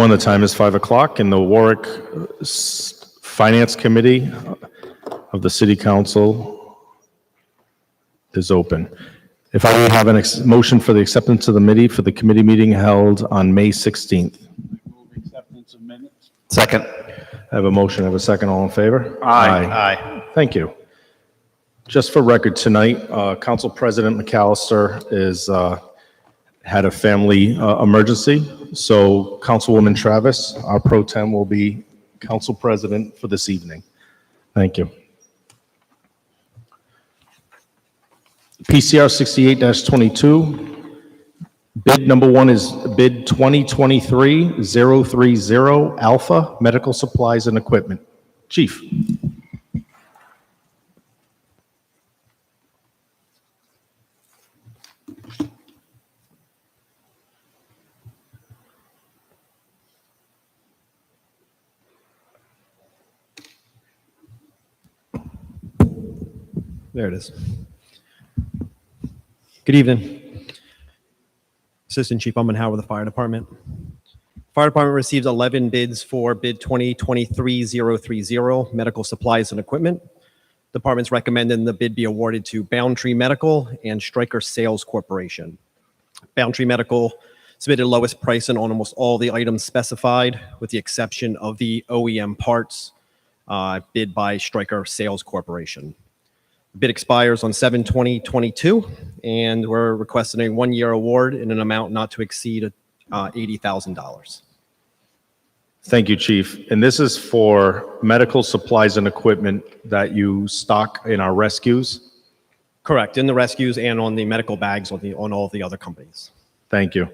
everyone. The time is 5 o'clock, and the Warwick Finance Committee of the City Council is open. If I may have a motion for the acceptance of the minute for the committee meeting held on May 16th. Move acceptance of minutes. Second. I have a motion. I have a second. All in favor? Aye. Aye. Thank you. Just for record tonight, Council President McAllister is had a family emergency, so Councilwoman Travis, our pro tem, will be Council President for this evening. Thank you. PCR 68-22. Bid number 1 is bid 2023-030 Alpha Medical Supplies and Equipment. Chief. There it is. Good evening. Assistant Chief Ummenhauer with the Fire Department. Fire Department received 11 bids for bid 2023-030 medical supplies and equipment. Department's recommending the bid be awarded to Boundtree Medical and Stryker Sales Corporation. Boundtree Medical submitted lowest pricing on almost all the items specified, with the exception of the OEM parts bid by Stryker Sales Corporation. The bid expires on 7/20/22, and we're requesting a 1-year award in an amount not to exceed $80,000. Thank you, Chief. And this is for medical supplies and equipment that you stock in our rescues? Correct, in the rescues and on the medical bags on all the other companies. Thank you.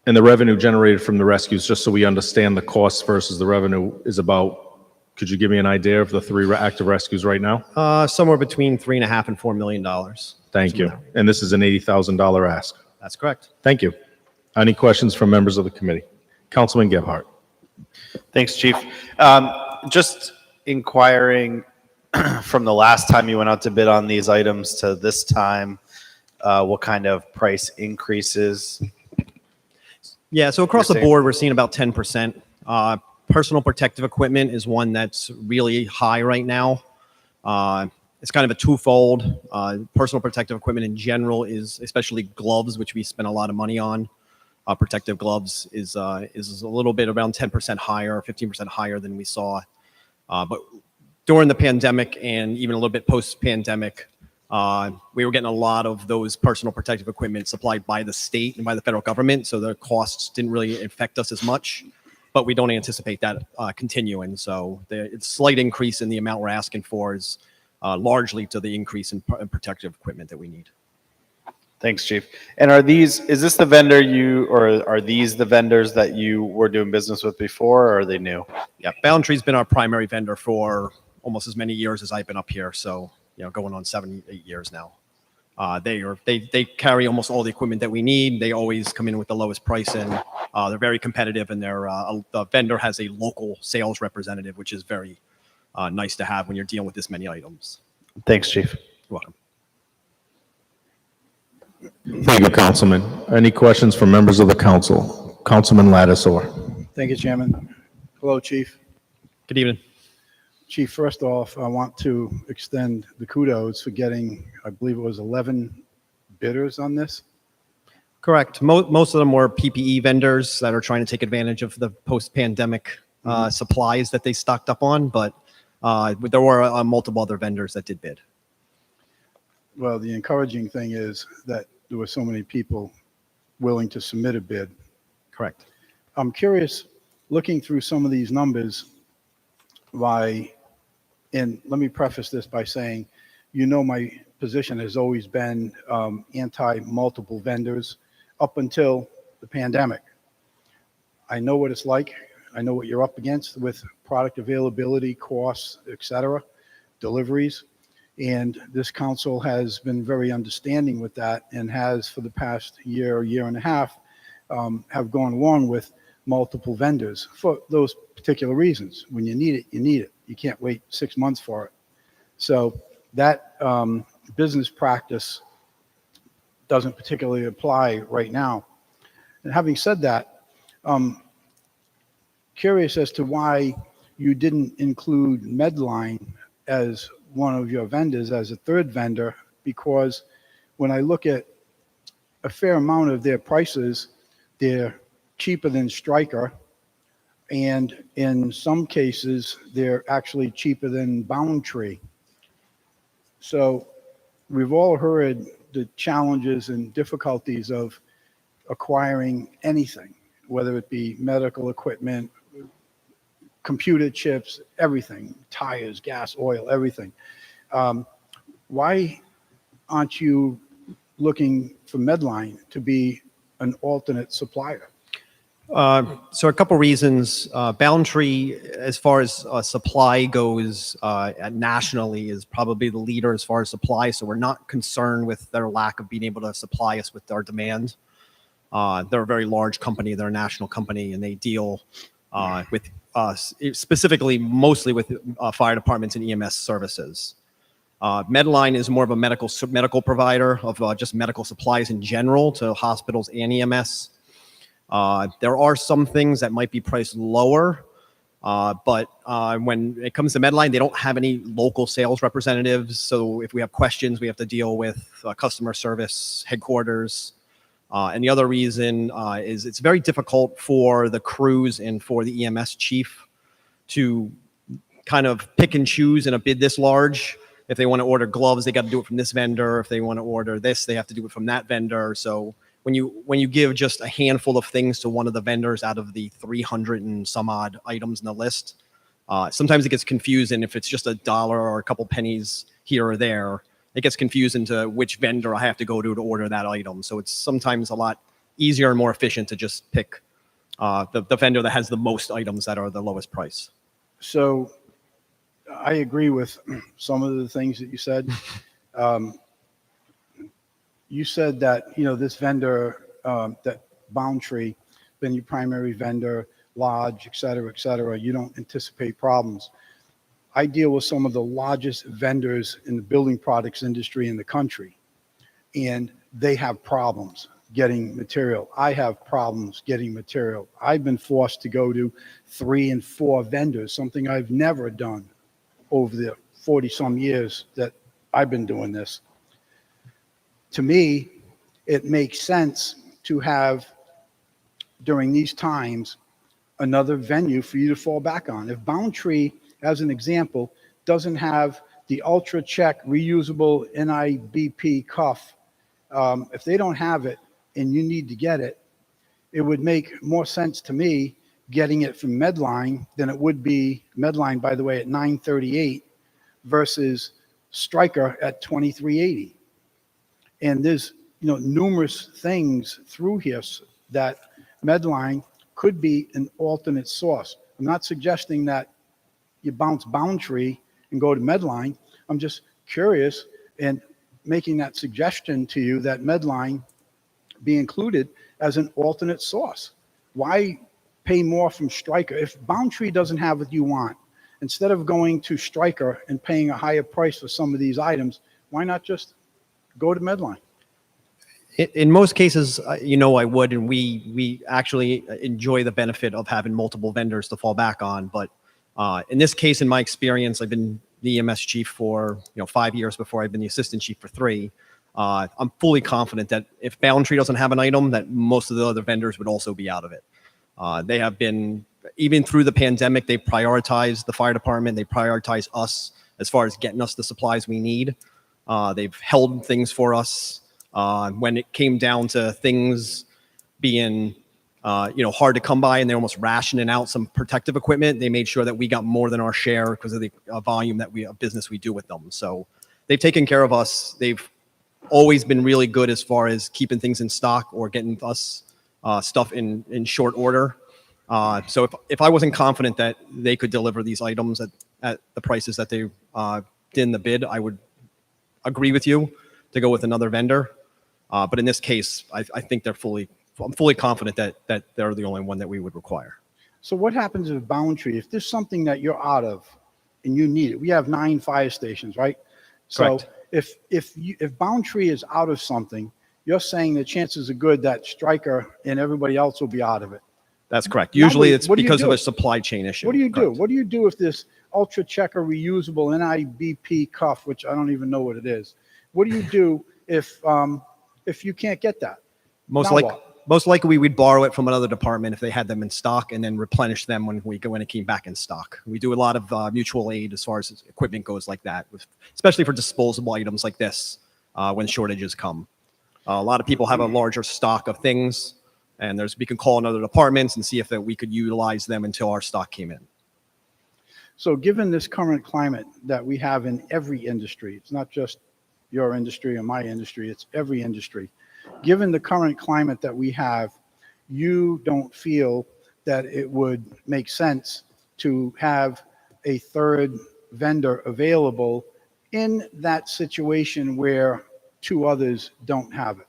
And the revenue generated from the rescues, just so we understand the cost versus the revenue, is about, could you give me an idea of the 3 active rescues right now? Somewhere between $3.5 and $4 million. Thank you. And this is an $80,000 ask. That's correct. Thank you. Any questions from members of the committee? Councilman Gebhardt. Thanks, Chief. Just inquiring from the last time you went out to bid on these items to this time, what kind of price increases? Yeah, so across the board, we're seeing about 10%. Personal protective equipment is one that's really high right now. It's kind of a twofold. Personal protective equipment in general is, especially gloves, which we spend a lot of money on. Protective gloves is a little bit around 10% higher, 15% higher than we saw. But during the pandemic and even a little bit post-pandemic, we were getting a lot of those personal protective equipment supplied by the state and by the federal government, so the costs didn't really affect us as much. But we don't anticipate that continuing. So the slight increase in the amount we're asking for is largely to the increase in protective equipment that we need. Thanks, Chief. And is this the vendor or are these the vendors that you were doing business with before, or are they new? Yeah, Boundtree's been our primary vendor for almost as many years as I've been up here. So, going on 7, 8 years now. They carry almost all the equipment that we need. They always come in with the lowest pricing. They're very competitive, and the vendor has a local sales representative, which is very nice to have when you're dealing with this many items. Thanks, Chief. You're welcome. Thank you, Councilman. Any questions from members of the council? Councilman Lattisaw. Thank you, Chairman. Hello, Chief. Good evening. Chief, first off, I want to extend the kudos for getting, I believe it was 11 bidders on this. Correct. Most of them were PPE vendors that are trying to take advantage of the post-pandemic supplies that they stocked up on, but there were multiple other vendors that did bid. Well, the encouraging thing is that there were so many people willing to submit a bid. Correct. I'm curious, looking through some of these numbers, and let me preface this by saying, my position has always been anti-multiple vendors up until the pandemic. I know what it's like. I know what you're up against with product availability, costs, etc., deliveries. And this council has been very understanding with that and has, for the past year and a half, have gone along with multiple vendors for those particular reasons. When you need it, you need it. You can't wait 6 months for it. So that business practice doesn't particularly apply right now. And having said that, Curious as to why you didn't include Medline as one of your vendors, as a third vendor, because when I look at a fair amount of their prices, they're cheaper than Stryker, and in some cases, they're actually cheaper than Boundtree. So we've all heard the challenges and difficulties of acquiring anything, whether it be medical equipment, computer chips, everything, tires, gas, oil, everything. Why aren't you looking for Medline to be an alternate supplier? So a couple reasons. Boundtree, as far as supply goes, nationally is probably the leader as far as supply. So we're not concerned with their lack of being able to supply us with our demand. They're a very large company. They're a national company, and they deal with specifically mostly with fire departments and EMS services. Medline is more of a medical provider of just medical supplies in general to hospitals and EMS. There are some things that might be priced lower, but when it comes to Medline, they don't have any local sales representatives. So if we have questions, we have to deal with customer service headquarters. And the other reason is it's very difficult for the crews and for the EMS chief to kind of pick and choose in a bid this large. If they want to order gloves, they got to do it from this vendor. If they want to order this, they have to do it from that vendor. So when you give just a handful of things to one of the vendors out of the 300 and some odd items in the list, sometimes it gets confusing. If it's just $1 or a couple pennies here or there, it gets confused into which vendor I have to go to order that item. So it's sometimes a lot easier and more efficient to just pick the vendor that has the most items that are the lowest price. So I agree with some of the things that you said. You said that, this vendor, that Boundtree, been your primary vendor, Lodge, et cetera, you don't anticipate problems. I deal with some of the largest vendors in the building products industry in the country, and they have problems getting material. I have problems getting material. I've been forced to go to 3 and 4 vendors, something I've never done over the 40-some years that I've been doing this. To me, it makes sense to have, during these times, another venue for you to fall back on. If Boundtree, as an example, doesn't have the Ultra Check reusable NIBP cuff, if they don't have it and you need to get it, it would make more sense to me getting it from Medline than it would be Medline, by the way, at $938 versus Stryker at $2380. And there's numerous things through here that Medline could be an alternate source. I'm not suggesting that you bounce Boundtree and go to Medline. I'm just curious and making that suggestion to you that Medline be included as an alternate source. Why pay more from Stryker? If Boundtree doesn't have what you want, instead of going to Stryker and paying a higher price for some of these items, why not just go to Medline? In most cases, I would, and we actually enjoy the benefit of having multiple vendors to fall back on. But in this case, in my experience, I've been the EMS chief for 5 years before I've been the assistant chief for 3. I'm fully confident that if Boundtree doesn't have an item, that most of the other vendors would also be out of it. They have been, even through the pandemic, they prioritized the fire department. They prioritize us as far as getting us the supplies we need. They've held things for us. When it came down to things being, hard to come by and they're almost rationing out some protective equipment, they made sure that we got more than our share because of the volume of business we do with them. So they've taken care of us. They've always been really good as far as keeping things in stock or getting us stuff in short order. So if I wasn't confident that they could deliver these items at the prices that they did in the bid, I would agree with you to go with another vendor. But in this case, I think I'm fully confident that they're the only one that we would require. So what happens with Boundtree? If there's something that you're out of and you need it, we have 9 fire stations, right? Correct. So if Boundtree is out of something, you're saying the chances are good that Stryker and everybody else will be out of it. That's correct. Now Usually what- it's what do you because of do? a supply chain issue. What do you do? Correct. What do you do if this Ultra Checker reusable NIBP cuff, which I don't even know what it is? What do you do if you can't get that? Now what? Most likely we'd borrow it from another department if they had them in stock and then replenish them when it came back in stock. We do a lot of mutual aid as far as equipment goes like that, especially for disposable items like this when shortages come. A lot of people have a larger stock of things, and we can call in other departments and see if we could utilize them until our stock came in. So given this current climate that we have in every industry, it's not just your industry or my industry, it's every industry. Given the current climate that we have, you don't feel that it would make sense to have a third vendor available in that situation where two others don't have it?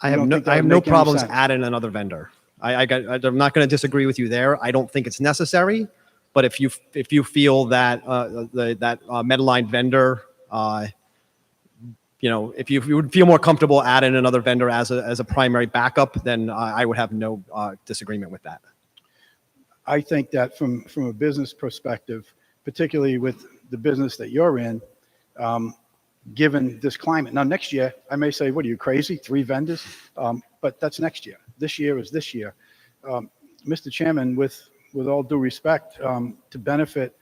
I You don't think that have would no make any problems sense? adding another vendor. I'm not going to disagree with you there. I don't think it's necessary, but if you feel that that Medline vendor, if you would feel more comfortable adding another vendor as a primary backup, then I would have no disagreement with that. I think that from a business perspective, particularly with the business that you're in, given this climate. Now, next year, I may say, what are you, crazy? 3 vendors? But that's next year. This year is this year. Mr. Chairman, with all due respect, to benefit,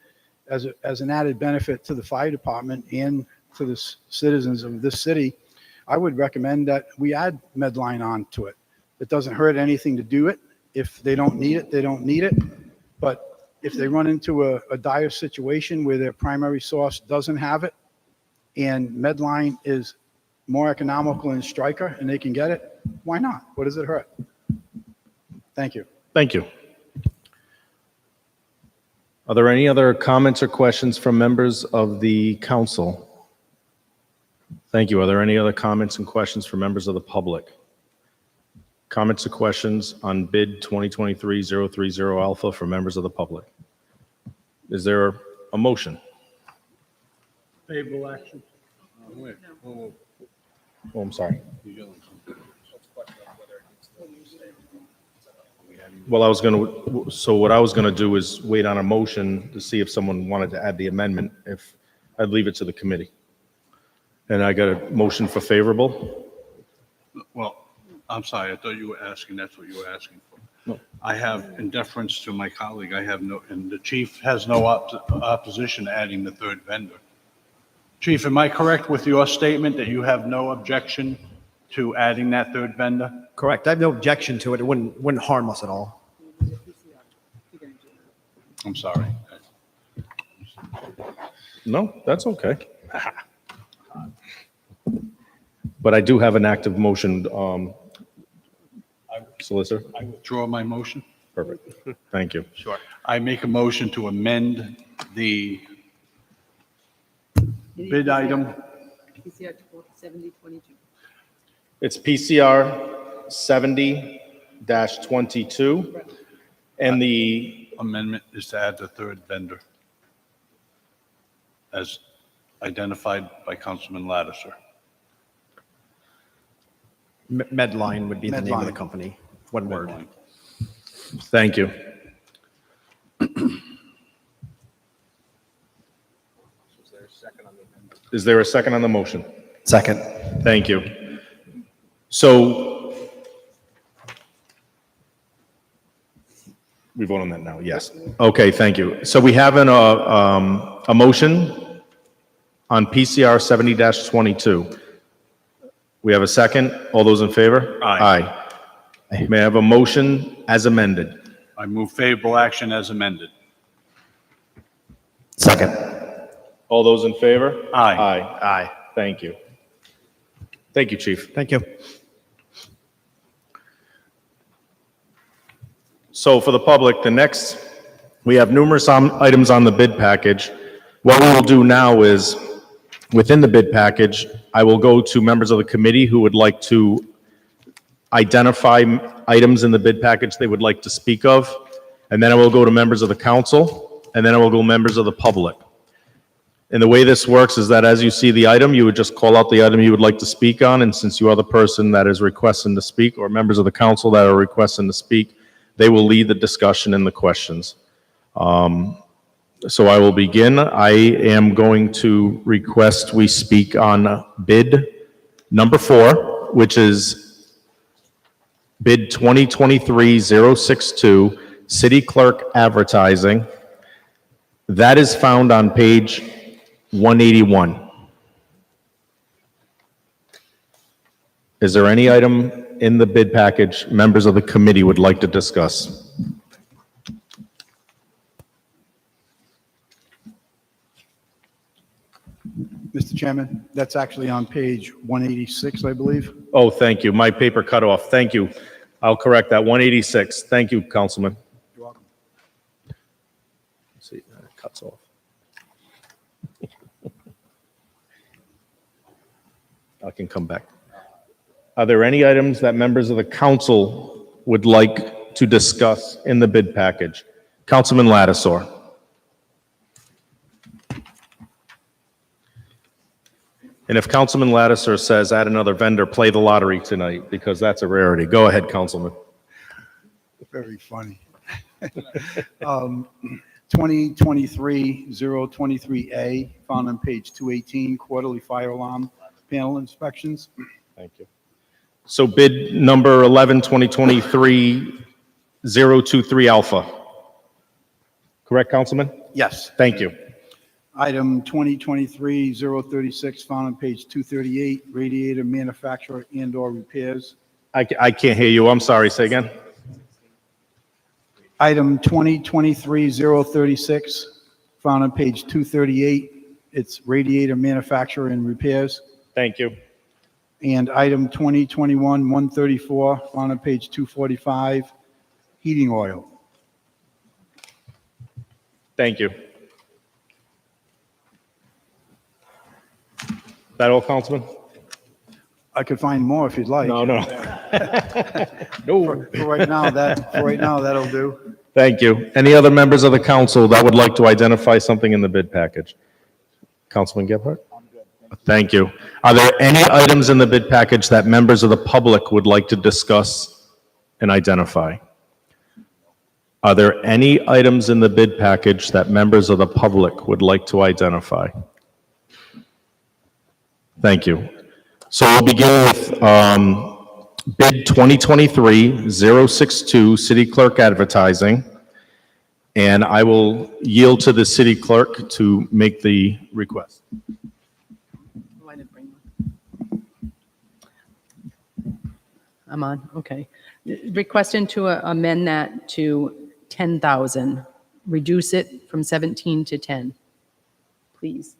as an added benefit to the fire department and to the citizens of this city, I would recommend that we add Medline on to it. It doesn't hurt anything to do it. If they don't need it, they don't need it. But if they run into a dire situation where their primary source doesn't have it, and Medline is more economical in Stryker and they can get it, why not? What does it hurt? Thank you. Thank you. Are there any other comments or questions from members of the council? Thank you. Are there any other comments and questions from members of the public? Comments or questions on bid 2023-030 Alpha from members of the public? Is there a motion? Favorable action. Oh, I'm sorry. Well, what I was going to do is wait on a motion to see if someone wanted to add the amendment. If I'd leave it to the committee. And I got a motion for favorable. Well, I'm sorry, I thought you were asking, that's what you were asking for. No. I have, in deference to my colleague, and the chief has no opposition to adding the third vendor. Chief, am I correct with your statement that you have no objection to adding that third vendor? Correct. I have no objection to it. It wouldn't harm us at all. I'm sorry. No, that's okay. But I do have an active motion, Solicitor. I withdraw my motion. Perfect. Thank you. Sure. I make a motion to amend the bid item. PCR 7022. It's PCR 70-22. And the, Amendment is to add the third vendor as identified by Councilman Lattiser. Medline would be the name of the Medline. company. One word. thank you. Is there a second on the motion? Second. Thank you. So we vote on that now, yes. Okay, thank you. So we have a motion on PCR 70-22. We have a second. All those in favor? Aye. Aye. May I have a motion as amended? I move favorable action as amended. Second. All those in favor? Aye. Aye. Aye. Thank you. Thank you, Chief. Thank you. So for the public, we have numerous items on the bid package. What we will do now is, within the bid package, I will go to members of the committee who would like to identify items in the bid package they would like to speak of, and then I will go to members of the council, and then I will go members of the public. And the way this works is that as you see the item, you would just call out the item you would like to speak on, and since you are the person that is requesting to speak, or members of the council that are requesting to speak, They will lead the discussion and the questions. So I will begin. I am going to request we speak on bid number 4, which is bid 2023-062, city clerk advertising. That is found on page 181. Is there any item in the bid package members of the committee would like to discuss? Mr. Chairman, that's actually on page 186, I believe. Oh, thank you. My paper cut off. Thank you. I'll correct that. 186. Thank you, Councilman. You're welcome. See, it cuts off. I can come back. Are there any items that members of the council would like to discuss in the bid package? Councilman Lattisaur. And if Councilman Lattisaur says add another vendor, play the lottery tonight, because that's a rarity. Go ahead, Councilman. Very funny. 2023-023A, found on page 218, quarterly fire alarm panel inspections. Thank you. So bid number 11, 2023-023 Alpha. Correct, Councilman? Yes. Thank you. Item 2023-036, found on page 238, radiator manufacturer and/or repairs. I can't hear you. I'm sorry. Say again. Item 2023-036, found on page 238, it's radiator manufacturer and repairs. Thank you. And item 2021-134, found on page 245, heating oil. Thank you. That all, Councilman? I could find more if you'd like. No. No. For right now, that'll do. Thank you. Any other members of the council that would like to identify something in the bid package? Councilman Gebhardt? Thank you. Are there any items in the bid package that members of the public would like to discuss and identify? Are there any items in the bid package that members of the public would like to identify? Thank you. So we'll begin with bid 2023-062, city clerk advertising. And I will yield to the city clerk to make the request. Oh, I didn't bring one. I'm on, okay. Requesting to amend that to 10,000, reduce it from 17 to 10, please.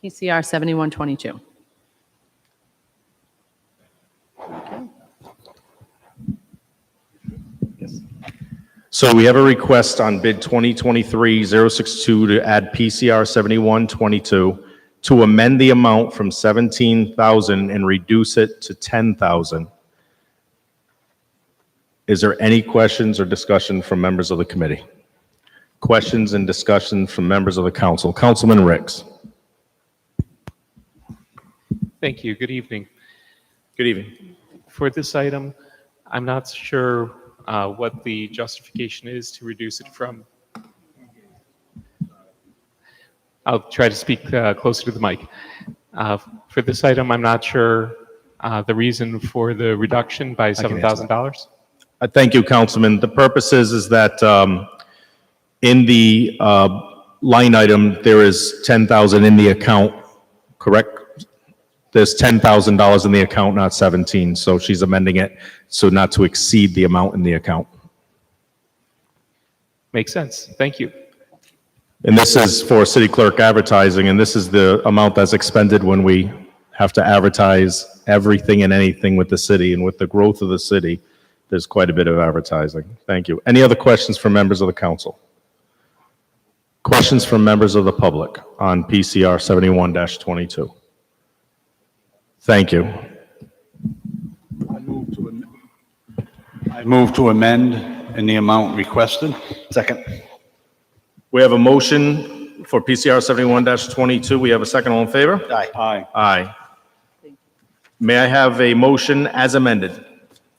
PCR 7122. So we have a request on bid 2023-062 to add PCR 7122 to amend the amount from 17,000 and reduce it to 10,000. Is there any questions or discussion from members of the committee? Questions and discussion from members of the council. Councilman Ricks. Thank you. Good evening. Good evening. For this item, I'm not sure what the justification is to reduce it from. I'll try to speak closer to the mic. For this item, I'm not sure the reason for the reduction by $7,000. Thank you, Councilman. The purpose is that in the line item, there is 10,000 in the account, correct? There's $10,000 in the account, not 17, so she's amending it so not to exceed the amount in the account. Makes sense. Thank you. And this is for city clerk advertising, and this is the amount that's expended when we have to advertise everything and anything with the city, and with the growth of the city, there's quite a bit of advertising. Thank you. Any other questions from members of the council? Questions from members of the public on PCR 71-22? Thank you. I move to amend in the amount requested. Second. We have a motion for PCR 71-22. We have a second. All in favor? Aye. Aye. Aye. May I have a motion as amended?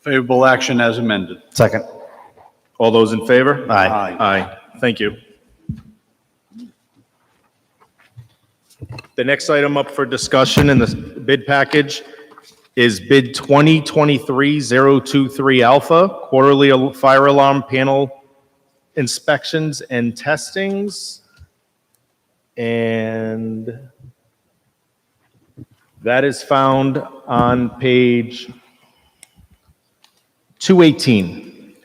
Favorable action as amended. Second. All those in favor? Aye. Aye. Thank you. The next item up for discussion in the bid package is bid 2023-023 Alpha, quarterly fire alarm panel inspections and testings. And that is found on page 218.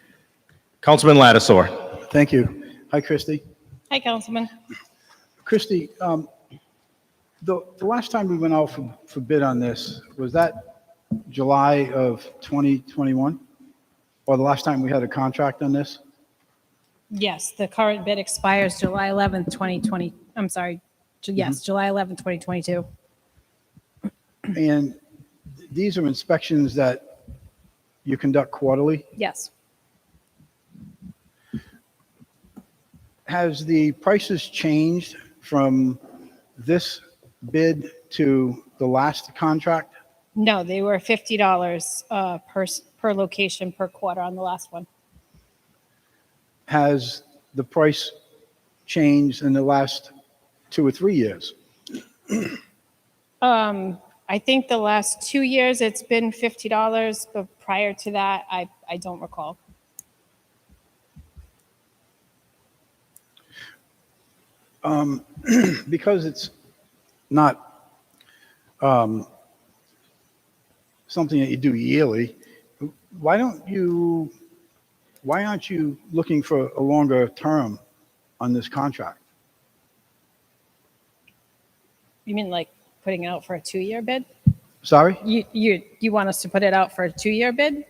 Councilman Lattisaur. Thank you. Hi, Christie. Hi, Councilman. Christie, the last time we went out for bid on this, was that July of 2021? Or the last time we had a contract on this? Yes, the current bid expires July 11th, 2020. I'm sorry. Yes, July 11th, 2022. And these are inspections that you conduct quarterly? Yes. Has the prices changed from this bid to the last contract? No, they were $50 per location per quarter on the last one. Has the price changed in the last 2 or 3 years? I think the last 2 years it's been $50, but prior to that, I don't recall. Because it's not something that you do yearly, why aren't you looking for a longer term on this contract? You mean like putting it out for a 2-year bid? Sorry? You want us to put it out for a 2-year bid?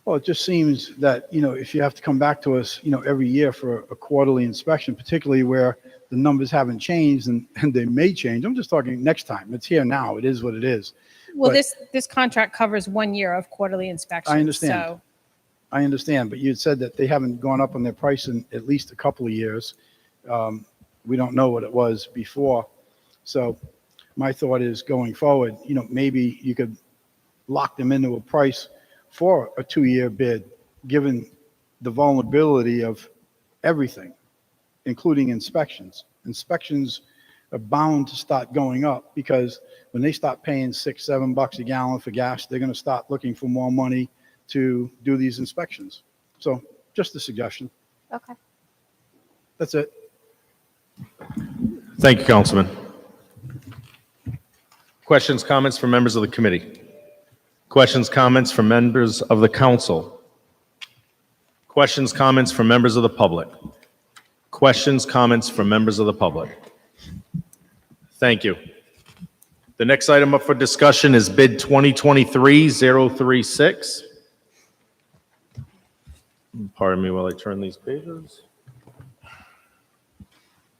Well, it just seems that, if you have to come back to us, every year for a quarterly inspection, particularly where the numbers haven't changed and they may change. I'm just talking next time. It's here now. It is what it is. Well, But- this contract covers 1 year of quarterly inspections. I understand. So I understand, but you had said that they haven't gone up on their price in at least a couple of years. We don't know what it was before. So my thought is going forward, maybe you could lock them into a price for a 2-year bid, given the vulnerability of everything, including inspections. Inspections are bound to start going up because when they start paying $6-7 a gallon for gas, they're going to start looking for more money to do these inspections. So just a suggestion. okay. That's it. Thank you, Councilman. Questions, comments from members of the committee? Questions, comments from members of the council? Questions, comments from members of the public? Questions, comments from members of the public? Thank you. The next item up for discussion is bid 2023-036. Pardon me while I turn these pages.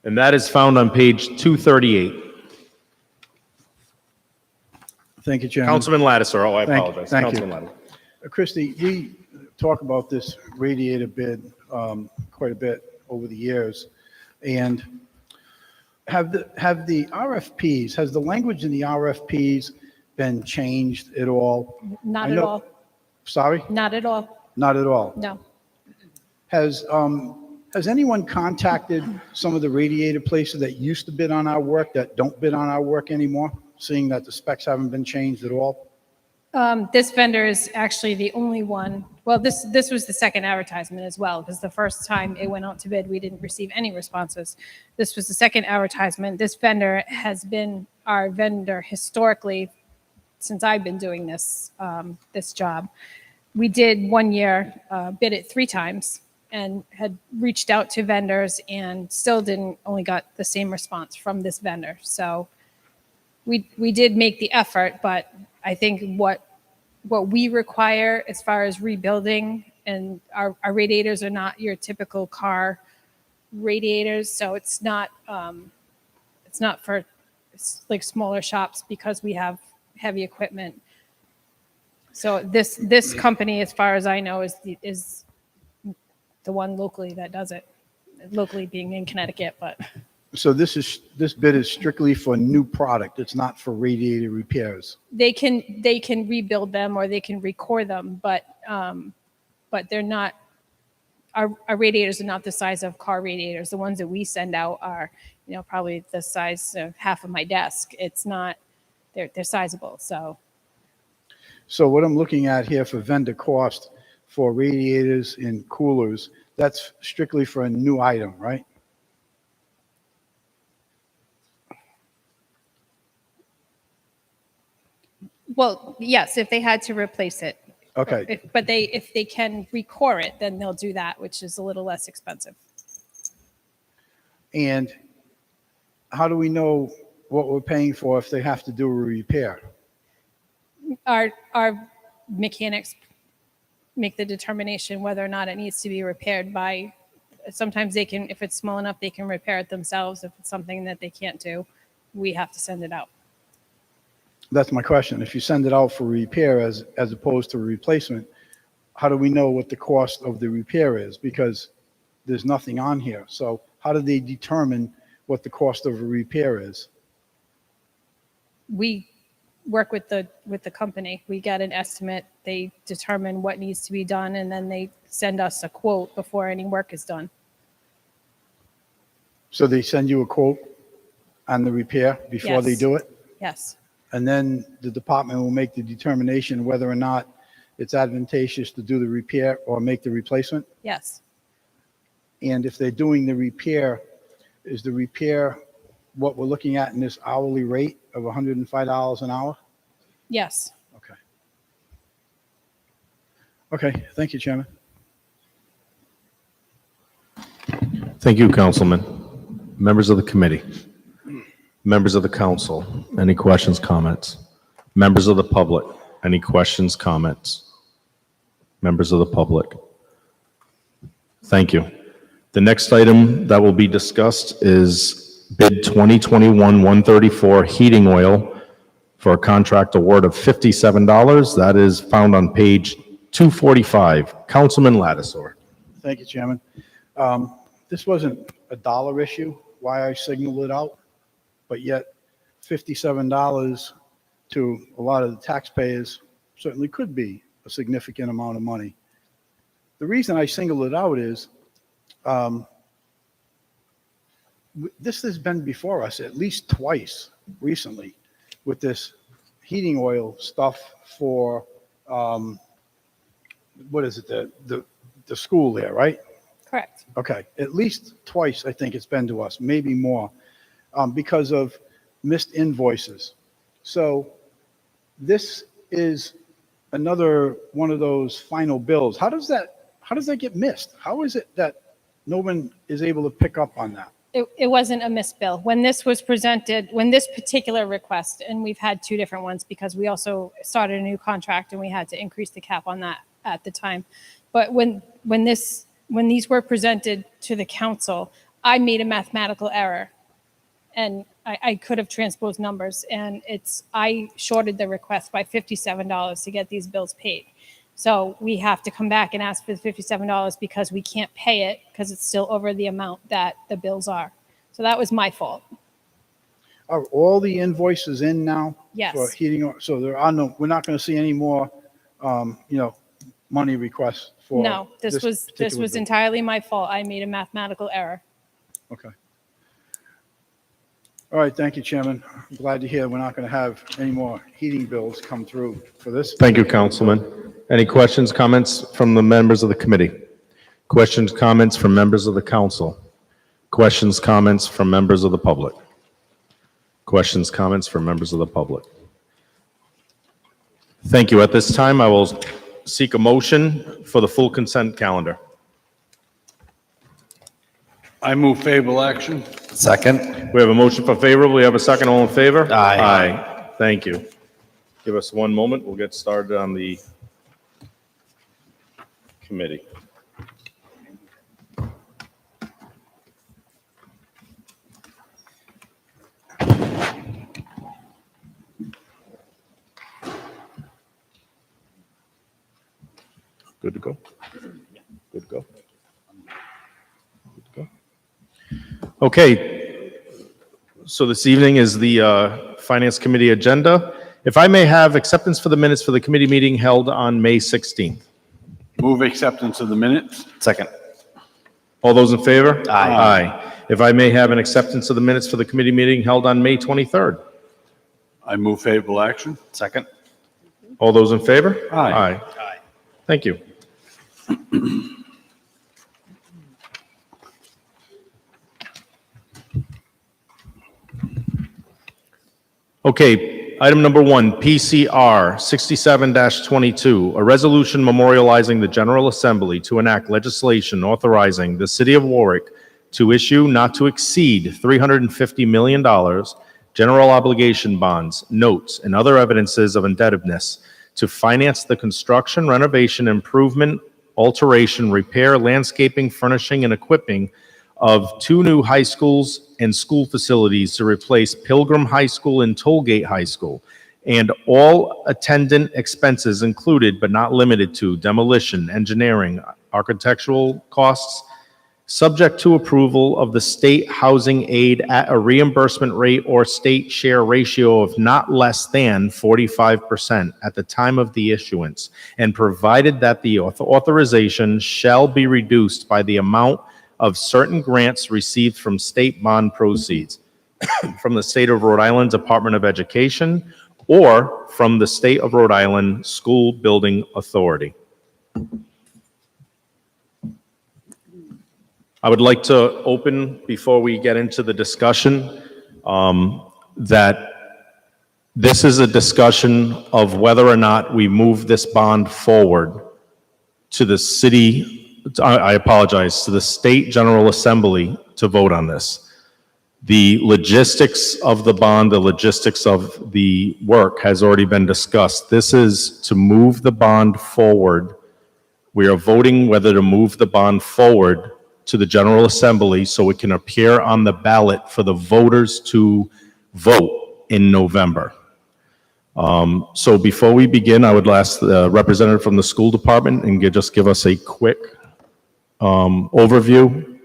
And that is found on page 238. Thank you, Chairman. Councilman Lattiser, I Thank- apologize. thank you. Councilman Lattiser. Christie, we talk about this Radiator bid quite a bit over the years. And have the RFPs, has the language in the RFPs been changed at all? Not I at know- all. Sorry? Not at all. Not at all. No. Has anyone contacted some of the Radiator places that used to bid on our work that don't bid on our work anymore, seeing that the specs haven't been changed at all? This vendor is actually the only one. Well, this was the second advertisement as well, because the first time it went out to bid, we didn't receive any responses. This was the second advertisement. This vendor has been our vendor historically since I've been doing this job. We did 1 year, bid it 3 times, and had reached out to vendors and still only got the same response from this vendor. So we did make the effort, but I think what we require as far as rebuilding, and our radiators are not your typical car radiators, so it's not for like smaller shops because we have heavy equipment. So this company, as far as I know, is the one locally that does it. Locally being in Connecticut, but So this bid is strictly for new product. It's not for radiator repairs. They can rebuild them or they can recore them, but they're not, our radiators are not the size of car radiators. The ones that we send out are, probably the size of half of my desk. It's not, they're sizable, so. So what I'm looking at here for vendor cost for radiators and coolers, that's strictly for a new item, right? Well, yes, if they had to replace it. Okay. If they can recore it, then they'll do that, which is a little less expensive. And how do we know what we're paying for if they have to do a repair? Our mechanics make the determination whether or not it needs to be repaired by, sometimes they can, if it's small enough, they can repair it themselves. If it's something that they can't do, we have to send it out. That's my question. If you send it out for repair as opposed to a replacement, how do we know what the cost of the repair is? Because there's nothing on here. So how do they determine what the cost of a repair is? We work with the company. We get an estimate. They determine what needs to be done, and then they send us a quote before any work is done. So they send you a quote on the repair before they Yes. do it? Yes. And then the department will make the determination whether or not it's advantageous to do the repair or make the replacement? Yes. And if they're doing the repair, is the repair what we're looking at in this hourly rate of $105 an hour? Yes. Okay. Okay, thank you, Chairman. Thank you, Councilman. Members of the committee, members of the council, any questions, comments? Members of the public, any questions, comments? Members of the public? Thank you. The next item that will be discussed is bid 2021-134 heating oil for a contract award of $57. That is found on page 245. Councilman Lattisour. Thank you, Chairman. This wasn't a dollar issue, why I signaled it out, but yet $57 to a lot of the taxpayers certainly could be a significant amount of money. The reason I singled it out is this has been before us at least twice recently with this heating oil stuff for, what is it, the school there, right? Correct. Okay, at least twice, I think it's been to us, maybe more, because of missed invoices. So this is another one of those final bills. How does that get missed? How is it that no one is able to pick up on that? It wasn't a missed bill. When this was presented, when this particular request, and we've had two different ones because we also started a new contract and we had to increase the cap on that at the time. But when these were presented to the council, I made a mathematical error. And I could have transposed numbers, and I shorted the request by $57 to get these bills paid. So we have to come back and ask for the $57 because we can't pay it because it's still over the amount that the bills are. So that was my fault. Are all the invoices in now? Yes. For heating, so we're not going to see any more, money requests for? No, this particular was bill? entirely my fault. I made a mathematical error. Okay. All right, thank you, Chairman. I'm glad to hear we're not going to have any more heating bills come through for this. Thank you, Councilman. Any questions, comments from the members of the committee? Questions, comments from members of the council? Questions, comments from members of the public? Questions, comments from members of the public? Thank you. At this time, I will seek a motion for the full consent calendar. I move favorable action. Second. We have a motion for favorable. We have a second. All in favor? Aye. Aye. Thank you. Give us one moment. We'll get started on the committee. Good to go? Good to go? Good to go. Okay, So this evening is the Finance Committee agenda. If I may have acceptance for the minutes for the committee meeting held on May 16th. Move acceptance of the minutes. Second. All those in favor? Aye. Aye. If I may have an acceptance of the minutes for the committee meeting held on May 23rd. I move favorable action. Second. All those in favor? Aye. Aye. Thank you. Okay, item number 1, PCR 67-22, a resolution memorializing the General Assembly to enact legislation authorizing the City of Warwick to issue not to exceed $350 million general obligation bonds, notes, and other evidences of indebtedness to finance the construction, renovation, improvement, alteration, repair, landscaping, furnishing, and equipping of 2 new high schools and school facilities to replace Pilgrim High School and Tollgate High School, and all attendant expenses included but not limited to demolition, engineering, architectural costs, subject to approval of the state housing aid at a reimbursement rate or state share ratio of not less than 45% at the time of the issuance, and provided that the authorization shall be reduced by the amount of certain grants received from state bond proceeds from the State of Rhode Island Department of Education or from the State of Rhode Island School Building Authority. I would like to open, before we get into the discussion, that this is a discussion of whether or not we move this bond forward to the city, I apologize, to the State General Assembly to vote on this. The logistics of the bond, the logistics of the work has already been discussed. This is to move the bond forward. We are voting whether to move the bond forward to the General Assembly so it can appear on the ballot for the voters to vote in November. So before we begin, I would ask the representative from the school department and just give us a quick overview.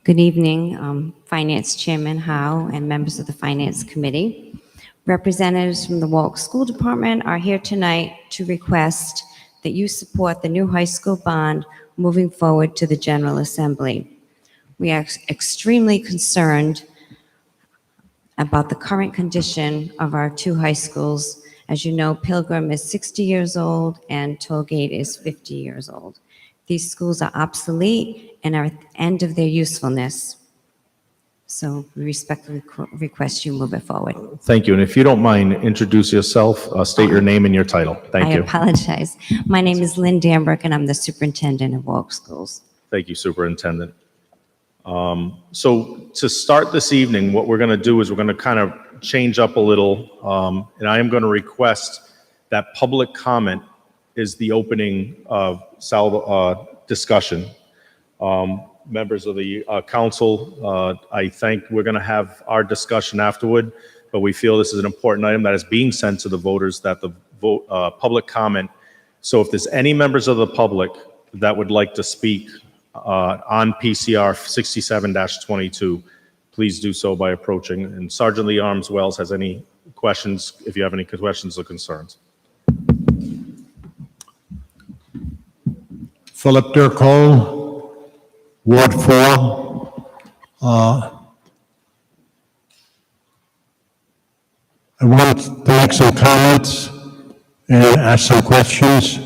Good evening, Finance Chairman Howe and members of the Finance Committee. Representatives from the Warwick School Department are here tonight to request that you support the new high school bond moving forward to the General Assembly. We are extremely concerned about the current condition of our 2 high schools. As you know, Pilgrim is 60 years old and Tollgate is 50 years old. These schools are obsolete and are at the end of their usefulness. So we respectfully request you move it forward. Thank you. And if you don't mind, introduce yourself, state your name and your title. Thank you. I apologize. My name is Lynn Danbrook and I'm the superintendent of Warwick Schools. Thank you, Superintendent. So to start this evening, what we're going to do is we're going to kind of change up a little, and I am going to request that public comment is the opening discussion. Members of the council, I think we're going to have our discussion afterward, but we feel this is an important item that is being sent to the voters, that the public comment. So if there's any members of the public that would like to speak on PCR 67-22, please do so by approaching. And Sergeant Lee Arms Wells has any questions, if you have any questions or concerns. Philip Durcole, Ward 4. I want to make some comments and ask some questions.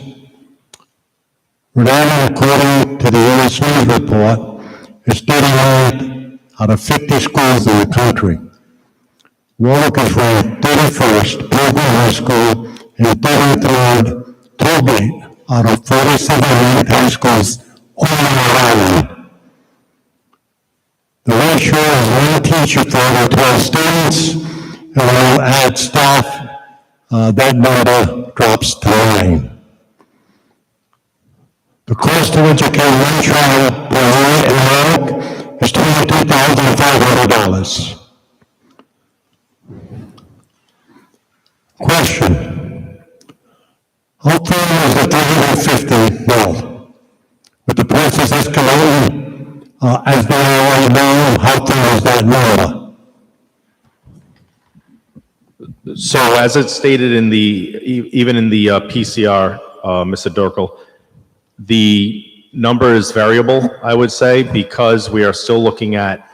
Rhode Island, according to the U.S. News report, is 39 out of 50 schools in the country. Warwick is ranked 31st, Pilgrim High School, and 33rd, Tollgate, out of 47 ranked high schools all in Rhode Island. The ratio is 1 teacher for every 12 students, and when you add staff, that number drops to 9. The cost to educate one child per year in Warwick is $22,500. Question: 250 bill. With the prices escalating, as they are right now, how thin is that number? So as it's stated in even in the PCR, Mr. Durkel, the number is variable, I would say, because we are still looking at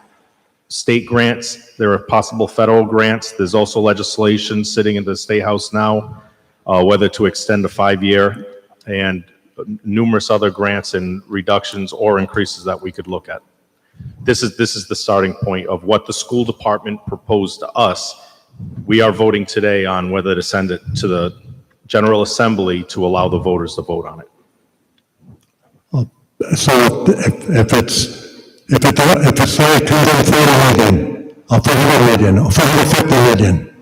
state grants. There are possible federal grants. There's also legislation sitting in the State House now, whether to extend a 5-year, and numerous other grants and reductions or increases that we could look at. This is the starting point of what the school department proposed to us. We are voting today on whether to send it to the General Assembly to allow the voters to vote on it. So if it's say 230 million, or 300 million, or 450 million,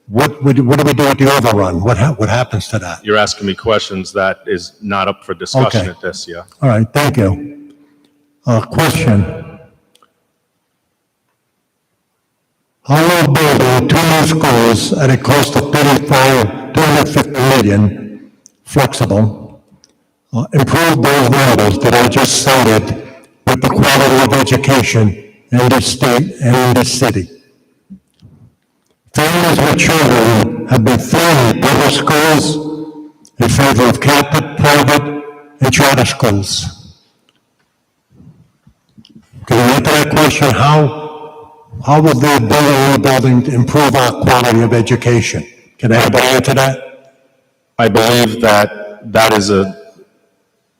what do we do with the overrun? What happens to that? You're asking me questions that is not up for discussion Okay. at this, yeah. All right, thank you. Question. How will building 2 new schools at a cost of 250 million, flexible, improve those numbers that I just cited with the quality of education in this state and in this city? Families with children have been failing public schools in favor of Catholic, private, and charter schools. Can you answer that question? How will they build a building to improve our quality of education? Can anybody answer that? I believe that is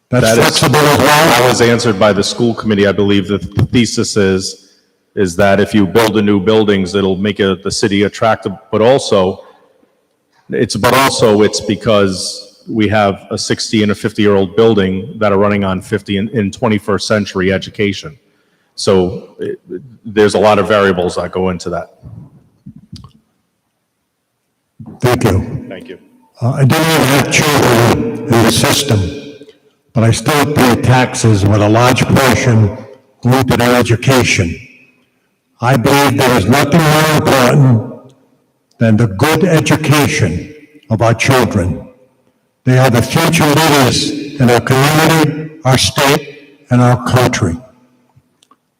That's flexible as well? that was answered by the school committee. I believe the thesis is that if you build a new buildings, it'll make the city attractive, but also it's because we have a 60 and a 50-year-old building that are running on 50 in 21st century education. So there's a lot of variables that go into that. Thank you. Thank you. I don't even have children in the system, but I still pay taxes with a large portion going to their education. I believe there is nothing more important than the good education of our children. They are the future leaders in our community, our state, and our country.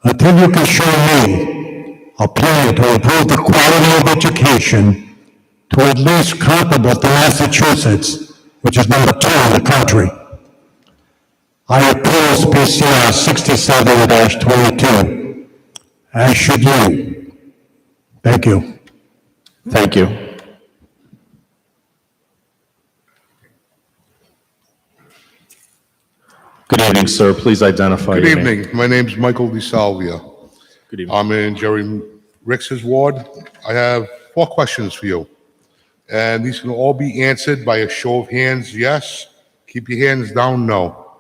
Until you can show me a plan to improve the quality of education to at least comparable to Massachusetts, which is number 2 in the country, I oppose PCR 67-22, as should you. Thank you. Thank you. Good evening, sir. Please identify Good your name. evening. My name's Michael DeSalvia. Good evening. I'm in Jerry Ricks's ward. I have 4 questions for you. And these can all be answered by a show of hands, yes. Keep your hands down, no.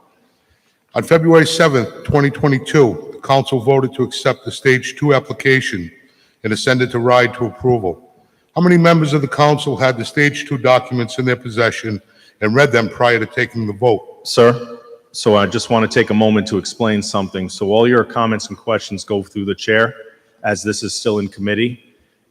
On February 7th, 2022, the council voted to accept the Stage 2 application and send it to RIDE to approval. How many members of the council had the Stage 2 documents in their possession and read them prior to taking the vote? Sir, so I just want to take a moment to explain something. So all your comments and questions go through the chair, as this is still in committee.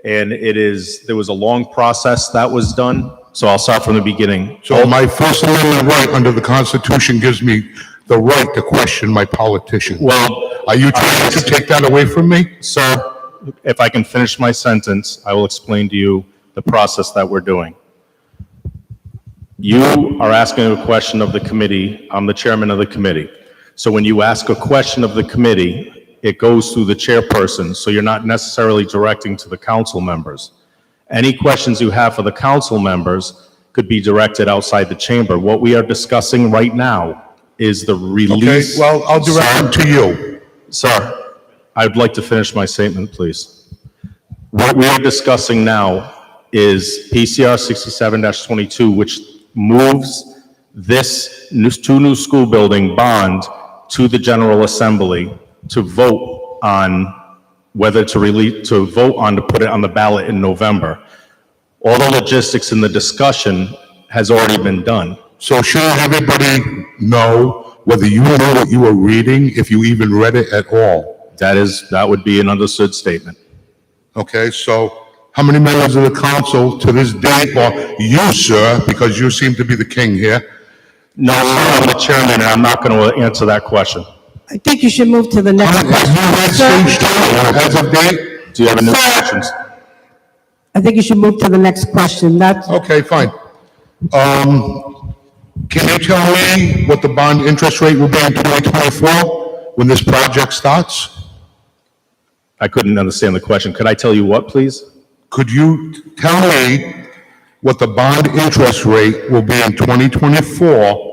And there was a long process that was done. So I'll start from the beginning. So my First Amendment right under the Constitution gives me the right to question my politician. Well, Are you trying to take that away from me? sir, if I can finish my sentence, I will explain to you the process that we're doing. You are asking a question of the committee. I'm the chairman of the committee. So when you ask a question of the committee, it goes through the chairperson, so you're not necessarily directing to the council members. Any questions you have for the council members could be directed outside the chamber. What we are discussing right now is the Okay, release. well, I'll direct them to you. Sir, I'd like to finish my statement, please. What we are discussing now is PCR 67-22, which moves this 2 new school building bond to the General Assembly to vote on whether to put it on the ballot in November. All the logistics in the discussion has already been done. So shouldn't everybody know whether you know what you were reading, if you even read it at all? That would be an understood statement. Okay, so how many members of the council to this day, or you, sir, because you seem to be the king here, No, sir, I'm the chairman, and I'm not going to answer that question. I think you should move to the next Have you read stage two as of date? Do you have any questions? I think you should move to the next question. That's, Okay, fine. Can you tell me what the bond interest rate will be in 2024 when this project starts? I couldn't understand the question. Could I tell you what, please? Could you tell me what the bond interest rate will be in 2024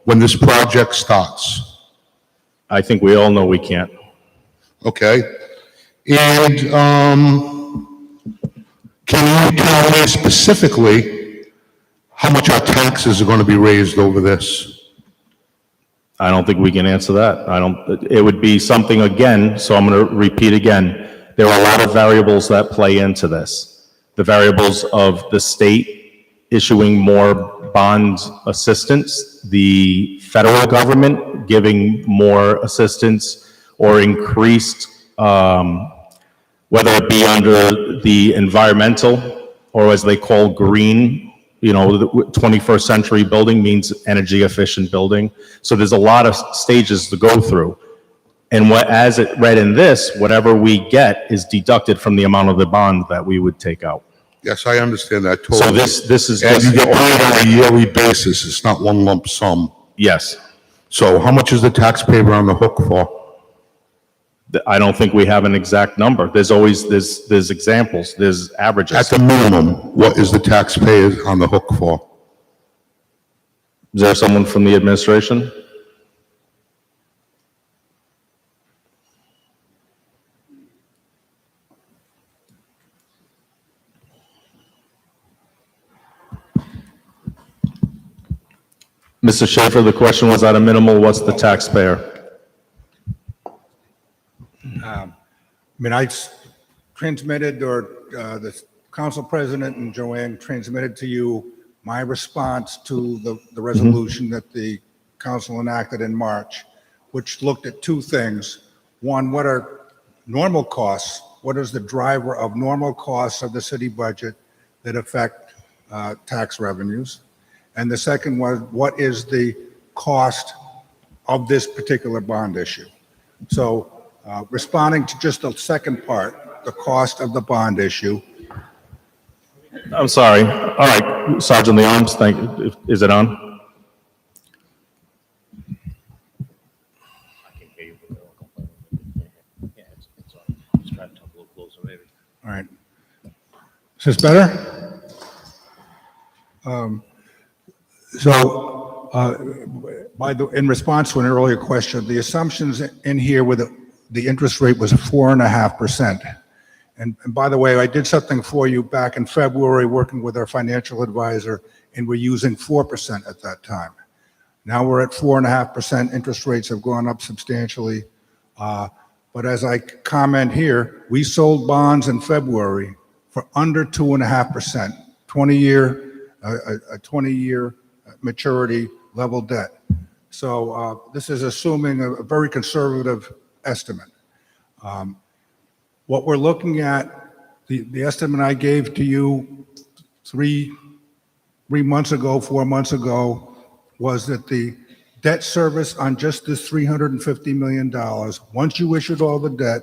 when this project starts? I think we all know we can't. Okay? And can you tell me specifically how much our taxes are going to be raised over this? I don't think we can answer that. It would be something again, so I'm going to repeat again. There are a lot of variables that play into this. The variables of the state issuing more bond assistance, the federal government giving more assistance or increased, whether it be under the environmental or as they call green, the 21st century building means energy efficient building. So there's a lot of stages to go through. And as it read in this, whatever we get is deducted from the amount of the bond that we would take out. Yes, I understand that So totally. this is And just, you get paid on a yearly basis, it's not one lump sum. yes. So how much is the taxpayer on the hook for? I don't think we have an exact number. There's always, there's examples, there's averages. At the minimum, what is the taxpayer on the hook for? Is there someone from the administration? Mr. Schaefer, the question was at a minimal, what's the taxpayer? I transmitted, or the council president and Joanne transmitted to you my response to the resolution that the council enacted in March, which looked at two things. One, what are normal costs? What is the driver of normal costs of the city budget that affect tax revenues? And the second was, what is the cost of this particular bond issue? So responding to just the second part, the cost of the bond issue. I'm sorry. All right, Sergeant Leon, thank you. Is it on? All right. Is this better? In response to an earlier question, the assumptions in here with the interest rate was 4.5%. And by the way, I did something for you back in February, working with our financial advisor, and we're using 4% at that time. Now we're at 4.5%. Interest rates have gone up substantially. But as I comment here, we sold bonds in February for under 2.5%, 20-year maturity level debt. So this is assuming a very conservative estimate. What we're looking at, the estimate I gave to you 4 months ago, was that the debt service on just this $350 million, once you issued all the debt,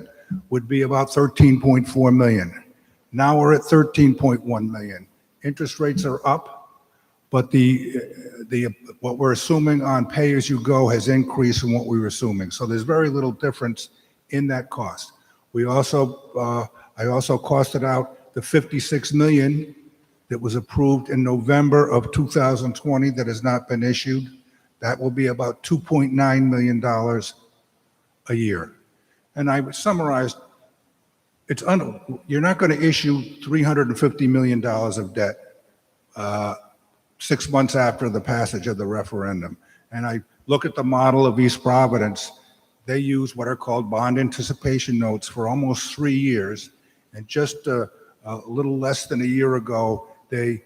would be about $13.4 million. Now we're at $13.1 million. Interest rates are up, but what we're assuming on pay-as-you-go has increased from what we were assuming. So there's very little difference in that cost. I also costed out the $56 million that was approved in November of 2020 that has not been issued. That will be about $2.9 million a year. And I summarized, you're not going to issue $350 million of debt 6 months after the passage of the referendum. And I look at the model of East Providence. They use what are called bond anticipation notes for almost 3 years. And just a little less than a year ago, they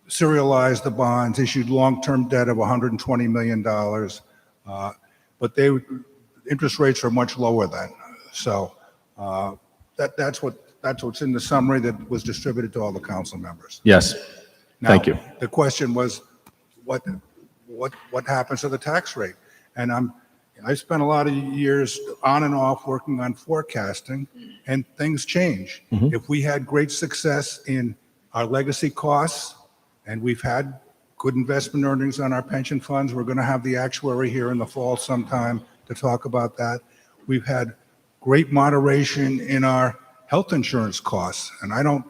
serialized the bonds, issued long-term debt of $120 million. But interest rates are much lower then. So that's what's in the summary that was distributed to all the council members. Yes. Thank you. The question was, what what happens to the tax rate? And I spent a lot of years on and off working on forecasting, and things change. If we had great success in our legacy costs, and we've had good investment earnings on our pension funds, we're going to have the actuary here in the fall sometime to talk about that. We've had great moderation in our health insurance costs, and I don't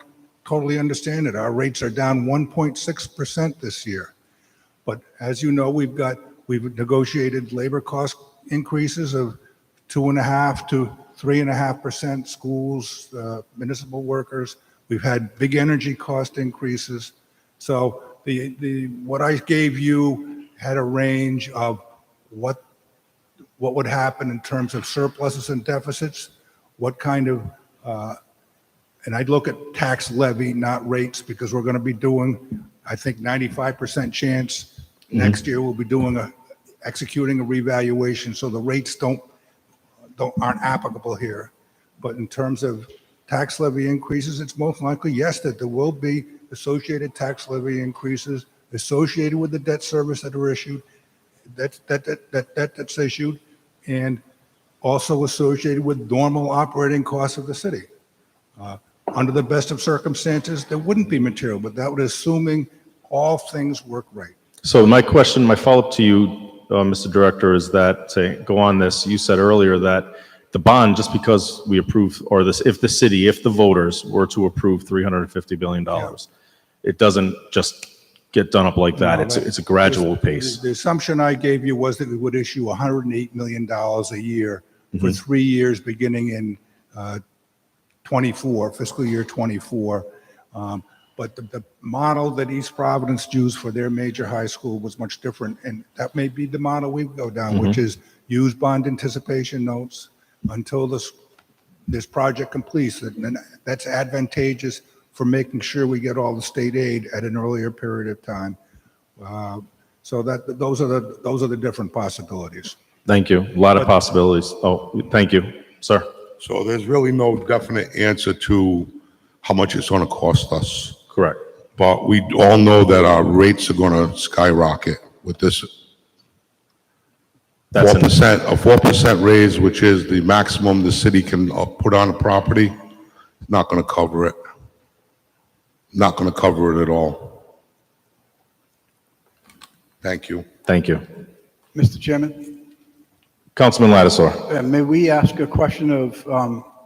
totally understand it. Our rates are down 1.6% this year. But as you know, we've negotiated labor cost increases of 2.5% to 3.5%, schools, municipal workers. We've had big energy cost increases. So what I gave you had a range of what would happen in terms of surpluses and deficits, what kind of, and I'd look at tax levy, not rates, because we're going to be doing, I think, 95% chance next year we'll be executing a revaluation, so the rates aren't applicable here. But in terms of tax levy increases, it's most likely, yes, that there will be associated tax levy increases associated with the debt service that are issued, that's issued, and also associated with normal operating costs of the city. Under the best of circumstances, there wouldn't be material, but that would assuming all things work right. So my follow-up to you, Mr. Director, is that, to go on this, you said earlier that the bond, just because we approve, or if the voters were to approve $350 billion, it doesn't just get done up like that. No, It's a gradual pace. The assumption I gave you was that we would issue $108 million a year for 3 years, beginning in 24, fiscal year 24. But the model that East Providence used for their major high school was much different. And that may be the model we go down, which is use bond anticipation notes until this project completes. And that's advantageous for making sure we get all the state aid at an earlier period of time. So those are the different possibilities. Thank you. A lot of possibilities. Oh, thank you, sir. So there's really no definite answer to how much it's going to cost us. Correct. But we all know that our rates are going to skyrocket with this 4%, a 4% raise, which is the maximum the city can put on a property. Not going to cover it. Not going to cover it at all. Thank you. Thank you. Mr. Chairman, Councilman Lattisaw. may we ask a question of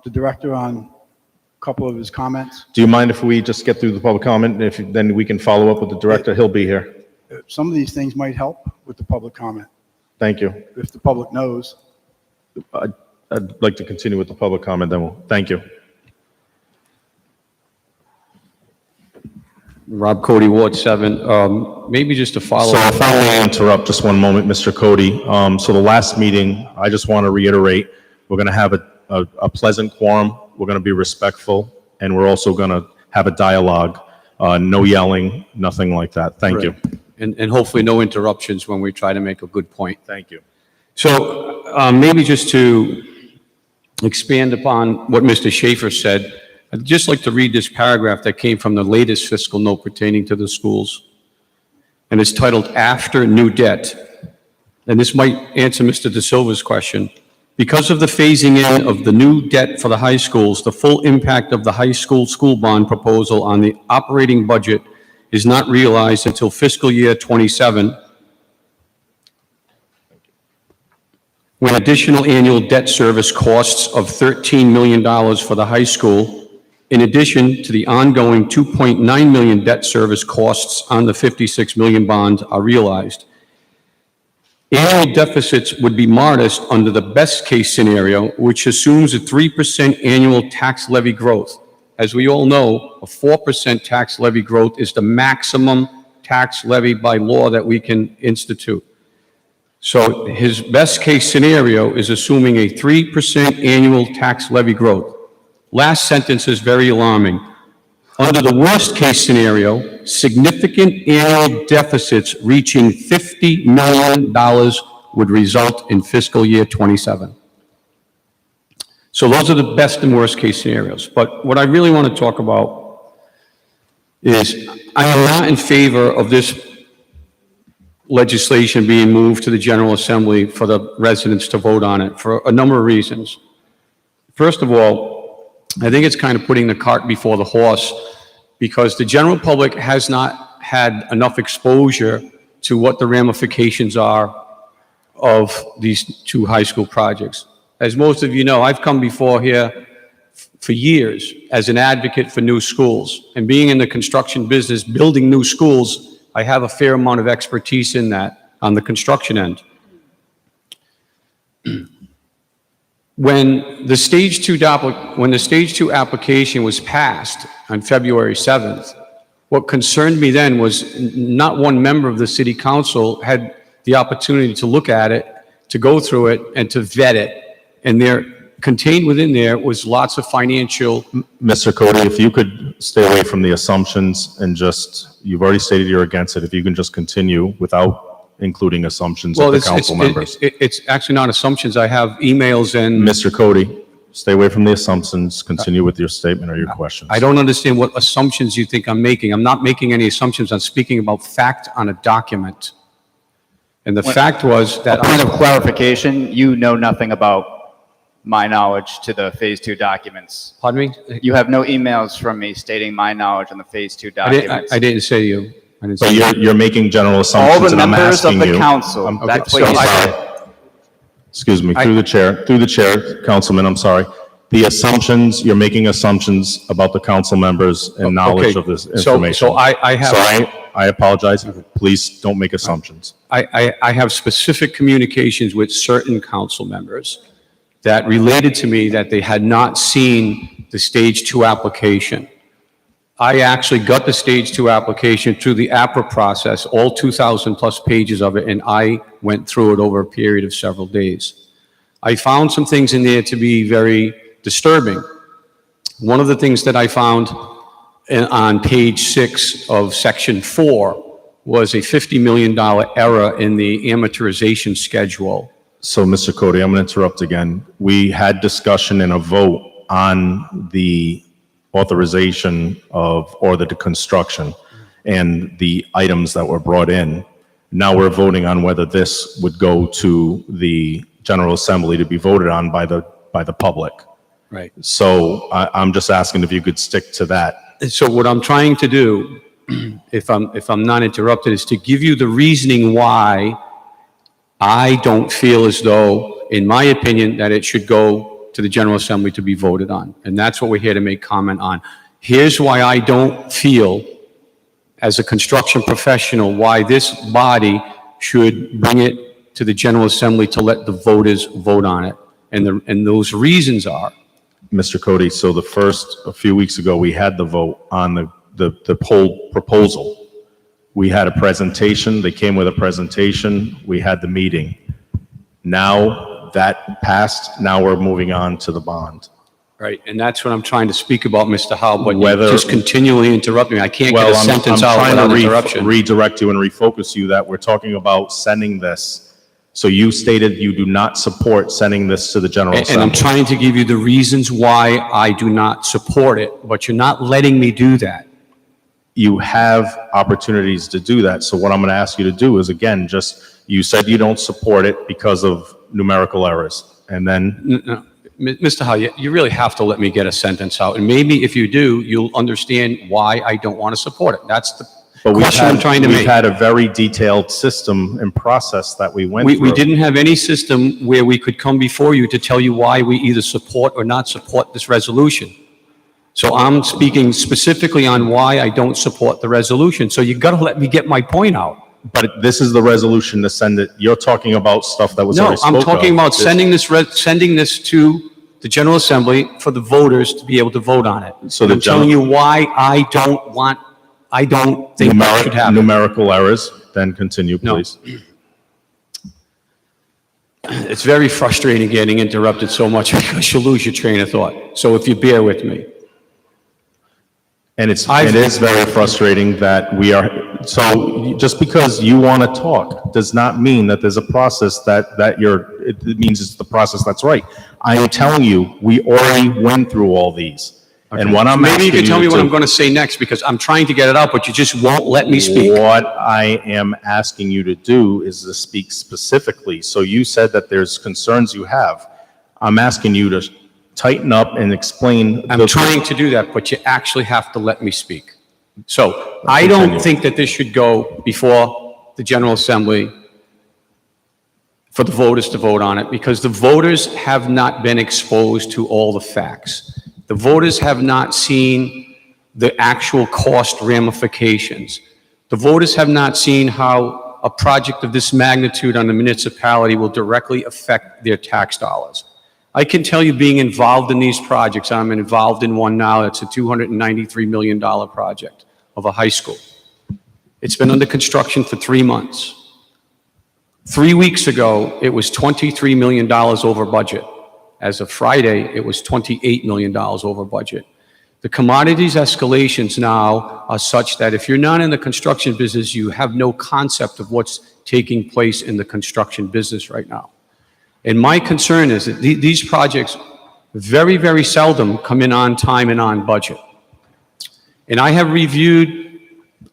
the director on a couple of his comments? Do you mind if we just get through the public comment? Then we can follow up with the director. He'll be here. Some of these things might help with the public comment, Thank you. if the public knows. I'd like to continue with the public comment, then thank you. Rob Cody, Ward 7. Maybe just to follow So up. if I may interrupt just one moment, Mr. Cody. So the last meeting, I just want to reiterate, we're going to have a pleasant quorum. We're going to be respectful, and we're also going to have a dialogue. No yelling, nothing like that. Thank you. And hopefully no interruptions when we try to make a good point. Thank you. So maybe just to expand upon what Mr. Schaefer said, I'd just like to read this paragraph that came from the latest fiscal note pertaining to the schools. And it's titled, After New Debt. And this might answer Mr. De Silva's question. Because of the phasing in of the new debt for the high schools, the full impact of the high school school bond proposal on the operating budget is not realized until fiscal year 27, when additional annual debt service costs of $13 million for the high school, in addition to the ongoing $2.9 million debt service costs on the $56 million bond, are realized. Annual deficits would be modest under the best-case scenario, which assumes a 3% annual tax levy growth. As we all know, a 4% tax levy growth is the maximum tax levy by law that we can institute. So his best-case scenario is assuming a 3% annual tax levy growth. Last sentence is very alarming. Under the worst-case scenario, significant annual deficits reaching $50 million would result in fiscal year 27. So those are the best and worst-case scenarios. But what I really want to talk about is I am not in favor of this legislation being moved to the General Assembly for the residents to vote on it for a number of reasons. First of all, I think it's kind of putting the cart before the horse because the general public has not had enough exposure to what the ramifications are of these two high school projects. As most of you know, I've come before here for years as an advocate for new schools. And being in the construction business, building new schools, I have a fair amount of expertise in that on the construction end. When the stage two application was passed on February 7th, what concerned me then was not one member of the city council had the opportunity to look at it, to go through it, and to vet it. And there, contained within there was lots of financial. Mr. Cody, if you could stay away from the assumptions and just, you've already stated you're against it, if you can just continue without including assumptions of the council members. It's actually not assumptions. I have emails and. Mr. Cody, stay away from the assumptions, continue with your statement or your questions. I don't understand what assumptions you think I'm making. I'm not making any assumptions. I'm speaking about fact on a document. And the fact was that. A point of clarification, you know nothing about my knowledge to the Phase 2 documents. Pardon me? You have no emails from me stating my knowledge on the Phase 2 documents. I didn't say you. I didn't So say you. you're making general All assumptions the and I'm members of asking the you. council, that's what you said. Excuse me, through the chair, Councilman, I'm sorry. The assumptions, you're making assumptions about the council members and knowledge Okay. of this information. So I have. So I apologize. Please don't make assumptions. I have specific communications with certain council members that related to me that they had not seen the stage two application. I actually got the stage two application through the APRA process, all 2,000 plus pages of it, and I went through it over a period of several days. I found some things in there to be very disturbing. One of the things that I found on page 6 of section 4 was a $50 million error in the amortization schedule. So, Mr. Cody, I'm going to interrupt again. We had discussion and a vote on the authorization of, or the construction and the items that were brought in. Now we're voting on whether this would go to the General Assembly to be voted on by the public. Right. So I'm just asking if you could stick to that. So what I'm trying to do, if I'm not interrupted, is to give you the reasoning why I don't feel as though, in my opinion, that it should go to the General Assembly to be voted on. And that's what we're here to make comment on. Here's why I don't feel, as a construction professional, why this body should bring it to the General Assembly to let the voters vote on it. And those reasons are. Mr. Cody, so a few weeks ago, we had the vote on the whole proposal. We had a presentation, they came with a presentation, we had the meeting. Now that passed, now we're moving on to the bond. Right, and that's what I'm trying to speak about, Mr. Howe, but Whether- you just continually interrupt me. I can't get a sentence out I'm without trying to interruption. redirect you and refocus you that we're talking about sending this. So you stated you do not support sending this to the General And Assembly. I'm trying to give you the reasons why I do not support it, but you're not letting me do that. You have opportunities to do that. So what I'm going to ask you to do is, again, you said you don't support it because of numerical errors. And then, No, Mr. Howe, you really have to let me get a sentence out. And maybe if you do, you'll understand why I don't want to support it. That's the but question I'm trying to we've make. had a very detailed system and process that we went through. We didn't have any system where we could come before you to tell you why we either support or not support this resolution. So I'm speaking specifically on why I don't support the resolution. So you got to let me get my point out. But this is the resolution to send it. You're talking about stuff that was No, already spoken I'm of. talking about sending this to the General Assembly for the voters to be able to vote on it. So And the I'm telling you why I don't think that should happen. Numerical errors, then continue, No. please. It's very frustrating getting interrupted so much because you lose your train of thought. So if you bear with me. And it is very frustrating that so just because you want to talk does not mean that there's a process it means it's the process that's right. I am telling you, we already went through all these. And what I'm Maybe you asking can tell me what to- I'm going to say next, because I'm trying to get it out, but you just won't let me speak. What I am asking you to do is to speak specifically. So you said that there's concerns you have. I'm asking you to tighten up and explain. I'm trying to do that, but you actually have to let me speak. So I don't think that this should go before the General Assembly for the voters to vote on it, because the voters have not been exposed to all the facts. The voters have not seen the actual cost ramifications. The voters have not seen how a project of this magnitude on the municipality will directly affect their tax dollars. I can tell you, being involved in these projects, I'm involved in one now, it's a $293 million project of a high school. It's been under construction for 3 months. 3 weeks ago, it was $23 million over budget. As of Friday, it was $28 million over budget. The commodities escalations now are such that if you're not in the construction business, you have no concept of what's taking place in the construction business right now. And my concern is that these projects very, very seldom come in on time and on budget. And I have reviewed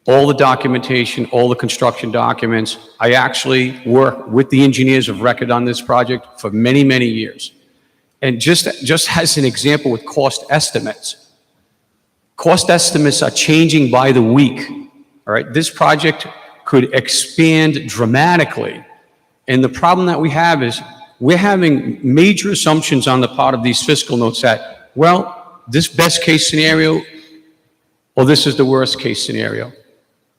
all the documentation, all the construction documents. I actually work with the engineers of record on this project for many, many years. And just as an example with cost estimates are changing by the week, all right? This project could expand dramatically. And the problem that we have is we're having major assumptions on the part of these fiscal notes that, well, this best case scenario, or this is the worst case scenario.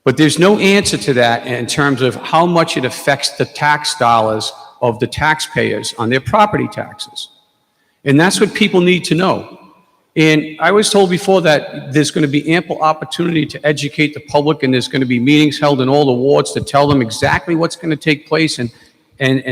But there's no answer to that in terms of how much it affects the tax dollars of the taxpayers on their property taxes. And that's what people need to know. And I was told before that there's going to be ample opportunity to educate the public, and there's going to be meetings held in all the wards to tell them exactly what's going to take place and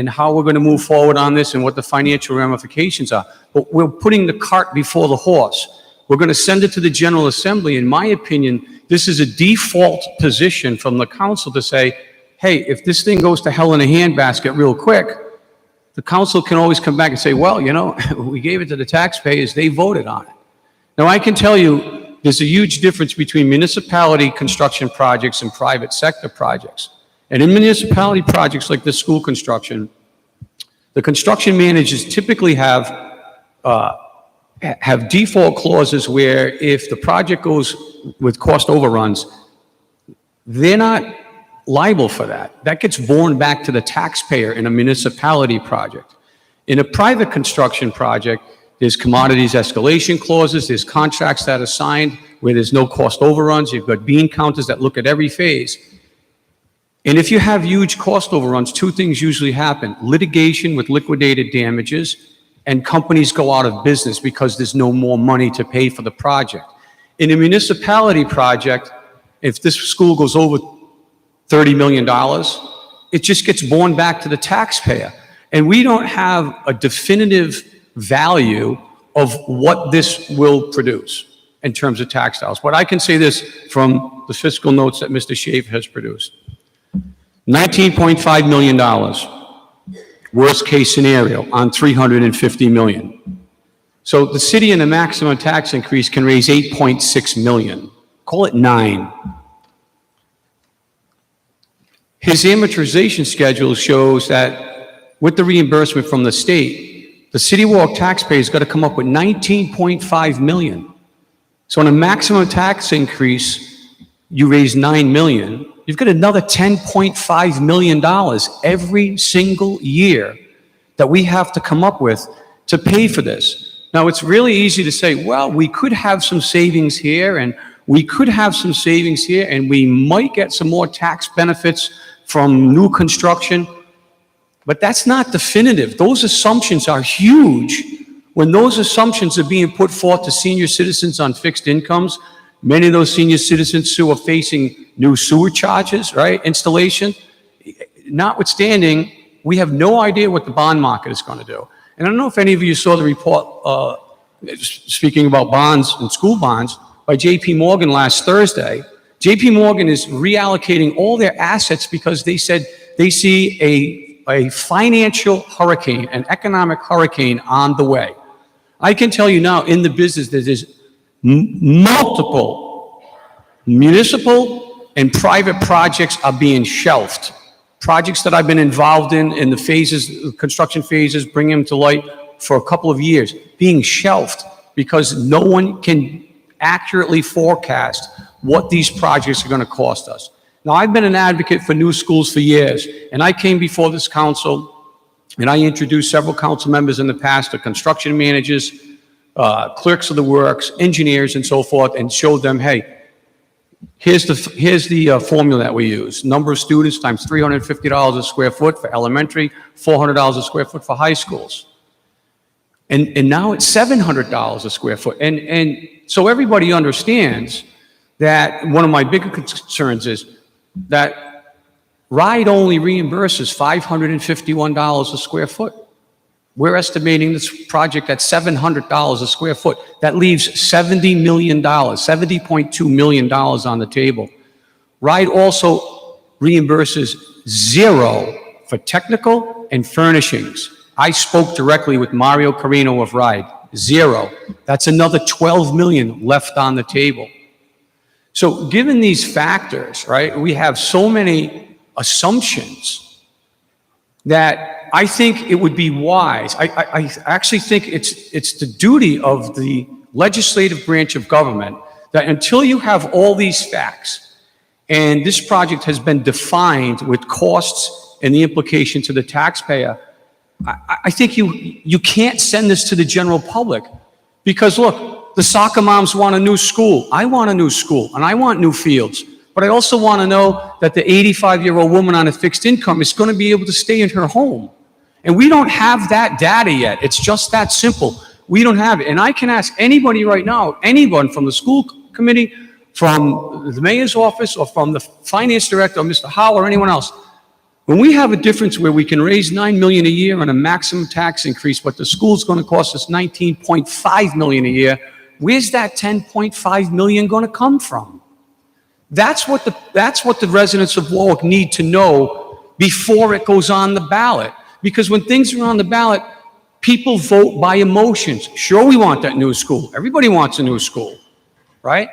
how we're going to move forward on this and what the financial ramifications are. But we're putting the cart before the horse. We're going to send it to the General Assembly. In my opinion, this is a default position from the council to say, hey, if this thing goes to hell in a handbasket real quick, the council can always come back and say, well, you know, we gave it to the taxpayers, they voted on it. Now, I can tell you there's a huge difference between municipality construction projects and private sector projects. And in municipality projects like this school construction, the construction managers typically have default clauses where if the project goes with cost overruns, they're not liable for that. That gets borne back to the taxpayer in a municipality project. In a private construction project, there's commodities escalation clauses, there's contracts that are signed where there's no cost overruns, you've got bean counters that look at every phase. And if you have huge cost overruns, two things usually happen: litigation with liquidated damages, and companies go out of business because there's no more money to pay for the project. In a municipality project, if this school goes over $30 million, it just gets borne back to the taxpayer. And we don't have a definitive value of what this will produce in terms of tax dollars. But I can say this from the fiscal notes that Mr. Schaefer has produced. $19.5 million, worst case scenario, on $350 million. So the city in a maximum tax increase can raise $8.6 million. Call it 9. His amortization schedule shows that with the reimbursement from the state, the City of Warwick taxpayers got to come up with $19.5 million. So on a maximum tax increase, you raise $9 million. You've got another $10.5 million every single year that we have to come up with to pay for this. Now, it's really easy to say, well, we could have some savings here, and we could have some savings here, and we might get some more tax benefits from new construction. But that's not definitive. Those assumptions are huge. When those assumptions are being put forth to senior citizens on fixed incomes, many of those senior citizens who are facing new sewer charges, right, installation, notwithstanding, we have no idea what the bond market is going to do. And I don't know if any of you saw the report, speaking about bonds and school bonds, by J.P. Morgan last Thursday. J.P. Morgan is reallocating all their assets because they said they see a financial hurricane, an economic hurricane on the way. I can tell you now, in the business, multiple municipal and private projects are being shelved. Projects that I've been involved in the phases, construction phases, bringing them to light for a couple of years, being shelved because no one can accurately forecast what these projects are going to cost us. Now, I've been an advocate for new schools for years, and I came before this council, and I introduced several council members in the past to construction managers, clerks of the works, engineers, and so forth, and showed them, hey, here's the formula that we use. Number of students times $350 a square foot for elementary, $400 a square foot for high schools. And now it's $700 a square foot. And so everybody understands that one of my bigger concerns is that RIDE only reimburses $551 a square foot. We're estimating this project at $700 a square foot. That leaves $70 million, $70.2 million on the table. RIDE also reimburses zero for technical and furnishings. I spoke directly with Mario Carino of RIDE, zero. That's another $12 million left on the table. So given these factors, right, we have so many assumptions that I think it would be wise. I actually think it's the duty of the legislative branch of government that until you have all these facts and this project has been defined with costs and the implication to the taxpayer, I think you can't send this to the general public because look, the soccer moms want a new school. I want a new school and I want new fields. But I also want to know that the 85-year-old woman on a fixed income is going to be able to stay in her home. And we don't have that data yet. It's just that simple. We don't have it. And I can ask anybody right now, anyone from the school committee, from the mayor's office, or from the finance director, or Mr. Howe, or anyone else, when we have a difference where we can raise $9 million a year on a maximum tax increase, but the school's going to cost us $19.5 million a year, where's that $10.5 million going to come from? That's what the residents of Warwick need to know before it goes on the ballot. Because when things are on the ballot, people vote by emotions. Sure, we want that new school. Everybody wants a new school, right?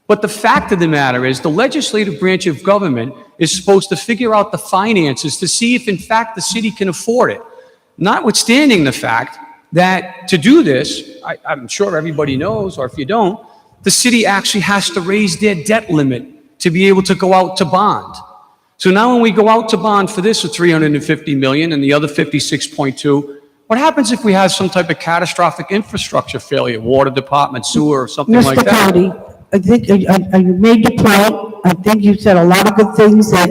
But the fact of the matter is the legislative branch of government is supposed to figure out the finances to see if, in fact, the city can afford it. Notwithstanding the fact that to do this, I'm sure everybody knows, or if you don't, the city actually has to raise their debt limit to be able to go out to bond. So now when we go out to bond for this of $350 million and the other 56.2, what happens if we have some type of catastrophic infrastructure failure, water department, sewer, or something like that? Mr. Cody, I think you made your point. I think you said a lot of good things that,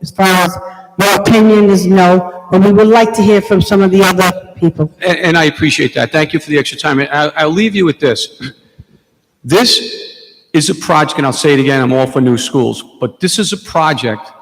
as far as your opinion is no, but we would like to hear from some of the other people. And I appreciate that. Thank you for the extra time. And I'll leave you with this. This is a project, and I'll say it again, I'm all for new schools, but this is a project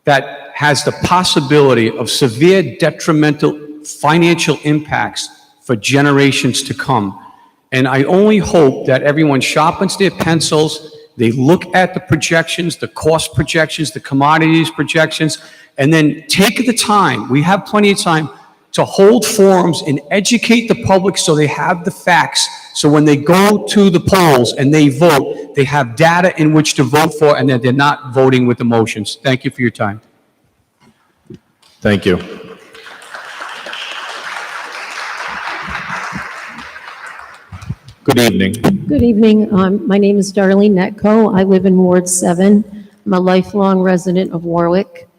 that has the possibility of severe detrimental financial impacts for generations to come. And I only hope that everyone sharpens their pencils, they look at the projections, the cost projections, the commodities projections, and then take the time, we have plenty of time, to hold forums and educate the public so they have the facts. So when they go to the polls and they vote, they have data in which to vote for and that they're not voting with emotions. Thank you for your time. Thank you. Good evening. Good evening. My name is Darlene Netco. I live in Ward 7. I'm a lifelong resident of Warwick.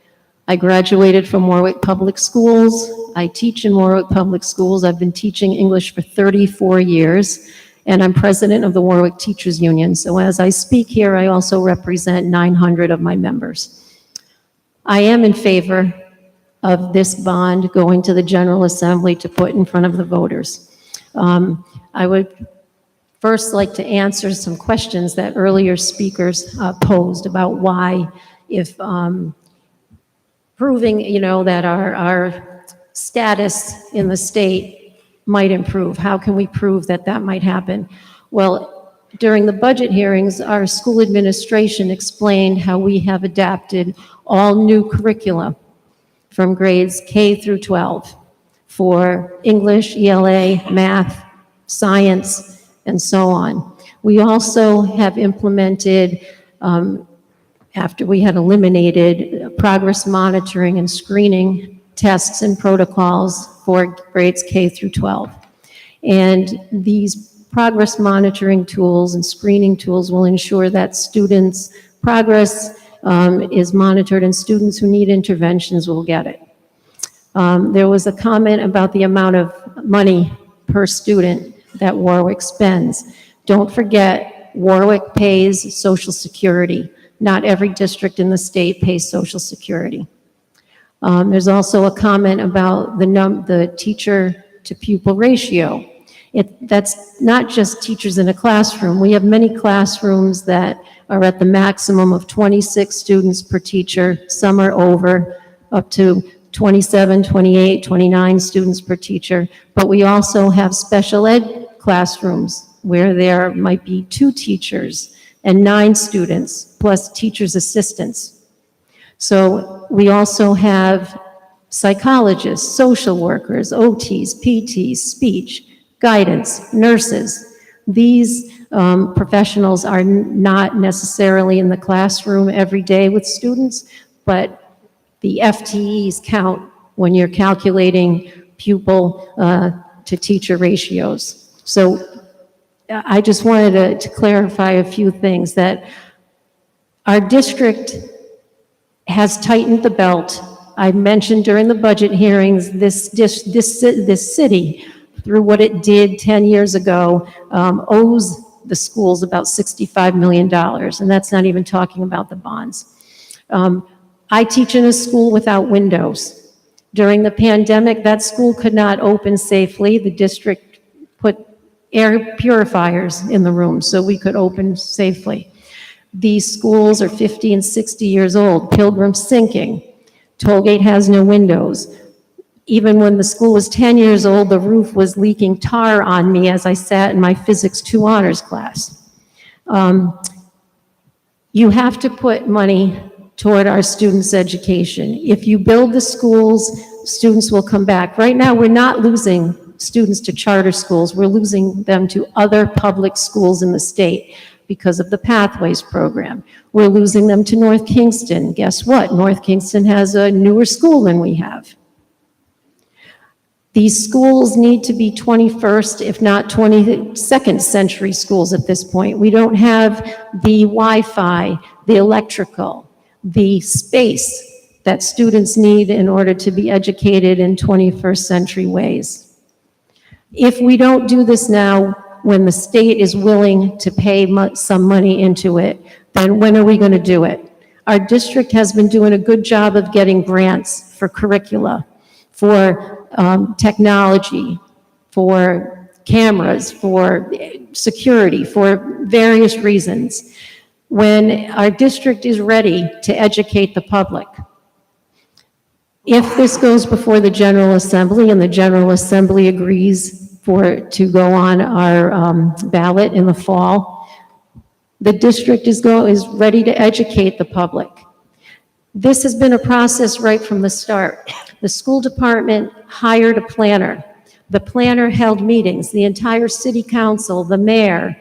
I graduated from Warwick Public Schools. I teach in Warwick Public Schools. I've been teaching English for 34 years, and I'm president of the Warwick Teachers Union. So as I speak here, I also represent 900 of my members. I am in favor of this bond going to the General Assembly to put in front of the voters. I would first like to answer some questions that earlier speakers posed about why, if proving, that our status in the state might improve. How can we prove that that might happen? Well, during the budget hearings, our school administration explained how we have adapted all new curricula from grades K through 12 for English, ELA, math, science, and so on. We also have implemented, after we had eliminated progress monitoring and screening tests and protocols for grades K through 12. And these progress monitoring tools and screening tools will ensure that students' progress is monitored and students who need interventions will get it. There was a comment about the amount of money per student that Warwick spends. Don't forget, Warwick pays Social Security. Not every district in the state pays Social Security. There's also a comment about the teacher to pupil ratio. That's not just teachers in a classroom. We have many classrooms that are at the maximum of 26 students per teacher. Some are over, up to 27, 28, 29 students per teacher. But we also have special ed classrooms where there might be 2 teachers and 9 students, plus teachers' assistants. So we also have psychologists, social workers, OTs, PTs, speech, guidance, nurses. These professionals are not necessarily in the classroom every day with students, but the FTEs count when you're calculating pupil to teacher ratios. So I just wanted to clarify a few things, that our district has tightened the belt. I mentioned during the budget hearings, this city, through what it did 10 years ago, owes the schools about $65 million, and that's not even talking about the bonds. I teach in a school without windows. During the pandemic, that school could not open safely. The district put air purifiers in the room so we could open safely. These schools are 50 and 60 years old. Pilgrim sinking. Tollgate has no windows. Even when the school was 10 years old, the roof was leaking tar on me as I sat in my Physics 2 honors class. You have to put money toward our students' education. If you build the schools, students will come back. Right now, we're not losing students to charter schools. We're losing them to other public schools in the state because of the Pathways program. We're losing them to North Kingston. Guess what? North Kingston has a newer school than we have. These schools need to be 21st, if not 22nd century schools at this point. We don't have the Wi-Fi, the electrical, the space that students need in order to be educated in 21st century ways. If we don't do this now, when the state is willing to pay some money into it, then when are we going to do it? Our district has been doing a good job of getting grants for curricula, for technology, for cameras, for security, for various reasons. When our district is ready to educate the public, if this goes before the General Assembly and the General Assembly agrees for it to go on our ballot in the fall, the district is ready to educate the public. This has been a process right from the start. The school department hired a planner. The planner held meetings. The entire city council, the mayor,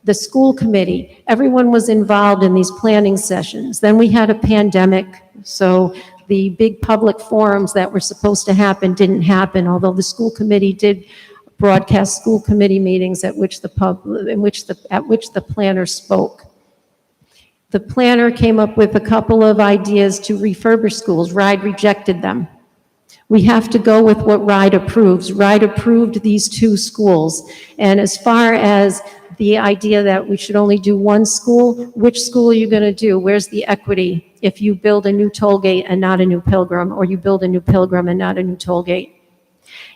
the school committee, everyone was involved in these planning sessions. Then we had a pandemic, so the big public forums that were supposed to happen didn't happen, although the school committee did broadcast school committee meetings at which the planner spoke. The planner came up with a couple of ideas to refurbish schools. RIDE rejected them. We have to go with what RIDE approves. RIDE approved these 2 schools. And as far as the idea that we should only do one school, which school are you going to do? Where's the equity if you build a new toll gate and not a new Pilgrim, or you build a new Pilgrim and not a new toll gate?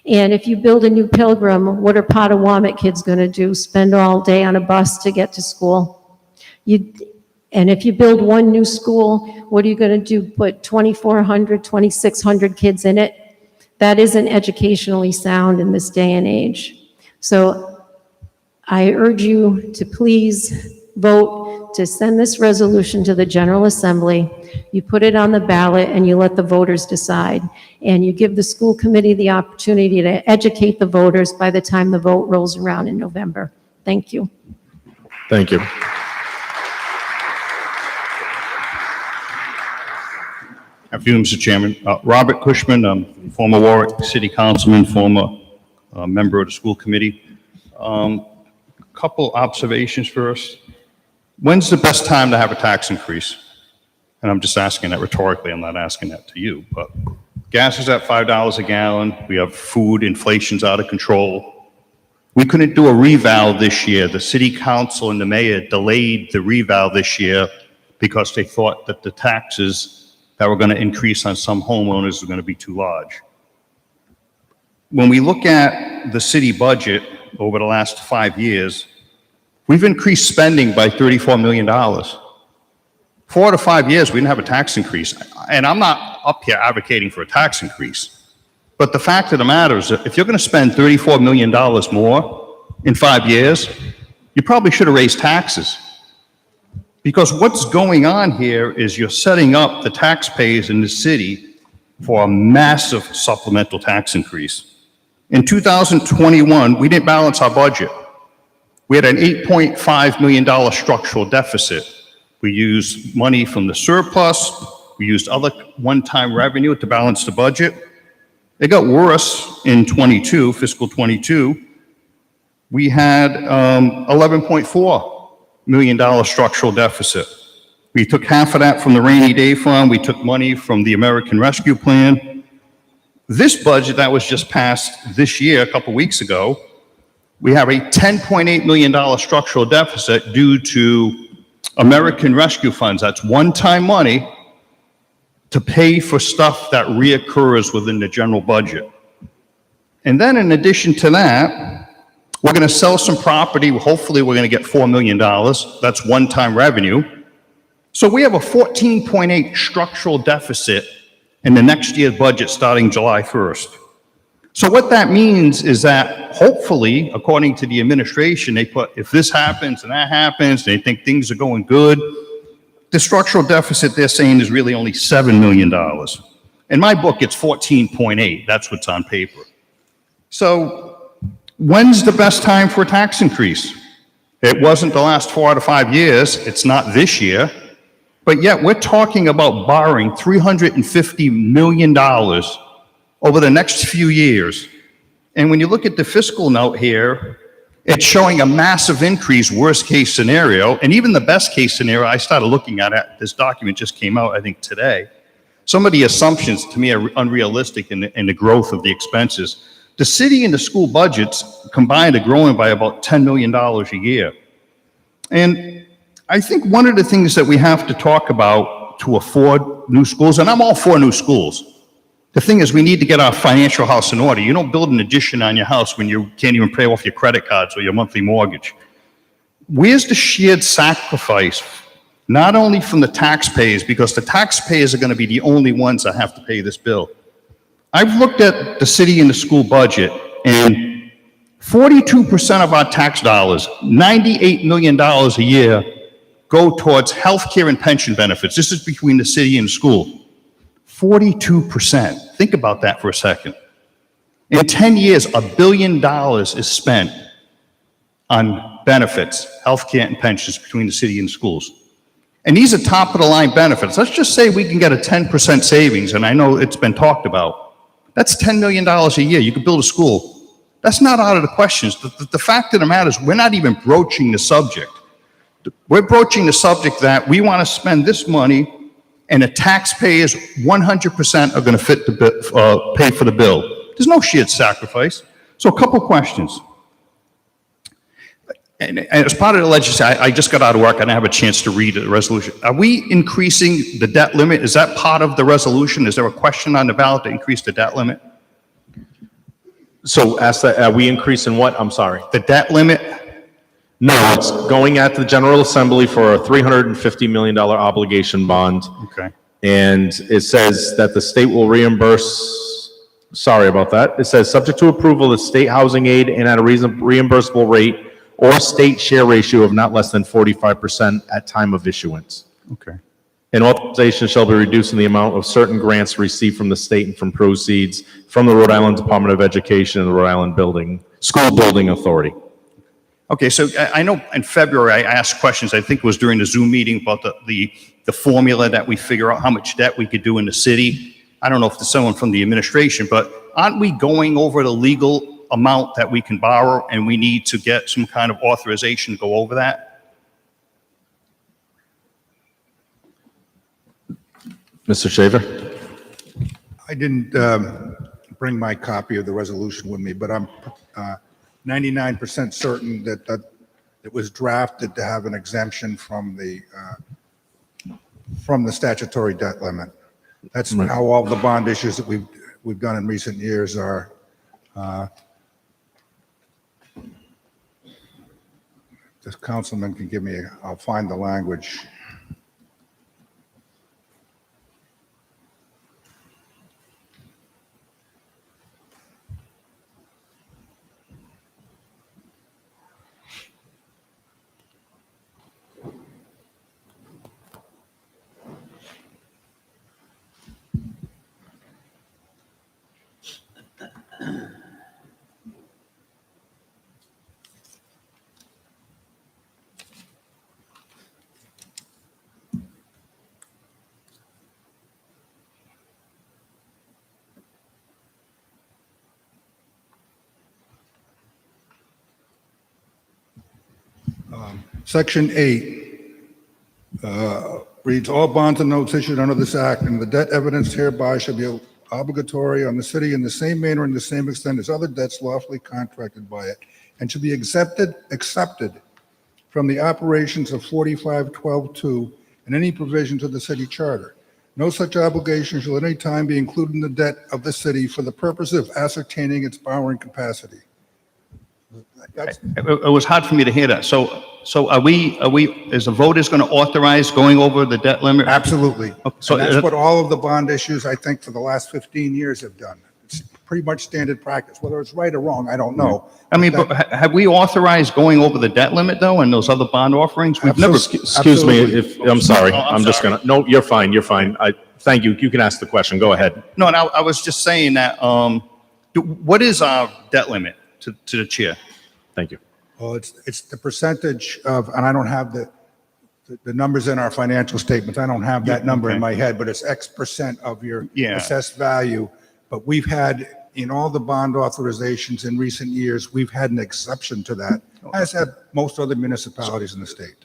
And if you build a new Pilgrim, what are Potawatomi kids going to do? Spend all day on a bus to get to school? And if you build one new school, what are you going to do? Put 2,400, 2,600 kids in it? That isn't educationally sound in this day and age. So I urge you to please vote to send this resolution to the General Assembly. You put it on the ballot and you let the voters decide. And you give the school committee the opportunity to educate the voters by the time the vote rolls around in November. Thank you. Thank you. Afternoon, Mr. Chairman. Robert Cushman, former Warwick City Councilman, former member of the school committee. Couple observations first. When's the best time to have a tax increase? And I'm just asking that rhetorically, I'm not asking that to you, but gas is at $5 a gallon. We have food, inflation's out of control. We couldn't do a reval this year. The city council and the mayor delayed the reval this year because they thought that the taxes that were going to increase on some homeowners were going to be too large. When we look at the city budget over the last 5 years, we've increased spending by $34 million. 4 to 5 years, we didn't have a tax increase. And I'm not up here advocating for a tax increase. But the fact of the matter is that if you're going to spend $34 million more in 5 years, you probably should have raised taxes. Because what's going on here is you're setting up the taxpayers in the city for a massive supplemental tax increase. In 2021, we didn't balance our budget. We had an $8.5 million structural deficit. We used money from the surplus. We used other one-time revenue to balance the budget. It got worse in fiscal 22. We had $11.4 million structural deficit. We took half of that from the rainy day fund. We took money from the American Rescue Plan. This budget that was just passed this year, a couple weeks ago, we have a $10.8 million structural deficit due to American Rescue Funds. That's one-time money to pay for stuff that reoccurs within the general budget. And then in addition to that, we're going to sell some property. Hopefully, we're going to get $4 million. That's one-time revenue. So we have a 14.8 structural deficit in the next year's budget starting July 1st. So what that means is that hopefully, according to the administration, they put, if this happens and that happens, they think things are going good. The structural deficit they're saying is really only $7 million. In my book, it's 14.8. That's what's on paper. So when's the best time for a tax increase? It wasn't the last 4 to 5 years. It's not this year. But yet we're talking about borrowing $350 million over the next few years. And when you look at the fiscal note here, it's showing a massive increase, worst case scenario. And even the best case scenario, I started looking at it. This document just came out, I think, today. Some of the assumptions to me are unrealistic in the growth of the expenses. The city and the school budgets combined are growing by about $10 million a year. And I think one of the things that we have to talk about to afford new schools, and I'm all for new schools. The thing is, we need to get our financial house in order. You don't build an addition on your house when you can't even pay off your credit cards or your monthly mortgage. Where's the shared sacrifice, not only from the taxpayers, because the taxpayers are going to be the only ones that have to pay this bill. I've looked at the city and the school budget, and 42% of our tax dollars, $98 million a year, go towards health care and pension benefits. This is between the city and the school. 42%. Think about that for a second. In 10 years, $1 billion is spent on benefits, health care and pensions between the city and schools. And these are top of the line benefits. Let's just say we can get a 10% savings, and I know it's been talked about. That's $10 million a year. You could build a school. That's not out of the question. The fact of the matter is we're not even broaching the subject. We're broaching the subject that we want to spend this money and the taxpayers 100% are going to pay for the bill. There's no shared sacrifice. So a couple questions. And as part of the legislation, I just got out of work. I didn't have a chance to read the resolution. Are we increasing the debt limit? Is that part of the resolution? Is there a question on the ballot to increase the debt limit? So ask that, are we increasing what? I'm sorry. The debt limit? No, it's going at the General Assembly for a $350 million obligation bond. Okay. And it says that the state will reimburse, sorry about that. It says subject to approval of state housing aid and at a reimbursable rate or state share ratio of not less than 45% at time of issuance. Okay. And authorization shall be reduced in the amount of certain grants received from the state and from proceeds from the Rhode Island Department of Education and the Rhode Island School Building Authority. Okay, so I know in February I asked questions, I think it was during the Zoom meeting, about the formula that we figure out how much debt we could do in the city. I don't know if there's someone from the administration, but aren't we going over the legal amount that we can borrow, and we need to get some kind of authorization to go over that? Mr. Shaver? I didn't bring my copy of the resolution with me, but I'm 99% certain that it was drafted to have an exemption from the statutory debt limit. That's how all the bond issues that we've done in recent years are. This councilman can give me, I'll find the language. Section 8 reads, all bonds and notes issued under this act and the debt evidenced hereby shall be obligatory on the city in the same manner and the same extent as other debts lawfully contracted by it, and should be accepted from the operations of 4512-2 and any provisions of the city charter. No such obligation shall at any time be included in the debt of the city for the purpose of ascertaining its borrowing capacity. It was hard for me to hear that. So are we, is the voters going to authorize going over the debt limit? Absolutely. So And that's what all of the bond issues, I think, for the last 15 years have done. It's pretty much standard practice. Whether it's right or wrong, I don't know. I mean, but have we authorized going over the debt limit, though, in those other bond offerings? We've never. Excuse me, if, I'm sorry, I'm just gonna, no, you're fine, thank you, you can ask the question, go ahead. No, and I was just saying that, what is our debt limit to the chair? Thank you. Well, it's the percentage of, and I don't have the numbers in our financial statements. I don't have that number in my head, but it's X percent of your assessed value. But we've had, in all the bond authorizations in recent years, we've had an exception to that, as have most other municipalities in the state.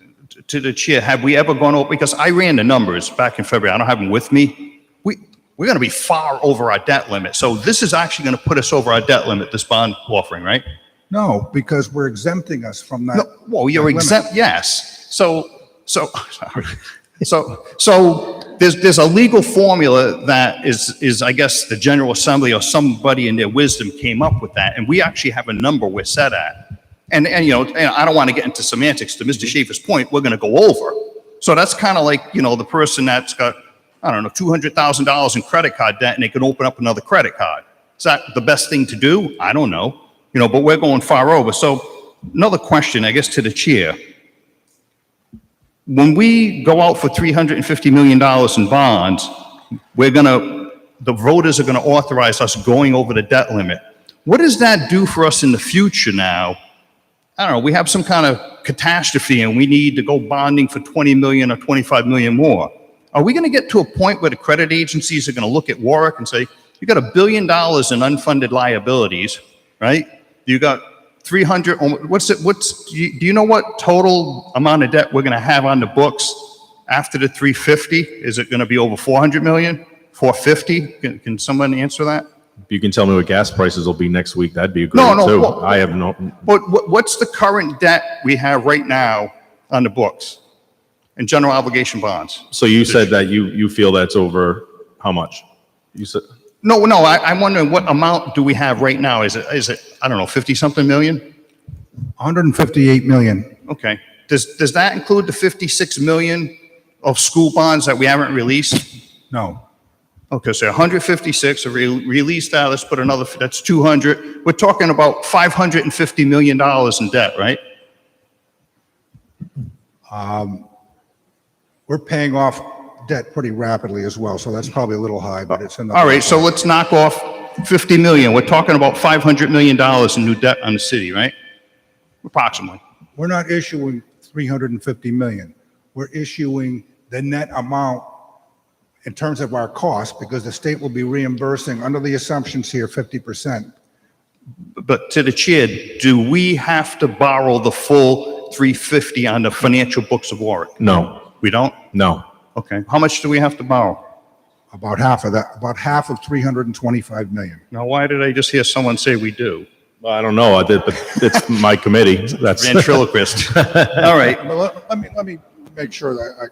To the chair, have we ever gone over, because I ran the numbers back in February, I don't have them with me. We're going to be far over our debt limit. So this is actually going to put us over our debt limit, this bond offering, right? No, because we're exempting us from that. No, well, you're exempt, yes. So there's a legal formula that is, I guess, the General Assembly or somebody in their wisdom came up with that, and we actually have a number we're set at. And you know, and I don't want to get into semantics. To Mr. Schaefer's point, we're going to go over. So that's kind of like, you know, the person that's got, I don't know, $200,000 in credit card debt, and they can open up another credit card. Is that the best thing to do? I don't know. You know, but we're going far over. So another question, I guess, to the chair. When we go out for $350 million in bonds, the voters are going to authorize us going over the debt limit. What does that do for us in the future now? I don't know, we have some kind of catastrophe and we need to go bonding for 20 million or 25 million more. Are we going to get to a point where the credit agencies are going to look at Warwick and say, you got $1 billion in unfunded liabilities, right? You got 300, do you know what total amount of debt we're going to have on the books after the 350? Is it going to be over 400 million, 450? Can someone answer that? If you can tell me what gas prices will be next week, that'd be great too. Well, I have no. What's the current debt we have right now on the books in general obligation bonds? So you said that you feel that's over how much? You said. No, I'm wondering what amount do we have right now? Is it, I don't know, 50-something million? 158 million. Okay. Does that include the 56 million of school bonds that we haven't released? No. Okay, so 156, so release that, let's put another, that's 200. We're talking about $550 million in debt, right? We're paying off debt pretty rapidly as well, so that's probably a little high, but it's in the. All right, so let's knock off 50 million. We're talking about $500 million in new debt on the city, right? Approximately. we're not issuing 350 million. We're issuing the net amount in terms of our cost, because the state will be reimbursing, under the assumptions here, 50%. But to the chair, do we have to borrow the full 350 on the financial books of Warwick? No, We don't? no. Okay. How much do we have to borrow? About half of that, about half of 325 million. Now, why did I just hear someone say we do? Well, I don't know, I did, but it's my committee. That's Ventriloquist. All right. But let me make sure that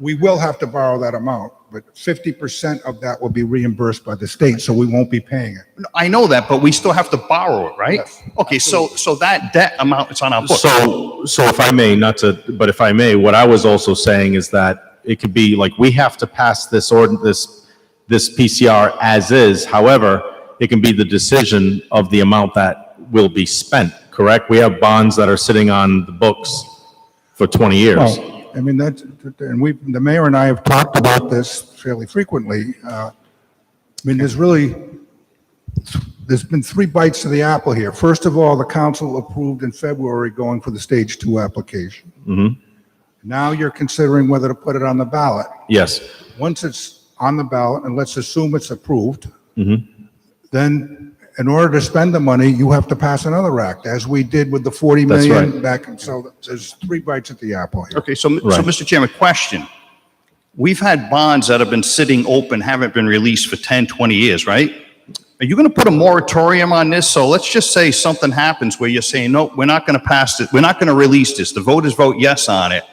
we will have to borrow that amount, but 50% of that will be reimbursed by the state, so we won't be paying it. I know that, but we still have to borrow it, right? Yes, Okay, so that debt amount is on our books. So if I may, but if I may, what I was also saying is that it could be like, we have to pass this PCR as is. However, it can be the decision of the amount that will be spent, correct? We have bonds that are sitting on the books for 20 years. Well, I mean, the mayor and I have talked about this fairly frequently. I mean, there's been 3 bites to the apple here. First of all, the council approved in February going for the stage 2 application. Mm-hmm. Now you're considering whether to put it on the ballot. Yes. Once it's on the ballot, and let's assume it's approved, Mm-hmm. then in order to spend the money, you have to pass another act, as we did with the 40 That's million right. back. So there's 3 bites at the apple here. Okay, so Right. Mr. Chairman, question. We've had bonds that have been sitting open, haven't been released for 10, 20 years, right? Are you going to put a moratorium on this? So let's just say something happens where you're saying, no, we're not going to pass it. We're not going to release this. The voters vote yes on it.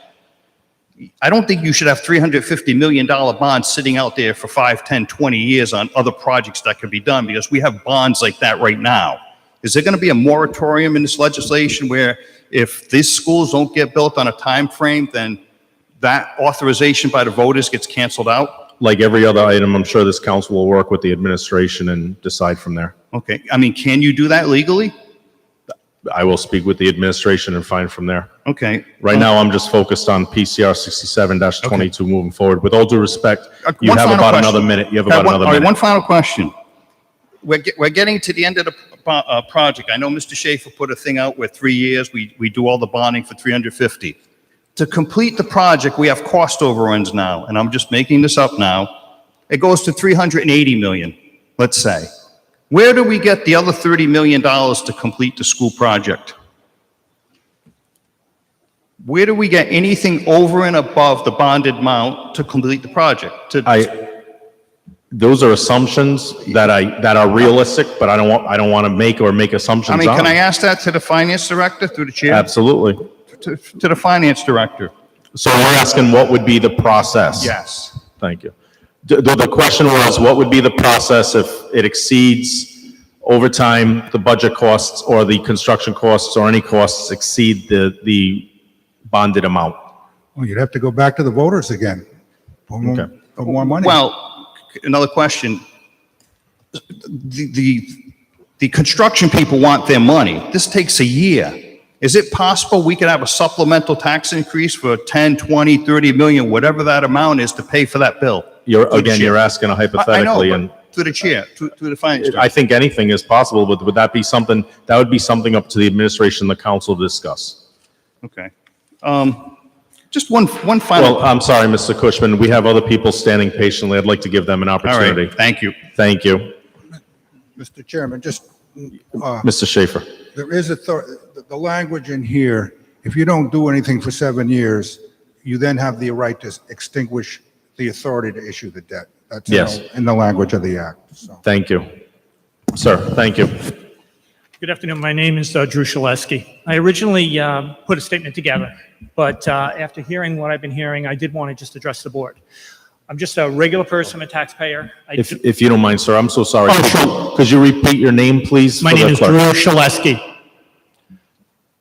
I don't think you should have $350 million bonds sitting out there for 5, 10, 20 years on other projects that could be done, because we have bonds like that right now. Is there going to be a moratorium in this legislation where if these schools don't get built on a time frame, then that authorization by the voters gets canceled out? Like every other item, I'm sure this council will work with the administration and decide from there. Okay, I mean, can you do that legally? I will speak with the administration and find from there. Okay. Right now, I'm just focused on PCR 67-22 moving forward. With all due respect, you One have final about question. another minute. You have about another All right, minute. one final question. We're getting to the end of the project. I know Mr. Schaefer put a thing out where 3 years, we do all the bonding for 350. To complete the project, we have cost overruns now, and I'm just making this up now. It goes to 380 million, let's say. Where do we get the other $30 million to complete the school project? Where do we get anything over and above the bonded amount to complete the project? Those are assumptions that are realistic, but I don't want to make assumptions I mean, on. can I ask that to the finance director through the chair? Absolutely. To the finance director. So you're asking what would be the process? Yes. Thank you. The question was, what would be the process if it exceeds over time, the budget costs or the construction costs or any costs exceed the bonded amount? Well, you'd have to go back to the voters again for more money. Well, another question. The construction people want their money. This takes a year. Is it possible we could have a supplemental tax increase for 10, 20, 30 million, whatever that amount is, to pay for that bill? You're asking a hypothetically, I and know, but to the chair, to the finance director. I think anything is possible, but would that be something up to the administration, and the council to discuss? Okay. Just one final. Well, I'm sorry, Mr. Cushman, we have other people standing patiently. I'd like to give them an opportunity. Thank you. Thank you. Mr. Chairman, just, Mr. Schaefer. there is the language in here, if you don't do anything for 7 years, you then have the right to extinguish the authority to issue the debt. That's Yes. in the language of the act. So. Thank you. Sir, thank you. Good afternoon. My name is Drew Shaleski. I originally put a statement together, but after hearing what I've been hearing, I did want to just address the board. I'm just a regular person, a taxpayer. If you don't mind, sir, I'm so sorry. Could you repeat your name, please? My for name the is clerk? Drew Shaleski.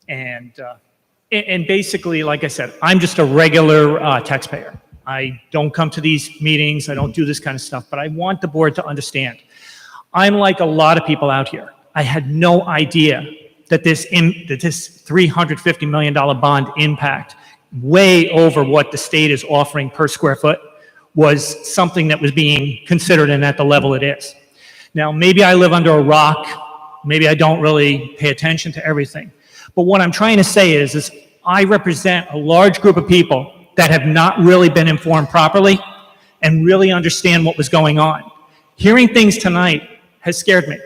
And basically, like I said, I'm just a regular taxpayer. I don't come to these meetings. I don't do this kind of stuff, but I want the board to understand. I'm like a lot of people out here. I had no idea that this $350 million bond impact, way over what the state is offering per square foot, was something that was being considered and at the level it is. Now, maybe I live under a rock. Maybe I don't really pay attention to everything. But what I'm trying to say is I represent a large group of people that have not really been informed properly and really understand what was going on. Hearing things tonight has scared me.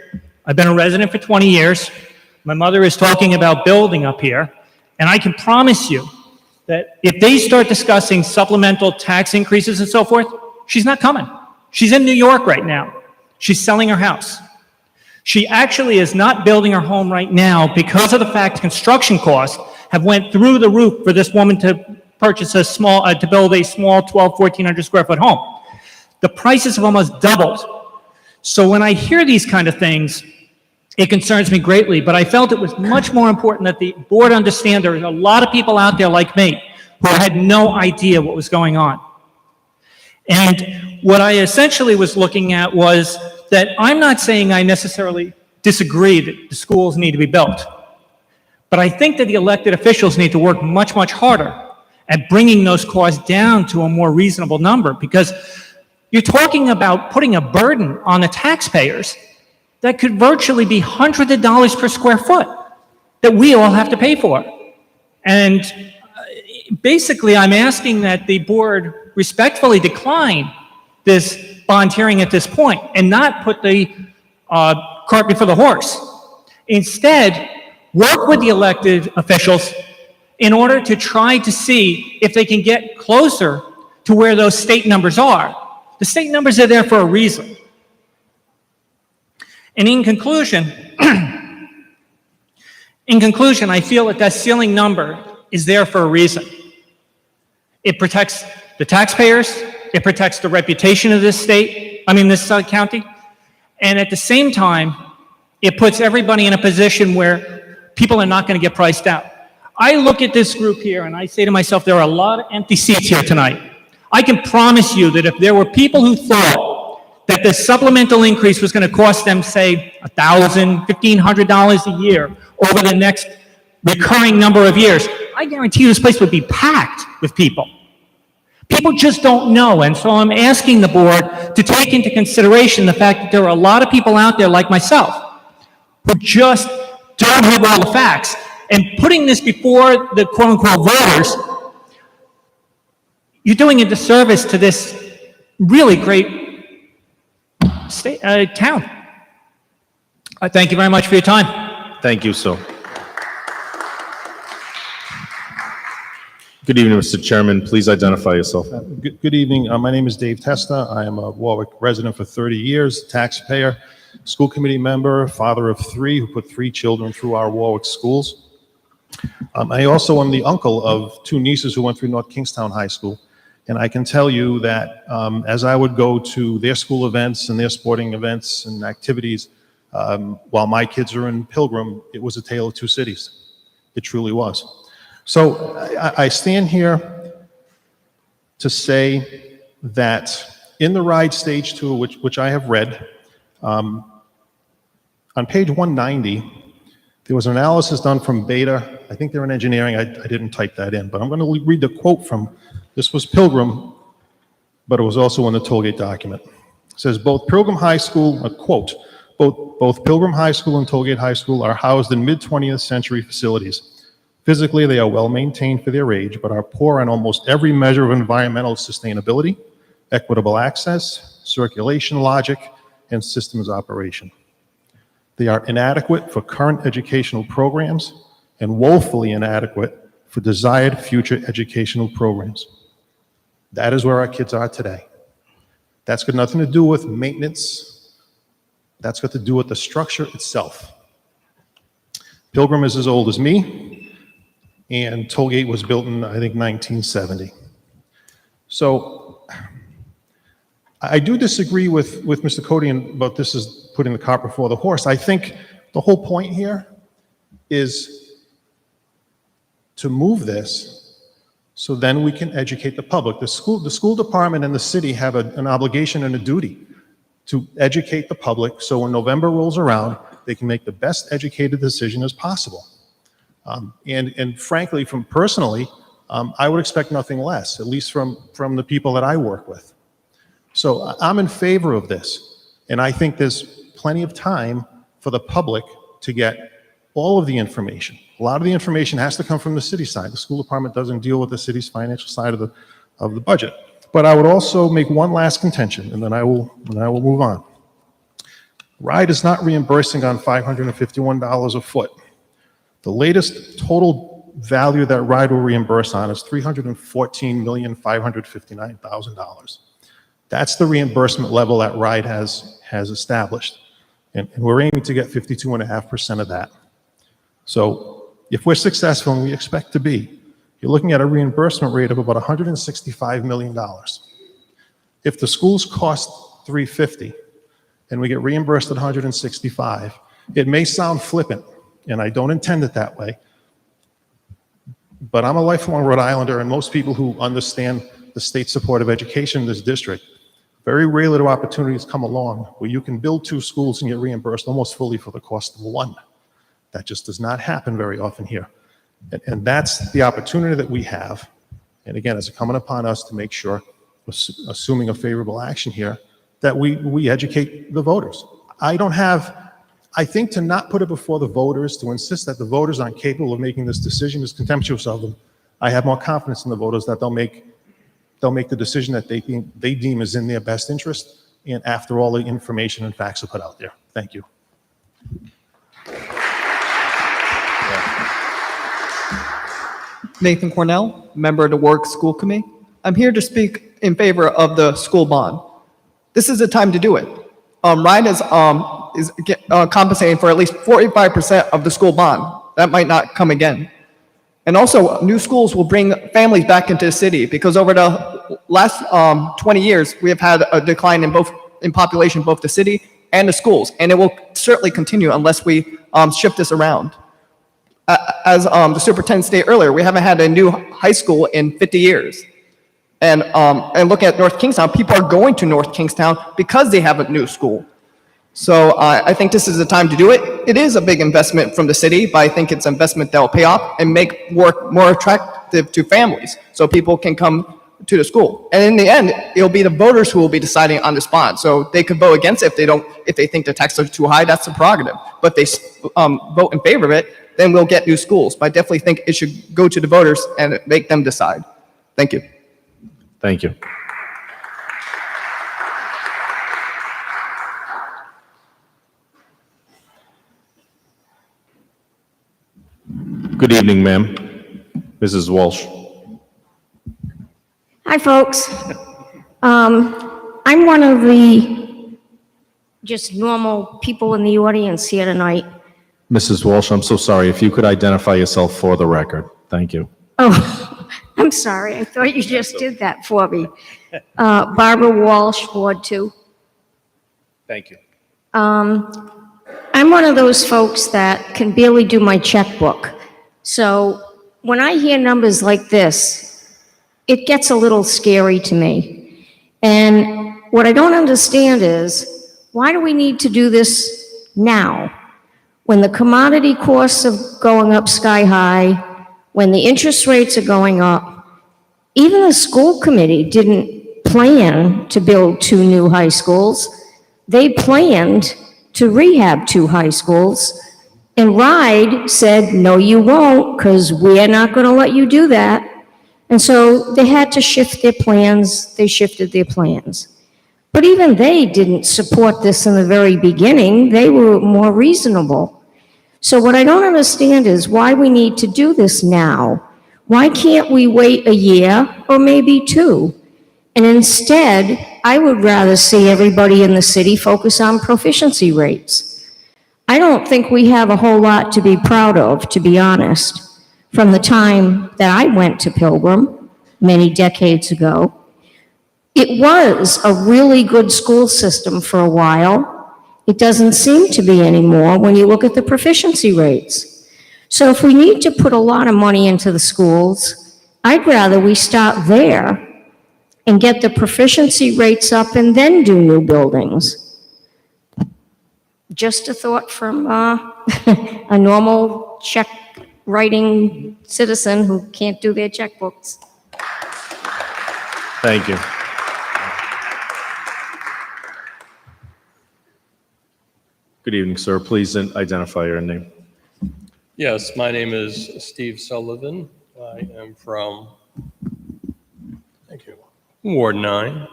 I've been a resident for 20 years. My mother is talking about building up here, and I can promise you that if they start discussing supplemental tax increases and so forth, she's not coming. She's in New York right now. She's selling her house. She actually is not building her home right now because of the fact construction costs have went through the roof for this woman to purchase a small, to build a small 1,200 square foot home. The prices have almost doubled. So when I hear these kind of things, it concerns me greatly, but I felt it was much more important that the board understand there are a lot of people out there like me who had no idea what was going on. And what I essentially was looking at was that I'm not saying I necessarily disagree that the schools need to be built, but I think that the elected officials need to work much, much harder at bringing those costs down to a more reasonable number, because you're talking about putting a burden on the taxpayers that could virtually be hundreds of dollars per square foot that we all have to pay for. And basically, I'm asking that the board respectfully decline this bond hearing at this point and not put the cart before the horse. Instead, work with the elected officials in order to try to see if they can get closer to where those state numbers are. The state numbers are there for a reason. And in conclusion, I feel that ceiling number is there for a reason. It protects the taxpayers, it protects the reputation of this county, and at the same time, it puts everybody in a position where people are not going to get priced out. I look at this group here and I say to myself, there are a lot of empty seats here tonight. I can promise you that if there were people who thought that the supplemental increase was going to cost them, say, $1,000, $1,500 a year over the next recurring number of years, I guarantee you this place would be packed with people. People just don't know, and so I'm asking the board to take into consideration the fact that there are a lot of people out there like myself who just don't have all the facts, and putting this before the quote-unquote voters, you're doing a disservice to this really great town. Thank you very much for your time. Thank you, sir. Good evening, Mr. Chairman. Please identify yourself. Good evening. My name is Dave Testa. I am a Warwick resident for 30 years, taxpayer, school committee member, father of 3 who put 3 children through our Warwick schools. I also am the uncle of 2 nieces who went through North Kingstown High School. And I can tell you that as I would go to their school events and their sporting events and activities, while my kids are in Pilgrim, it was a tale of 2 cities. It truly was. So I stand here to say that in the RIDE Stage 2, which I have read, on page 190, there was an analysis done from Beta. I think they're in engineering. I didn't type that in, but I'm going to read the quote from, this was Pilgrim, but it was also in the Tollgate document. It says, both Pilgrim High School, a quote, both Pilgrim High School and Tollgate High School are housed in mid-20th century facilities. Physically, they are well maintained for their age, but are poor on almost every measure of environmental sustainability, equitable access, circulation logic, and systems operation. They are inadequate for current educational programs and woefully inadequate for desired future educational programs. That is where our kids are today. That's got nothing to do with maintenance. That's got to do with the structure itself. Pilgrim is as old as me, and Tollgate was built in, I think, 1970. So I do disagree with Mr. Codian about this is putting the cart before the horse. I think the whole point here is to move this so then we can educate the public. The school department and the city have an obligation and a duty to educate the public so when November rolls around, they can make the best educated decision as possible. And frankly, from personally, I would expect nothing less, at least from the people that I work with. So I'm in favor of this, and I think there's plenty of time for the public to get all of the information. A lot of the information has to come from the city side. The school department doesn't deal with the city's financial side of the budget. But I would also make one last contention, and then I will move on. RIDE is not reimbursing on $551 a foot. The latest total value that RIDE will reimburse on is $314,559,000. That's the reimbursement level that RIDE has established. And we're aiming to get 52.5% of that. So if we're successful, and we expect to be, you're looking at a reimbursement rate of about $165 million. If the schools cost $350 and we get reimbursed at $165, it may sound flippant, and I don't intend it that way, but I'm a lifelong Rhode Islander, and most people who understand the state support of education in this district, very rarely do opportunities come along where you can build 2 schools and get reimbursed almost fully for the cost of 1. That just does not happen very often here. And that's the opportunity that we have. And again, it's incumbent upon us to make sure, assuming a favorable action here, that we educate the voters. I think to not put it before the voters, to insist that the voters aren't capable of making this decision is contemptuous of them. I have more confidence in the voters that they'll make the decision that they deem is in their best interest, and after all the information and facts are put out there. Thank you. Nathan Cornell, member of the Warwick School Committee. I'm here to speak in favor of the school bond. This is the time to do it. RIDE is compensating for at least 45% of the school bond. That might not come again. And also, new schools will bring families back into the city, because over the last 20 years, we have had a decline in population, both the city and the schools, and it will certainly continue unless we shift this around. As the superintendent stated earlier, we haven't had a new high school in 50 years. And look at North Kingstown, people are going to North Kingstown because they have a new school. So I think this is the time to do it. It is a big investment from the city, but I think it's an investment that will pay off and make work more attractive to families so people can come to the school. And in the end, it'll be the voters who will be deciding on this bond. So they could vote against it if they think the taxes are too high, that's the prerogative. But if they vote in favor of it, then we'll get new schools. But I definitely think it should go to the voters and make them decide. Thank you. Thank you. Good evening, ma'am. Mrs. Walsh. Hi, folks. I'm one of the just normal people in the audience here tonight. Mrs. Walsh, I'm so sorry. If you could identify yourself for the record. Thank you. Oh, I'm sorry. I thought you just did that for me. Barbara Walsh, Ward 2. Thank you. I'm one of those folks that can barely do my checkbook. So when I hear numbers like this, it gets a little scary to me. And what I don't understand is, why do we need to do this now? When the commodity costs are going up sky high, when the interest rates are going up, even the school committee didn't plan to build 2 new high schools. They planned to rehab 2 high schools. And RIDE said, no, you won't, because we're not going to let you do that. And so they had to shift their plans. They shifted their plans. But even they didn't support this in the very beginning. They were more reasonable. So what I don't understand is why we need to do this now. Why can't we wait a year or maybe 2? And instead, I would rather see everybody in the city focus on proficiency rates. I don't think we have a whole lot to be proud of, to be honest. From the time that I went to Pilgrim many decades ago, it was a really good school system for a while. It doesn't seem to be anymore when you look at the proficiency rates. So if we need to put a lot of money into the schools, I'd rather we start there and get the proficiency rates up and then do new buildings. Just a thought from a normal check-writing citizen who can't do their checkbooks. Thank you. Good evening, sir. Please identify your name. Yes, my name is Steve Sullivan. I am from, thank you, Ward 9.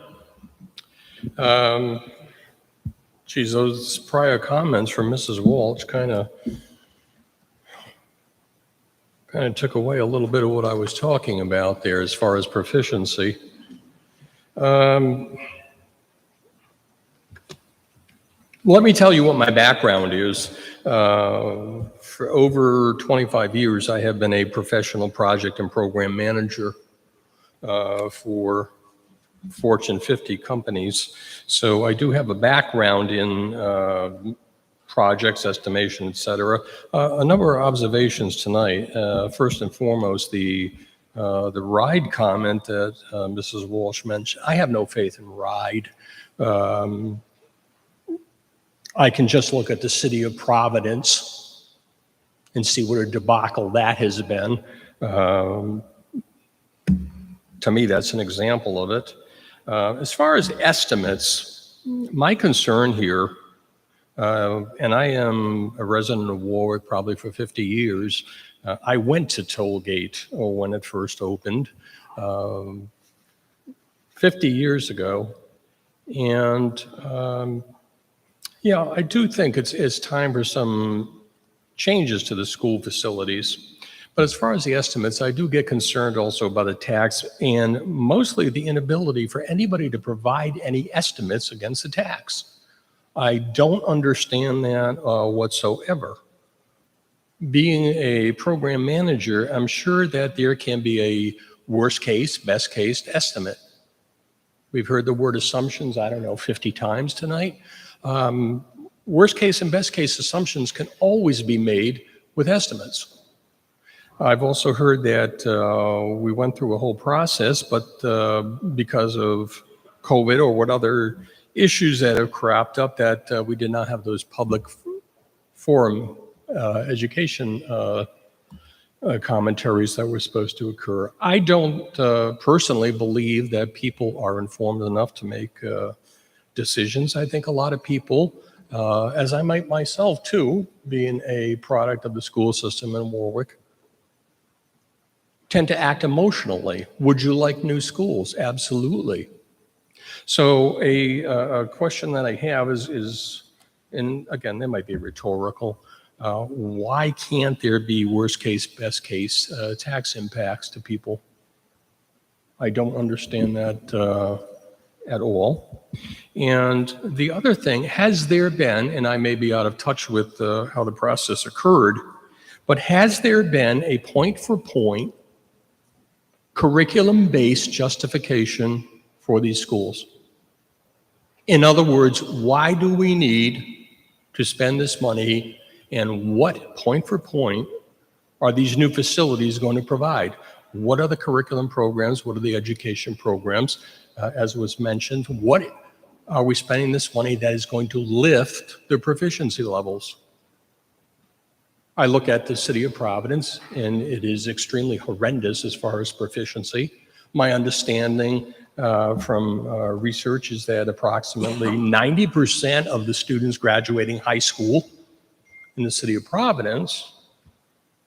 Geez, those prior comments from Mrs. Walsh kind of took away a little bit of what I was talking about there as far as proficiency. Let me tell you what my background is. For over 25 years, I have been a professional project and program manager for Fortune 50 companies. So I do have a background in projects, estimation, et cetera. A number of observations tonight. First and foremost, the RIDE comment that Mrs. Walsh mentioned. I have no faith in RIDE. I can just look at the city of Providence and see what a debacle that has been. To me, that's an example of it. As far as estimates, my concern here, and I am a resident of Warwick probably for 50 years. I went to Tollgate when it first opened 50 years ago. And yeah, I do think it's time for some changes to the school facilities. But as far as the estimates, I do get concerned also about the tax and mostly the inability for anybody to provide any estimates against the tax. I don't understand that whatsoever. Being a program manager, I'm sure that there can be a worst case, best case estimate. We've heard the word assumptions, I don't know, 50 times tonight. Worst case and best case assumptions can always be made with estimates. I've also heard that we went through a whole process, but because of COVID or what other issues that have cropped up, that we did not have those public forum education commentaries that were supposed to occur. I don't personally believe that people are informed enough to make decisions. I think a lot of people, as I might myself too, being a product of the school system in Warwick, tend to act emotionally. Would you like new schools? Absolutely. So a question that I have is, and again, they might be rhetorical, why can't there be worst case, best case tax impacts to people? I don't understand that at all. And the other thing, has there been, and I may be out of touch with how the process occurred, but has there been a point-for-point curriculum-based justification for these schools? In other words, why do we need to spend this money, and what point-for-point are these new facilities going to provide? What are the curriculum programs? What are the education programs? As was mentioned, what are we spending this money that is going to lift the proficiency levels? I look at the city of Providence, and it is extremely horrendous as far as proficiency. My understanding from research is that approximately 90% of the students graduating high school in the city of Providence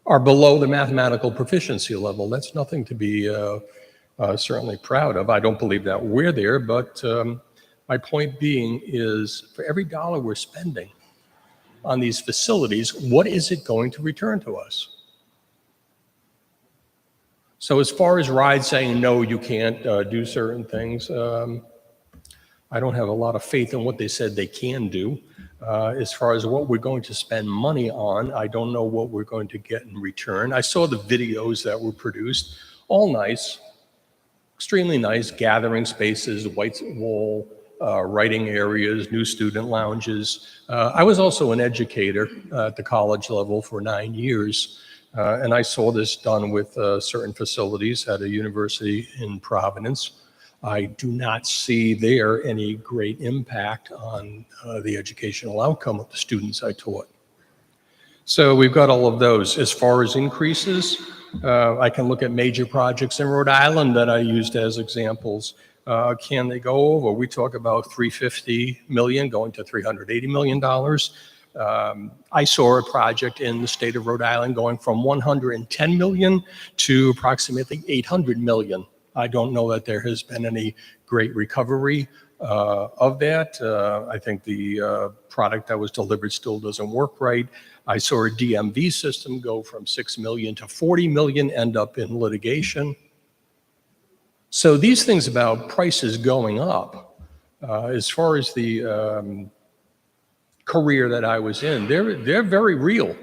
are below the mathematical proficiency level. That's nothing to be certainly proud of. I don't believe that we're there, but my point being is for every dollar we're spending on these facilities, what is it going to return to us? So as far as RIDE saying, no, you can't do certain things, I don't have a lot of faith in what they said they can do. As far as what we're going to spend money on, I don't know what we're going to get in return. I saw the videos that were produced, all nice, extremely nice, gathering spaces, white wall, writing areas, new student lounges. I was also an educator at the college level for 9 years, and I saw this done with certain facilities at a university in Providence. I do not see there any great impact on the educational outcome of the students I taught. So we've got all of those. As far as increases, I can look at major projects in Rhode Island that I used as examples. Can they go over? We talk about $350 million going to $380 million. I saw a project in the state of Rhode Island going from 110 million to approximately 800 million. I don't know that there has been any great recovery of that. I think the product that was delivered still doesn't work right. I saw a DMV system go from 6 million to 40 million, end up in litigation. So these things about prices going up, as far as the career that I was in, they're very real.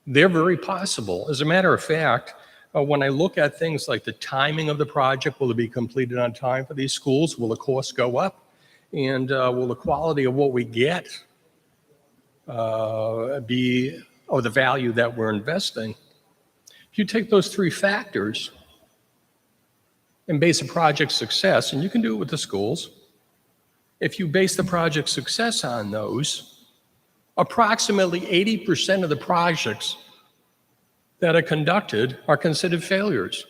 They're very possible. As a matter of fact, when I look at things like the timing of the project, will it be completed on time for these schools? Will the costs go up? And will the quality of what we get be of the value that we're investing? If you take those three factors and base a project success, and you can do it with the schools, if you base the project success on those, approximately 80% of the projects that are conducted are considered failures.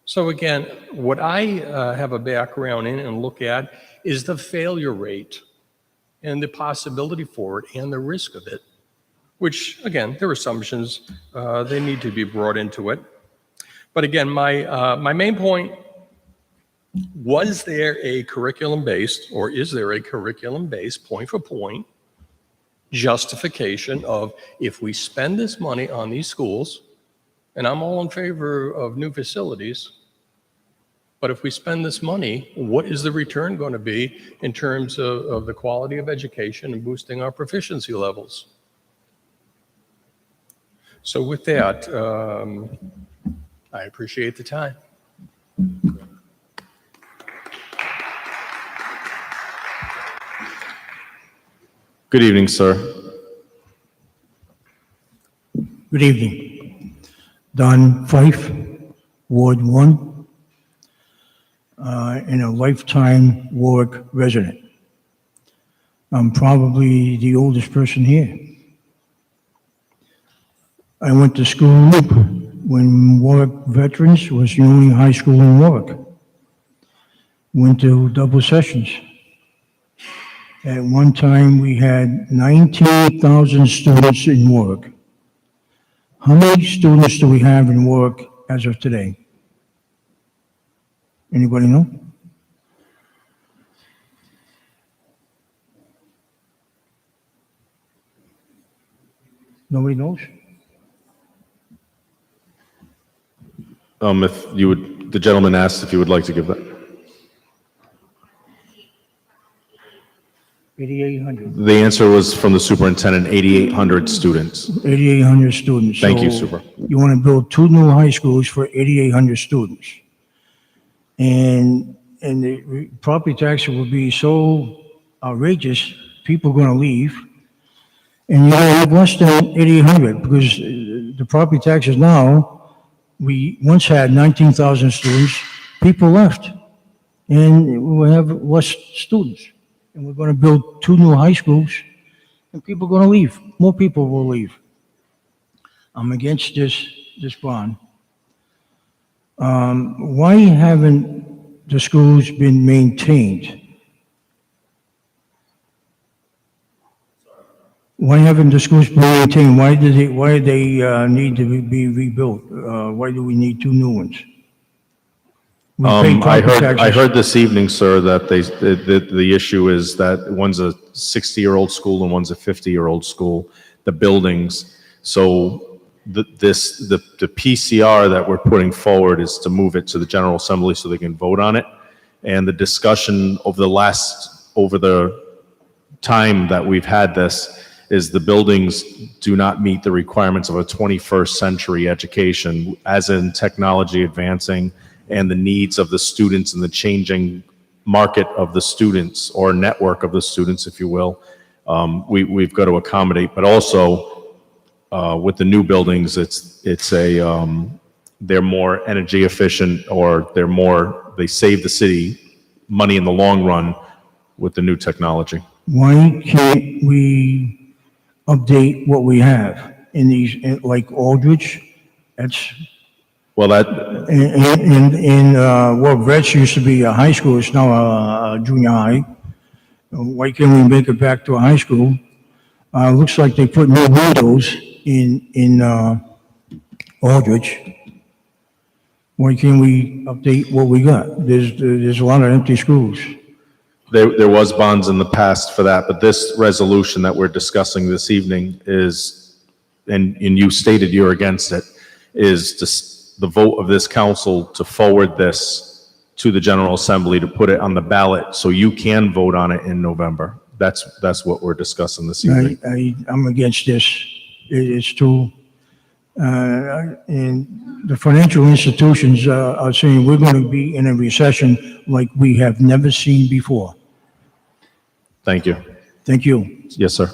So again, what I have a background in and look at is the failure rate and the possibility for it and the risk of it, which again, there are assumptions, they need to be brought into it. But again, my main point, was there a curriculum-based, or is there a curriculum-based point for point justification of, if we spend this money on these schools, and I'm all in favor of new facilities, but if we spend this money, what is the return going to be in terms of the quality of education and boosting our proficiency levels? So with that, I appreciate the time. Good evening, sir. Good evening. Don Fife, Ward 1, and a lifetime Warwick resident. I'm probably the oldest person here. I went to school when Warwick Veterans was the only high school in Warwick. Went to double sessions. At one time, we had 19,000 students in Warwick. How many students do we have in Warwick as of today? Anybody know? Nobody knows? If you would, the gentleman asked if you would like to give that. 8,800. The answer was from the superintendent, 8,800 students. 8,800 students. Thank you, So Super. You want to build 2 new high schools for 8,800 students. And the property tax will be so outrageous, people are going to leave. And you're going to have less than 8,800 because the property taxes now, we once had 19,000 students, people left. And we have less students. And we're going to build 2 new high schools, and people are going to leave. More people will leave. I'm against this bond. Why haven't the schools been maintained? Why haven't the schools been maintained? Why do they need to be rebuilt? Why do we need 2 new ones? We pay I property taxes. heard this evening, sir, that the issue is that one's a 60-year-old school and one's a 50-year-old school, the buildings. So the PCR that we're putting forward is to move it to the General Assembly so they can vote on it. And the discussion over the time that we've had this is the buildings do not meet the requirements of a 21st century education, as in technology advancing and the needs of the students and the changing market of the students, or network of the students, if you will. We've got to accommodate, but also with the new buildings, they're more energy efficient, or they save the city money in the long run with the new technology. Why can't we update what we have in these, like Aldrich? That's, well, that, well, Reds used to be a high school, it's now a junior high. Why can't we make it back to a high school? Looks like they put new windows in Aldrich. Why can't we update what we got? There's a lot of empty schools. There was bonds in the past for that, but this resolution that we're discussing this evening is, and you stated you're against it, is just the vote of this council to forward this to the General Assembly to put it on the ballot so you can vote on it in November. That's what we're discussing this evening. I'm against this. It's too, and the financial institutions are saying we're going to be in a recession like we have never seen before. Thank you. Thank you. Yes, sir.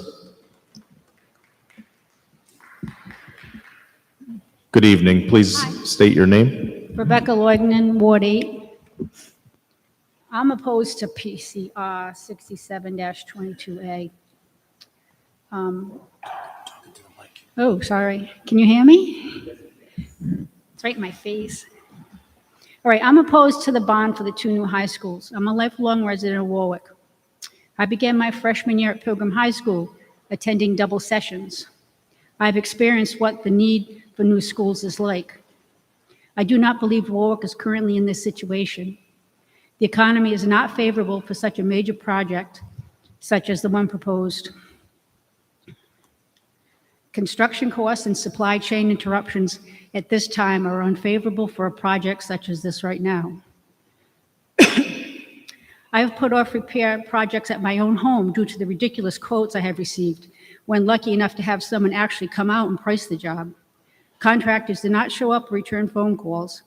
Good evening. Please state your name. Rebecca Leugnan, Ward 8. I'm opposed to PCR 67-22A. Oh, sorry. Can you hear me? It's right in my face. All right, I'm opposed to the bond for the two new high schools. I'm a lifelong resident of Warwick. I began my freshman year at Pilgrim High School, attending double sessions. I've experienced what the need for new schools is like. I do not believe Warwick is currently in this situation. The economy is not favorable for such a major project, such as the one proposed. Construction costs and supply chain interruptions at this time are unfavorable for a project such as this right now. I have put off repair projects at my own home due to the ridiculous quotes I have received when lucky enough to have someone actually come out and price the job. Contractors did not show up or return phone calls.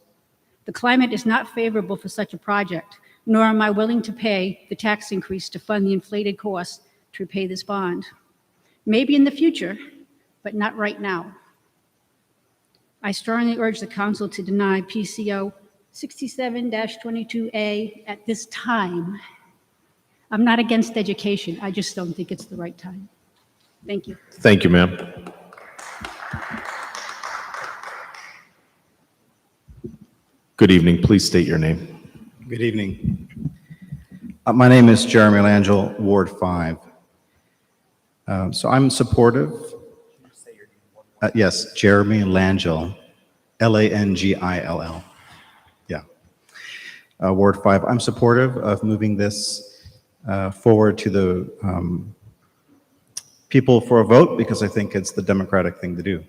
The climate is not favorable for such a project, nor am I willing to pay the tax increase to fund the inflated costs to repay this bond. Maybe in the future, but not right now. I strongly urge the council to deny PCO 67-22A at this time. I'm not against education. I just don't think it's the right time. Thank you. Thank you, ma'am. Good evening. Please state your name. Good evening. My name is Jeremy Langell, Ward 5. So I'm supportive. Yes, Jeremy Langell, Langill. Yeah. Ward 5. I'm supportive of moving this forward to the people for a vote because I think it's the democratic thing to do.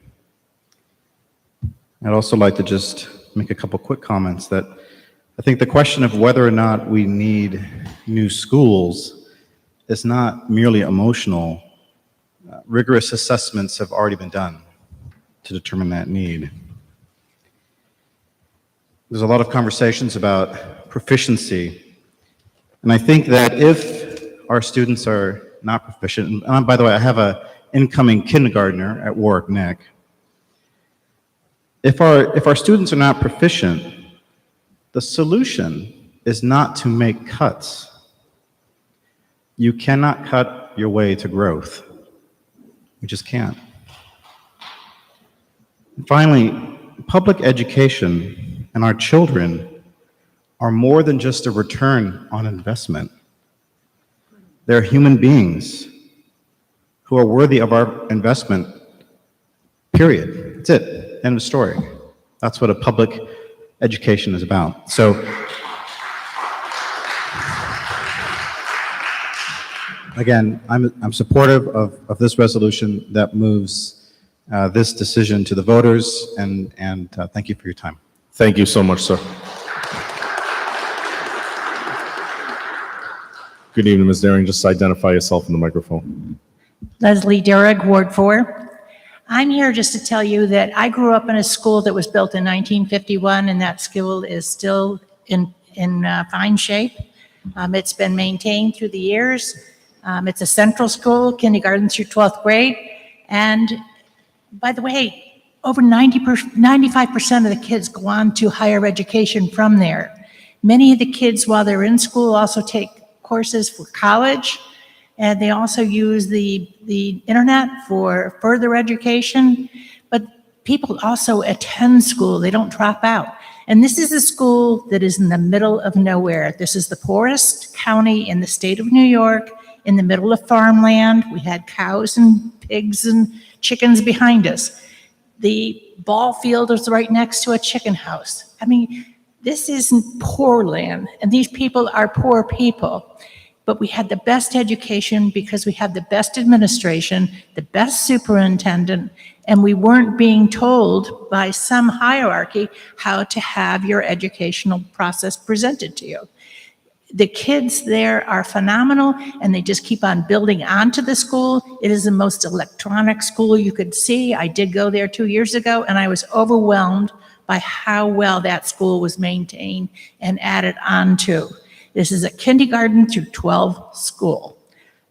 I'd also like to just make a couple quick comments that I think the question of whether or not we need new schools is not merely emotional. Rigorous assessments have already been done to determine that need. There's a lot of conversations about proficiency, and I think that if our students are not proficient, and by the way, I have an incoming kindergartner at Warwick Neck. If our students are not proficient, the solution is not to make cuts. You cannot cut your way to growth. You just can't. And finally, public education and our children are more than just a return on investment. They're human beings who are worthy of our investment, period. That's it. End of story. That's what a public education is about. So, again, I'm supportive of this resolution that moves this decision to the voters, and thank you for your time. Thank you so much, sir. Good evening, Ms. Daring. Just identify yourself in the microphone. Leslie Derrick, Ward 4. I'm here just to tell you that I grew up in a school that was built in 1951, and that school is still in fine shape. It's been maintained through the years. It's a central school, kindergarten through 12th grade. And by the way, over 95% of the kids go on to higher education from there. Many of the kids, while they're in school, also take courses for college. And they also use the internet for further education, but people also attend school. They don't drop out. And this is a school that is in the middle of nowhere. This is the poorest county in the state of New York, in the middle of farmland. We had cows and pigs and chickens behind us. The ball field was right next to a chicken house. I mean, this isn't poor land, and these people are poor people. But we had the best education because we had the best administration, the best superintendent, and we weren't being told by some hierarchy how to have your educational process presented to you. The kids there are phenomenal, and they just keep on building onto the school. It is the most electronic school you could see. I did go there 2 years ago, and I was overwhelmed by how well that school was maintained and added onto. This is a kindergarten through 12 school.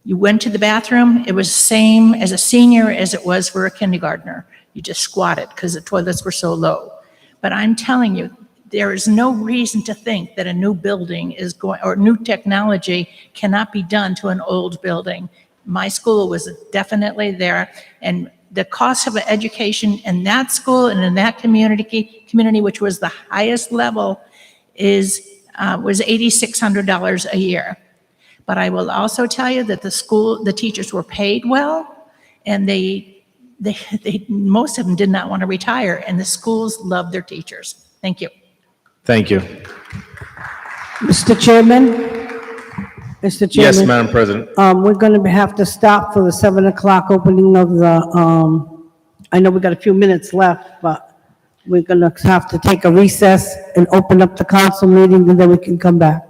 You went to the bathroom, it was same as a senior as it was for a kindergartner. You just squatted because the toilets were so low. But I'm telling you, there is no reason to think that a new building is going, or new technology cannot be done to an old building. My school was definitely there, and the cost of education in that school and in that community, which was the highest level, was $8,600 a year. But I will also tell you that the teachers were paid well, and they most of them did not want to retire, and the schools loved their teachers. Thank you. Thank you. Mr. Chairman? Mr. Chairman? Yes, Madam President. We're going to have to stop for the 7 o'clock opening of the, I know we got a few minutes left, but we're going to have to take a recess and open up the council meeting, and then we can come back.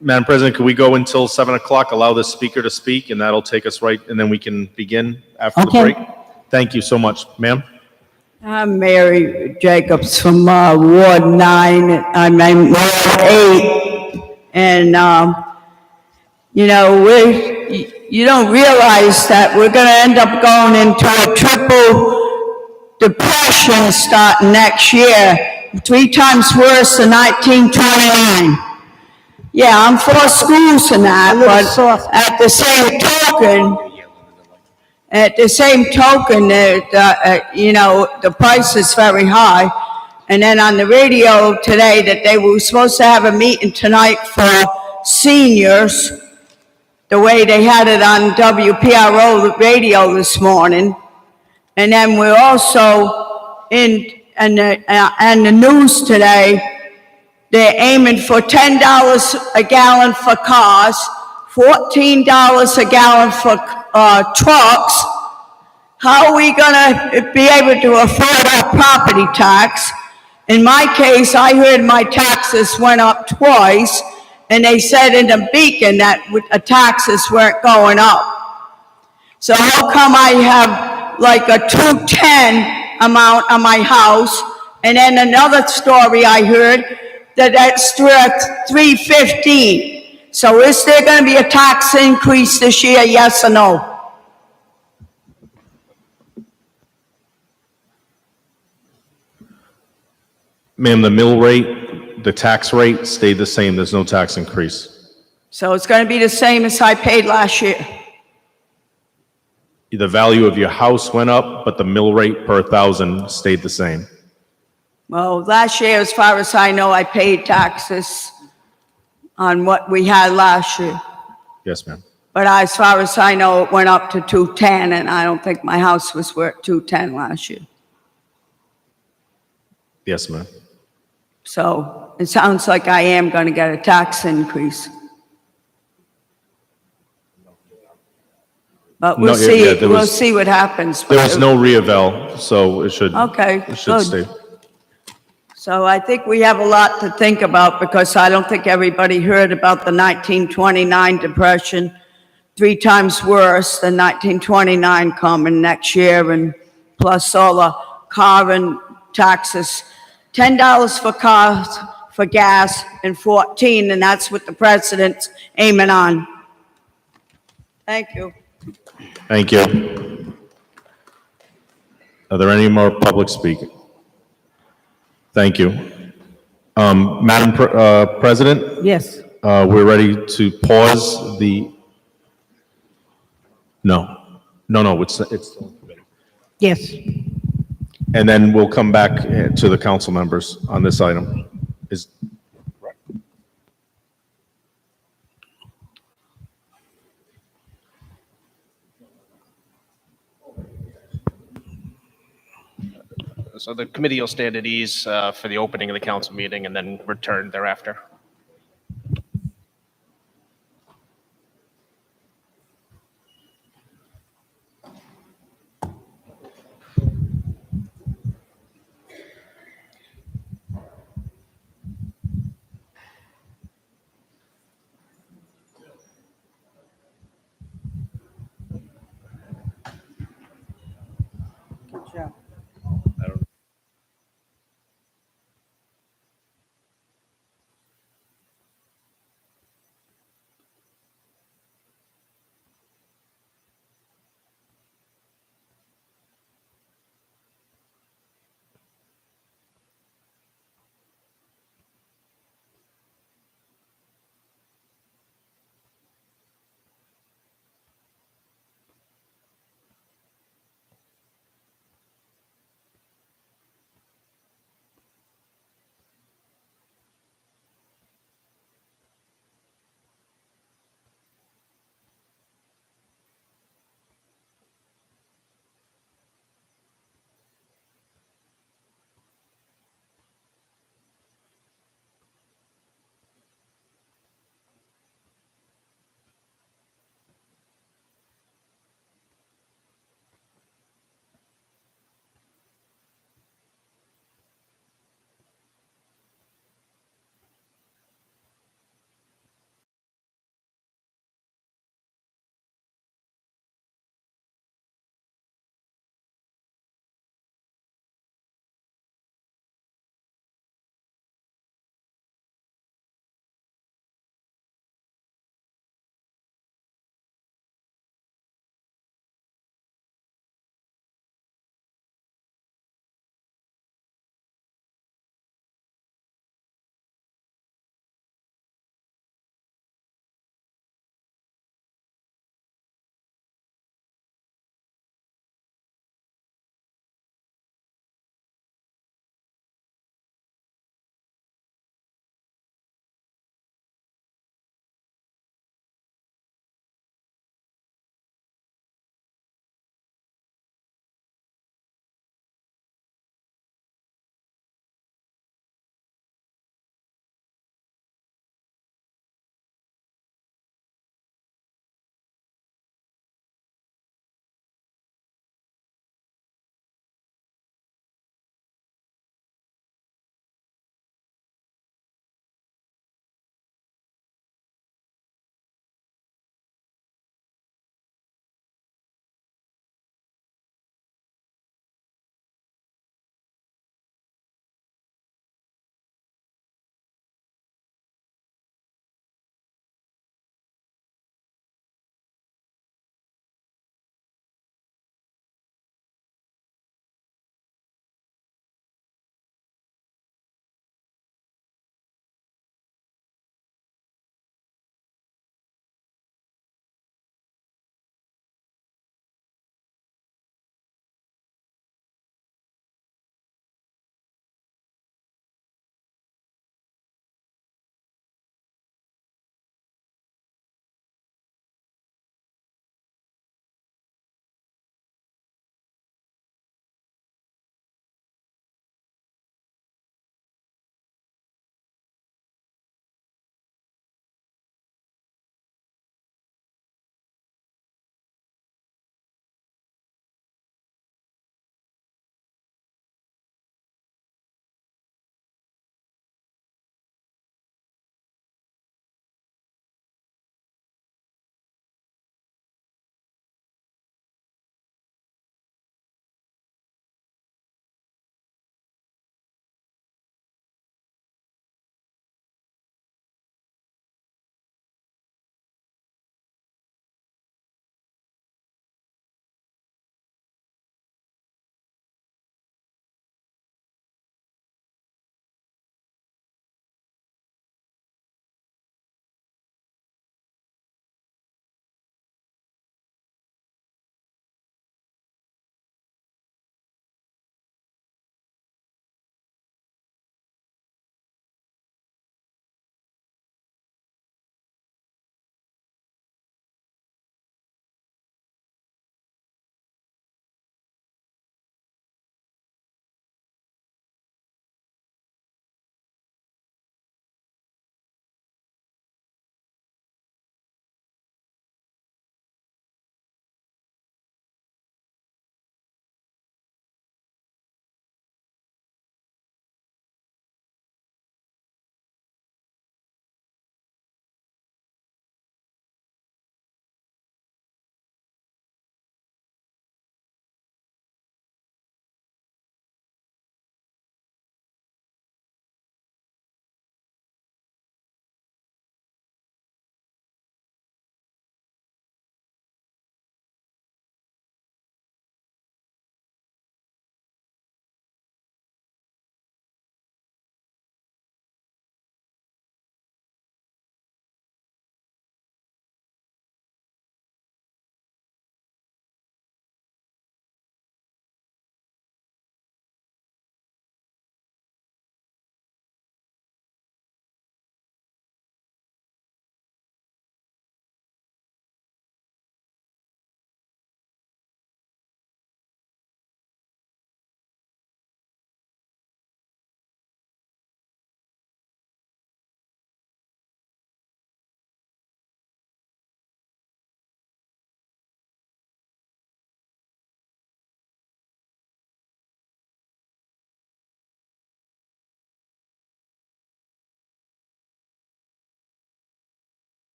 Madam President, could we go until 7 o'clock, allow the speaker to speak, and that'll take us right, and then we can begin after the break? Thank you so much. Ma'am? I'm Mary Jacobs from Ward 9, I'm in Ward 8, and, you know, you don't realize that we're going to end up going into a triple depression starting next year, 3 times worse than 1929. Yeah, I'm for schools and that, but at the same token, you know, the price is very high. And then on the radio today that they were supposed to have a meeting tonight for seniors, the way they had it on WPRO radio this morning. And then we're also in the news today, they're aiming for $10 a gallon for cars, $14 a gallon for trucks. How are we gonna be able to afford our property tax? In my case, I heard my taxes went up twice, and they said in the Beacon that taxes weren't going up. So how come I have like a 210 amount on my house, and then another story I heard that's worth 315. So is there going to be a tax increase this year, yes or no? Ma'am, the mill rate, the tax rate stayed the same. There's no tax increase. So it's going to be the same as I paid last year? The value of your house went up, but the mill rate per thousand stayed the same. Well, last year, as far as I know, I paid taxes on what we had last year. Yes, ma'am. But as far as I know, it went up to 210, and I don't think my house was worth 210 last year. Yes, ma'am. So it sounds like I am going to get a tax increase. But we'll see. We'll see what happens. There was no reeval, so it should. Okay, It should good. stay. So I think we have a lot to think about, because I don't think everybody heard about the 1929 depression, 3 times worse than 1929 coming next year, and plus all the car and taxes. $10 for cars, for gas, and 14, and that's what the president's aiming on. Thank you. Thank you. Are there any more public speaking? Thank you. Madam President? Yes. We're ready to pause the, no, it's, Yes. and then we'll come back to the council members on this item. So the committee will stand at ease for the opening of the council meeting and then return thereafter. Good job.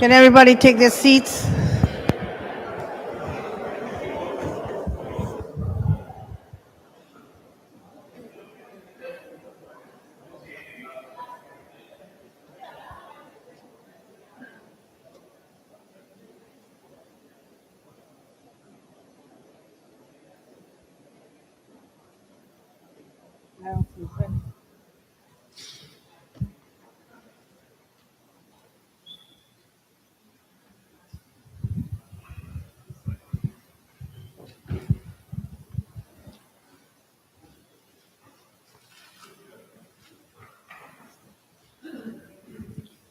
Can everybody take their seats?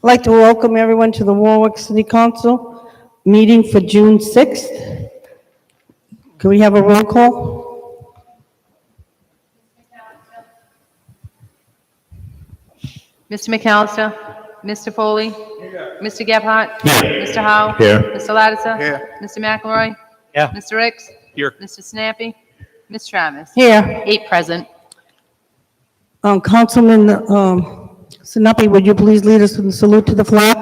I'd like to welcome everyone to the Warwick City Council meeting for June 6th. Can we have a roll call? Mr. McAllister? Mr. Foley? Mr. Gebhardt? Mr. Howe? Here. Mr. Lattiser? Here. Mr. McElroy? Yeah. Mr. Ricks? Here. Mr. Snappy? Ms. Travis? Here. 8 present. Councilman Sinapi, would you please lead us in the salute to the flag?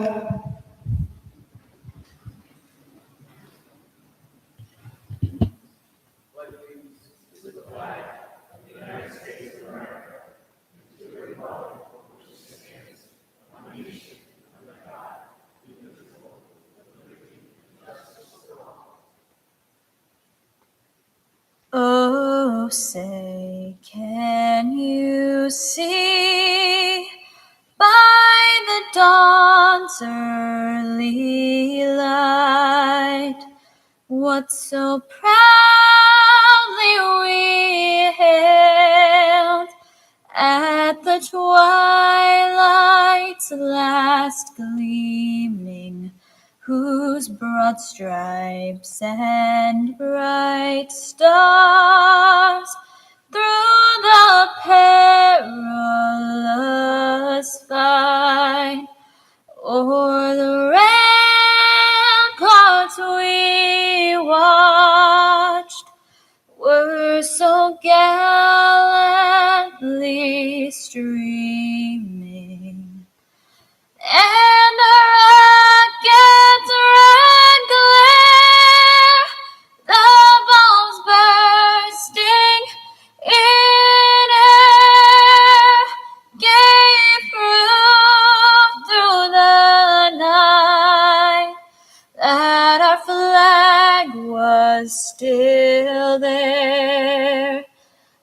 Oh, say, can you see by the dawn's early light what so proudly we hailed at the twilight's last gleaming, whose broad stripes and bright stars through the perilous fight o'er the ramparts we watched were so gallantly streaming, and the rocket's red glare, the bombs bursting in air, gave proof through the night that our flag was still there.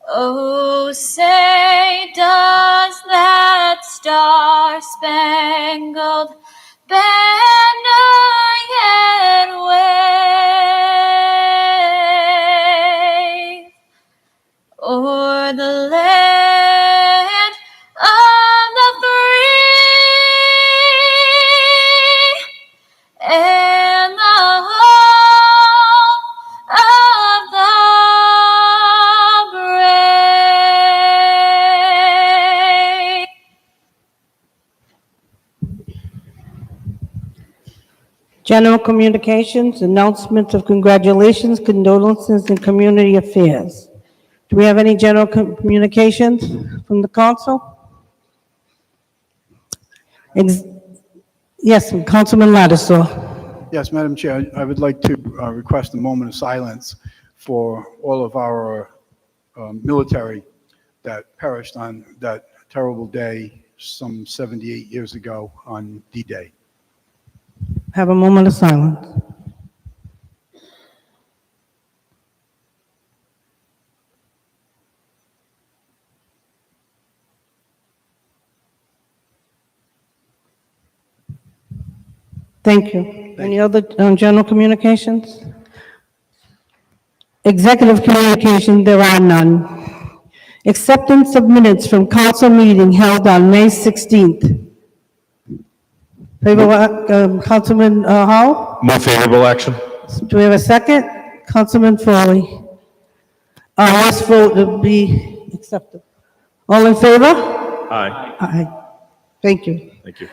Oh, say, does that star-spangled banner yet wave o'er the land of the free and the home of the brave? General communications, announcements of congratulations, condolences, and community affairs. Do we have any general communications from the council? Yes, Councilman Lattiser. Yes, Madam Chair, I would like to request a moment of silence for all of our military that perished on that terrible day some 78 years ago on D-Day. Have a moment of silence. Thank you. Any other general communications? Executive communication, there are none. Acceptance of minutes from council meeting held on May 16th. Councilman Howell? Move favorable action. Do we have a second? Councilman Foley? Yes, vote to be accepted. All in favor? Aye. Aye. Thank you. Thank you.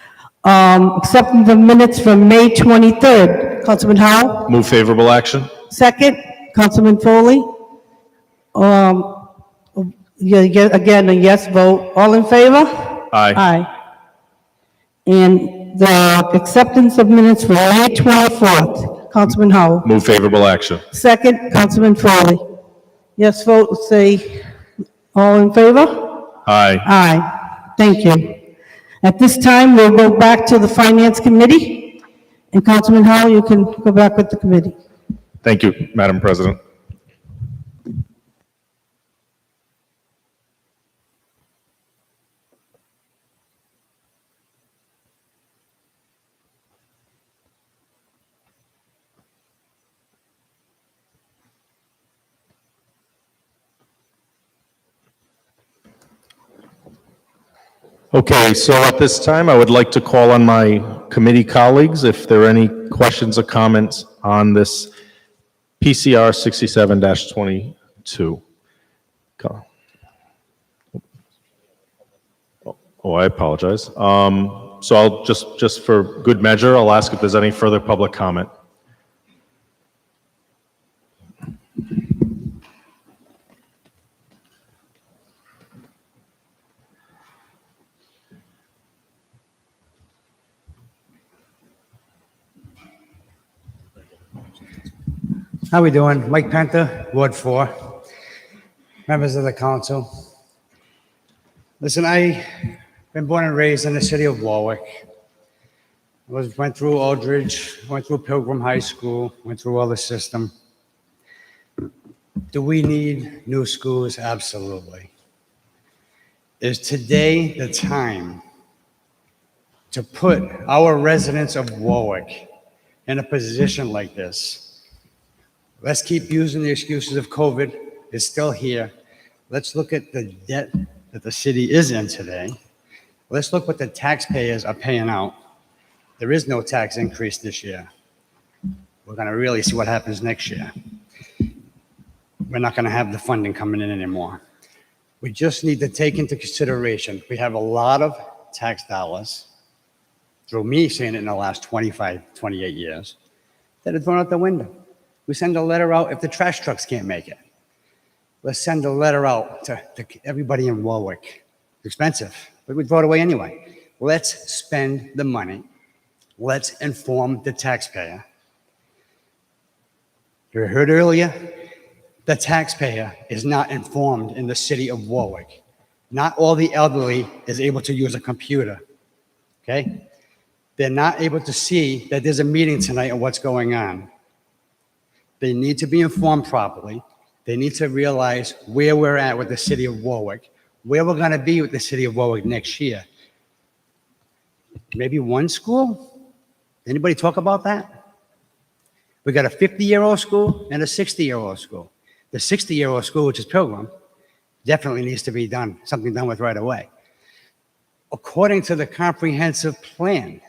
Accepting the minutes from May 23rd. Councilman Howell? Move favorable action. Second, Councilman Foley? Again, a yes vote. All in favor? Aye. Aye. And the acceptance of minutes for May 24th. Councilman Howell. Move favorable action. Second, Councilman Foley. Yes vote, say all in favor? Aye. Aye. Thank you. At this time, we'll go back to the Finance Committee. And Councilman Howell, you can go back with the committee. Thank you, Madam President. Okay, so at this time, I would like to call on my committee colleagues if there are any questions or comments on this PCR 67-22. Oh, I apologize. So I'll just for good measure, I'll ask if there's any further public comment. How we doing? Mike Penta, Ward 4, members of the council. Listen, I've been born and raised in the city of Warwick. Went through Aldridge, went through Pilgrim High School, went through all the system. Do we need new schools? Absolutely. Is today the time to put our residents of Warwick in a position like this? Let's keep using the excuses of COVID. It's still here. Let's look at the debt that the city is in today. Let's look what the taxpayers are paying out. There is no tax increase this year. We're going to really see what happens next year. We're not going to have the funding coming in anymore. We just need to take into consideration, we have a lot of tax dollars, through me saying it in the last 25, 28 years, that are thrown out the window. We send a letter out if the trash trucks can't make it. Let's send a letter out to everybody in Warwick. It's expensive, but we'd throw it away anyway. Let's spend the money. Let's inform the taxpayer. You heard earlier, the taxpayer is not informed in the city of Warwick. Not all the elderly is able to use a computer, okay? They're not able to see that there's a meeting tonight and what's going on. They need to be informed properly. They need to realize where we're at with the city of Warwick, where we're going to be with the city of Warwick next year. Maybe one school? Anybody talk about that? We got a 50-year-old school and a 60-year-old school. The 60-year-old school, which is Pilgrim, definitely needs to be done, something done with right away. According to the comprehensive plan,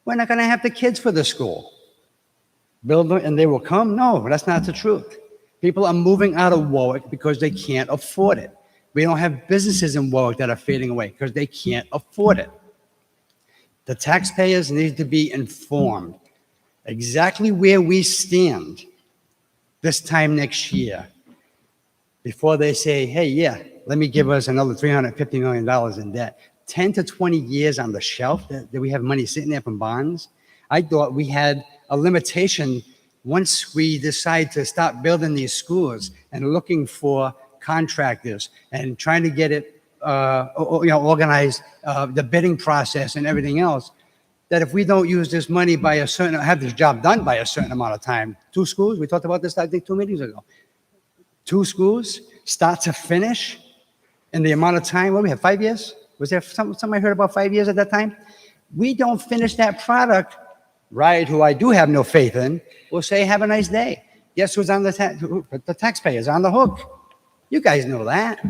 we're not going to have the kids for the school. Build them and they will come? No, that's not the truth. People are moving out of Warwick because they can't afford it. We don't have businesses in Warwick that are fading away because they can't afford it. The taxpayers need to be informed exactly where we stand this time next year before they say, hey, yeah, let me give us another $350 million in debt. 10 to 20 years on the shelf that we have money sitting there from bonds. I thought we had a limitation once we decide to stop building these schools and looking for contractors and trying to get it organized, the bidding process and everything else, that if we don't use this money by have this job done by a certain amount of time, 2 schools, we talked about this, I think 2 meetings ago. 2 schools, start to finish in the amount of time, what do we have, 5 years? Was there somebody heard about 5 years at that time? We don't finish that product, right, who I do have no faith in, will say, have a nice day. Guess who's on the taxpayers on the hook? You guys know that.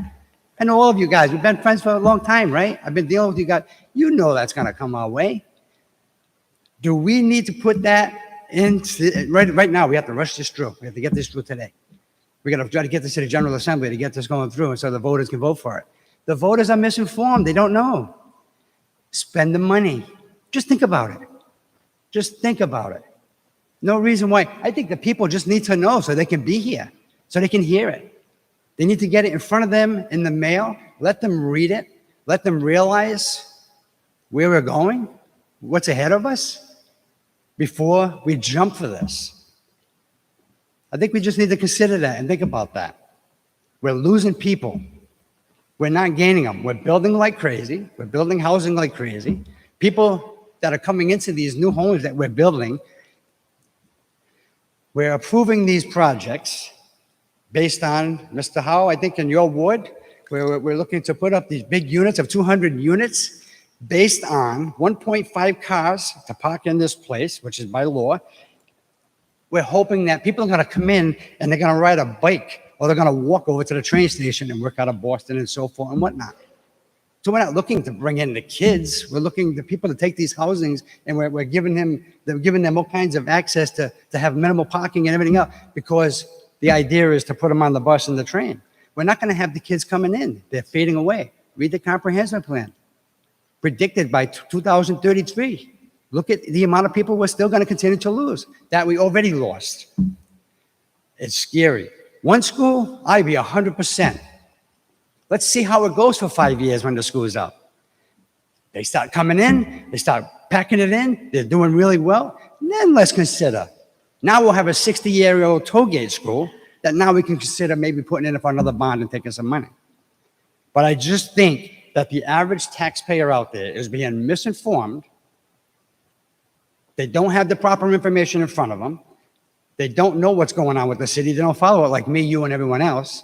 I know all of you guys. We've been friends for a long time, right? I've been dealing with you guys. You know that's going to come our way. Do we need to put that in? Right now, we have to rush this through. We have to get this through today. We got to try to get this to the General Assembly to get this going through so the voters can vote for it. The voters are misinformed. They don't know. Spend the money. Just think about it. Just think about it. No reason why. I think the people just need to know so they can be here, so they can hear it. They need to get it in front of them in the mail. Let them read it. Let them realize where we're going. what's ahead of us before we jump for this. I think we just need to consider that and think about that. We're losing people. We're not gaining them. We're building like crazy. We're building housing like crazy. People that are coming into these new homes that we're building, we're approving these projects based on, Mr. Howe, I think in your ward, where we're looking to put up these big units of 200 units based on 1.5 cars to park in this place, which is by law. We're hoping that people are going to come in and they're going to ride a bike or they're going to walk over to the train station and work out of Boston and so forth and whatnot. So we're not looking to bring in the kids. We're looking to people to take these housings and we're giving them all kinds of access to have minimal parking and everything else because the idea is to put them on the bus and the train. We're not going to have the kids coming in. They're fading away. Read the comprehensive plan. Predicted by 2033. Look at the amount of people we're still going to continue to lose that we already lost. It's scary. One school, I'd be 100%. Let's see how it goes for 5 years when the school's up. They start coming in, they start packing it in, they're doing really well. Then let's consider. Now we'll have a 60-year-old toll gate school that now we can consider maybe putting in for another bond and taking some money. But I just think that the average taxpayer out there is being misinformed. They don't have the proper information in front of them. They don't know what's going on with the city. They don't follow it like me, you, and everyone else.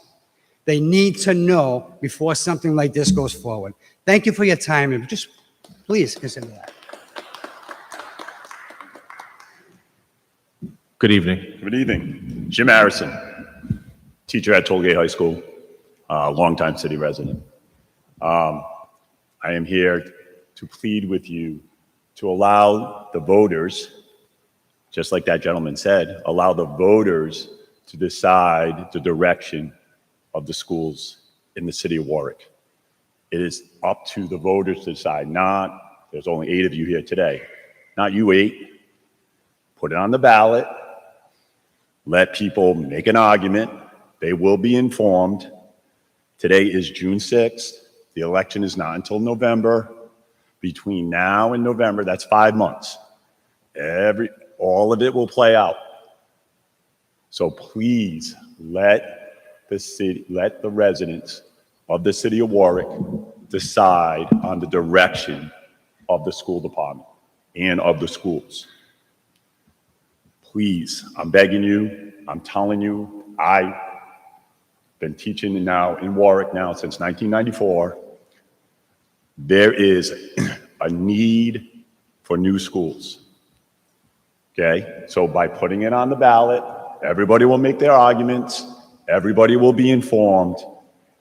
They need to know before something like this goes forward. Thank you for your time, and just please consider that. Good evening. Good evening. Jim Harrison, teacher at Tollgate High School, longtime city resident. I am here to plead with you to allow the voters, just like that gentleman said, allow the voters to decide the direction of the schools in the city of Warwick. It is up to the voters to decide, not, there's only 8 of you here today, not you 8. Put it on the ballot. Let people make an argument. They will be informed. Today is June 6th. The election is not until November. Between now and November, that's 5 months. All of it will play out. So please let the residents of the city of Warwick decide on the direction of the school department and of the schools. Please, I'm begging you, I'm telling you, I've been teaching now in Warwick now since 1994. There is a need for new schools. Okay, so by putting it on the ballot, everybody will make their arguments, everybody will be informed,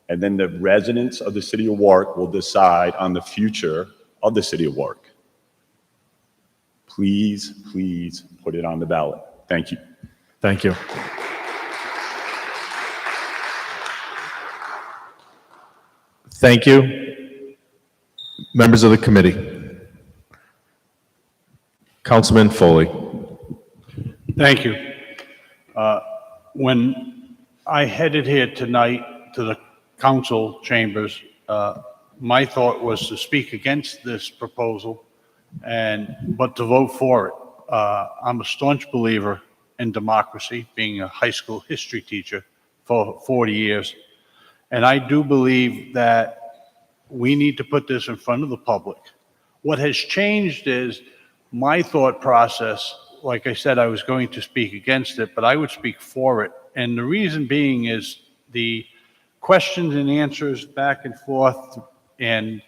and then the residents of the city of Warwick will decide on the future of the city of Warwick. Please, please put it on the ballot. Thank you. Thank you. Thank you. Members of the committee. Councilman Foley. Thank you. When I headed here tonight to the council chambers, my thought was to speak against this proposal, but to vote for it. I'm a staunch believer in democracy, being a high school history teacher for 40 years. And I do believe that we need to put this in front of the public. What has changed is my thought process. Like I said, I was going to speak against it, but I would speak for it. And the reason being is the questions and answers back and forth, and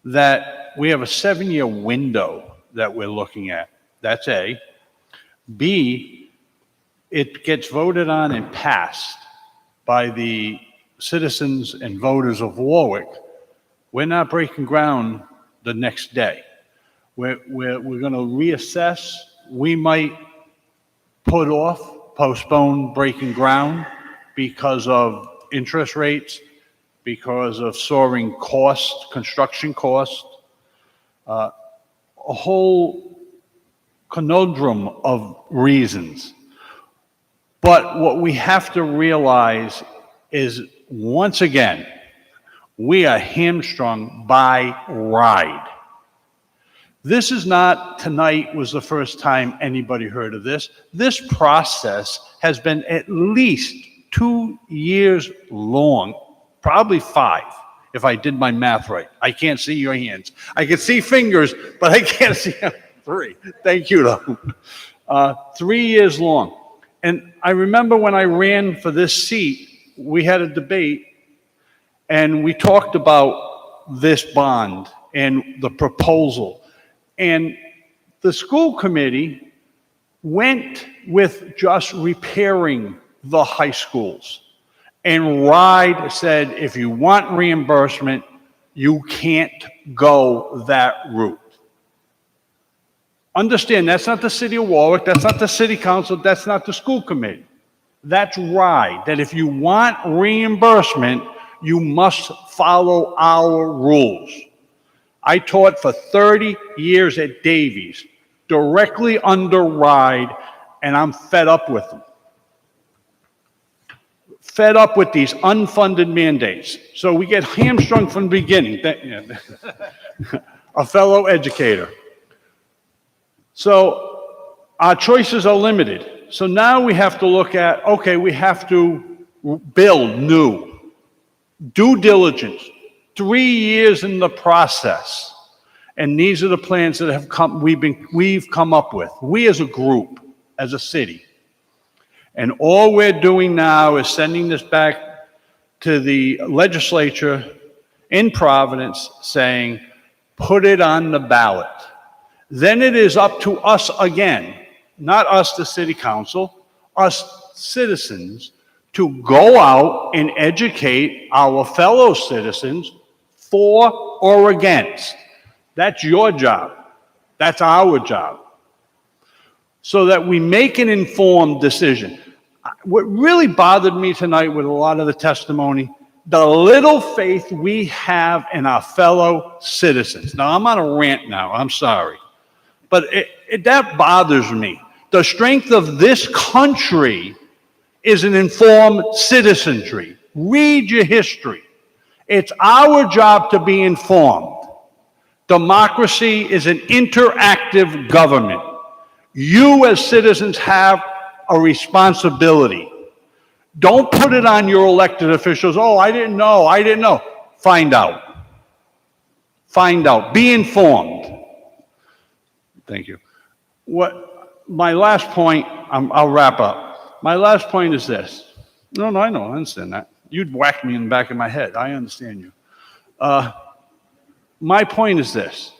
that we have a 7-year window that we're looking at. That's A. B, it gets voted on and passed by the citizens and voters of Warwick. We're not breaking ground the next day. We're going to reassess. We might postpone breaking ground because of interest rates, because of soaring costs, construction costs, a whole conundrum of reasons. But what we have to realize is, once again, we are hamstrung by RIDE. This is not, tonight was the first time anybody heard of this. This process has been at least 2 years long, probably 5, if I did my math right. I can't see your hands. I can see fingers, but I can't see 3. Thank you, though. 3 years long. And I remember when I ran for this seat, we had a debate, and we talked about this bond and the proposal. And the school committee went with just repairing the high schools. And RIDE said, if you want reimbursement, you can't go that route. Understand, that's not the city of Warwick, that's not the city council, that's not the school committee. That's RIDE, that if you want reimbursement, you must follow our rules. I taught for 30 years at Davies, directly under RIDE, and I'm fed up with them. Fed up with these unfunded mandates. So we get hamstrung from the beginning. A fellow educator. So our choices are limited. So now we have to look at, okay, we have to build new. Due diligence. 3 years in the process. And these are the plans that have we've come up with. We as a group, as a city. And all we're doing now is sending this back to the legislature in Providence saying, put it on the ballot. Then it is up to us again, not us, the city council, us citizens, to go out and educate our fellow citizens for or against. That's your job. That's our job. So that we make an informed decision. What really bothered me tonight with a lot of the testimony, the little faith we have in our fellow citizens. Now, I'm on a rant now, I'm sorry. But that bothers me. The strength of this country is an informed citizenry. Read your history. It's our job to be informed. Democracy is an interactive government. You as citizens have a responsibility. Don't put it on your elected officials. Oh, I didn't know. Find out. Find out. Be informed. Thank you. My last point, I'll wrap up. My last point is this. No, I know, I understand that. You'd whack me in the back of my head. I understand you. My point is this.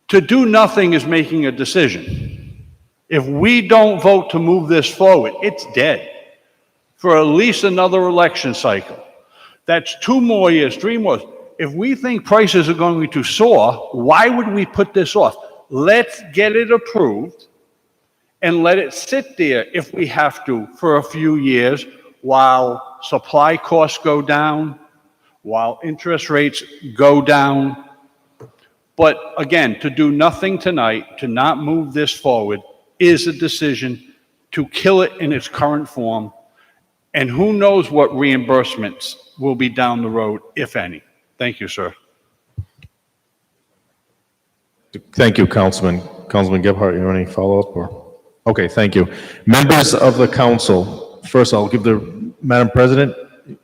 To do nothing is making a decision. If we don't vote to move this forward, it's dead for at least another election cycle. That's 2 more years, 3 more. If we think prices are going to soar, why would we put this off? Let's get it approved and let it sit there if we have to for a few years while supply costs go down, while interest rates go down. But again, to do nothing tonight, to not move this forward, is a decision to kill it in its current form. And who knows what reimbursements will be down the road, if any. Thank you, sir. Thank you, Councilman. Councilman Gebhardt, you have any follow-up or? Okay, thank you. Members of the council, first I'll give the Madam President,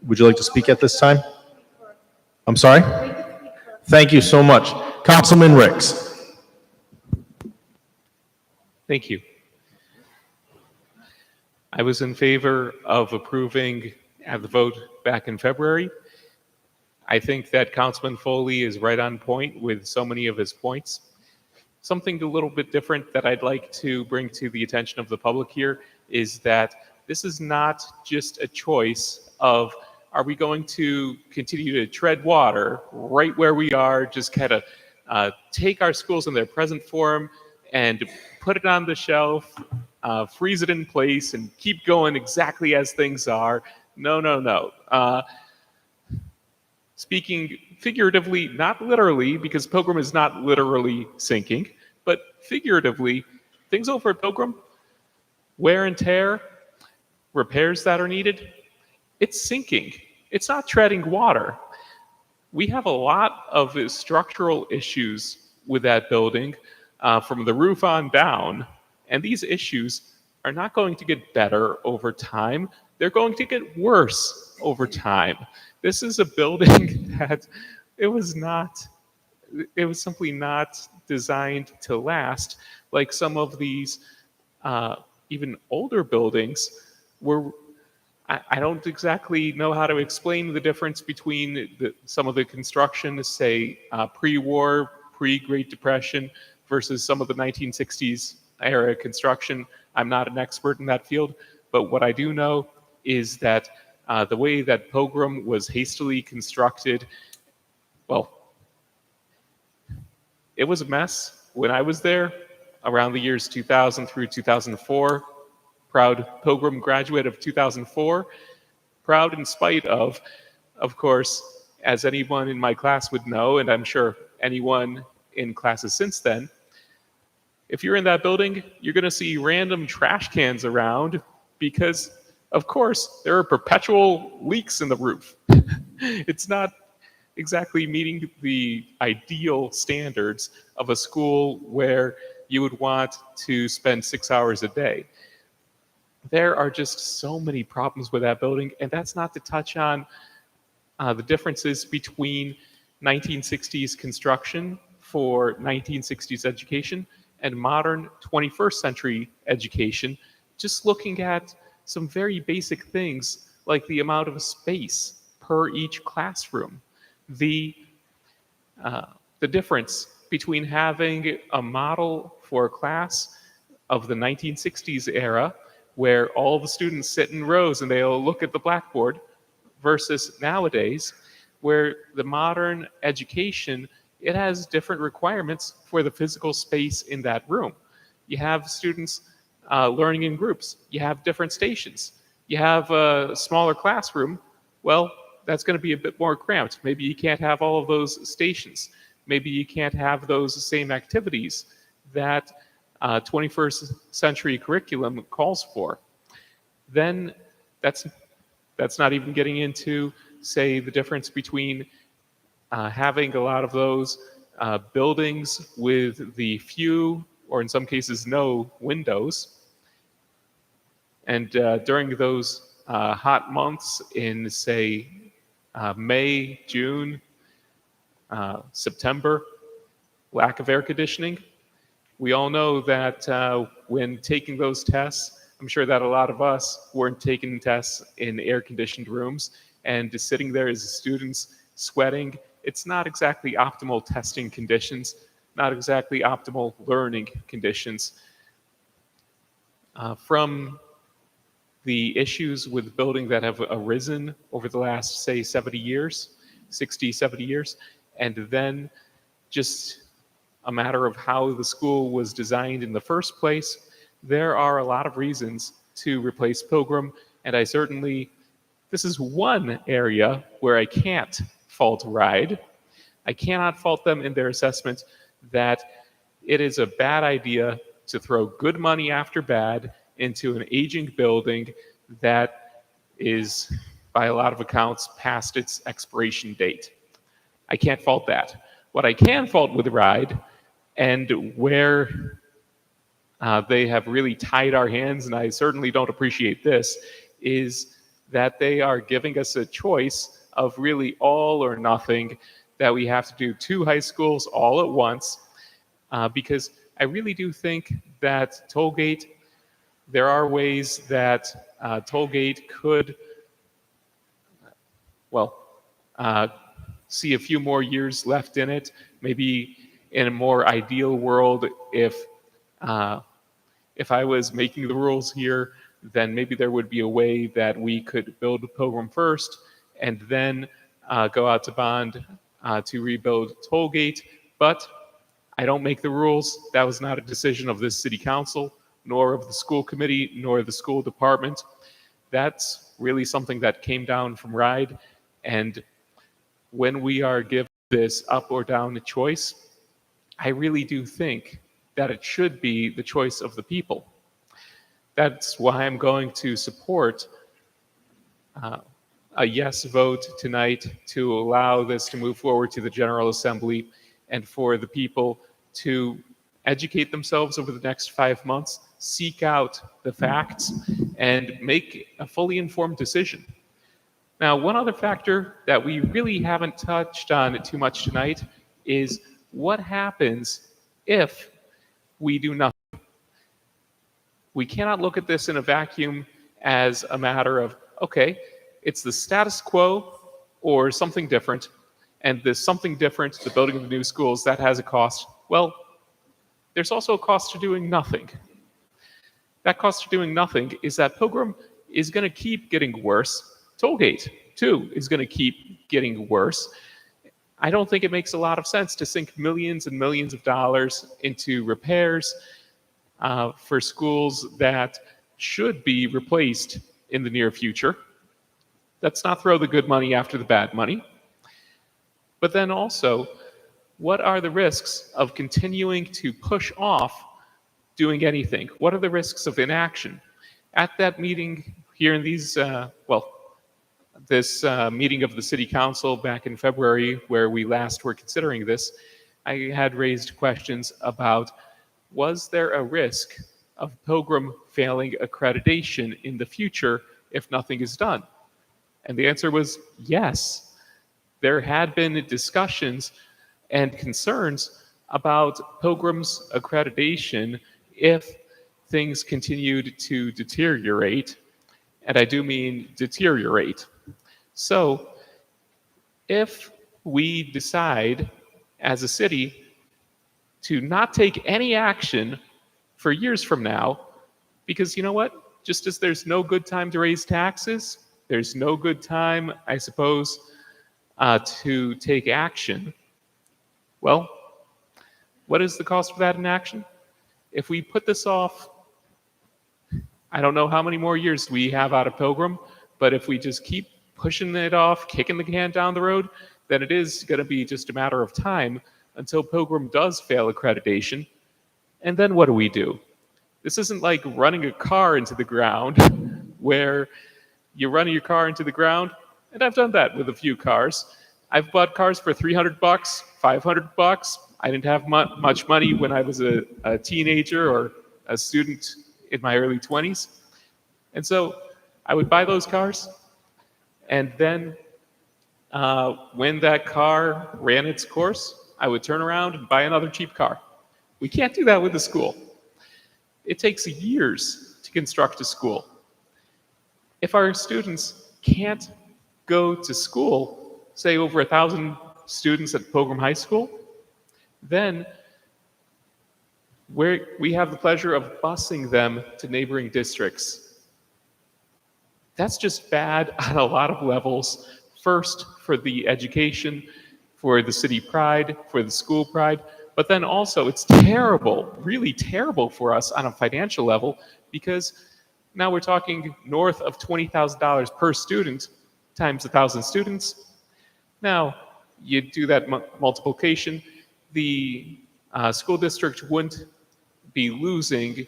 would you like to speak at this time? I'm sorry? Thank you so much. Councilman Ricks. Thank you. I was in favor of approving at the vote back in February. I think that Councilman Foley is right on point with so many of his points. Something a little bit different that I'd like to bring to the attention of the public here is that this is not just a choice of, are we going to continue to tread water right where we are, just kind of take our schools in their present form and put it on the shelf, freeze it in place, and keep going exactly as things are. No. Speaking figuratively, not literally, because Pilgrim is not literally sinking, but figuratively, things over at Pilgrim, wear and tear, repairs that are needed, it's sinking. It's not treading water. We have a lot of structural issues with that building from the roof on down. And these issues are not going to get better over time. They're going to get worse over time. This is a building that it was simply not designed to last like some of these even older buildings were. I don't exactly know how to explain the difference between some of the construction, say pre-war, pre-Great Depression, versus some of the 1960s era construction. I'm not an expert in that field, but what I do know is that the way that Pilgrim was hastily constructed, well, it was a mess when I was there around the years 2000 through 2004. Proud Pilgrim graduate of 2004. Proud in spite of course, as anyone in my class would know, and I'm sure anyone in classes since then, if you're in that building, you're going to see random trash cans around because, of course, there are perpetual leaks in the roof. It's not exactly meeting the ideal standards of a school where you would want to spend 6 hours a day. There are just so many problems with that building, and that's not to touch on the differences between 1960s construction for 1960s education and modern 21st century education, just looking at some very basic things like the amount of space per each classroom, the difference between having a model for a class of the 1960s era where all the students sit in rows and they'll look at the blackboard versus nowadays where the modern education, it has different requirements for the physical space in that room. You have students learning in groups. You have different stations. You have a smaller classroom. Well, that's going to be a bit more cramped. Maybe you can't have all of those stations. Maybe you can't have those same activities that 21st century curriculum calls for. Then that's not even getting into, say, the difference between having a lot of those buildings with the few, or in some cases no, windows. And during those hot months in, say, May, June, September, lack of air conditioning. We all know that when taking those tests, I'm sure that a lot of us weren't taking tests in air-conditioned rooms, and just sitting there as students sweating, it's not exactly optimal testing conditions, not exactly optimal learning conditions. From the issues with building that have arisen over the last, say, 70 years, 60, 70 years, and then just a matter of how the school was designed in the first place, there are a lot of reasons to replace Pilgrim, and this is one area where I can't fault RIDE. I cannot fault them in their assessment that it is a bad idea to throw good money after bad into an aging building that is, by a lot of accounts, past its expiration date. I can't fault that. What I can fault with RIDE, and where they have really tied our hands, and I certainly don't appreciate this, is that they are giving us a choice of really all or nothing, that we have to do 2 high schools all at once, because I really do think that Tollgate, there are ways that Tollgate could, see a few more years left in it. Maybe in a more ideal world, if I was making the rules here, then maybe there would be a way that we could build Pilgrim first and then go out to bond to rebuild Tollgate. But I don't make the rules. That was not a decision of this city council, nor of the school committee, nor the school department. That's really something that came down from RIDE. And when we are given this up or down choice, I really do think that it should be the choice of the people. That's why I'm going to support a yes vote tonight to allow this to move forward to the General Assembly and for the people to educate themselves over the next 5 months, seek out the facts, and make a fully informed decision. Now, one other factor that we really haven't touched on too much tonight is what happens if we do nothing. We cannot look at this in a vacuum as a matter of, okay, it's the status quo or something different, and this something different, the building of the new schools, that has a cost. Well, there's also a cost to doing nothing. That cost to doing nothing is that Pilgrim is going to keep getting worse. Tollgate, too, is going to keep getting worse. I don't think it makes a lot of sense to sink millions and millions of dollars into repairs for schools that should be replaced in the near future. Let's not throw the good money after the bad money. But then also, what are the risks of continuing to push off doing anything? What are the risks of inaction? At that meeting here in these, this meeting of the City Council back in February, where we last were considering this, I had raised questions about, was there a risk of Pilgrim failing accreditation in the future if nothing is done? And the answer was yes. There had been discussions and concerns about Pilgrim's accreditation if things continued to deteriorate, and I do mean deteriorate. So if we decide as a city to not take any action for years from now, because you know what? Just as there's no good time to raise taxes, there's no good time, I suppose, to take action. Well, what is the cost of that inaction? If we put this off, I don't know how many more years we have out of Pilgrim, but if we just keep pushing it off, kicking the can down the road, then it is going to be just a matter of time until Pilgrim does fail accreditation. And then what do? This isn't like running a car into the ground where you run your car into the ground, and I've done that with a few cars. I've bought cars for $300, $500. I didn't have much money when I was a teenager or a student in my early 20s. And so I would buy those cars, and then when that car ran its course, I would turn around and buy another cheap car. We can't do that with a school. It takes years to construct a school. If our students can't go to school, say over 1,000 students at Pilgrim High School, then we have the pleasure of busing them to neighboring districts. That's just bad on a lot of levels. First, for the education, for the city pride, for the school pride, but then also it's terrible, really terrible for us on a financial level, because now we're talking north of $20,000 per student times 1,000 students. Now, you do that multiplication, the school district wouldn't be losing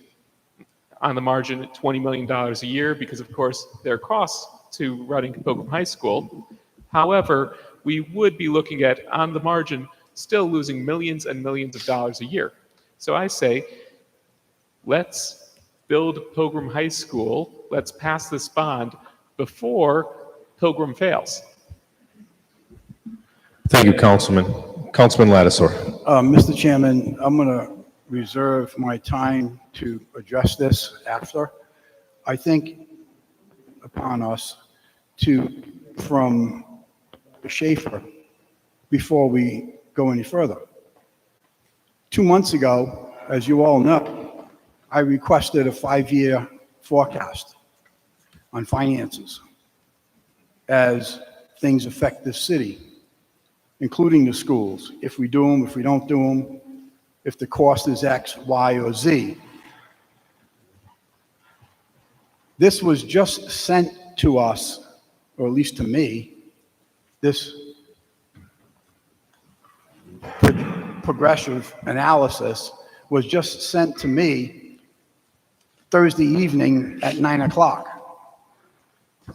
on the margin $20 million a year because, of course, there are costs to running Pilgrim High School. However, we would be looking at, on the margin, still losing millions and millions of dollars a year. So I say, let's build Pilgrim High School, let's pass this bond before Pilgrim fails. Thank you, Councilman. Councilman Lattiser. Mr. Chairman, I'm going to reserve my time to address this after. I think upon us to, from Schaefer, before we go any further. 2 months ago, as you all know, I requested a 5-year forecast on finances as things affect this city, including the schools. If we do them, if we don't do them, if the cost is X, Y, or Z. This was just sent to us, or at least to me, this progressive analysis was just sent to me Thursday evening at 9 o'clock.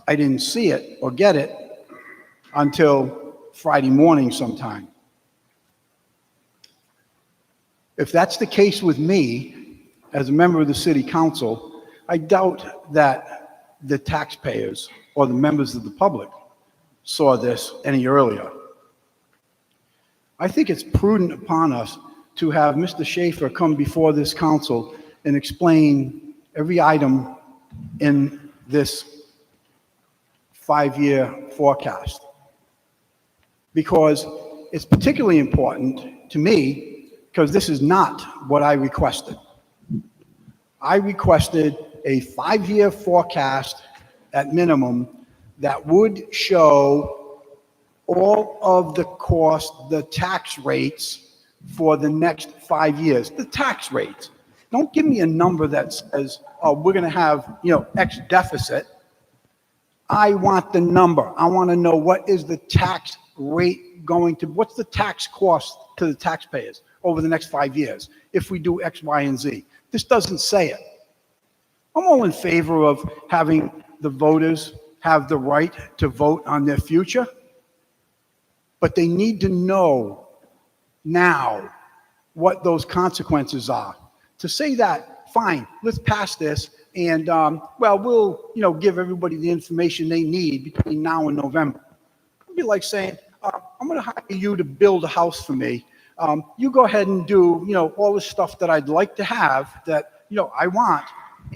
I didn't see it or get it until Friday morning sometime. If that's the case with me, as a member of the city council, I doubt that the taxpayers or the members of the public saw this any earlier. I think it's prudent upon us to have Mr. Schaefer come before this council and explain every item in this 5-year forecast. Because it's particularly important to me, because this is not what I requested. I requested a 5-year forecast at minimum that would show all of the cost, the tax rates for the next 5 years, the tax rates. Don't give me a number that says, oh, we're going to have, X deficit. I want the number. I want to know what is the tax rate going to, what's the tax cost to the taxpayers over the next 5 years if we do X, Y, and Z. This doesn't say it. I'm all in favor of having the voters have the right to vote on their future, but they need to know now what those consequences are. To say that, fine, let's pass this, and we'll give everybody the information they need between now and November. It'd be like saying, I'm going to hire you to build a house for me. You go ahead and do all the stuff that I'd like to have that I want,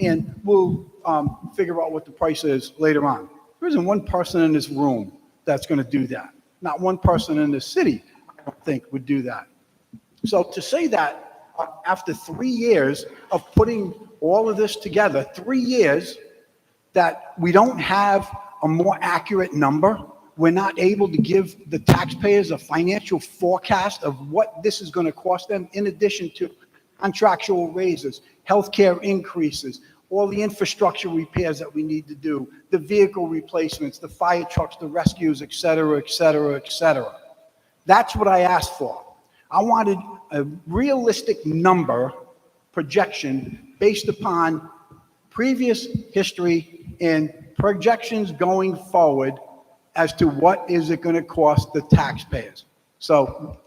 and we'll figure out what the price is later on. There isn't one person in this room that's going to do that. Not one person in the city, I don't think, would do that. So to say that after 3 years of putting all of this together, 3 years, that we don't have a more accurate number, we're not able to give the taxpayers a financial forecast of what this is going to cost them, in addition to contractual raises, healthcare increases, all the infrastructure repairs that we need to do, the vehicle replacements, the fire trucks, the rescues, et cetera, et cetera, et cetera. That's what I asked for. I wanted a realistic number projection based upon previous history and projections going forward as to what is it going to cost the taxpayers. So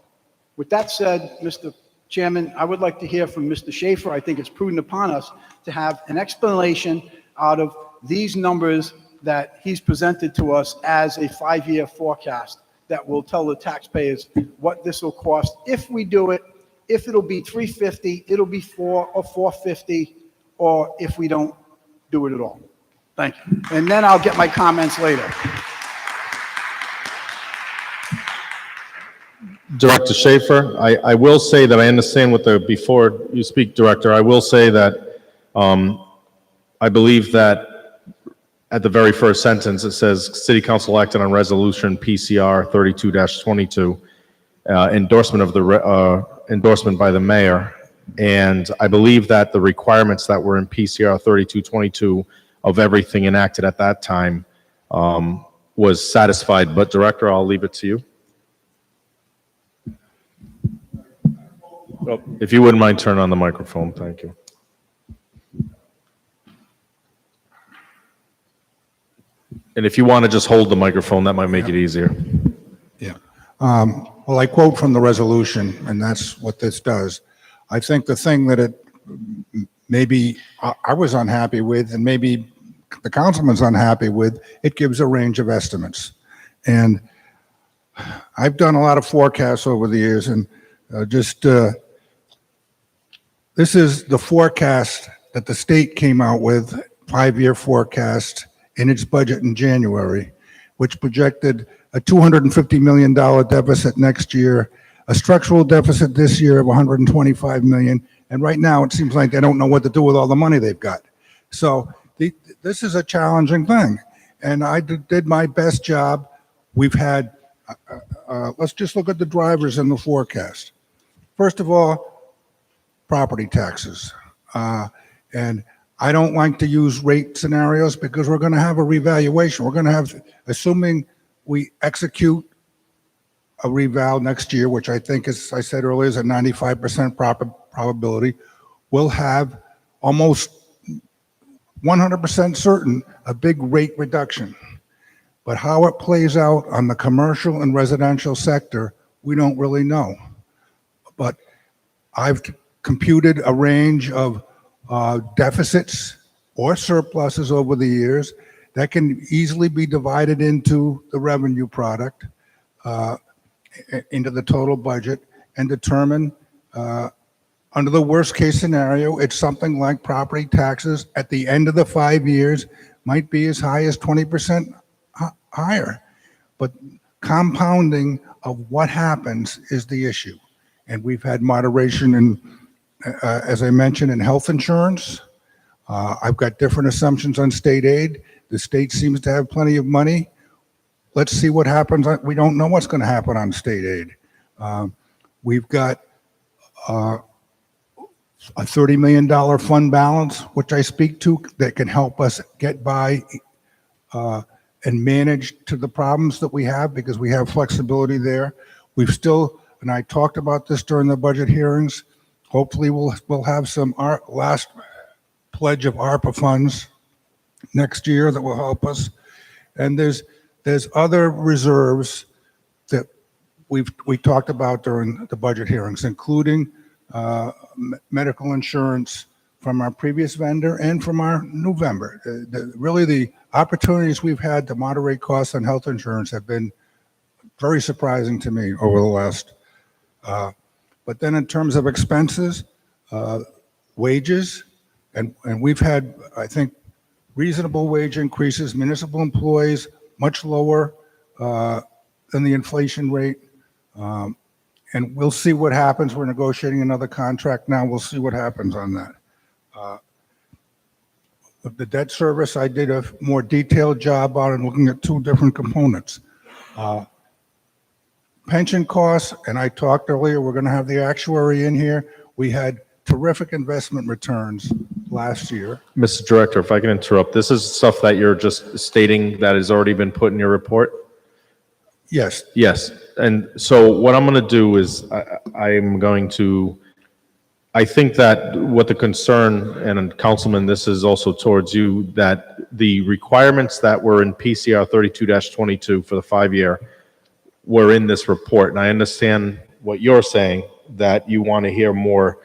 with that said, Mr. Chairman, I would like to hear from Mr. Schaefer. I think it's prudent upon us to have an explanation out of these numbers that he's presented to us as a 5-year forecast that will tell the taxpayers what this will cost if we do it, if it'll be $350, it'll be $4 or $450, or if we don't do it at all. Thank you. And then I'll get my comments later. Director Schaefer, I will say that I understand what before you speak, Director, I will say that I believe that at the very first sentence, it says City Council acted on resolution PCR 32-22, endorsement by the mayor. And I believe that the requirements that were in PCR 32-22 of everything enacted at that time was satisfied. But Director, I'll leave it to you. Oh, if you wouldn't mind turning on the microphone, thank you. And if you want to just hold the microphone, that might make it easier. Yeah. Well, I quote from the resolution, and that's what this does. I think the thing that it maybe I was unhappy with, and maybe the councilman's unhappy with, it gives a range of estimates. And I've done a lot of forecasts over the years, and this is the forecast that the state came out with, 5-year forecast in its budget in January, which projected a $250 million deficit next year, a structural deficit this year of $125 million, and right now it seems like they don't know what to do with all the money they've got. So this is a challenging thing, and I did my best job. We've had, let's just look at the drivers in the forecast. First of all, property taxes. And I don't like to use rate scenarios because we're going to have a revaluation. We're going to have, assuming we execute a reval next year, which I think, as I said earlier, is a 95% probability, we'll have almost 100% certain a big rate reduction. But how it plays out on the commercial and residential sector, we don't really know. But I've computed a range of deficits or surpluses over the years that can easily be divided into the revenue product, into the total budget, and determine, under the worst case scenario, it's something like property taxes at the end of the 5 years might be as high as 20% higher. But compounding of what happens is the issue. And we've had moderation in, as I mentioned, in health insurance. I've got different assumptions on state aid. The state seems to have plenty of money. Let's see what happens. We don't know what's going to happen on state aid. We've got a $30 million fund balance, which I speak to, that can help us get by and manage to the problems that we have, because we have flexibility there. We've still, and I talked about this during the budget hearings, hopefully we'll have some last pledge of ARPA funds next year that will help us. And there's other reserves that we talked about during the budget hearings, including medical insurance from our previous vendor and from our new vendor. Really, the opportunities we've had to moderate costs on health insurance have been very surprising to me over the last. But then in terms of expenses, wages, and we've had, I think, reasonable wage increases. Municipal employees much lower than the inflation rate. And we'll see what happens. We're negotiating another contract now. We'll see what happens on that. With the debt service, I did a more detailed job on it, looking at two different components. Pension costs, and I talked earlier, we're going to have the actuary in here. We had terrific investment returns last year. Mr. Director, if I can interrupt, this is stuff that you're just stating that has already been put in your report? Yes. Yes. And so what I'm going to do is I think that what the concern, and Councilman, this is also towards you, that the requirements that were in PCR 32-22 for the 5-year were in this report. And I understand what you're saying, that you want to hear more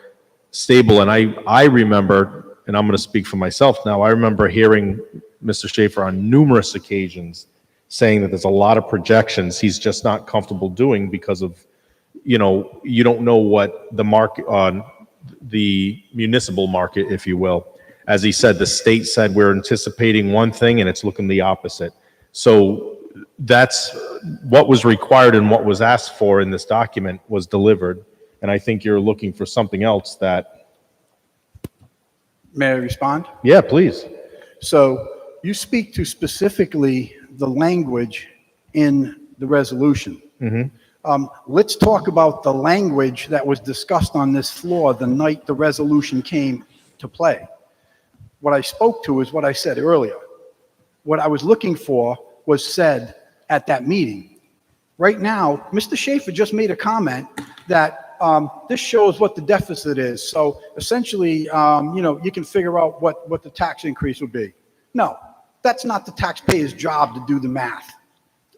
stable. And I remember, and I'm going to speak for myself now, I remember hearing Mr. Schaefer on numerous occasions saying that there's a lot of projections he's just not comfortable doing because of, you don't know what the market on the municipal market, if you will. As he said, the state said we're anticipating one thing and it's looking the opposite. So that's what was required, and what was asked for in this document was delivered. And I think you're looking for something else that. May I respond? Yeah, please. So you speak to specifically the language in the resolution. Let's talk about the language that was discussed on this floor the night the resolution came to play. What I spoke to is what I said earlier. What I was looking for was said at that meeting. Right now, Mr. Schaefer just made a comment that this shows what the deficit is. So essentially, you can figure out what the tax increase would be. No, that's not the taxpayer's job to do the math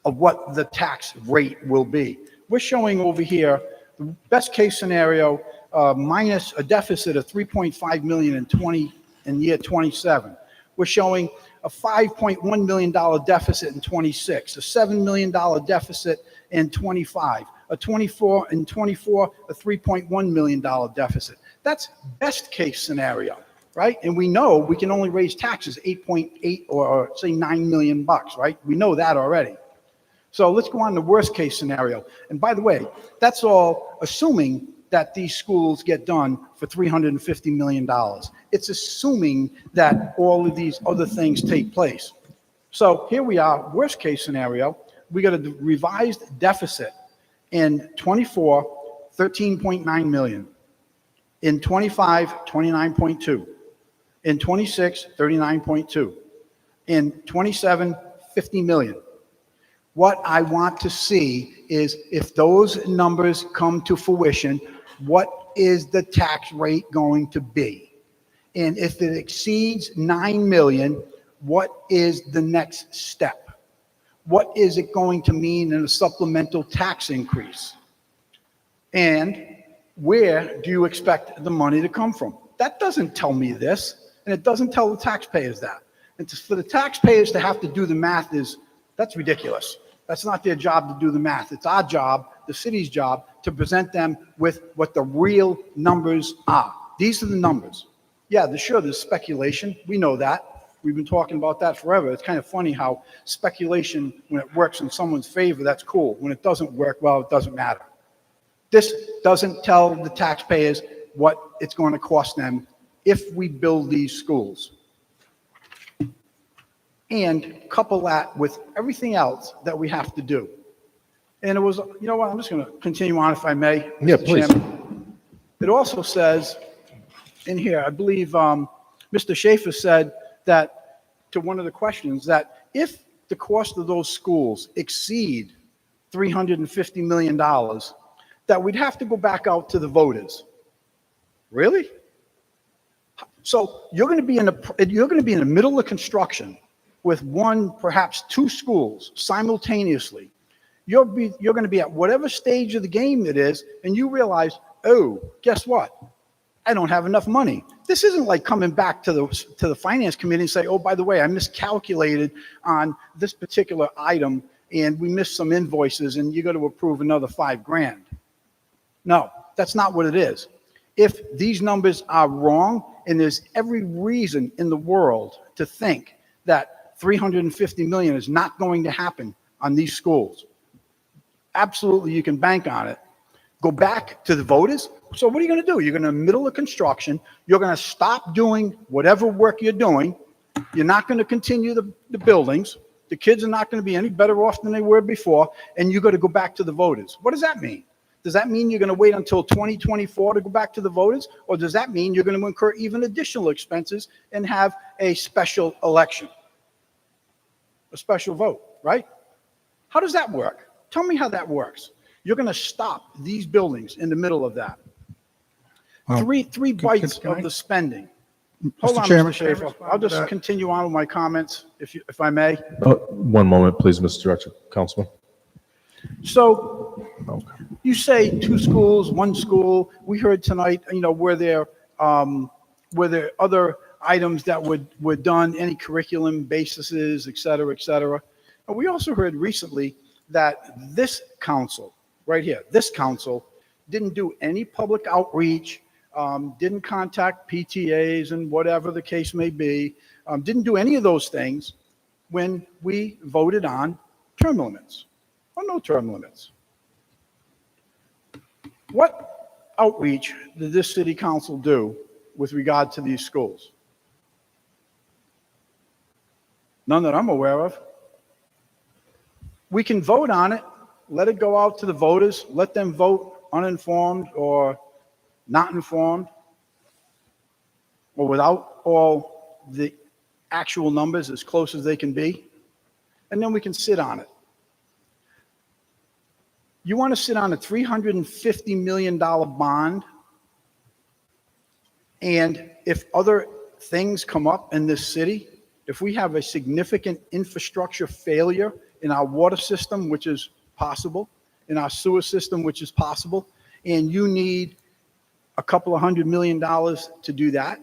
of what the tax rate will be. We're showing over here the best case scenario minus a deficit of 3.5 million in year 27. We're showing a $5.1 million deficit in 26, a $7 million deficit in 25, a 24 a $3.1 million deficit. That's best case scenario, right? And we know we can only raise taxes 8.8 or say $9 million bucks, right? We know that already. So let's go on to worst case scenario. And by the way, that's all assuming that these schools get done for $350 million. It's assuming that all of these other things take place. So here we are, worst case scenario, we got a revised deficit in 24, 13.9 million. In 25, 29.2. In 26, 39.2. In 27, 50 million. What I want to see is if those numbers come to fruition, what is the tax rate going to be? And if it exceeds 9 million, what is the next step? What is it going to mean in a supplemental tax increase? And where do you expect the money to come from? That doesn't tell me this, and it doesn't tell the taxpayers that. And for the taxpayers to have to do the math that's ridiculous. That's not their job to do the math. It's our job, the city's job, to present them with what the real numbers are. These are the numbers. Yeah, there's speculation. We know that. We've been talking about that forever. It's kind of funny how speculation, when it works in someone's favor, that's cool. When it doesn't work, well, it doesn't matter. This doesn't tell the taxpayers what it's going to cost them if we build these schools. And couple that with everything else that we have to do. And it was, you know what, I'm just going to continue on if I may. Yeah, Mr. please. Chairman. It also says in here, I believe Mr. Schaefer said that to one of the questions, that if the cost of those schools exceed $350 million, that we'd have to go back out to the voters. Really? So you're going to be in the middle of construction with one, perhaps two schools simultaneously. You're going to be at whatever stage of the game it is, and you realize, oh, guess what? I don't have enough money. This isn't like coming back to the finance committee and say, oh, by the way, I miscalculated on this particular item, and we missed some invoices, and you got to approve another $5,000. No, that's not what it is. If these numbers are wrong, and there's every reason in the world to think that $350 million is not going to happen on these schools, absolutely you can bank on it. Go back to the voters. So what are you going to do? You're going to middle of construction. You're going to stop doing whatever work you're doing. You're not going to continue the buildings. The kids are not going to be any better off than they were before, and you're going to go back to the voters. What does that mean? Does that mean you're going to wait until 2024 to go back to the voters? Or does that mean you're going to incur even additional expenses and have a special election? A special vote, right? How does that work? Tell me how that works. You're going to stop these buildings in the middle of that. Three bites of the spending. Hold on, Mr. Schaefer. I'll just continue on with my comments, if I may. One moment, please, Mr. Director, Councilman. So you say two schools, one school. We heard tonight, were there other items that were done, any curriculum bases, et cetera, et cetera. And we also heard recently that this council, right here, this council didn't do any public outreach, didn't contact PTAs and whatever the case may be, didn't do any of those things when we voted on term limits or no term limits. What outreach did this city council do with regard to these schools? None that I'm aware of. We can vote on it, let it go out to the voters, let them vote uninformed or not informed, or without all the actual numbers as close as they can be, and then we can sit on it. You want to sit on a $350 million bond, and if other things come up in this city, if we have a significant infrastructure failure in our water system, which is possible, in our sewer system, which is possible, and you need a couple of $100 million to do that,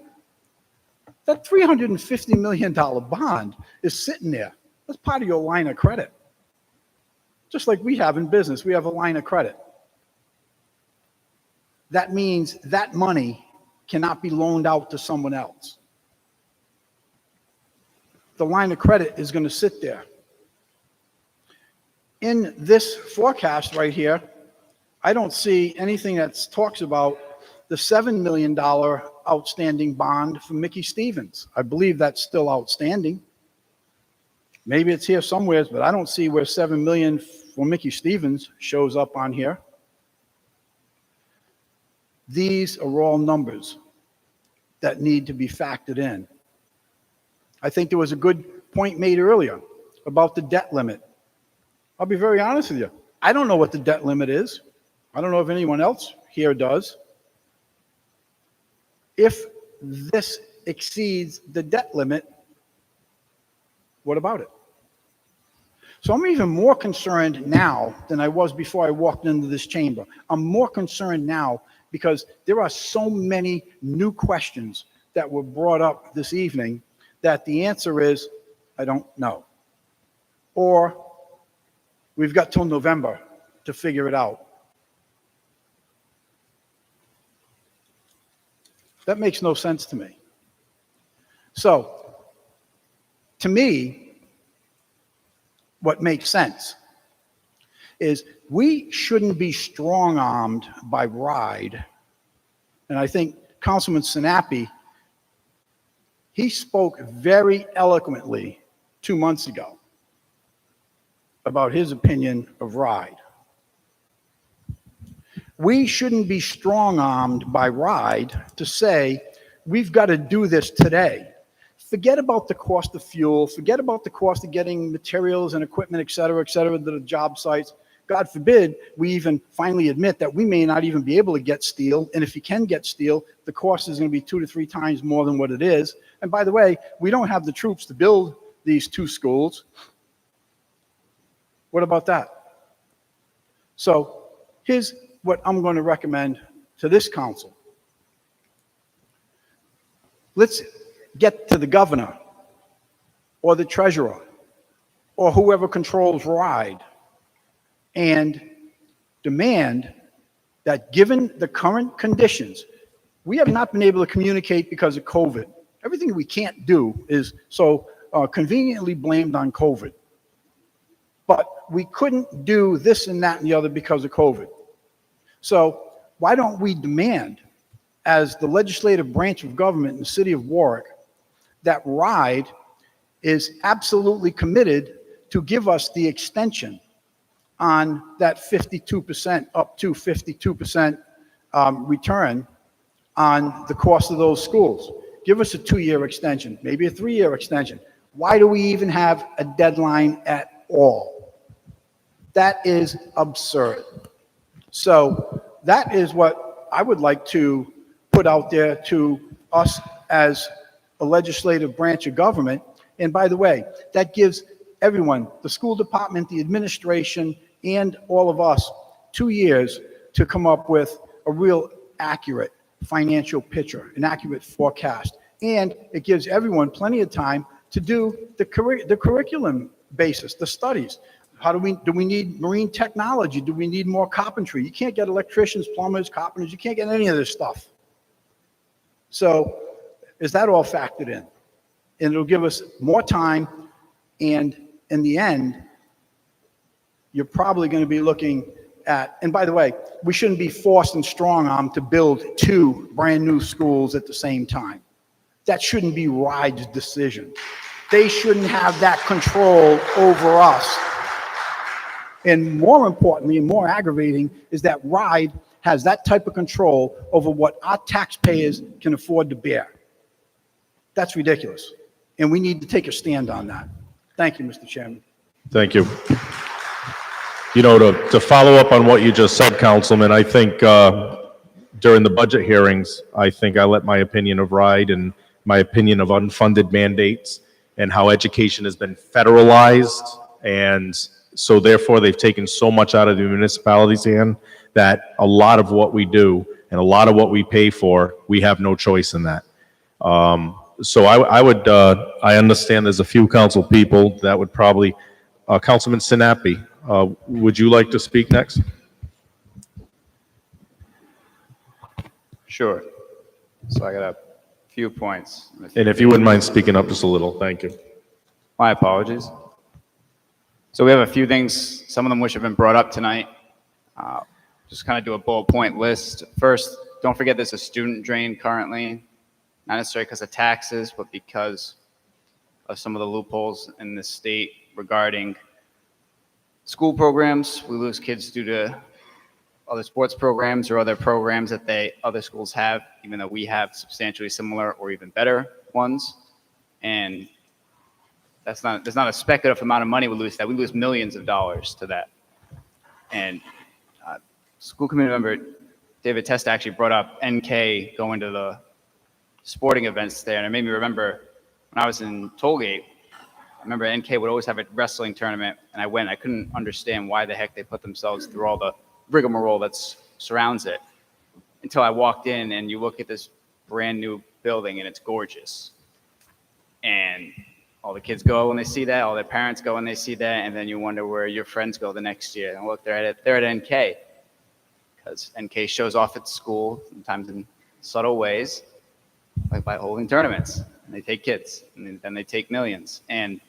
that $350 million bond is sitting there. That's part of your line of credit. Just like we have in business, we have a line of credit. That means that money cannot be loaned out to someone else. The line of credit is going to sit there. In this forecast right here, I don't see anything that talks about the $7 million outstanding bond for Mickey Stevens. I believe that's still outstanding. Maybe it's here somewhere, but I don't see where $7 million for Mickey Stevens shows up on here. These are all numbers that need to be factored in. I think there was a good point made earlier about the debt limit. I'll be very honest with you. I don't know what the debt limit is. I don't know if anyone else here does. If this exceeds the debt limit, what about it? So I'm even more concerned now than I was before I walked into this chamber. I'm more concerned now because there are so many new questions that were brought up this evening that the answer is, I don't know. Or we've got till November to figure it out. That makes no sense to me. So, to me, what makes sense is we shouldn't be strong-armed by RIDE. And I think Councilman Sinapi, he spoke very eloquently 2 months ago about his opinion of RIDE. We shouldn't be strong-armed by RIDE to say, we've got to do this today. Forget about the cost of fuel, forget about the cost of getting materials and equipment, et cetera, to the job sites. God forbid we even finally admit that we may not even be able to get steel, and if you can get steel, the cost is going to be 2 to 3 times more than what it is. And by the way, we don't have the troops to build these 2 schools. What about that? So here's what I'm going to recommend to this council. Let's get to the governor or the treasurer or whoever controls RIDE and demand that, given the current conditions, we have not been able to communicate because of COVID. Everything we can't do is so conveniently blamed on COVID. But we couldn't do this and that and the other because of COVID. So why don't we demand, as the legislative branch of government in the city of Warwick, that RIDE is absolutely committed to give us the extension on that 52%, up to 52% return on the cost of those schools. Give us a 2-year extension, maybe a 3-year extension. Why do we even have a deadline at all? That is absurd. So that is what I would like to put out there to us as a legislative branch of government. And by the way, that gives everyone, the school department, the administration, and all of us 2 years to come up with a real accurate financial picture, an accurate forecast. And it gives everyone plenty of time to do the curriculum basis, the studies. Do we need marine technology? Do we need more carpentry? You can't get electricians, plumbers, carpenters. You can't get any of this stuff. So is that all factored in? And it'll give us more time. And in the end, you're probably going to be looking at, and by the way, we shouldn't be forced and strong-armed to build 2 brand new schools at the same time. That shouldn't be RIDE's decision. They shouldn't have that control over us. And more importantly, and more aggravating, is that RIDE has that type of control over what our taxpayers can afford to bear. That's ridiculous. And we need to take a stand on that. Thank you, Mr. Chairman. Thank you. You know, to follow up on what you just said, Councilman, I think during the budget hearings, I think I let my opinion of RIDE and my opinion of unfunded mandates and how education has been federalized. And so therefore, they've taken so much out of the municipality's hand that a lot of what we do and a lot of what we pay for, we have no choice in that. So I understand there's a few council people that would probably, Councilman Sinapi, would you like to speak next? Sure. So I got a few points. And if you wouldn't mind speaking up just a little, thank you. My apologies. So we have a few things, some of them which have been brought up tonight. Just kind of do a bullet point list. First, don't forget there's a student drain currently, not necessarily because of taxes, but because of some of the loopholes in the state regarding school programs. We lose kids due to other sports programs or other programs that other schools have, even though we have substantially similar or even better ones. And there's not a speculative amount of money we lose to that. We lose millions of dollars to that. And school committee member David Testa actually brought up NK going to the sporting events there, and it made me remember when I was in Tollgate. I remember NK would always have a wrestling tournament, and I went. I couldn't understand why the heck they put themselves through all the rigmarole that surrounds it. until I walked in and you look at this brand new building and it's gorgeous. And all the kids go when they see that, all their parents go when they see that, and then you wonder where your friends go the next year. And look, they're at NK, because NK shows off its school, sometimes in subtle ways, like by holding tournaments. And they take kids, and then they take millions. And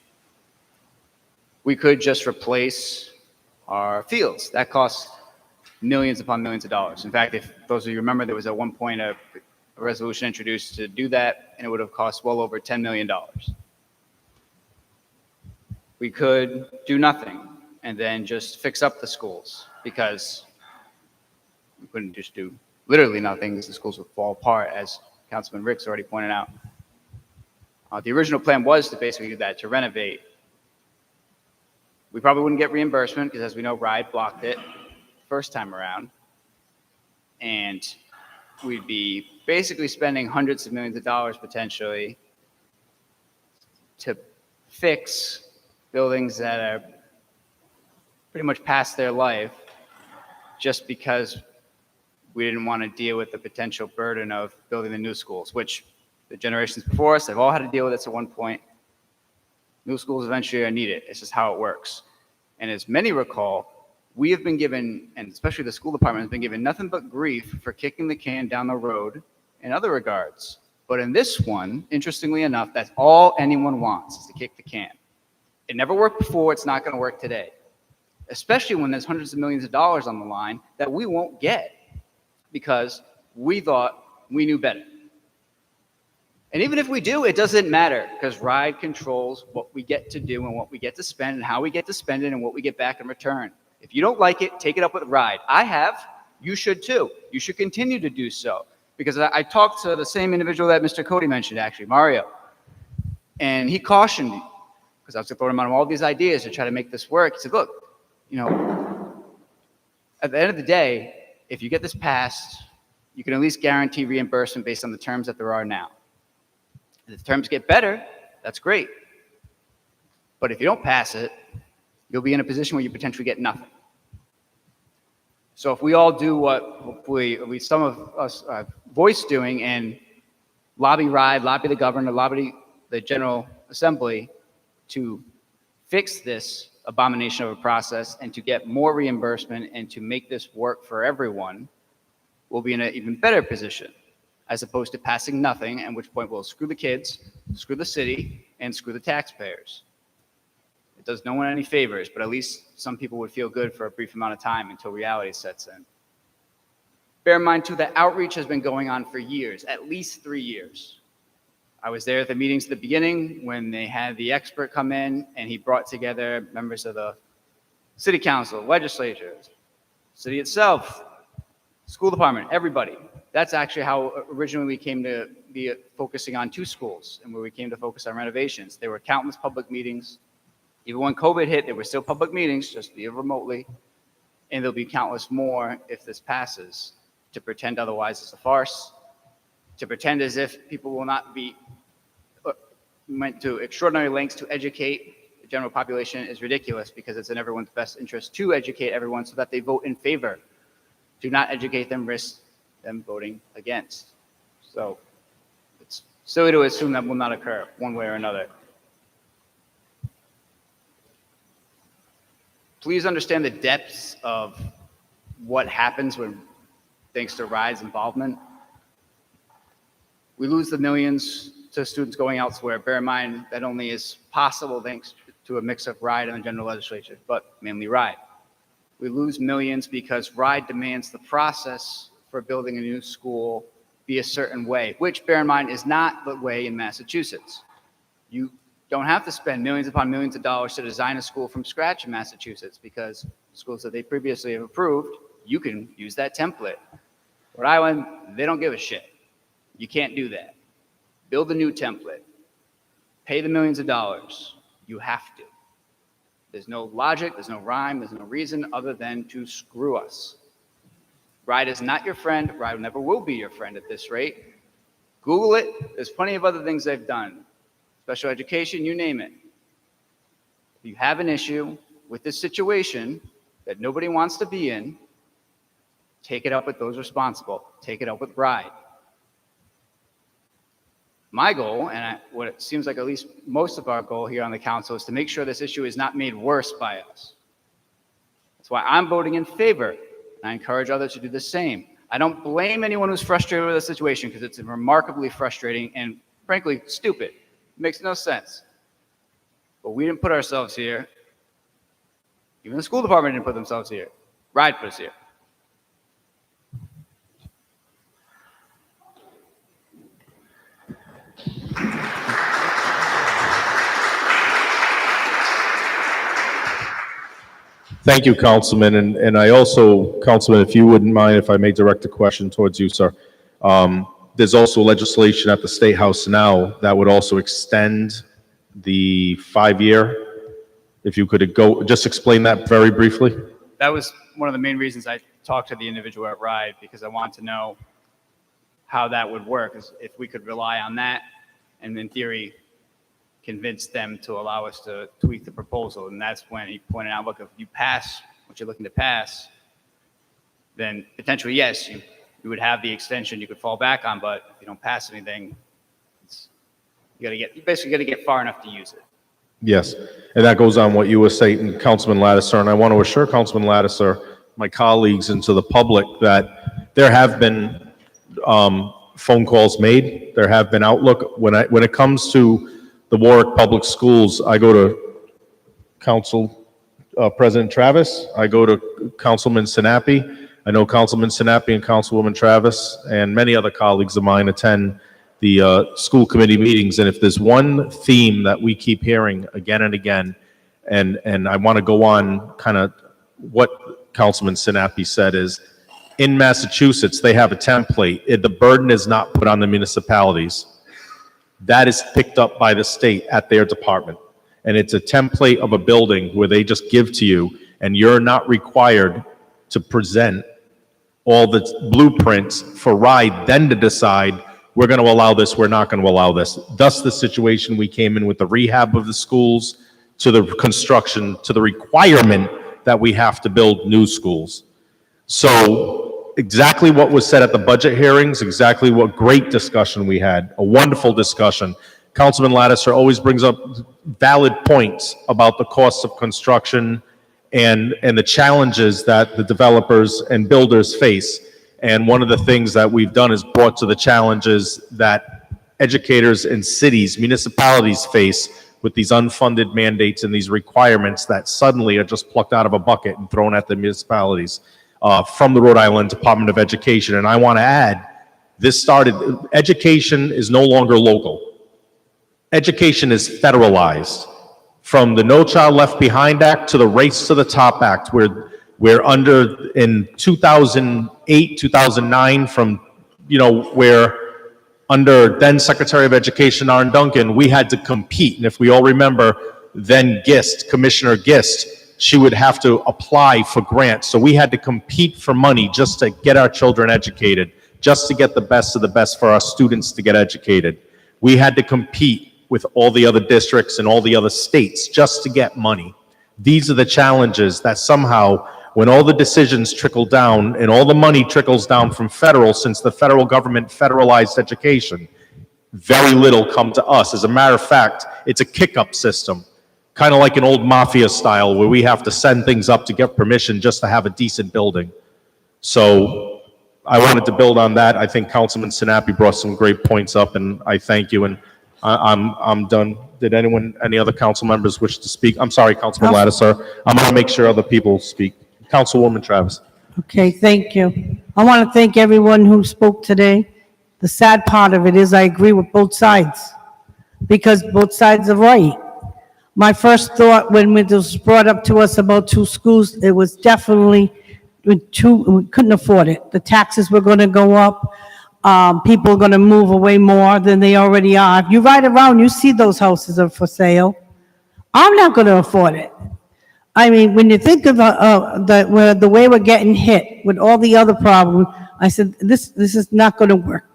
we could just replace our fields. That costs millions upon millions of dollars. In fact, if those of you remember, there was at one point a resolution introduced to do that, and it would have cost well over $10 million. We could do nothing and then just fix up the schools, because we couldn't just do literally nothing, because the schools would fall apart, as Councilman Ricks already pointed out. The original plan was to basically do that, to renovate. We probably wouldn't get reimbursement, because as we know, RIDE blocked it first time around. And we'd be basically spending hundreds of millions of dollars potentially to fix buildings that are pretty much past their life, just because we didn't want to deal with the potential burden of building the new schools, which the generations before us, they've all had to deal with this at one point. New schools eventually are needed. It's just how it works. And as many recall, we have been given, and especially the school department has been given, nothing but grief for kicking the can down the road in other regards. But in this one, interestingly enough, that's all anyone wants, is to kick the can. It never worked before, it's not going to work today. Especially when there's hundreds of millions of dollars on the line that we won't get, because we thought we knew better. And even if we do, it doesn't matter, because RIDE controls what we get to do and what we get to spend and how we get to spend it and what we get back in return. If you don't like it, take it up with RIDE. I have. You should too. You should continue to do so. Because I talked to the same individual that Mr. Cody mentioned, actually, Mario. And he cautioned me, because I was throwing him out all these ideas to try to make this work. He said, look, at the end of the day, if you get this passed, you can at least guarantee reimbursement based on the terms that there are now. If the terms get better, that's great. But if you don't pass it, you'll be in a position where you potentially get nothing. So if we all do what hopefully at least some of us are voiced doing, and lobby RIDE, lobby the governor, lobby the General Assembly to fix this abomination of a process and to get more reimbursement and to make this work for everyone, we'll be in an even better position, as opposed to passing nothing, at which point we'll screw the kids, screw the city, and screw the taxpayers. It does no one any favors, but at least some people would feel good for a brief amount of time until reality sets in. Bear in mind, too, that outreach has been going on for years, at least 3 years. I was there at the meetings at the beginning when they had the expert come in, and he brought together members of the city council, legislature, city itself, school department, everybody. That's actually how originally we came to be focusing on 2 schools, and where we came to focus on renovations. There were countless public meetings. Even when COVID hit, there were still public meetings, just via remotely, and there'll be countless more if this passes. To pretend otherwise is a farce. To pretend as if people will not be went to extraordinary lengths to educate the general population is ridiculous, because it's in everyone's best interest to educate everyone so that they vote in favor. Do not educate them, risk them voting against. So it's silly to assume that will not occur one way or another. Please understand the depths of what happens when, thanks to RIDE's involvement, we lose the millions to students going elsewhere. Bear in mind that only is possible thanks to a mix of RIDE and the general legislature, but mainly RIDE. We lose millions because RIDE demands the process for building a new school be a certain way, which, bear in mind, is not the way in Massachusetts. You don't have to spend millions upon millions of dollars to design a school from scratch in Massachusetts, because schools that they previously have approved, you can use that template. Rhode Island, they don't give a shit. You can't do that. Build a new template. Pay the millions of dollars. You have to. There's no logic, there's no rhyme, there's no reason other than to screw us. RIDE is not your friend. RIDE never will be your friend at this rate. Google it. There's plenty of other things they've done. Special education, you name it. If you have an issue with this situation that nobody wants to be in, Take it up with those responsible. Take it up with RIDE. My goal, and what it seems like at least most of our goal here on the council, is to make sure this issue is not made worse by us. That's why I'm voting in favor, and I encourage others to do the same. I don't blame anyone who's frustrated with the situation, because it's remarkably frustrating and frankly stupid. It makes no sense. But we didn't put ourselves here. Even the school department didn't put themselves here. RIDE put us here. Thank you, Councilman. And I also, Councilman, if you wouldn't mind if I may direct a question towards you, sir. There's also legislation at the State House now that would also extend the 5-year. If you could go, just explain that very briefly. That was one of the main reasons I talked to the individual at RIDE, because I wanted to know how that would work, if we could rely on that and in theory convince them to allow us to tweak the proposal. And that's when he pointed out, look, if you pass what you're looking to pass, then potentially, yes, you would have the extension you could fall back on, but if you don't pass anything, you basically got to get far enough to use it. Yes, and that goes on what you were saying, Councilman Lattiser, and I want to assure Councilman Lattiser, my colleagues, and to the public that there have been phone calls made. There have been outlook. When it comes to the Warwick Public Schools, I go to Council President Travis. I go to Councilman Sinapi. I know Councilman Sinapi and Councilwoman Travis and many other colleagues of mine attend the school committee meetings. And if there's one theme that we keep hearing again and again, and I want to go on kind of what Councilman Sinapi said is, in Massachusetts, they have a template. The burden is not put on the municipalities. That is picked up by the state at their department. And it's a template of a building where they just give to you, and you're not required to present all the blueprints for RIDE, then to decide, we're going to allow this, we're not going to allow this. Thus the situation we came in with the rehab of the schools, to the construction, to the requirement that we have to build new schools. So exactly what was said at the budget hearings, exactly what great discussion we had, a wonderful discussion. Councilman Lattiser always brings up valid points about the costs of construction and the challenges that the developers and builders face. And one of the things that we've done is brought to the challenges that educators in cities, municipalities face with these unfunded mandates and these requirements that suddenly are just plucked out of a bucket and thrown at the municipalities from the Rhode Island Department of Education. And I want to add, education is no longer local. Education is federalized. From the No Child Left Behind Act to the Race to the Top Act, we're under, in 2008, 2009, where under then Secretary of Education, Arne Duncan, we had to compete. And if we all remember, then Commissioner Gist, she would have to apply for grants. So we had to compete for money just to get our children educated, just to get the best of the best for our students to get educated. We had to compete with all the other districts and all the other states just to get money. These are the challenges that somehow, when all the decisions trickle down and all the money trickles down from federal, since the federal government federalized education, very little come to us. As a matter of fact, it's a kick-up system, kind of like an old mafia style where we have to send things up to get permission just to have a decent building. So I wanted to build on that. I think Councilman Sinapi brought some great points up, and I thank you. And I'm done. Did any other council members wish to speak? I'm sorry, Councilman Lattiser. I'm going to make sure other people speak. Councilwoman Travis. Okay, thank you. I want to thank everyone who spoke today. The sad part of it is I agree with both sides, because both sides are right. My first thought when it was brought up to us about two schools, it was definitely we couldn't afford it. The taxes were going to go up. People are going to move away more than they already are. If you ride around, you see those houses are for sale. I'm not going to afford it. I mean, when you think of the way we're getting hit with all the other problems, I said, this is not going to work.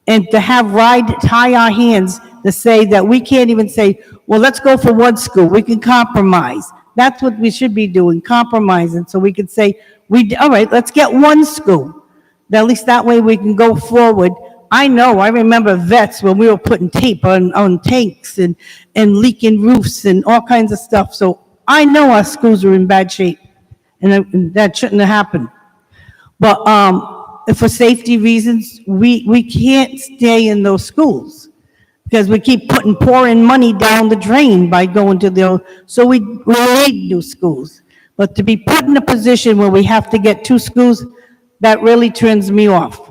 And to have RIDE tie our hands to say that we can't even say, well, let's go for one school. We can compromise. That's what we should be doing, compromising. So we can say, All right, let's get one school. At least that way we can go forward. I remember vets when we were putting tape on tanks and leaking roofs and all kinds of stuff. So I know our schools are in bad shape, and that shouldn't have happened. But for safety reasons, we can't stay in those schools because we keep pouring money down the drain by going to so we need new schools. But to be put in a position where we have to get two schools, that really turns me off.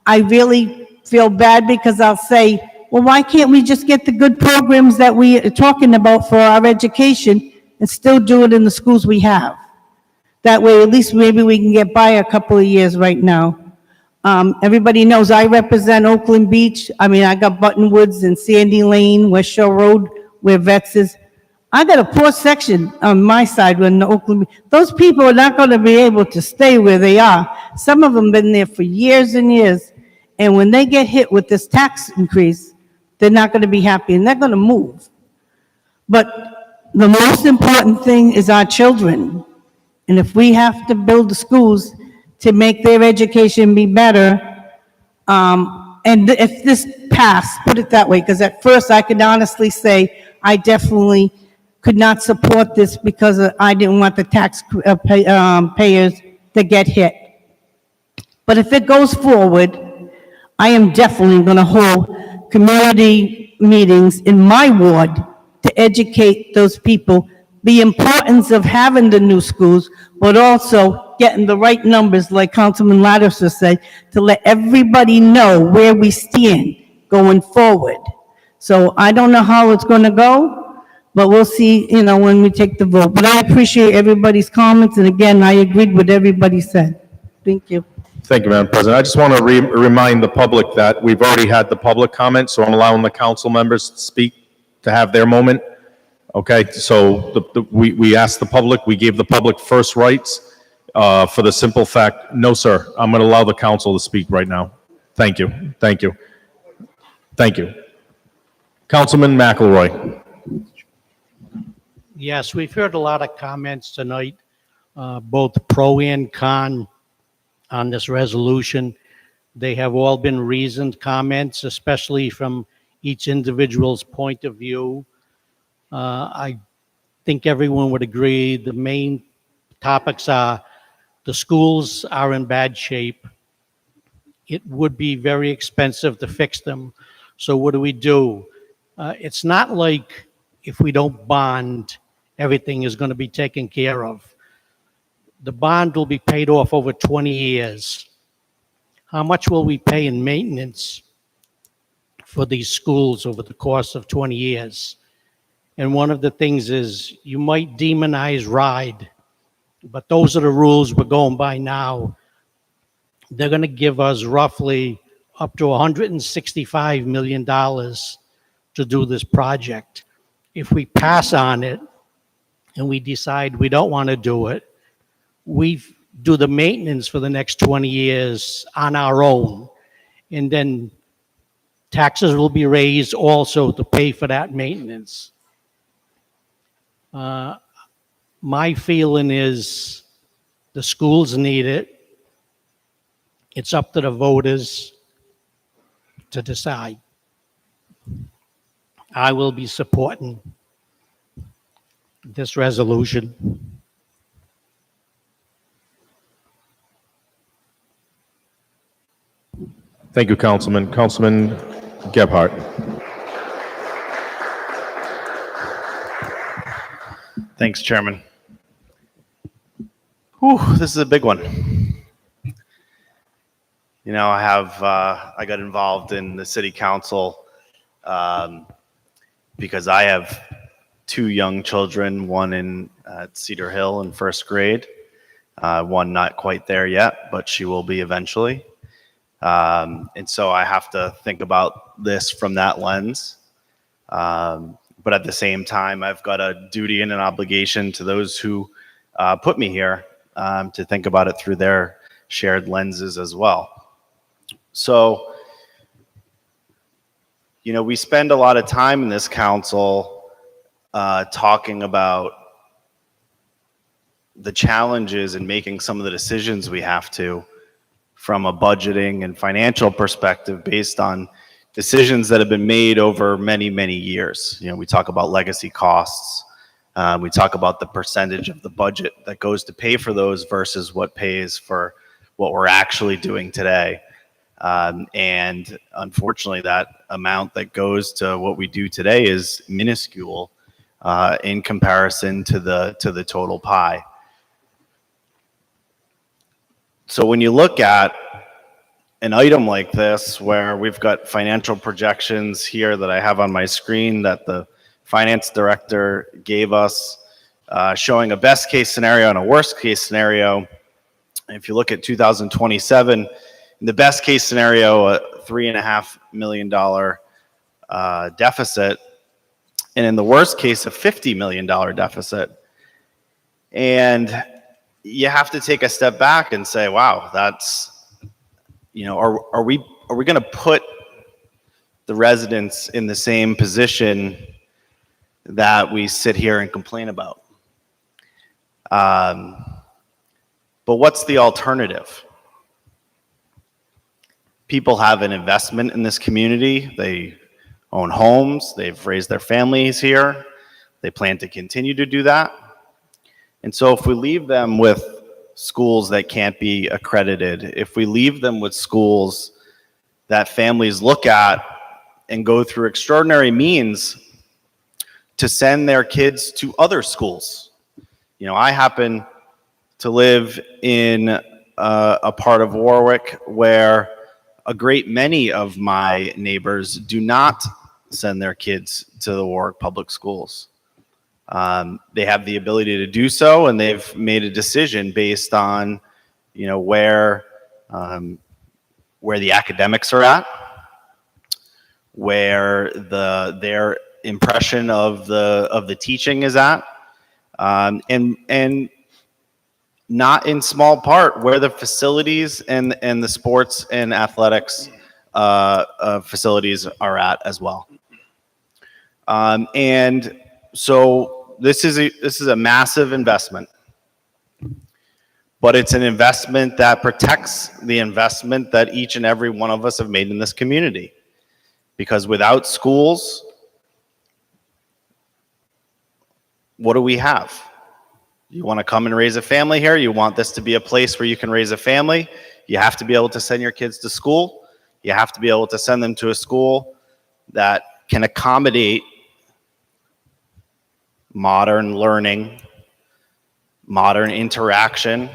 I really feel bad because I'll say, well, why can't we just get the good programs that we are talking about for our education and still do it in the schools we have? That way, at least maybe we can get by a couple of years right now. Everybody knows I represent Oakland Beach. I got Buttonwoods and Sandy Lane, West Shore Road, where Vets is. I got a poor section on my side when Oakland, those people are not going to be able to stay where they are. Some of them been there for years and years. And when they get hit with this tax increase, they're not going to be happy and they're going to move. But the most important thing is our children. And if we have to build the schools to make their education be better, and if this passed, put it that way, because at first I could honestly say I definitely could not support this because I didn't want the tax payers to get hit. But if it goes forward, I am definitely going to hold community meetings in my ward to educate those people the importance of having the new schools, but also getting the right numbers, like Councilman Lattiser said, to let everybody know where we stand going forward. So I don't know how it's going to go, but we'll see, when we take the vote. But I appreciate everybody's comments, and again, I agreed with everybody said. Thank you. Thank you, Madam President. I just want to remind the public that we've already had the public comment, so I'm allowing the council members to speak, to have their moment. Okay, so we asked the public, we gave the public first rights for the simple fact, no, sir, I'm going to allow the council to speak right now. Thank you, thank you, thank you. Councilman McElroy. Yes, we've heard a lot of comments tonight, both pro and con on this resolution. They have all been reasoned comments, especially from each individual's point of view. I think everyone would agree the main topics are the schools are in bad shape. It would be very expensive to fix them. So what do? It's not like if we don't bond, everything is going to be taken care of. The bond will be paid off over 20 years. How much will we pay in maintenance for these schools over the course of 20 years? And one of the things is you might demonize RIDE, but those are the rules we're going by now. They're going to give us roughly up to $165 million to do this project. If we pass on it and we decide we don't want to do it, we do the maintenance for the next 20 years on our own. And then taxes will be raised also to pay for that maintenance. My feeling is the schools need it. It's up to the voters to decide. I will be supporting this resolution. Thank you, Councilman. Councilman Gebhardt. Thanks, Chairman. Whew, this is a big one. I got involved in the city council because I have two young children, one in Cedar Hill in first grade, one not quite there yet, but she will be eventually. And so I have to think about this from that lens. But at the same time, I've got a duty and an obligation to those who put me here to think about it through their shared lenses as well. So, we spend a lot of time in this council talking about the challenges in making some of the decisions we have to from a budgeting and financial perspective based on decisions that have been made over many, many years. You know, we talk about legacy costs. We talk about the percentage of the budget that goes to pay for those versus what pays for what we're actually doing today. And unfortunately, that amount that goes to what we do today is minuscule in comparison to the total pie. So when you look at an item like this, where we've got financial projections here that I have on my screen that the finance director gave us, showing a best case scenario and a worst case scenario. If you look at 2027, in the best case scenario, a $3.5 million deficit, and in the worst case, a $50 million deficit. And you have to take a step back and say, wow, that's, you know, are we going to put the residents in the same position that we sit here and complain about? But what's the alternative? People have an investment in this community. They own homes. They've raised their families here. They plan to continue to do that. And so if we leave them with schools that can't be accredited, if we leave them with schools that families look at and go through extraordinary means to send their kids to other schools. You know, I happen to live in a part of Warwick where a great many of my neighbors do not send their kids to the Warwick Public Schools. They have the ability to do so, and they've made a decision based on, you know, where the academics are at, where their impression of the teaching is at, and not in small part where the facilities and the sports and athletics facilities are at as well. And so this is a massive investment, but it's an investment that protects the investment that each and every one of us have made in this community. Because without schools, what do we have? You want to come and raise a family here? You want this to be a place where you can raise a family? You have to be able to send your kids to school. You have to be able to send them to a school that can accommodate modern learning, modern interaction,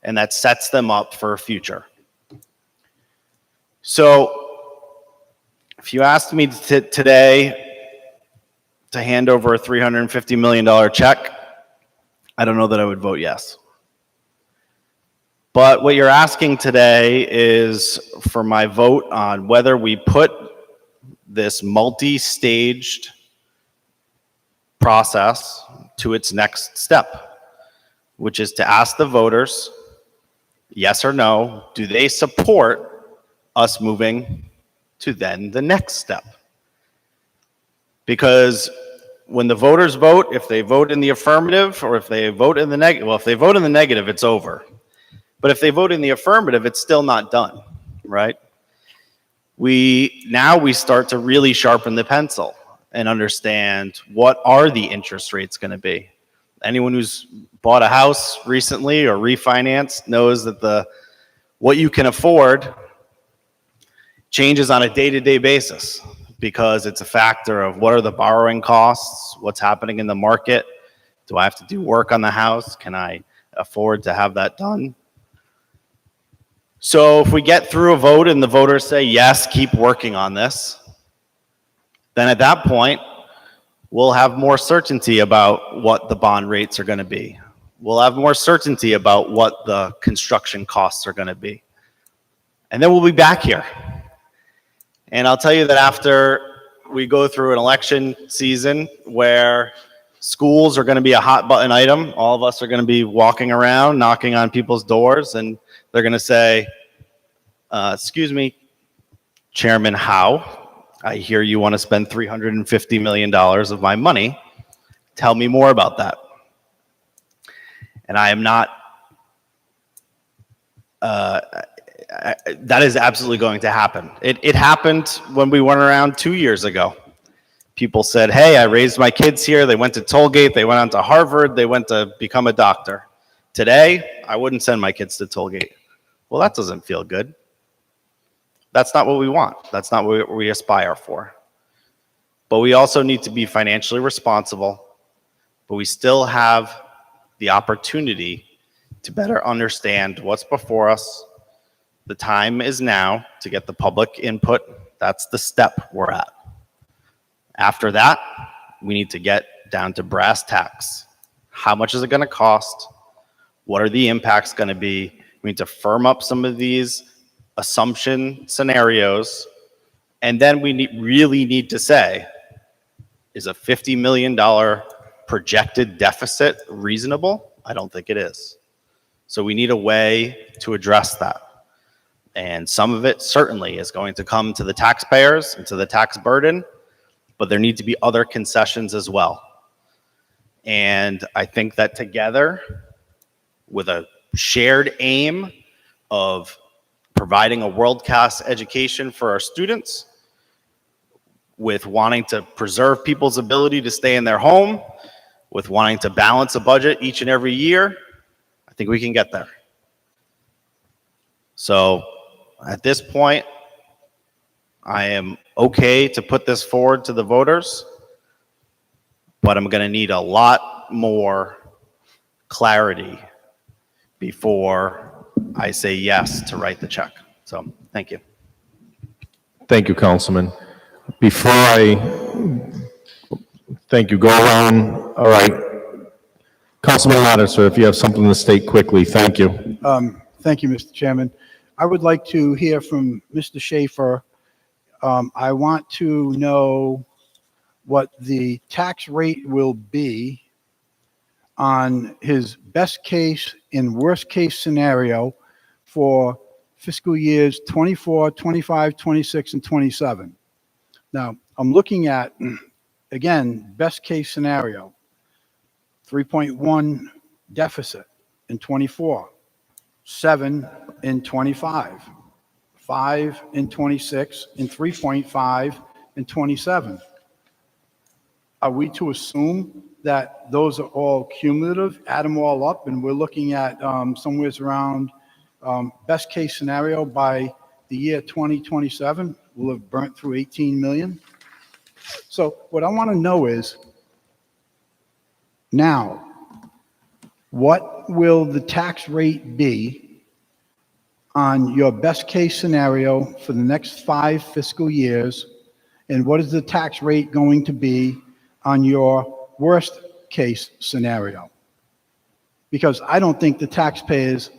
and that sets them up for a future. So if you asked me today to hand over a $350 million check, I don't know that I would vote yes. But what you're asking today is for my vote on whether we put this multi-staged process to its next step, which is to ask the voters, yes or no, do they support us moving to then the next step? Because when the voters vote, if they vote in the affirmative or if they vote in the negative, well, if they vote in the negative, it's over. But if they vote in the affirmative, it's still not done, right? Now we start to really sharpen the pencil and understand what are the interest rates going to be. Anyone who's bought a house recently or refinanced knows that what you can afford changes on a day-to-day basis, because it's a factor of what are the borrowing costs, what's happening in the market, do I have to do work on the house, can I afford to have that done? So if we get through a vote and the voters say, yes, keep working on this, then at that point, we'll have more certainty about what the bond rates are going to be. We'll have more certainty about what the construction costs are going to be. And then we'll be back here. And I'll tell you that after we go through an election season where schools are going to be a hot button item, all of us are going to be walking around, knocking on people's doors, and they're going to say, excuse me, Chairman Howe, I hear you want to spend $350 million of my money. Tell me more about that. And I am not, that is absolutely going to happen. It happened when we went around 2 years ago. People said, hey, I raised my kids here. They went to Tollgate. They went on to Harvard. They went to become a doctor. Today, I wouldn't send my kids to Tollgate. Well, that doesn't feel good. That's not what we want. That's not what we aspire for. But we also need to be financially responsible, but we still have the opportunity to better understand what's before us. The time is now to get the public input. That's the step we're at. After that, we need to get down to brass tacks. How much is it going to cost? What are the impacts going to be? We need to firm up some of these assumption scenarios. And then we really need to say, is a $50 million projected deficit reasonable? I don't think it is. So we need a way to address that. And some of it certainly is going to come to the taxpayers and to the tax burden, but there need to be other concessions as well. And I think that together, with a shared aim of providing a world-class education for our students, with wanting to preserve people's ability to stay in their home, with wanting to balance a budget each and every year, I think we can get there. So at this point, I am okay to put this forward to the voters, but I'm going to need a lot more clarity before I say yes to write the check. So thank you. Thank you, Councilman. Before I, thank you, go around, all right. Councilman Lattiser, if you have something to state quickly, thank you. Thank you, Mr. Chairman. I would like to hear from Mr. Schaefer. I want to know what the tax rate will be on his best case and worst case scenario for fiscal years 24, 25, 26, and 27. Now, I'm looking at, again, best case scenario, 3.1 deficit in 24, 7 in 25, 5 in 26, and 3.5 in 27. Are we to assume that those are all cumulative, add them all up, and we're looking at somewhere around best case scenario by the year 2027, we'll have burnt through 18 million? So what I want to know is, now, what will the tax rate be on your best case scenario for the next 5 fiscal years? And what is the tax rate going to be on your worst case scenario? Because I don't think the taxpayers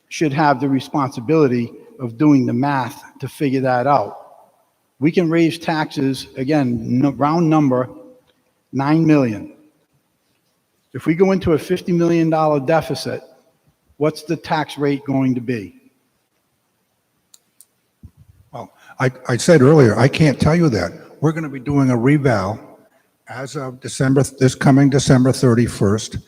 should have the responsibility of doing the math to figure that out. We can raise taxes, again, round number, 9 million. If we go into a $50 million deficit, what's the tax rate going to be? Well, I said earlier, I can't tell you that. We're going to be doing a reval as of this coming December 31st.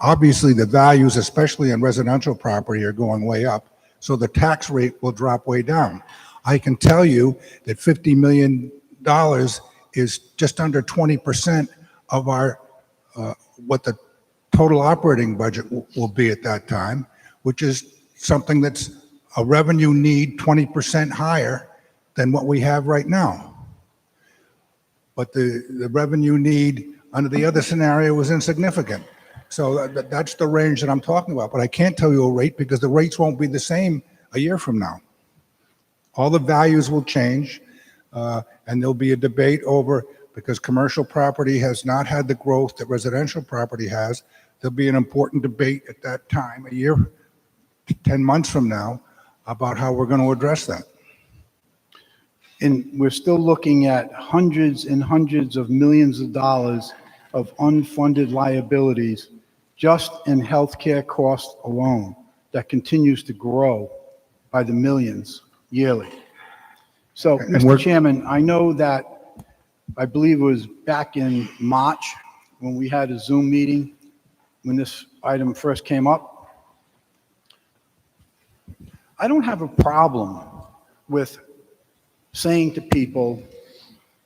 Obviously, the values, especially in residential property, are going way up, so the tax rate will drop way down. I can tell you that $50 million is just under 20% of our what the total operating budget will be at that time, which is something that's a revenue need 20% higher than what we have right now. But the revenue need under the other scenario was insignificant. So that's the range that I'm talking about. But I can't tell you a rate because the rates won't be the same a year from now. All the values will change, and there'll be a debate over, because commercial property has not had the growth that residential property has. There'll be an important debate at that time, a year, 10 months from now, about how we're going to address that. And we're still looking at hundreds and hundreds of millions of dollars of unfunded liabilities just in healthcare costs alone that continues to grow by the millions yearly. So, Mr. Chairman, I know that, I believe it was back in March when we had a Zoom meeting, when this item first came up. I don't have a problem with saying to people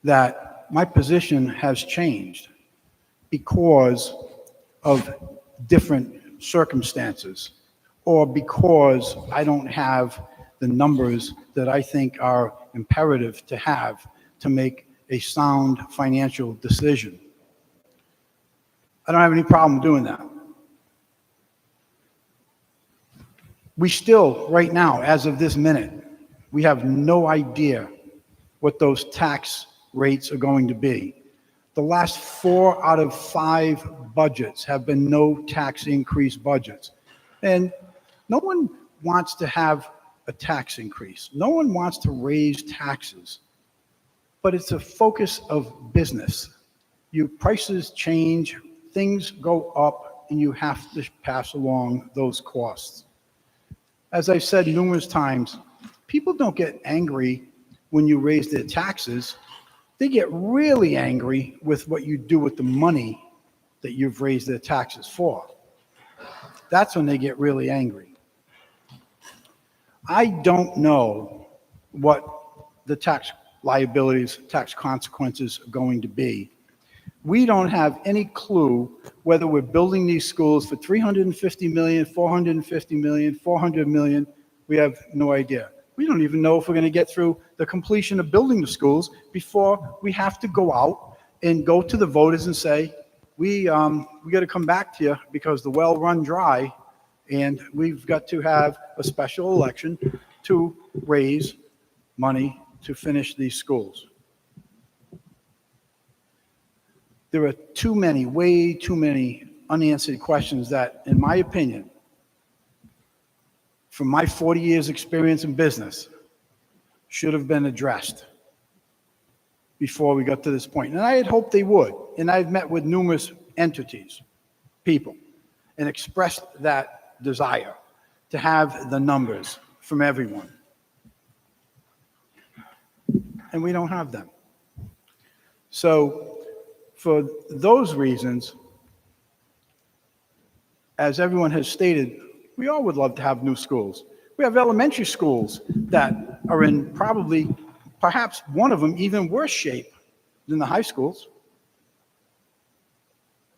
that my position has changed because of different circumstances, or because I don't have the numbers that I think are imperative to have to make a sound financial decision. I don't have any problem doing that. We still, right now, as of this minute, we have no idea what those tax rates are going to be. The last 4 out of 5 budgets have been no tax increase budgets. And no one wants to have a tax increase. No one wants to raise taxes. But it's a focus of business. Your prices change, things go up, and you have to pass along those costs. As I've said numerous times, people don't get angry when you raise their taxes. They get really angry with what you do with the money that you've raised their taxes for. That's when they get really angry. I don't know what the tax liabilities, tax consequences are going to be. We don't have any clue whether we're building these schools for $350 million, $450 million, $400 million. We have no idea. We don't even know if we're going to get through the completion of building the schools before we have to go out and go to the voters and say, we got to come back to you because the well run dry, and we've got to have a special election to raise money to finish these schools. There are too many, way too many unanswered questions that, in my opinion, from my 40 years experience in business, should have been addressed before we got to this point. And I had hoped they would. And I've met with numerous entities, people, and expressed that desire to have the numbers from everyone. And we don't have them. So for those reasons, as everyone has stated, we all would love to have new schools. We have elementary schools that are in probably, perhaps one of them, even worse shape than the high schools.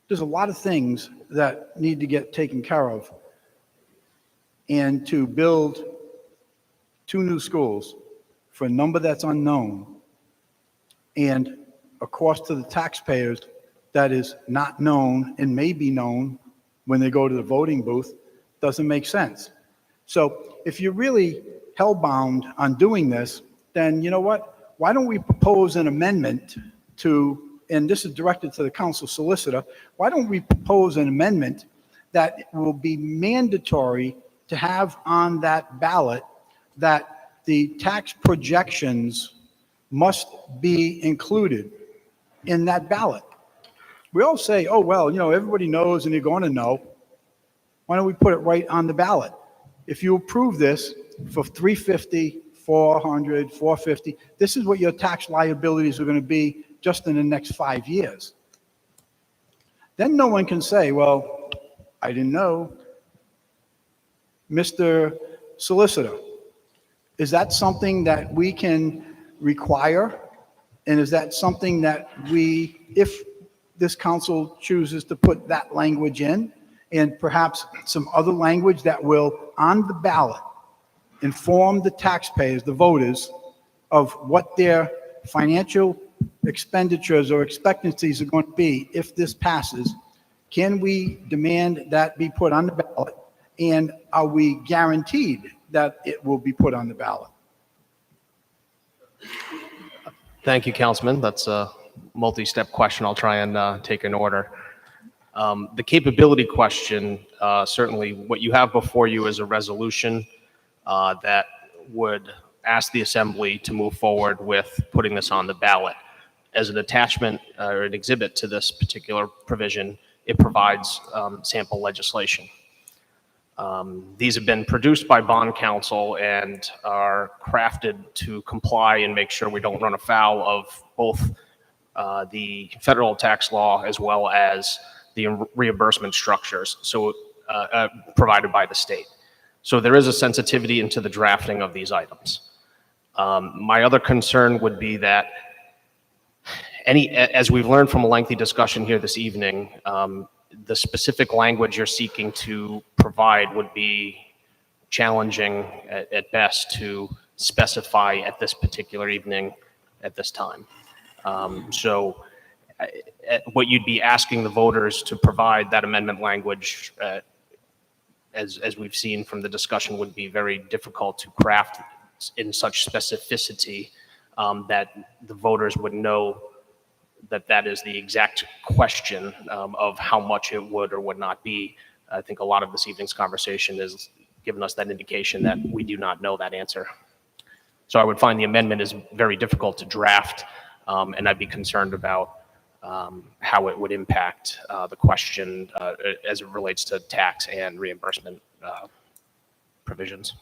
There's a lot of things that need to get taken care of. And to build 2 new schools for a number that's unknown and a cost to the taxpayers that is not known and may be known when they go to the voting booth doesn't make sense. So if you're really hellbound on doing this, then you know what? Why don't we propose an amendment to, and this is directed to the council solicitor, why don't we propose an amendment that will be mandatory to have on that ballot that the tax projections must be included in that ballot? We all say, oh, well, you know, everybody knows and you're going to know. Why don't we put it right on the ballot? If you approve this for 350, 400, 450, this is what your tax liabilities are going to be just in the next 5 years. Then no one can say, well, I didn't know. Mr. Solicitor, is that something that we can require? And is that something that we, if this council chooses to put that language in, and perhaps some other language that will, on the ballot, inform the taxpayers, the voters, of what their financial expenditures or expectancies are going to be if this passes, can we demand that be put on the ballot? And are we guaranteed that it will be put on the ballot? Thank you, Councilman. That's a multi-step question. I'll try and take in order. The capability question, certainly what you have before you is a resolution that would ask the Assembly to move forward with putting this on the ballot. As an attachment or an exhibit to this particular provision, it provides sample legislation. These have been produced by bond counsel and are crafted to comply and make sure we don't run afoul of both the federal tax law as well as the reimbursement structures provided by the state. So there is a sensitivity into the drafting of these items. My other concern would be that as we've learned from a lengthy discussion here this evening, the specific language you're seeking to provide would be challenging at best to specify at this particular evening at this time. So what you'd be asking the voters to provide that amendment language, as we've seen from the discussion, would be very difficult to craft in such specificity that the voters would know that is the exact question of how much it would or would not be. I think a lot of this evening's conversation has given us that indication that we do not know that answer. So I would find the amendment is very difficult to draft, and I'd be concerned about how it would impact the question as it relates to tax and reimbursement provisions.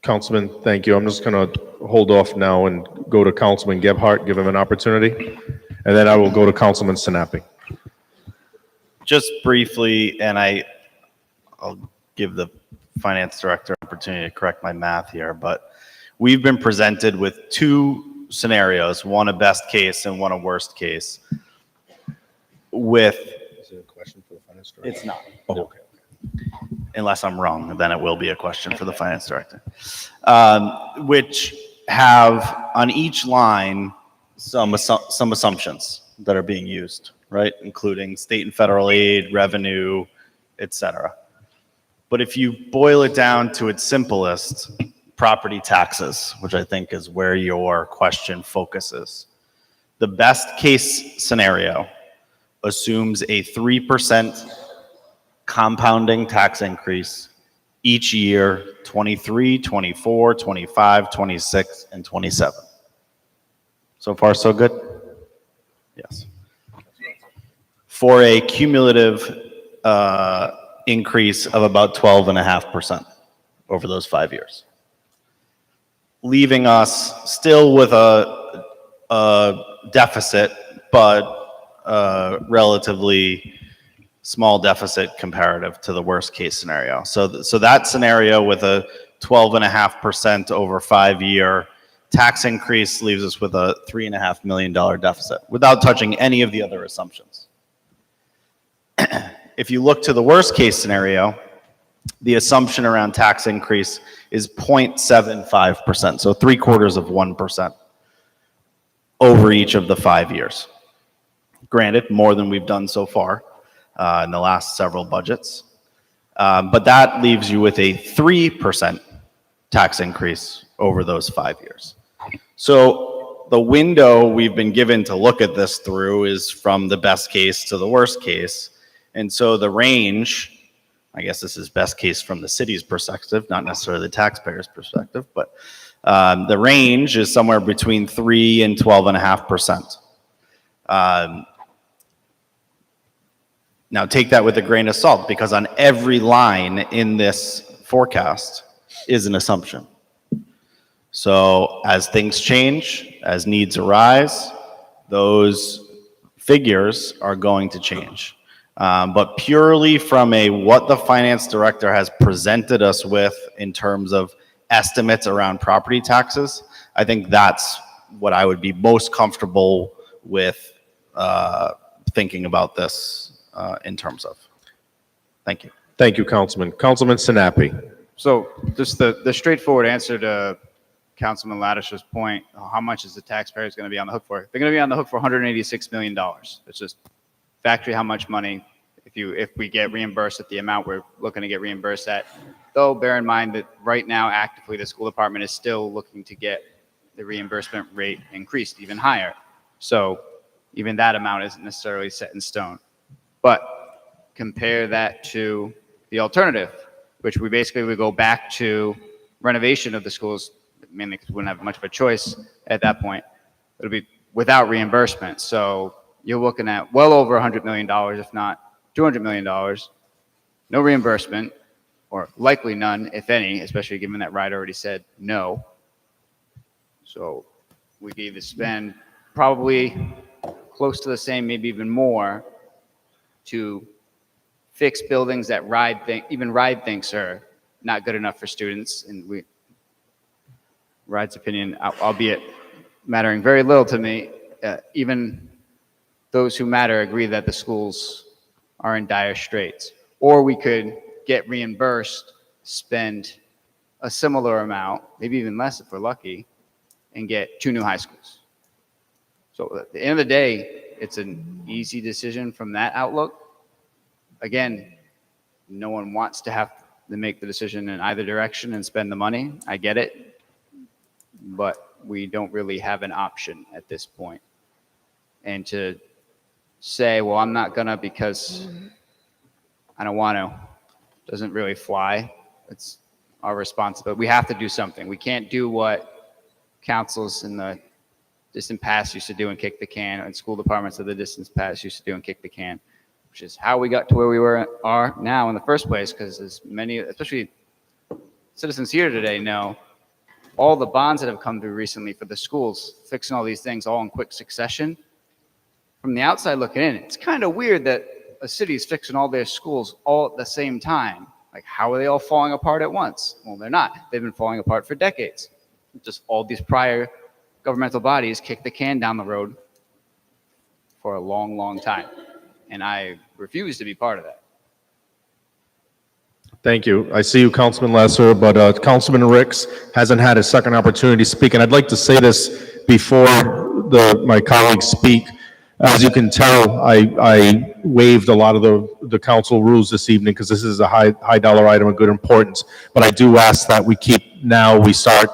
Councilman, thank you. I'm just going to hold off now and go to Councilman Gebhardt, give him an opportunity, and then I will go to Councilman Sinapi. Just briefly, and I'll give the finance director an opportunity to correct my math here, but we've been presented with two scenarios, one a best case and one a worst case. Is it a question for the finance director? It's not. Oh, okay. Unless I'm wrong, then it will be a question for the finance director. Which have on each line some assumptions that are being used, right? Including state and federal aid, revenue, etc. But if you boil it down to its simplest, property taxes, which I think is where your question focuses. The best case scenario assumes a 3% compounding tax increase each year, 23, 24, 25, 26, and 27. So far, so good? Yes. For a cumulative increase of about 12.5% over those 5 years. Leaving us still with a deficit, but relatively small deficit comparative to the worst case scenario. So that scenario with a 12.5% over 5 year tax increase leaves us with a $3.5 million deficit without touching any of the other assumptions. If you look to the worst case scenario, the assumption around tax increase is 0.75%, so 0.75% over each of the 5 years. Granted, more than we've done so far in the last several budgets, but that leaves you with a 3% tax increase over those 5 years. So the window we've been given to look at this through is from the best case to the worst case. And so the range, I guess this is best case from the city's perspective, not necessarily the taxpayer's perspective, but the range is somewhere between 3 and 12.5%. Now take that with a grain of salt, because on every line in this forecast is an assumption. So as things change, as needs arise, those figures are going to change. But purely from what the finance director has presented us with in terms of estimates around property taxes, I think that's what I would be most comfortable with thinking about this in terms of. Thank you. Thank you, Councilman. Councilman Sinapi. So just the straightforward answer to Councilman Ladish's point, how much is the taxpayers going to be on the hook for? They're going to be on the hook for $186 million. It's just factory how much money, if we get reimbursed at the amount we're looking to get reimbursed at. Though bear in mind that right now actively the school department is still looking to get the reimbursement rate increased even higher. So even that amount isn't necessarily set in stone. But compare that to the alternative, which we basically would go back to renovation of the schools, mainly because we wouldn't have much of a choice at that point. It'll be without reimbursement. So you're looking at well over $100 million, if not $200 million. No reimbursement, or likely none, if any, especially given that Ryder already said no. So we could either spend probably close to the same, maybe even more, to fix buildings that even RIDE thinks are not good enough for students. And RIDE's opinion, albeit mattering very little to me, even those who matter agree that the schools are in dire straits. Or we could get reimbursed, spend a similar amount, maybe even less if we're lucky, and get 2 new high schools. So at the end of the day, it's an easy decision from that outlook. Again, no one wants to have to make the decision in either direction and spend the money. I get it. But we don't really have an option at this point. And to say, well, I'm not gonna because I don't want to, doesn't really fly. It's our responsibility. We have to do something. We can't do what councils in the distant past used to do and kick the can, and school departments of the distant past used to do and kick the can, which is how we got to where we are now in the first place, because as many, especially citizens here today, know, all the bonds that have come through recently for the schools, fixing all these things all in quick succession. From the outside looking in, it's kind of weird that a city is fixing all their schools all at the same time. Like, how are they all falling apart at once? Well, they're not. They've been falling apart for decades. Just all these prior governmental bodies kick the can down the road for a long, long time. And I refuse to be part of that. Thank you. I see you, Councilman Lesser, but Councilman Ricks hasn't had a second opportunity to speak. And I'd like to say this before my colleagues speak. As you can tell, I waived a lot of the council rules this evening because this is a high dollar item of good importance. But I do ask that we start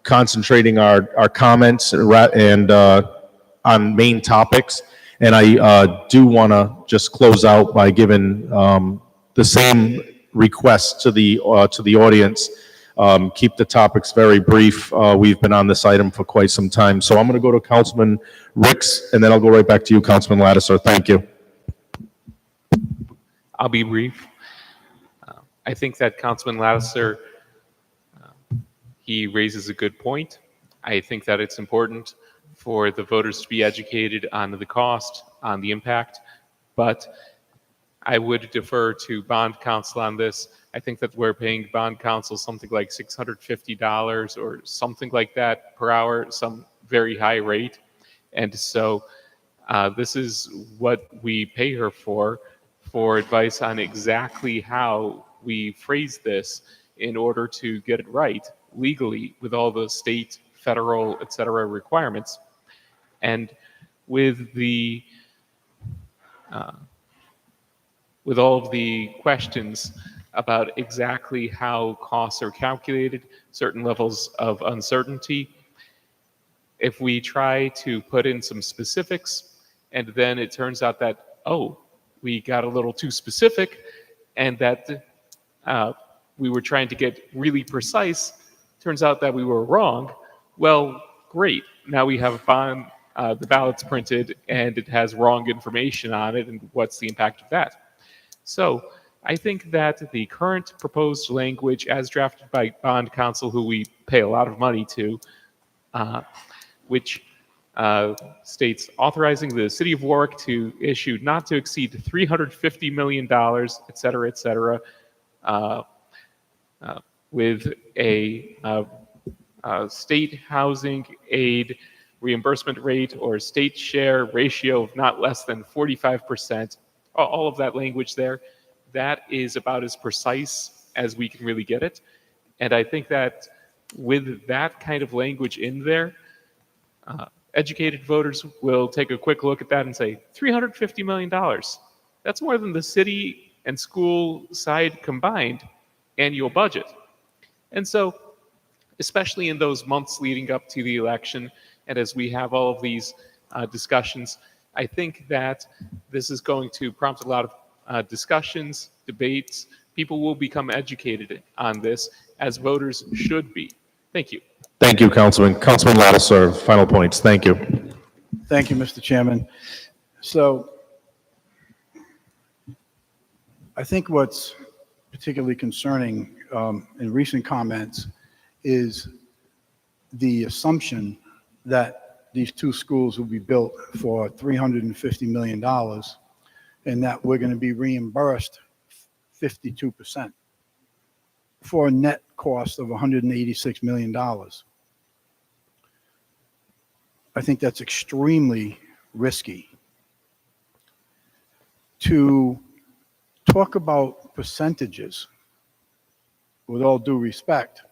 concentrating our comments and on main topics. And I do want to just close out by giving the same request to the audience. Keep the topics very brief. We've been on this item for quite some time. So I'm going to go to Councilman Ricks, and then I'll go right back to you, Councilman Lattiser. Thank you. I'll be brief. I think that Councilman Lattiser, he raises a good point. I think that it's important for the voters to be educated on the cost, on the impact, but I would defer to bond counsel on this. I think that we're paying bond counsel something like $650 or something like that per hour, some very high rate. And so this is what we pay her for advice on exactly how we phrase this in order to get it right legally with all the state, federal, et cetera requirements. And with all of the questions about exactly how costs are calculated, certain levels of uncertainty, if we try to put in some specifics and then it turns out that, oh, we got a little too specific and that we were trying to get really precise, turns out that we were wrong, well, great. Now we have the ballots printed and it has wrong information on it, and what's the impact of that? So I think that the current proposed language as drafted by bond counsel, who we pay a lot of money to, which states authorizing the city of Warwick to issue not to exceed $350 million, et cetera, with a state housing aid reimbursement rate or state share ratio of not less than 45%. All of that language there, that is about as precise as we can really get it. And I think that with that kind of language in there, educated voters will take a quick look at that and say, $350 million. That's more than the city and school side combined annual budget. And so, especially in those months leading up to the election, and as we have all of these discussions, I think that this is going to prompt a lot of discussions, debates. People will become educated on this, as voters should be. Thank you. Thank you, Councilman. Councilman Lattiser, final points. Thank you. Thank you, Mr. Chairman. So I think what's particularly concerning in recent comments is the assumption that these 2 schools will be built for $350 million and that we're going to be reimbursed 52% for a net cost of $186 million. I think that's extremely risky. To talk about percentages, with all due respect,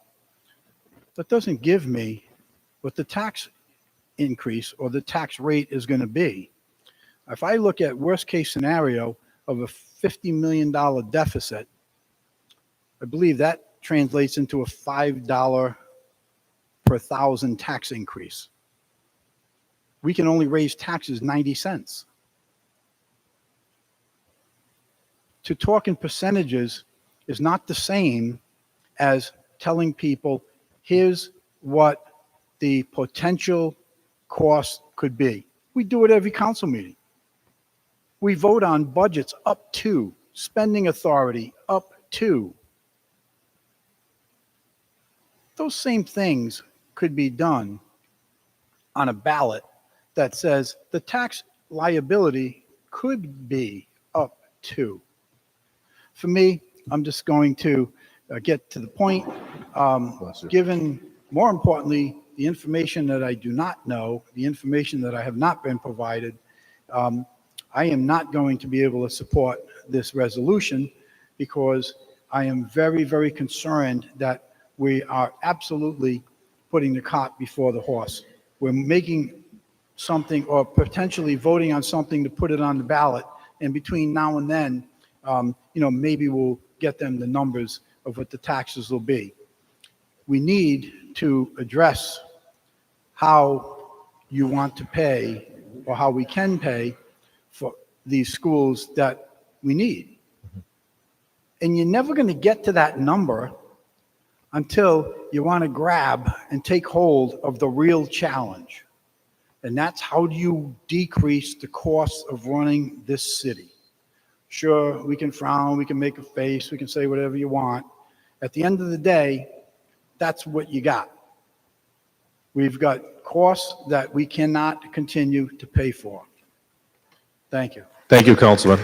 that doesn't give me what the tax increase or the tax rate is going to be. If I look at worst case scenario of a $50 million deficit, I believe that translates into a $5 per thousand tax increase. We can only raise taxes 90 cents. To talk in percentages is not the same as telling people, here's what the potential cost could be. We do it every council meeting. We vote on budgets up to, spending authority up to. Those same things could be done on a ballot that says the tax liability could be up to. For me, I'm just going to get to the point. Given, more importantly, the information that I do not know, the information that I have not been provided, I am not going to be able to support this resolution because I am very, very concerned that we are absolutely putting the cart before the horse. We're making something or potentially voting on something to put it on the ballot, and between now and then, maybe we'll get them the numbers of what the taxes will be. We need to address how you want to pay or how we can pay for these schools that we need. And you're never going to get to that number until you want to grab and take hold of the real challenge. And that's, how do you decrease the cost of running this city? Sure, we can frown, we can make a face, we can say whatever you want. At the end of the day, that's what you got. We've got costs that we cannot continue to pay for. Thank you. Thank you, Councilman.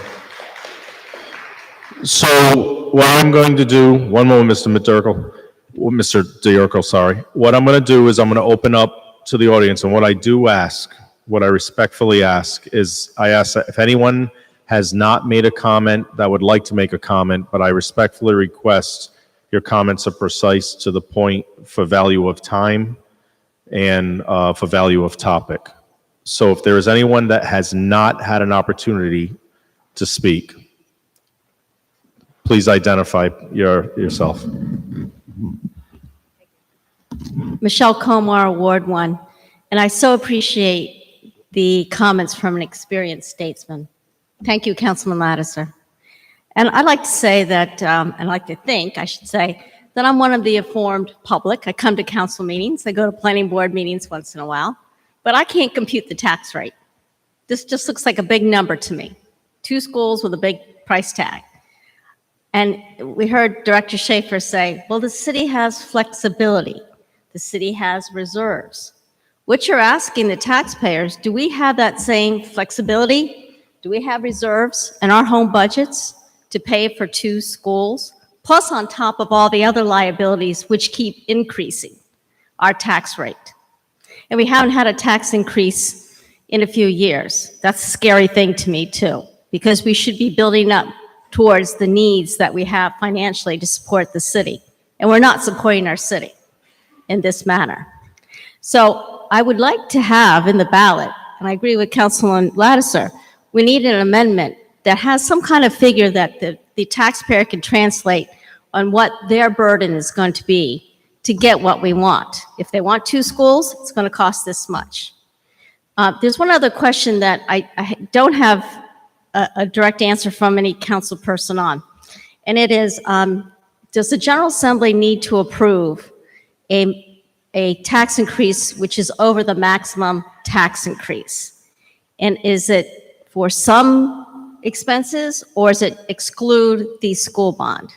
So what I'm going to do, one moment, Mr. DeYerkel, sorry. What I'm going to do is I'm going to open up to the audience, and what I do ask, what I respectfully ask is, I ask that if anyone has not made a comment that would like to make a comment, but I respectfully request your comments are precise, to the point, for value of time and for value of topic. So if there is anyone that has not had an opportunity to speak, please identify yourself. Michelle Comar, Ward 1, and I so appreciate the comments from an experienced statesman. Thank you, Councilman Lattiser. And I'd like to say that, I'd like to think, I should say, that I'm one of the informed public. I come to council meetings, I go to planning board meetings once in a while, but I can't compute the tax rate. This just looks like a big number to me. 2 schools with a big price tag. And we heard Director Schaefer say, well, the city has flexibility. The city has reserves. What you're asking the taxpayers, do we have that same flexibility? Do we have reserves in our home budgets to pay for 2 schools, plus on top of all the other liabilities which keep increasing our tax rate? And we haven't had a tax increase in a few years. That's a scary thing to me too, because we should be building up towards the needs that we have financially to support the city. And we're not supporting our city in this manner. So I would like to have in the ballot, and I agree with Councilman Lattiser, we need an amendment that has some kind of figure that the taxpayer can translate on what their burden is going to be to get what we want. If they want 2 schools, it's going to cost this much. There's one other question that I don't have a direct answer from any council person on, and it is, does the General Assembly need to approve a tax increase which is over the maximum tax increase? And is it for some expenses, or does it exclude the school bond?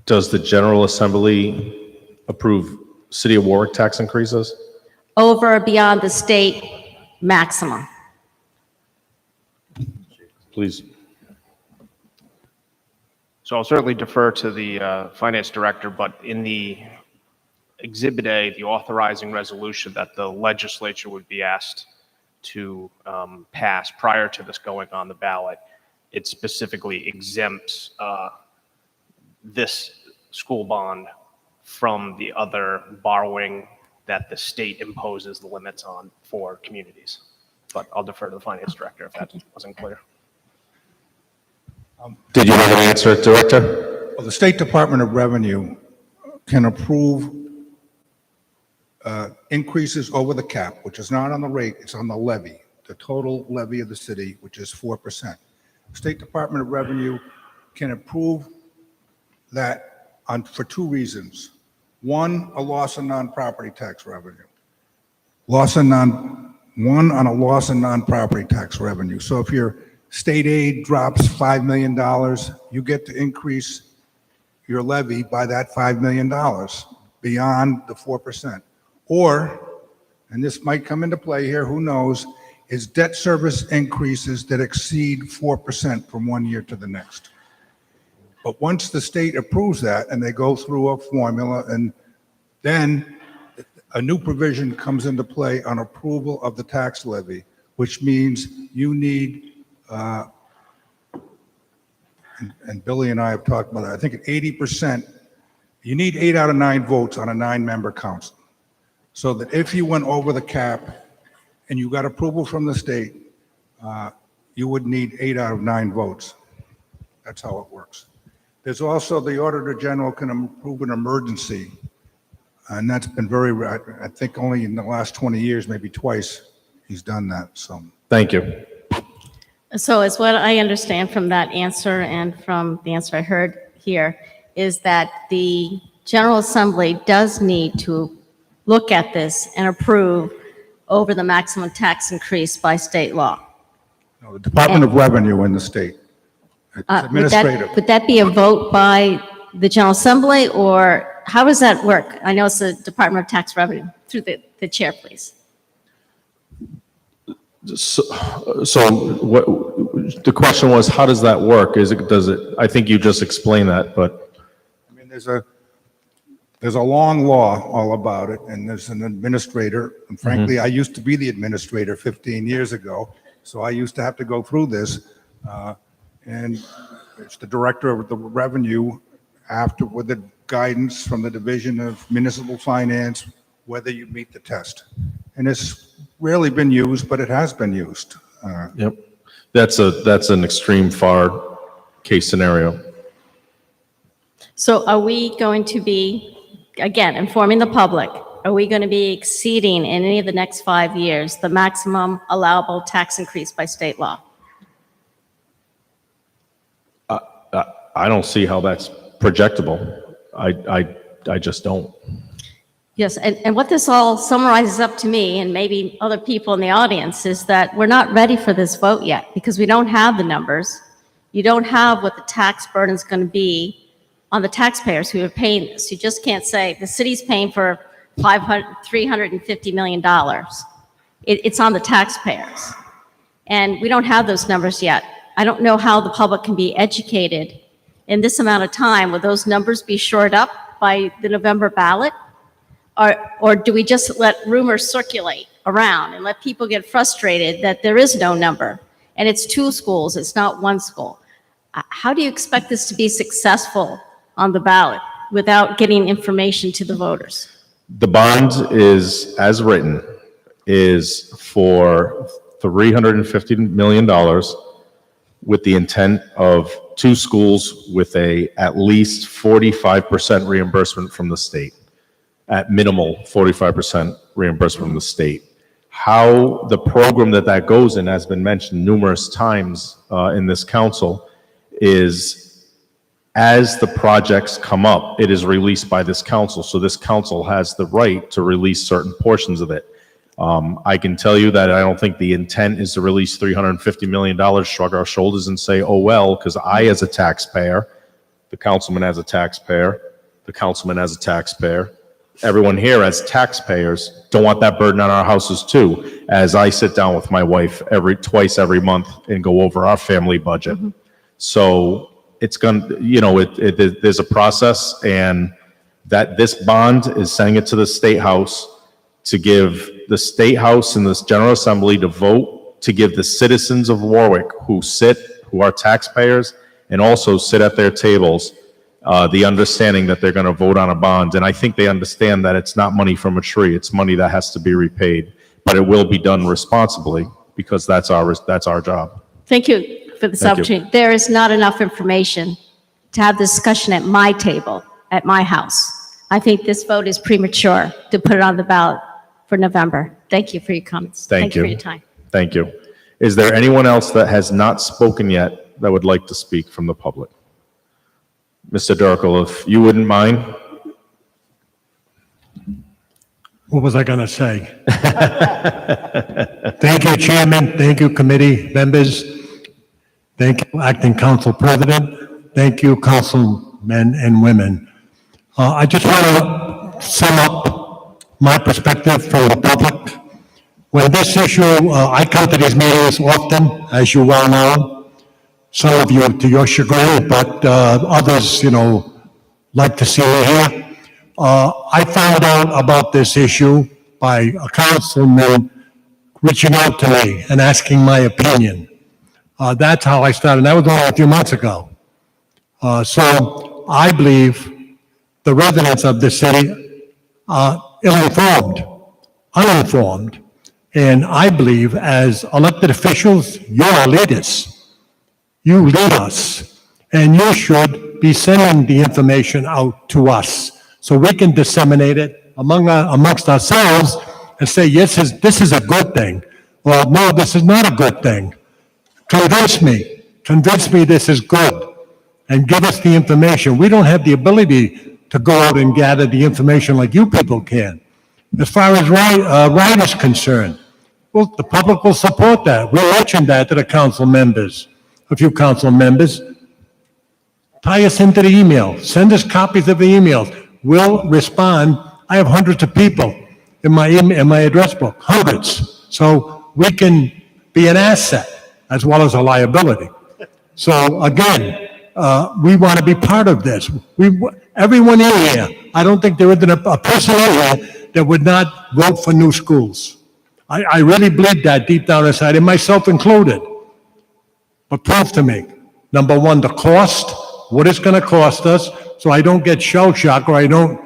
Does the General Assembly approve City of Warwick tax increases? Over or beyond the state maximum? Please. So I'll certainly defer to the finance director, but in the Exhibit A, the authorizing resolution that the legislature would be asked to pass prior to this going on the ballot, it specifically exempts this school bond from the other borrowing that the state imposes the limits on for communities. But I'll defer to the finance director if that wasn't clear. Did you have an answer, Director? Well, the State Department of Revenue can approve increases over the cap, which is not on the rate, it's on the levy, the total levy of the city, which is 4%. State Department of Revenue can approve that for two reasons. One, a loss in non-property tax revenue. One on a loss in non-property tax revenue. So if your state aid drops $5 million, you get to increase your levy by that $5 million beyond the 4%. Or, and this might come into play here, who knows, is debt service increases that exceed 4% from one year to the next. But once the state approves that and they go through a formula, and then a new provision comes into play on approval of the tax levy, which means you need, and Billy and I have talked about it, I think 80%, you need 8 out of 9 votes on a 9-member council. So that if you went over the cap and you got approval from the state, you would need 8 out of 9 votes. That's how it works. There's also the Auditor General can approve an emergency, and that's been very rare. I think only in the last 20 years, maybe twice, he's done that. So Thank you. So as what I understand from that answer and from the answer I heard here is that the General Assembly does need to look at this and approve over the maximum tax increase by state law. no, the Department of Revenue in the state. It's administrative. Would that be a vote by the General Assembly, or how does that work? I know it's the Department of Tax Revenue. Through the chair, please. So what, the question was, how does that work? I think you just explained that, but. I mean, there's a long law all about it, and there's an administrator, and frankly, I used to be the administrator 15 years ago, so I used to have to go through this, and it's the director of the revenue with the guidance from the Division of Municipal Finance, whether you meet the test. And it's rarely been used, but it has been used. Yep. That's an extreme far case scenario. So are we going to be, again, informing the public, are we going to be exceeding in any of the next 5 years the maximum allowable tax increase by state law? I don't see how that's projectable. I just don't. Yes, and what this all summarizes up to me, and maybe other people in the audience, is that we're not ready for this vote yet because we don't have the numbers. You don't have what the tax burden is going to be on the taxpayers who are paying this. You just can't say the city's paying for $350 million. It's on the taxpayers. And we don't have those numbers yet. I don't know how the public can be educated in this amount of time. Will those numbers be shored up by the November ballot? Or do we just let rumors circulate around and let people get frustrated that there is no number and it's 2 schools, it's not 1 school? How do you expect this to be successful on the ballot without getting information to the voters? The bond is, as written, is for $350 million with the intent of 2 schools with at least 45% reimbursement from the state. At minimal, 45% reimbursement from the state. How the program that goes in has been mentioned numerous times in this council is as the projects come up, it is released by this council. So this council has the right to release certain portions of it. I can tell you that I don't think the intent is to release $350 million, shrug our shoulders and say, oh, well, because I as a taxpayer, the councilman as a taxpayer, the councilman as a taxpayer, everyone here as taxpayers don't want that burden on our houses too, as I sit down with my wife twice every month and go over our family budget. So it's there's a process, and that this bond is sending it to the State House to give the State House and this General Assembly to vote to give the citizens of Warwick who are taxpayers and also sit at their tables, the understanding that they're going to vote on a bond. And I think they understand that it's not money from a tree. It's money that has to be repaid, but it will be done responsibly because that's our job. Thank you for this Thank you. opportunity. There is not enough information to have this discussion at my table, at my house. I think this vote is premature to put it on the ballot for November. Thank you for your comments. Thank you you. for your time. Thank you. Is there anyone else that has not spoken yet that would like to speak from the public? Mr. Durkel, if you wouldn't mind. What was I going to say? Thank you, Chairman. Thank you, committee members. Thank you, Acting Council President. Thank you, councilmen and women. I just want to sum up my perspective for the public. When this issue, I come to these meetings often, as you well know. Some of you to your chagrin, but others, like to see me here. I found out about this issue by a councilman reaching out to me and asking my opinion. That's how I started. That was only a few months ago. So I believe the residents of the city are ill-informed, uninformed, and I believe as elected officials, you're our leaders. You lead us, and you should be sending the information out to us so we can disseminate it amongst ourselves and say, yes, this is a good thing, or no, this is not a good thing. Convince me this is good, and give us the information. We don't have the ability to go out and gather the information like you people can. As far as right is concerned, well, the public will support that. We'll mention that to the council members. A few council members, tie us into the email, send us copies of the emails. We'll respond. I have hundreds of people in my address book, hundreds. So we can be an asset as well as a liability. So again, we want to be part of this. Everyone in here, I don't think there isn't a person in here that would not vote for new schools. I really believe that deep down inside, and myself included. But prove to me, number one, the cost, what it's going to cost us, so I don't get shell shock or I don't,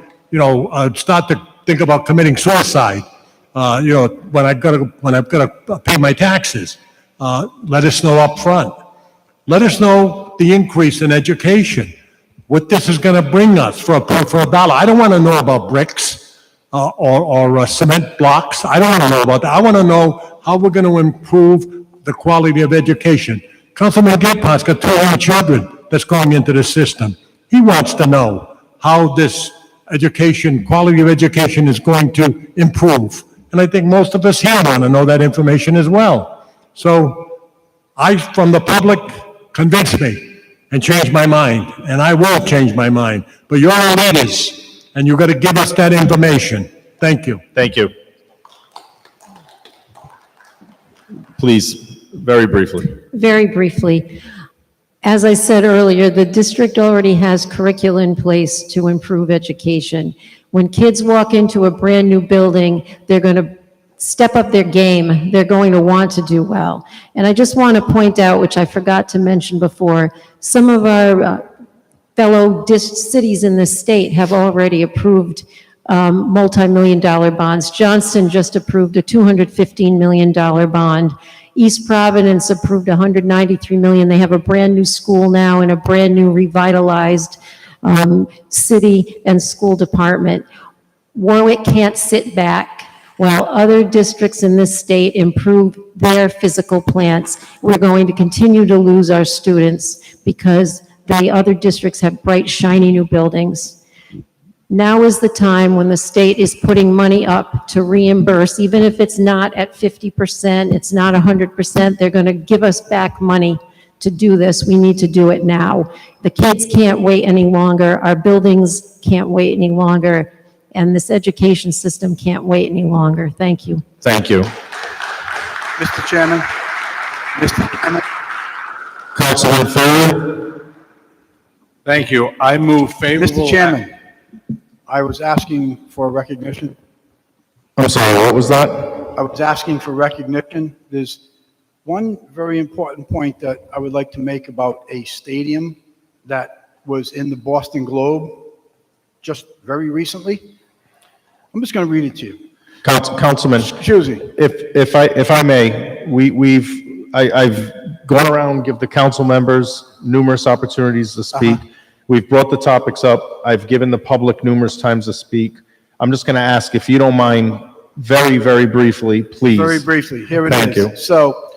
start to think about committing suicide. When I've got to pay my taxes. Let us know up front. Let us know the increase in education, what this is going to bring us for a dollar. I don't want to know about bricks or cement blocks. I don't want to know about that. I want to know how we're going to improve the quality of education. Councilman Gephart's got 200 children that's going into the system. He wants to know how this quality of education is going to improve. And I think most of us here want to know that information as well. So from the public, convince me and change my mind. And I will change my mind. But you're our leaders, and you've got to give us that information. Thank you. Thank you. Please, very briefly. Very briefly. As I said earlier, the district already has curricula in place to improve education. When kids walk into a brand-new building, they're going to step up their game. They're going to want to do well. And I just want to point out, which I forgot to mention before, some of our fellow cities in the state have already approved multi-million-dollar bonds. Johnston just approved a $215 million bond. East Providence approved $193 million. They have a brand-new school now and a brand-new revitalized city and school department. Warwick can't sit back while other districts in this state improve their physical plants. We're going to continue to lose our students because the other districts have bright, shiny new buildings. Now is the time when the state is putting money up to reimburse, even if it's not at 50%, it's not 100%, they're going to give us back money to do this. We need to do it now. The kids can't wait any longer. Our buildings can't wait any longer. and this education system can't wait any longer. Thank you. Thank you. Mr. Chairman, Councilman Foley? Thank you. I move favorable. Mr. Chairman, I was asking for recognition. I'm sorry, what was that? I was asking for recognition. There's one very important point that I would like to make about a stadium that was in the Boston Globe just very recently. I'm just going to read it to you. Councilman, Excuse me. if I may, I've gone around, give the council members numerous opportunities to speak. We've brought the topics up. I've given the public numerous times to speak. I'm just going to ask, if you don't mind, very, very briefly, please. Very briefly, here it is. Thank you. So,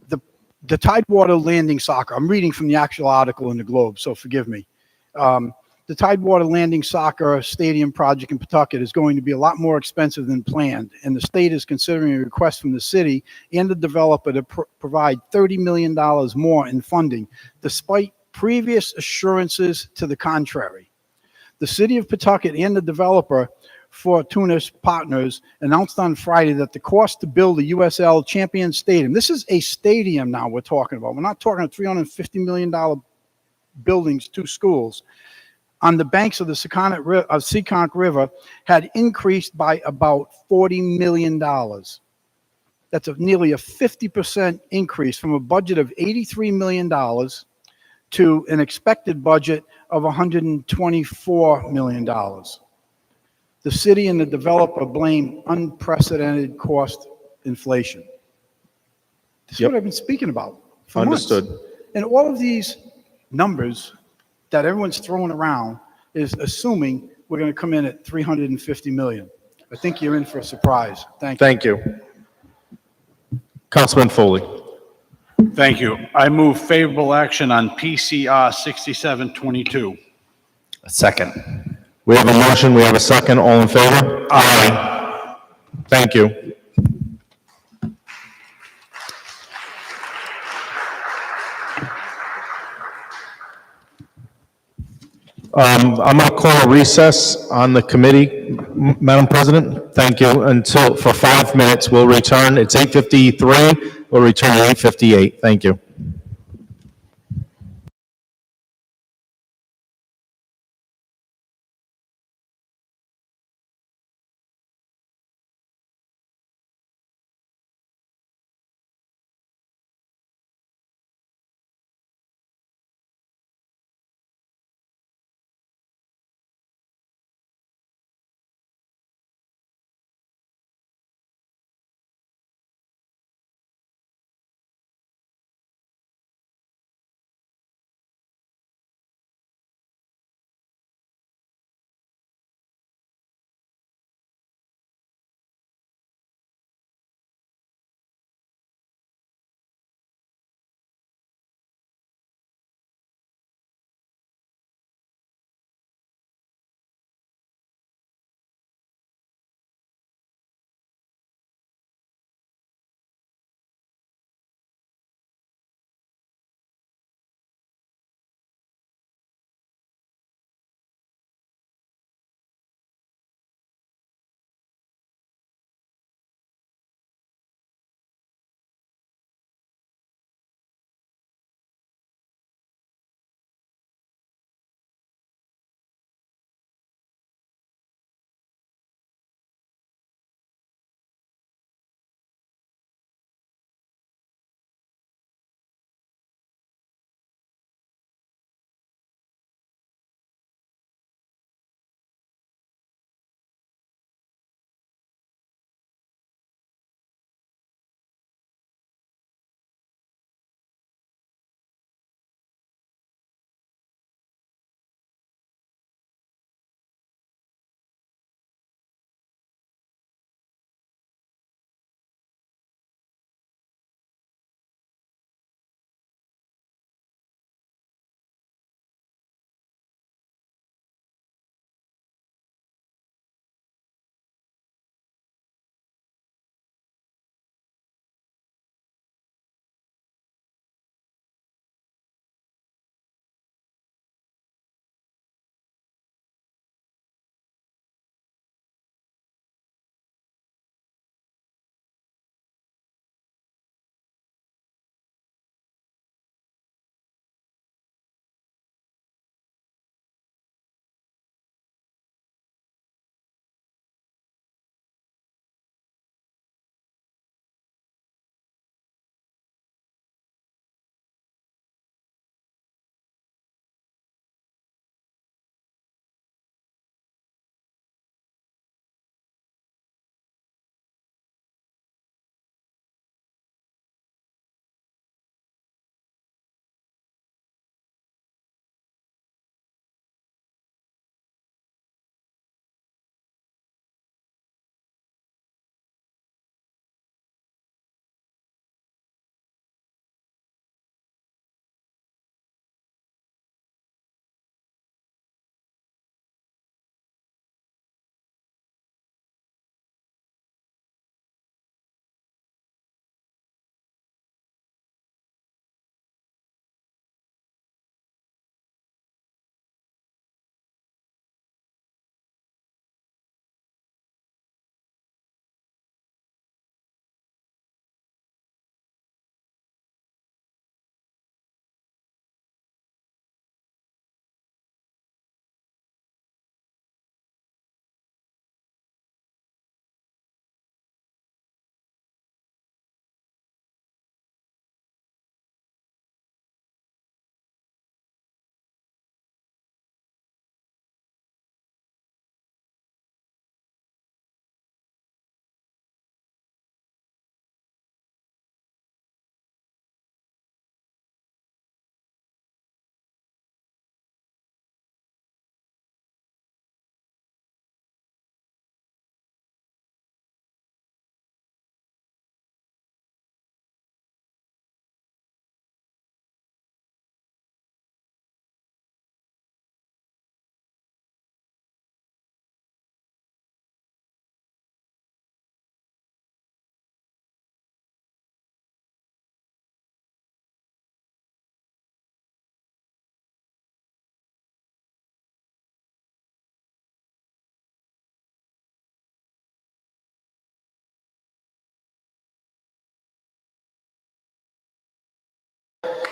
the Tidewater Landing Soccer, I'm reading from the actual article in the Globe, so forgive me. The Tidewater Landing Soccer Stadium project in Pawtucket is going to be a lot more expensive than planned, and the state is considering a request from the city and the developer to provide $30 million more in funding, despite previous assurances to the contrary. The city of Pawtucket and the developer, Fortuna's Partners, announced on Friday that the cost to build a USL Champions Stadium, this is a stadium now we're talking about. We're not talking $350 million buildings, 2 schools, on the banks of the Seekonk River had increased by about $40 million. That's nearly a 50% increase from a budget of $83 million to an expected budget of $124 million. The city and the developer blame unprecedented cost inflation. This is what I've been speaking about for months. Understood. And all of these numbers that everyone's throwing around is assuming we're going to come in at 350 million. I think you're in for a surprise. Thank you. Thank you. Councilman Foley. Thank you. I move favorable action on PCR 6722. A second. We have a motion, we have a second, all in favor? Aye. Thank you. I'm going to call a recess on the committee, Madam President. Thank you. For 5 minutes. We'll return. It's 8:53. We'll return at 8:58. Thank you.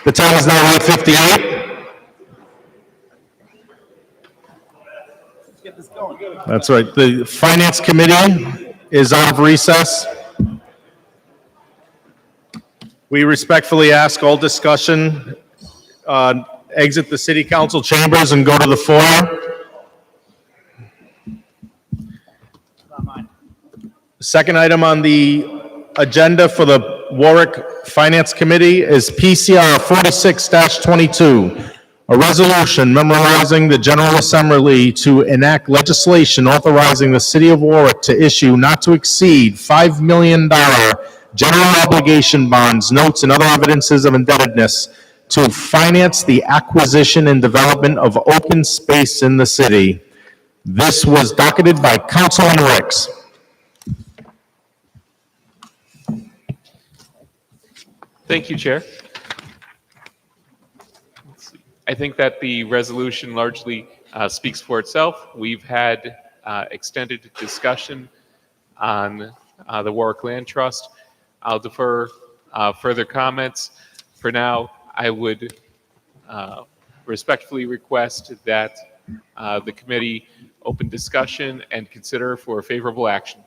The time is now 8:58. That's right. The Finance Committee is out of recess. We respectfully ask all discussion, exit the city council chambers and go to the foyer. Second item on the agenda for the Warwick Finance Committee is PCR 46-22, a resolution memorializing the General Assembly to enact legislation authorizing the City of Warwick to issue not to exceed $5 million general obligation bonds, notes, and other evidences of indebtedness to finance the acquisition and development of open space in the city. This was docketed by Councilman Ricks. Thank you, Chair. I think that the resolution largely speaks for itself. We've had extended discussion on the Warwick Land Trust. I'll defer further comments. For now, I would respectfulully request that the committee open discussion and consider for favorable action.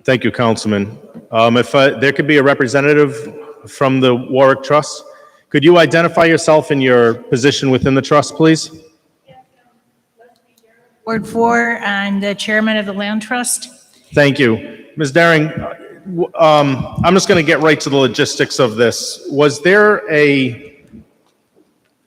Thank you, Councilman. If there could be a representative from the Warwick Trust, could you identify yourself and your position within the trust, please? Ward 4, I'm the chairman of the Land Trust. Thank you. Ms. Daring, I'm just going to get right to the logistics of this. Was there a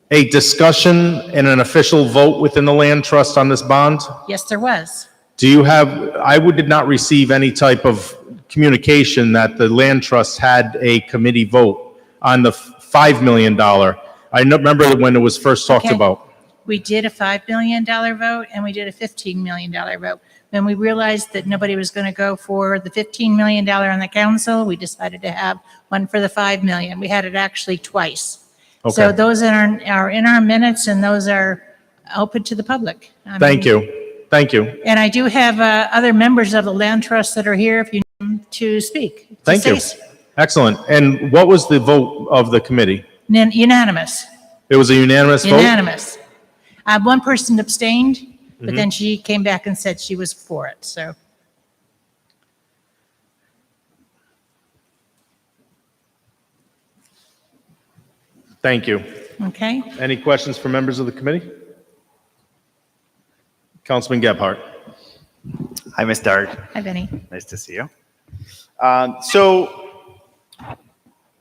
discussion and an official vote within the Land Trust on this bond? Yes, there was. Do you have, I did not receive any type of communication that the Land Trust had a committee vote on the $5 million. I remember when it was first talked Okay. about. We did a $5 million vote and we did a $15 million vote. When we realized that nobody was going to go for the $15 million on the council, we decided to have one for the $5 million. We had it actually twice. So Okay. those are in our minutes and those are open to the public. Thank you. Thank you. And I do have other members of the Land Trust that are here if you need them to speak. to Thank you. say Excellent. And what was the vote of the committee? Unanimous. It was a unanimous vote? Unanimous. One person abstained, but Mhm. then she came back and said she was for it, so. Thank you. Okay. Any questions for members of the committee? Councilman Gebhardt. Hi, Ms. Dark. Hi, Benny. Nice to see you. So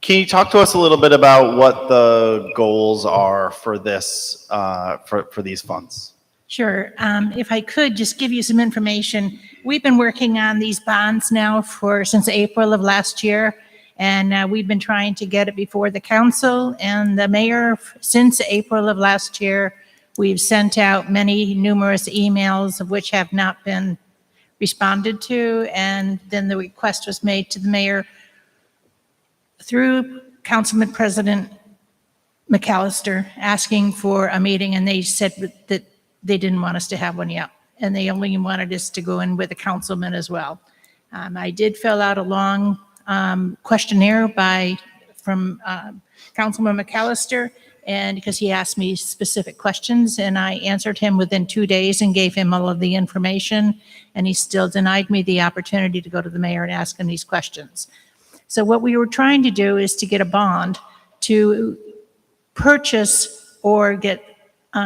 can you talk to us a little bit about what the goals are for this, for these funds? Sure. If I could just give you some information. We've been working on these bonds now since April of last year, and we've been trying to get it before the council and the mayor since April of last year. We've sent out numerous emails of which have not been responded to, and then the request was made to the mayor through Councilman President McAllister asking for a meeting, and they said that they didn't want us to have one yet, and they only wanted us to go in with a councilman as well. I did fill out a long questionnaire from Councilman McAllister, and because he asked me specific questions, and I answered him within 2 days and gave him all of the information, and he still denied me the opportunity to go to the mayor and ask him these questions. So what we were trying to do is to get a bond to purchase or get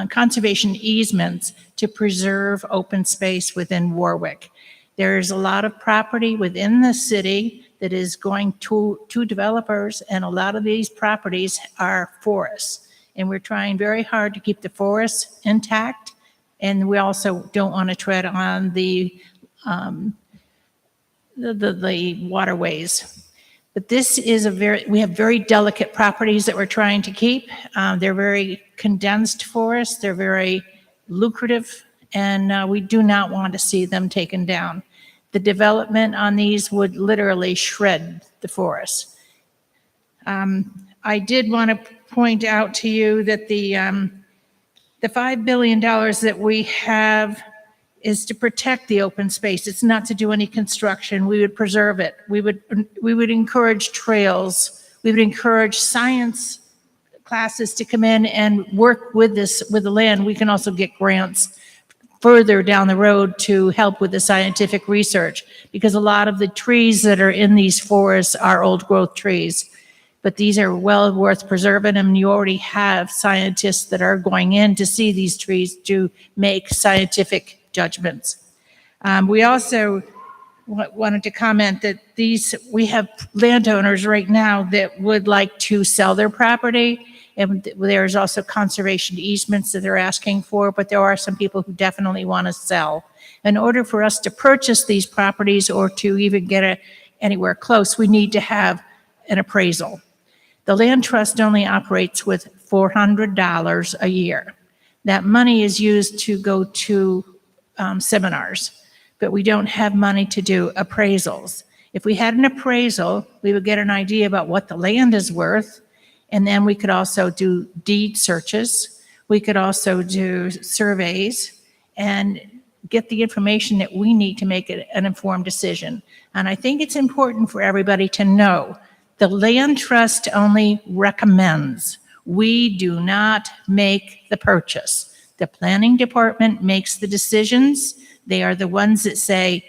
conservation easements to preserve open space within Warwick. There's a lot of property within the city that is going to developers, and a lot of these properties are forests. And we're trying very hard to keep the forests intact, and we also don't want to tread on the waterways. But this is we have very delicate properties that we're trying to keep. They're very condensed forests, they're very lucrative, and we do not want to see them taken down. The development on these would literally shred the forest. I did want to point out to you that the $5 billion that we have is to protect the open space. It's not to do any construction. We would preserve it. We would encourage trails. We would encourage science classes to come in and work with the land, we can also get grants further down the road to help with the scientific research, because a lot of the trees that are in these forests are old growth trees. But these are well worth preserving, and you already have scientists that are going in to see these trees to make scientific judgments. We also wanted to comment that we have landowners right now that would like to sell their property, and there's also conservation easements that they're asking for, but there are some people who definitely want to sell. In order for us to purchase these properties or to even get anywhere close, we need to have an appraisal. The land trust only operates with $400 a year. That money is used to go to seminars, but we don't have money to do appraisals. If we had an appraisal, we would get an idea about what the land is worth, and then we could also do deed searches. We could also do surveys and get the information that we need to make an informed decision. And I think it's important for everybody to know the land trust only recommends. We do not make the purchase. The planning department makes the decisions. They are the ones that say,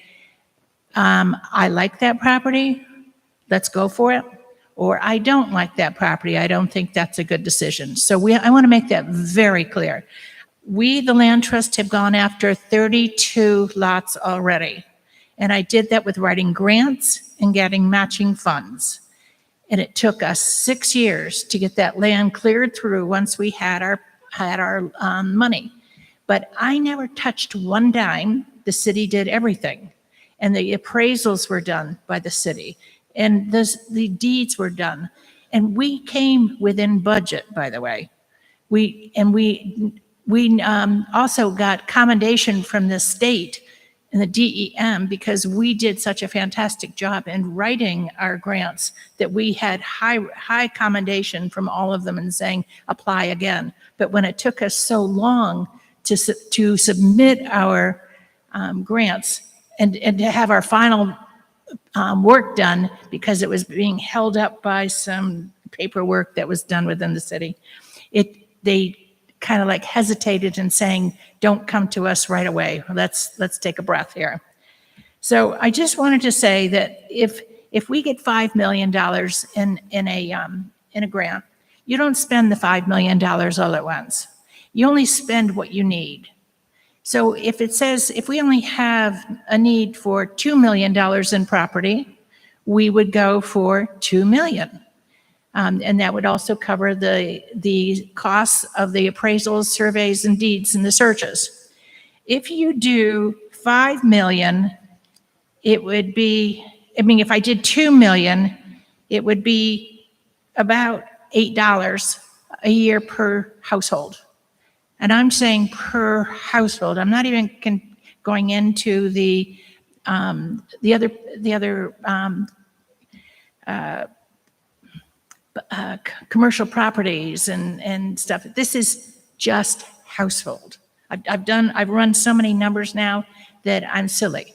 I like that property, let's go for it. Or I don't like that property, I don't think that's a good decision. So I want to make that very clear. We, the land trust, have gone after 32 lots already. And I did that with writing grants and getting matching funds. And it took us 6 years to get that land cleared through once we had our money. But I never touched one dime. The city did everything. And the appraisals were done by the city. And the deeds were done. And we came within budget, by the way. We also got commendation from the state and the DEM because we did such a fantastic job in writing our grants that we had high commendation from all of them and saying, apply again. But when it took us so long to submit our grants and to have our final work done, because it was being held up by some paperwork that was done within the city, they kind of like hesitated in saying, don't come to us right away. Let's take a breath here. So I just wanted to say that if we get $5 million in a grant, you don't spend the $5 million all at once. You only spend what you need. So if it says, if we only have a need for $2 million in property, we would go for $2 million. And that would also cover the costs of the appraisals, surveys, and deeds, and the searches. If you do $5 million, it would be, if I did $2 million, it would be about $8 a year per household. And I'm saying per household. I'm not even going into the other commercial properties and stuff. This is just household. I've run so many numbers now that I'm silly.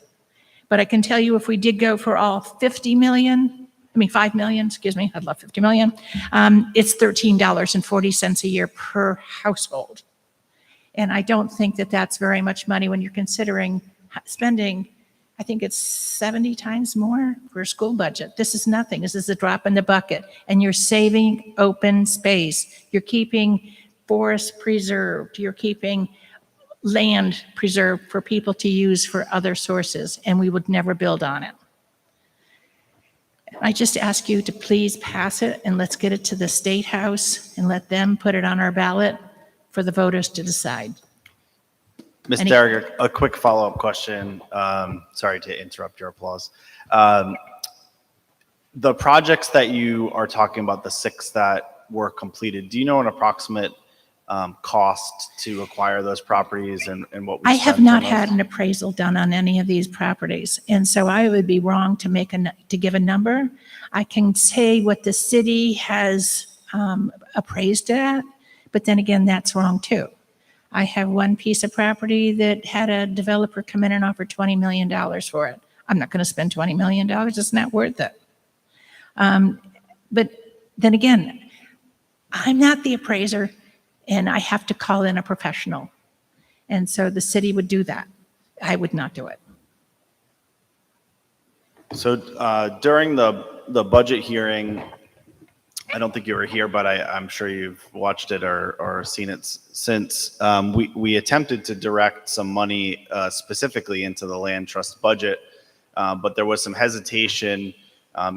But I can tell you, if we did go for all 5 million, excuse me, I'd love 50 million. It's $13.40 a year per household. And I don't think that that's very much money when you're considering spending, I think it's 70 times more for a school budget. This is nothing. This is a drop in the bucket. And you're saving open space. You're keeping forests preserved. You're keeping land preserved for people to use for other sources. And we would never build on it. I just ask you to please pass it, and let's get it to the State House and let them put it on our ballot for the voters to decide. Ms. Derrick, a quick follow-up question. Sorry to interrupt your applause. The projects that you are talking about, the 6 that were completed, do you know an approximate cost to acquire those properties and what we I have spent not on those? had an appraisal done on any of these properties, and so I would be wrong to give a number. I can say what the city has appraised it at, but then again, that's wrong too. I have one piece of property that had a developer come in and offer $20 million for it. I'm not going to spend $20 million. It's not worth it. But then again, I'm not the appraiser, and I have to call in a professional. And so the city would do that. I would not do it. So during the budget hearing, I don't think you were here, but I'm sure you've watched it or seen it since. We attempted to direct some money specifically into the land trust budget, but there was some hesitation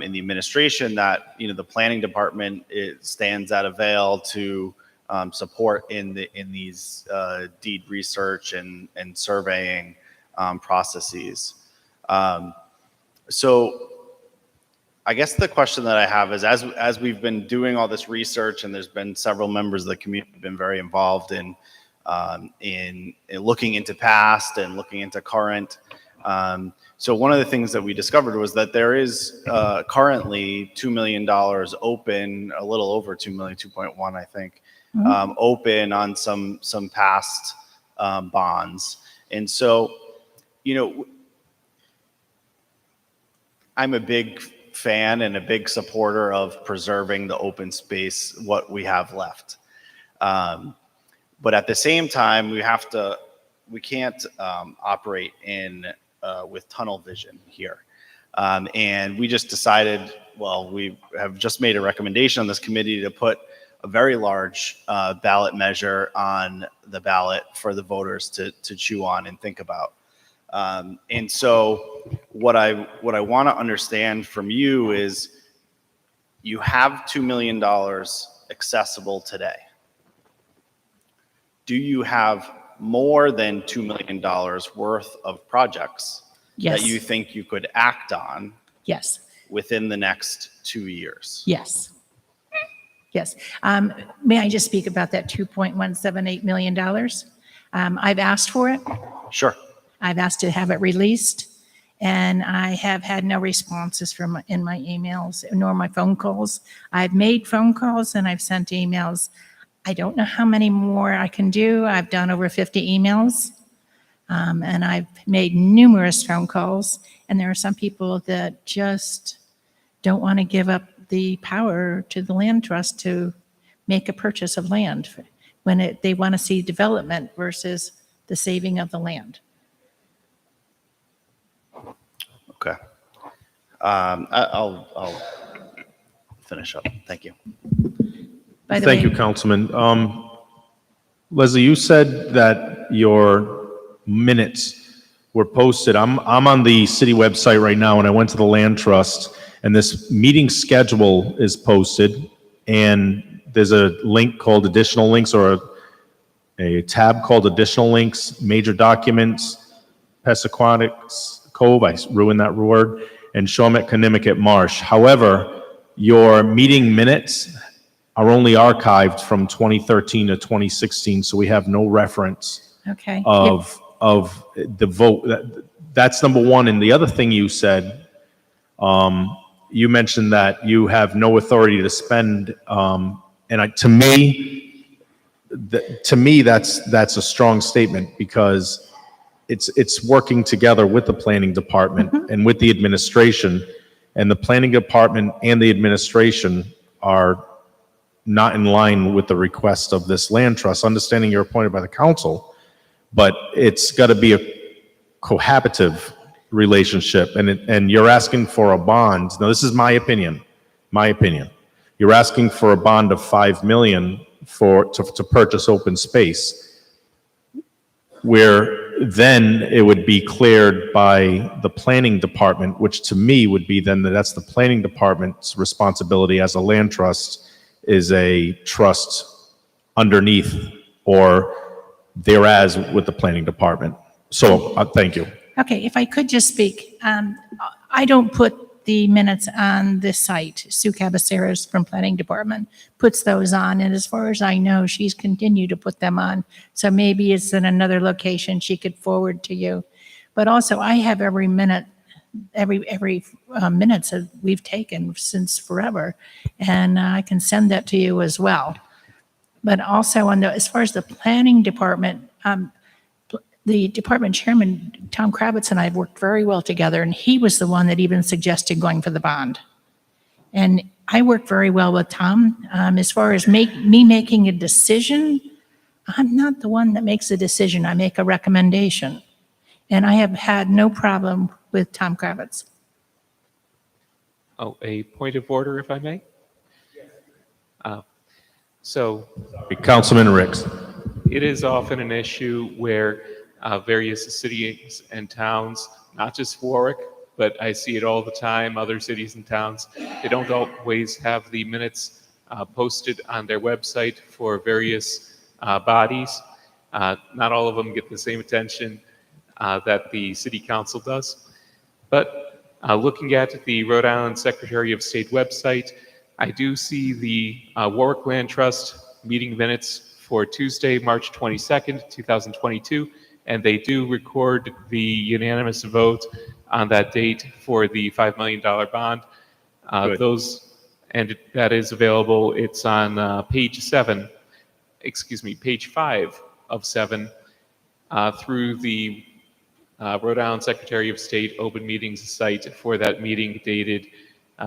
in the administration that the planning department stands at avail to support in these deed research and surveying processes. So I guess the question that I have is, as we've been doing all this research, and there's been several members of the community who've been very involved in looking into past and looking into current. So one of the things that we discovered was that there is currently $2 million open, a little over 2 million, 2.1, I think, open on some past bonds. And so, I'm a big fan and a big supporter of preserving the open space, what we have left. But at the same time, we can't operate with tunnel vision here. And we just decided, we have just made a recommendation on this committee to put a very large ballot measure on the ballot for the voters to chew on and think about. And so what I want to understand from you is, you have $2 million accessible today. Do you have more than $2 million worth of projects Yes. that you think you could act on Yes. within the next 2 years? Yes. Yes. May I just speak about that $2.178 million? I've asked for it. Sure. I've asked to have it released, and I have had no responses in my emails nor my phone calls. I've made phone calls and I've sent emails. I don't know how many more I can do. I've done over 50 emails, and I've made numerous phone calls. And there are some people that just don't want to give up the power to the land trust to make a purchase of land when they want to see development versus the saving of the land. Okay. I'll finish up. Thank you. By the Thank way- you, Councilman. Leslie, you said that your minutes were posted. I'm on the city website right now, and I went to the land trust, and this meeting schedule is posted, and there's a link called additional links, or a tab called additional links, major documents, Pessequodix Cove, I ruined that word, and Shawmut Conimicut Marsh. However, your meeting minutes are only archived from 2013 to 2016, so we have no reference Okay. of the vote. That's number one. And the other thing you said, you mentioned that you have no authority to spend, to me, that's a strong statement, because it's working together with the planning department and with the administration, and the planning department and the administration are not in line with the request of this land trust, understanding you're appointed by the council, but it's got to be a cohabitative relationship, and you're asking for a bond. Now, this is my opinion. You're asking for a bond of $5 million to purchase open space, where then it would be cleared by the planning department, which to me would be then that's the planning department's responsibility, as a land trust is a trust underneath or thereas with the planning department. So thank you. Okay, if I could just speak. I don't put the minutes on this site. Sue Cabaceras from Planning Department puts those on, and as far as I know, she's continued to put them on. So maybe it's in another location she could forward to you. But also, I have every minute, every minutes that we've taken since forever, and I can send that to you as well. But also, as far as the Planning Department, the department chairman, Tom Kravitz, and I have worked very well together, and he was the one that even suggested going for the bond. And I work very well with Tom. As far as me making a decision, I'm not the one that makes a decision. I make a recommendation. And I have had no problem with Tom Kravitz. Oh, a point of order, if I may? So Councilman Ricks. it is often an issue where various cities and towns, not just Warwick, but I see it all the time, other cities and towns, they don't always have the minutes posted on their website for various bodies. Not all of them get the same attention that the city council does. But looking at the Rhode Island Secretary of State website, I do see the Warwick Land Trust meeting minutes for Tuesday, March 22nd, 2022, and they do record the unanimous vote on that date for the $5 million bond. And that is available. It's on page 5 of 7 through the Rhode Island Secretary of State Open Meetings site for that meeting dated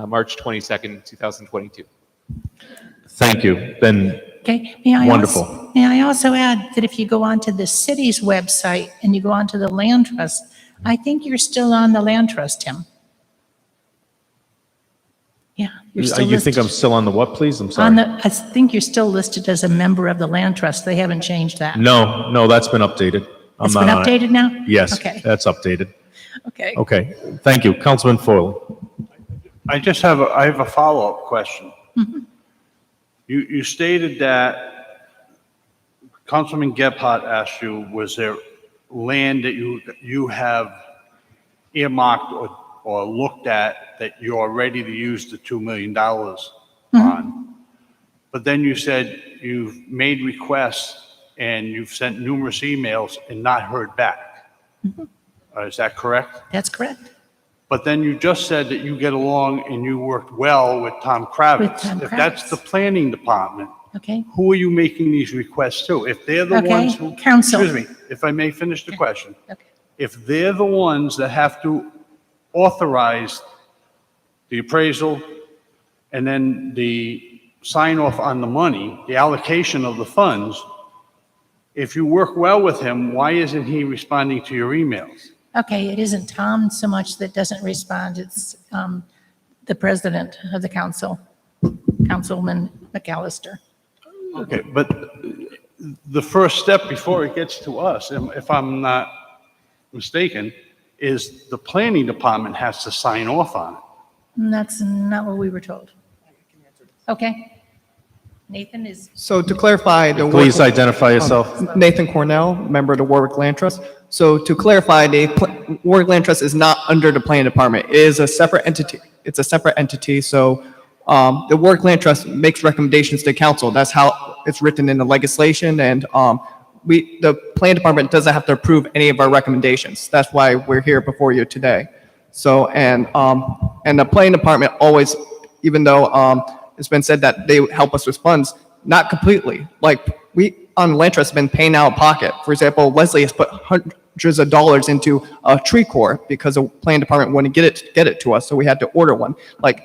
March 22nd, 2022. Thank you. Then, Okay, wonderful. May I also add that if you go onto the city's website and you go onto the land trust, I think you're still on the land trust, Tim. Yeah, you're still You think listed I'm still on the what, please? I'm sorry. on the, I think you're still listed as a member of the land trust. They haven't changed that. No, that's been updated. It's been updated now? Yes, Okay. that's updated. Okay. Okay, thank you. Councilman Foley. I have a follow-up question. You stated that Councilman Gebhardt asked you, was there land that you have earmarked or looked at that you're ready to use the $2 million on? But then you said you've made requests and you've sent numerous emails and not heard back. Is that correct? That's correct. But then you just said that you get along and you worked well with Tom Kravitz. With Tom If that's Kravitz. the planning department, Okay. who are you making these requests to? If they're the Okay, ones who... council. Excuse me, if I may finish the question. Okay. If they're the ones that have to authorize the appraisal and then the sign off on the money, the allocation of the funds, if you work well with him, why isn't he responding to your emails? Okay, it isn't Tom so much that doesn't respond, it's the president of the council, Councilman McAllister. Okay, but the first step before it gets to us, if I'm not mistaken, is the planning department has to sign off on it. And that's not what we were told. Okay. Nathan is, So to clarify, the Please Warwick- identify yourself. Nathan Cornell, member of the Warwick Land Trust. So to clarify, the Warwick Land Trust is not under the planning department. It is a separate entity. It's a separate entity. So the Warwick Land Trust makes recommendations to council. That's how it's written in the legislation. And the planning department doesn't have to approve any of our recommendations. That's why we're here before you today. So and the planning department always, even though it's been said that they help us with funds, not completely. Like we on land trust have been paying out of pocket. For example, Leslie has put hundreds of dollars into a tree core because the planning department wouldn't get it to us, so we had to order one.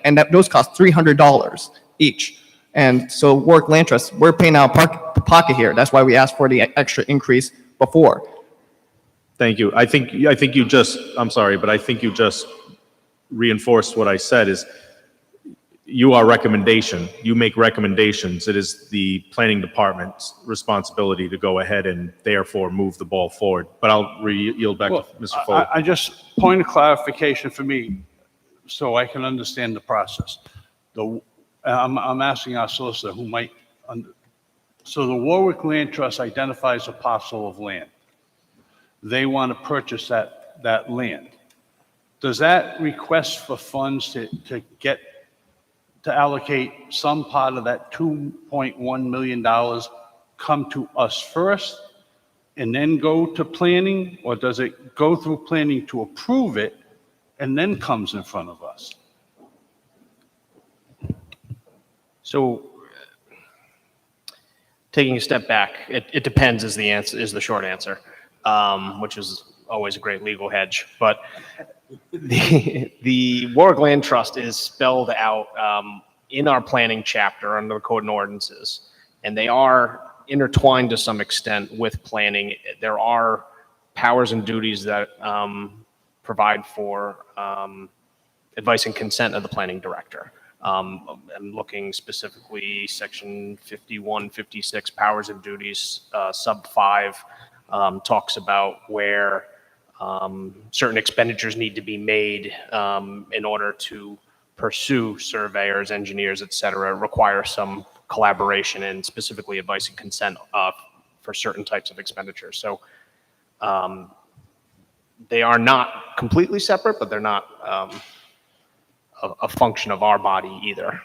And those cost $300 each. And so Warwick Land Trust, we're paying out of pocket here. That's why we asked for the extra increase before. Thank you. I think you just, I'm sorry, but I think you just reinforced what I said is you are recommendation. You make recommendations. It is the planning department's responsibility to go ahead and therefore move the ball forward. But I'll yield back to Mr. Foley. I just, point of clarification for me, so I can understand the process. I'm asking our solicitor who might, so the Warwick Land Trust identifies a parcel of land. They want to purchase that land. Does that request for funds to allocate some part of that $2.1 million come to us first and then go to planning? Or does it go through planning to approve it and then comes in front of us? So taking a step back, it depends is the short answer, which is always a great legal hedge. But the Warwick Land Trust is spelled out in our planning chapter under the code and ordinances, and they are intertwined to some extent with planning. There are powers and duties that provide for advice and consent of the planning director. I'm looking specifically section 5156 powers and duties, sub 5 talks about where certain expenditures need to be made in order to pursue surveyors, engineers, et cetera, require some collaboration and specifically advice and consent for certain types of expenditures. So they are not completely separate, but they're not a function of our body either.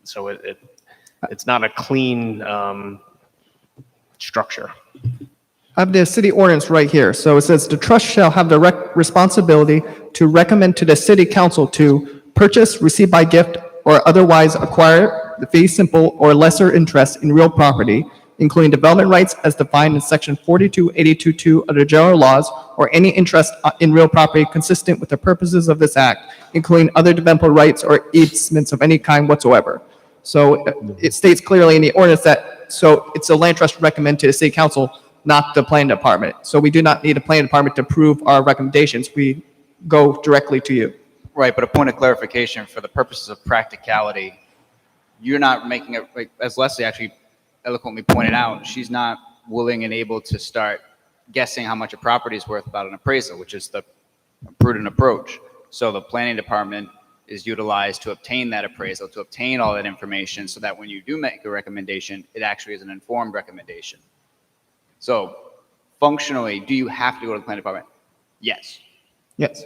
So it's not a clean structure. I have the city ordinance right here. So it says the trust shall have the responsibility to recommend to the city council to purchase, receive by gift, or otherwise acquire the fee simple or lesser interest in real property, including development rights as defined in section 4282(2) of the general laws, or any interest in real property consistent with the purposes of this act, including other developmental rights or easements of any kind whatsoever. So it states clearly in the ordinance that, so it's a land trust recommend to the city council, not the planning department. So we do not need a planning department to approve our recommendations. We go directly to you. Right, but a point of clarification for the purposes of practicality, you're not making it, like, as Leslie actually eloquently pointed out, she's not willing and able to start guessing how much a property is worth without an appraisal, which is the prudent approach. So the planning department is utilized to obtain that appraisal, to obtain all that information, so that when you do make a recommendation, it actually is an informed recommendation. So functionally, do you have to go to the planning department? Yes. Yes.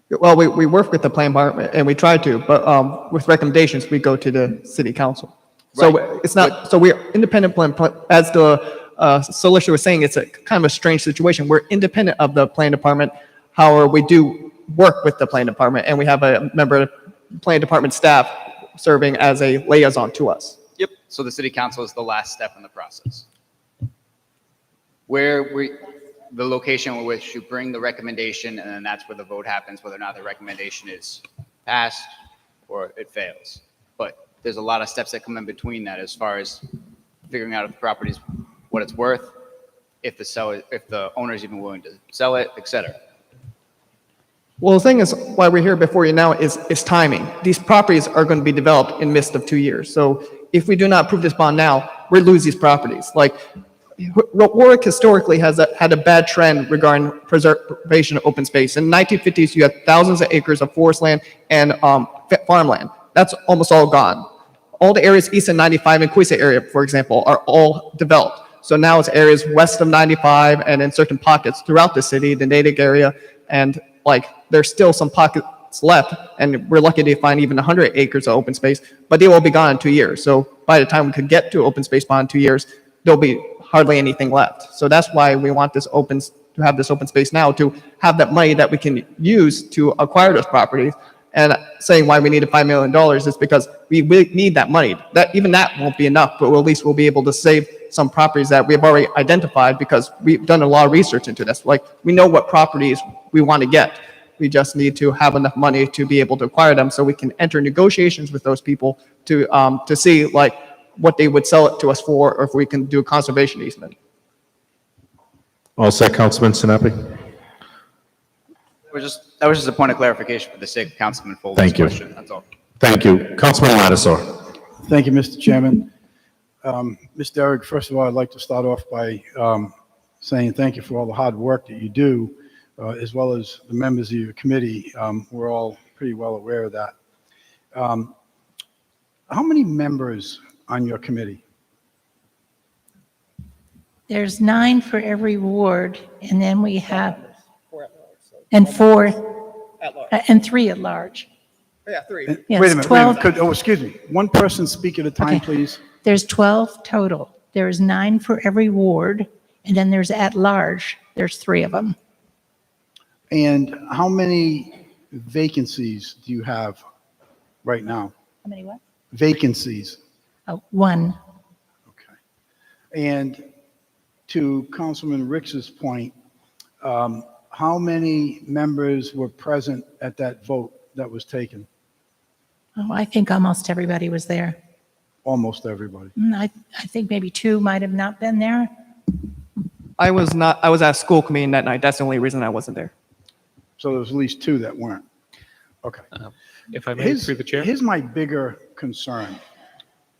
Well, we work with the planning department and we try to, but with recommendations, we go to the city council. So Right. it's not, so we're independent, as the solicitor was saying, it's a kind of a strange situation. We're independent of the planning department. However, we do work with the planning department, and we have a member of the planning department staff serving as a liaison to us. Yep. So the city council is the last step in the process. The location in which you bring the recommendation, and then that's where the vote happens, whether or not the recommendation is passed or it fails. But there's a lot of steps that come in between that, as far as figuring out if the property's what it's worth, if the owner is even willing to sell it, et cetera. Well, the thing is, why we're here before you now is timing. These properties are going to be developed in midst of 2 years. So if we do not approve this bond now, we lose these properties. Like, Warwick historically has had a bad trend regarding preservation of open space. In the 1950s, you had thousands of acres of forest land and farmland. That's almost all gone. All the areas east of 95 and Queesa area, for example, are all developed. So now it's areas west of 95 and in certain pockets throughout the city, the Natick area, and like there's still some pockets left, and we're lucky to find even 100 acres of open space, but they will be gone in 2 years. So by the time we could get to open space bond in 2 years, there'll be hardly anything left. So that's why we want this to have this open space now, to have that money that we can use to acquire those properties. And saying why we need $5 million is because we need that money. Even that won't be enough, but at least we'll be able to save some properties that we've already identified, because we've done a lot of research into this. Like, we know what properties we want to get. We just need to have enough money to be able to acquire them, so we can enter negotiations with those people to see like what they would sell it to us for, or if we can do a conservation easement. All set, Councilman Sinapi? That was just a point of clarification for the sake of Councilman Foley's Thank you. question. That's all. Thank you. Councilman Lattisaw. Thank you, Mr. Chairman. Mr. Eric, first of all, I'd like to start off by saying thank you for all the hard work that you do, as well as the members of your committee. We're all pretty well aware of that. How many members on your committee? There's 9 for every ward, and then we have, and 3 at large. Yeah, 3. Yes, Wait a minute, 12. excuse me. One person speak at a time, please. There's 12 total. There's 9 for every ward, and then there's at large. There's 3 of them. And how many vacancies do you have right now? How many what? Vacancies. 1. And to Councilman Ricks's point, how many members were present at that vote that was taken? Oh, I think almost everybody was there. Almost everybody. I think maybe two might have not been there. I was not, I was at a school committee that night. That's the only reason I wasn't there. So there was at least two that weren't. Okay. If I may, through the chair. Here's my bigger concern,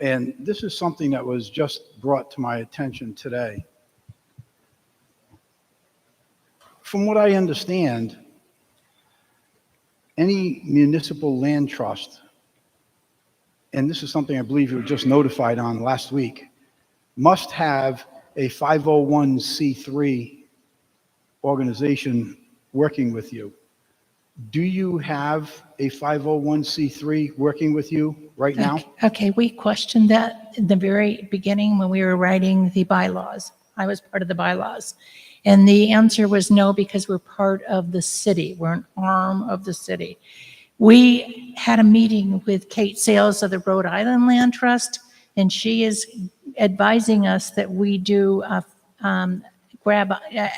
and this is something that was just brought to my attention today. From what I understand, any municipal land trust, and this is something I believe you were just notified on last week, must have a 501c3 organization working with you. Do you have a 501c3 working with you right now? Okay, we questioned that in the very beginning when we were writing the bylaws. I was part of the bylaws. And the answer was no, because we're part of the city. We're an arm of the city. We had a meeting with Kate Sales of the Rhode Island Land Trust, and she is advising us that we do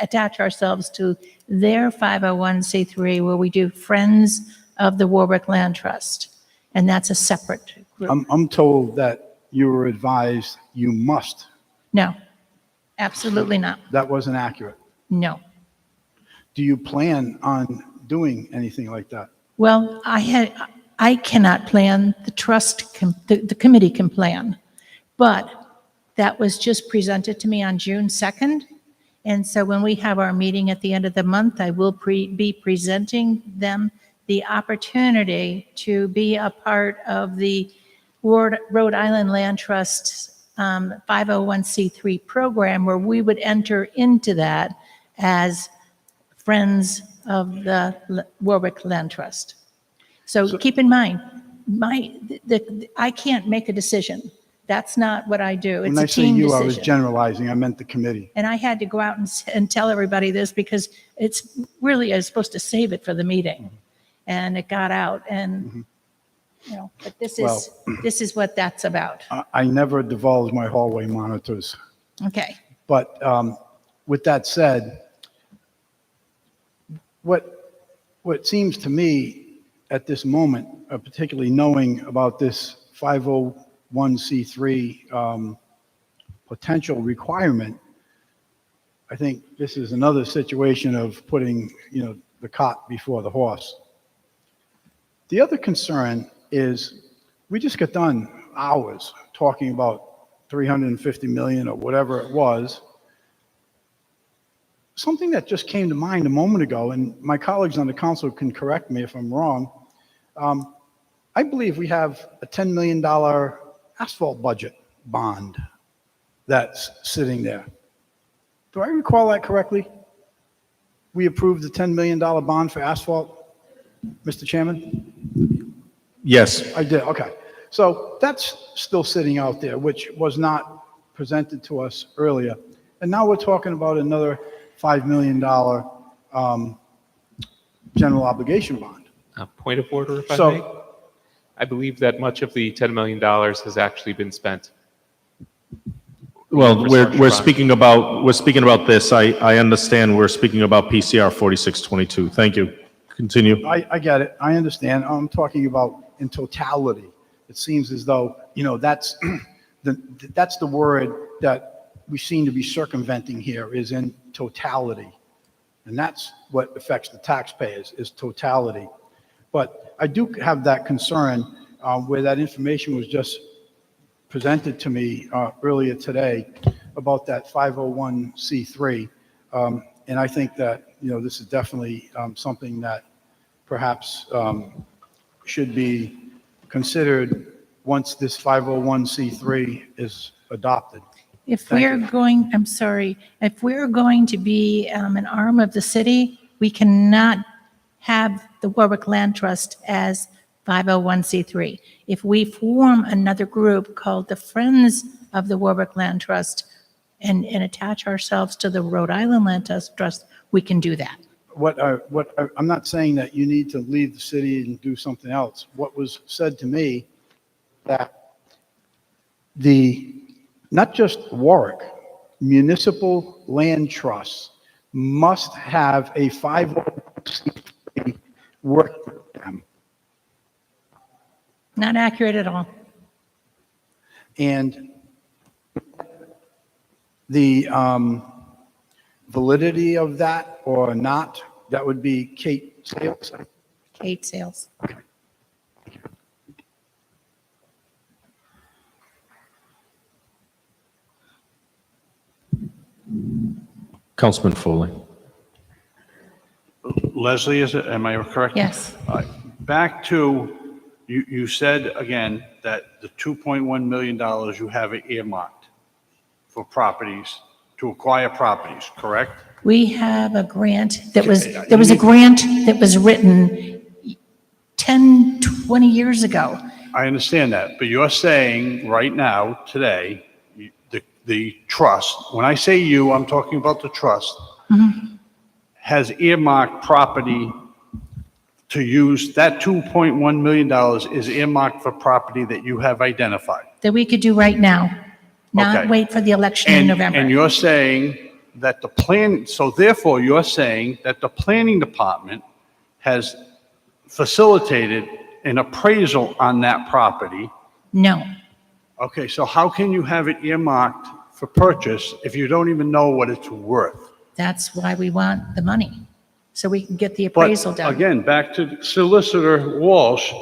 attach ourselves to their 501c3, where we do Friends of the Warwick Land Trust. And that's a separate group. I'm told that you were advised you must. No, absolutely not. That wasn't accurate. No. Do you plan on doing anything like that? Well, I cannot plan. The trust, the committee can plan. But that was just presented to me on June 2nd. And so when we have our meeting at the end of the month, I will be presenting them the opportunity to be a part of the Rhode Island Land Trust's 501c3 program, where we would enter into that as Friends of the Warwick Land Trust. So keep in mind, I can't make a decision. That's not what I do. It's When I a say team you, I was decision. generalizing. I meant the committee. And I had to go out and tell everybody this, because it's really, I was supposed to save it for the meeting. And it got out, and, you know, but this is what that's about. I never divulge my hallway monitors. Okay. But with that said, what seems to me at this moment, particularly knowing about this 501c3 potential requirement, I think this is another situation of putting, the cart before the horse. The other concern is we just got done hours talking about 350 million or whatever it was. Something that just came to mind a moment ago, and my colleagues on the council can correct me if I'm wrong. I believe we have a $10 million asphalt budget bond that's sitting there. Do I recall that correctly? We approved the $10 million bond for asphalt, Mr. Chairman? Yes. I did, okay. So that's still sitting out there, which was not presented to us earlier. And now we're talking about another $5 million general obligation bond. Point of order, if I So- may. I believe that much of the $10 million has actually been spent. Well, we're Infrastructure speaking about this. I understand we're speaking about PCR 4622. Thank you. Continue. I get it, I understand. I'm talking about in totality. It seems as though, that's that's the word that we seem to be circumventing here, is in totality. And that's what affects the taxpayers, is totality. But I do have that concern where that information was just presented to me earlier today about that 501c3. And I think that, this is definitely something that perhaps should be considered once this 501c3 is adopted. If we're going, I'm sorry, if we're going to be an arm of the city, we cannot have the Warwick Land Trust as 501c3. If we form another group called the Friends of the Warwick Land Trust and attach ourselves to the Rhode Island Land Trust, we can do that. I'm not saying that you need to leave the city and do something else. What was said to me, that not just Warwick, municipal land trusts must have a 501c3 work with them. Not accurate at all. And the validity of that or not, that would be Kate Sales? Kate Sales. Councilman Foley. Leslie, is it, am I correct? Yes. All right. Back to, you said again that the $2.1 million you have it earmarked for properties, to acquire properties, correct? We have a grant that was, there was a grant that was written 10, 20 years ago. I understand that, but you're saying right now, today, the trust, when I say you, I'm talking about the trust, has earmarked property to use, that $2.1 million is earmarked for property that you have identified. That we could do right now, not Okay. wait for the election in November. And you're saying that the plan, so therefore you're saying that the planning department has facilitated an appraisal on that property. No, Okay, so how can you have it earmarked for purchase if you don't even know what it's worth? that's why we want the money, so we can get the appraisal But done. again, back to Solicitor Walsh,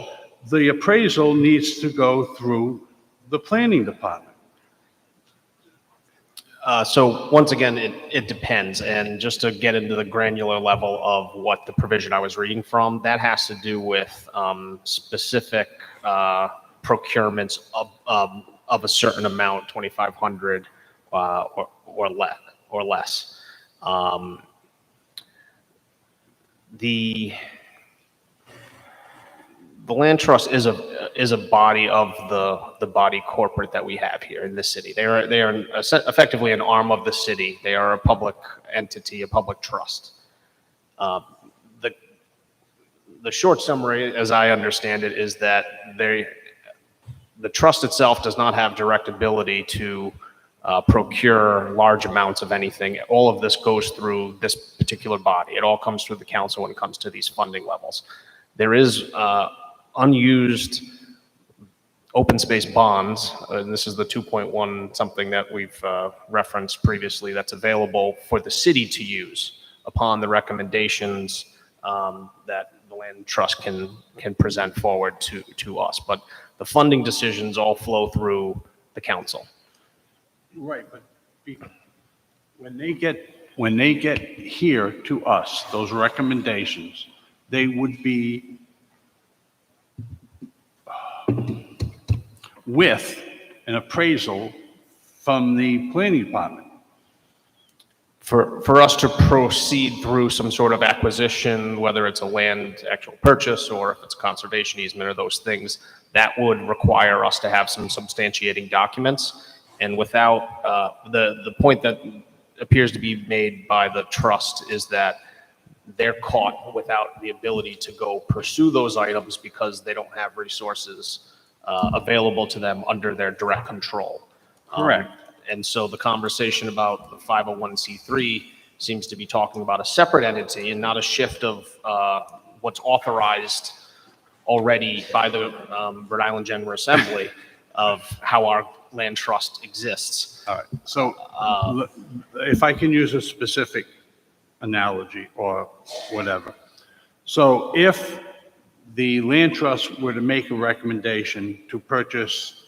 the appraisal needs to go through the planning department. So once again, it depends. And just to get into the granular level of what the provision I was reading from, that has to do with specific procurements of a certain amount, 2,500 or less. The land trust is a body of the body corporate that we have here in the city. They are effectively an arm of the city. They are a public entity, a public trust. The short summary, as I understand it, is that the trust itself does not have direct ability to procure large amounts of anything. All of this goes through this particular body. It all comes through the council when it comes to these funding levels. There is unused open space bonds, and this is the 2.1 something that we've referenced previously, that's available for the city to use upon the recommendations that the land trust can present forward to us. But the funding decisions all flow through the council. Right, but when they get here to us, those recommendations, they would be with an appraisal from the planning department. For us to proceed through some sort of acquisition, whether it's a land actual purchase or if it's conservation easement or those things, that would require us to have some substantiating documents. And without, the point that appears to be made by the trust is that they're caught without the ability to go pursue those items because they don't have resources available to them under their direct control. Correct. And so the conversation about the 501c3 seems to be talking about a separate entity and not a shift of what's authorized already by the Rhode Island General Assembly of how our land trust exists. All right, so if I can use a specific analogy or whatever. So if the land trust were to make a recommendation to purchase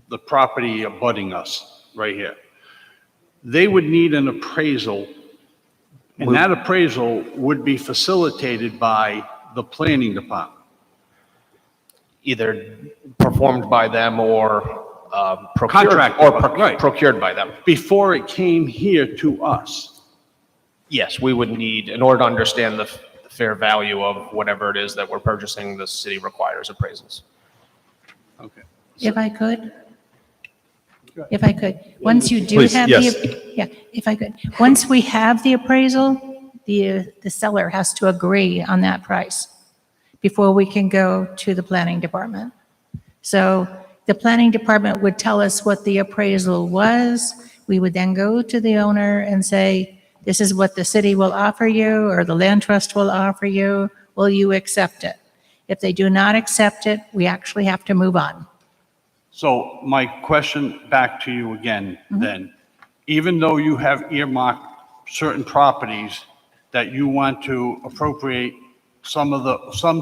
the property abutting us right here, they would need an appraisal, and that appraisal would be facilitated by the planning department. Either performed by them or procured by them. Before it came here to us. Yes, we would need, in order to understand the fair value of whatever it is that we're purchasing, the city requires appraisals. Okay. If I could, once you do Please, have yes. if I could, once we have the appraisal, the seller has to agree on that price before we can go to the planning department. So the planning department would tell us what the appraisal was. We would then go to the owner and say, this is what the city will offer you or the land trust will offer you. Will you accept it? If they do not accept it, we actually have to move on. So my question back to you again, then, even though you have earmarked certain properties that you want to appropriate some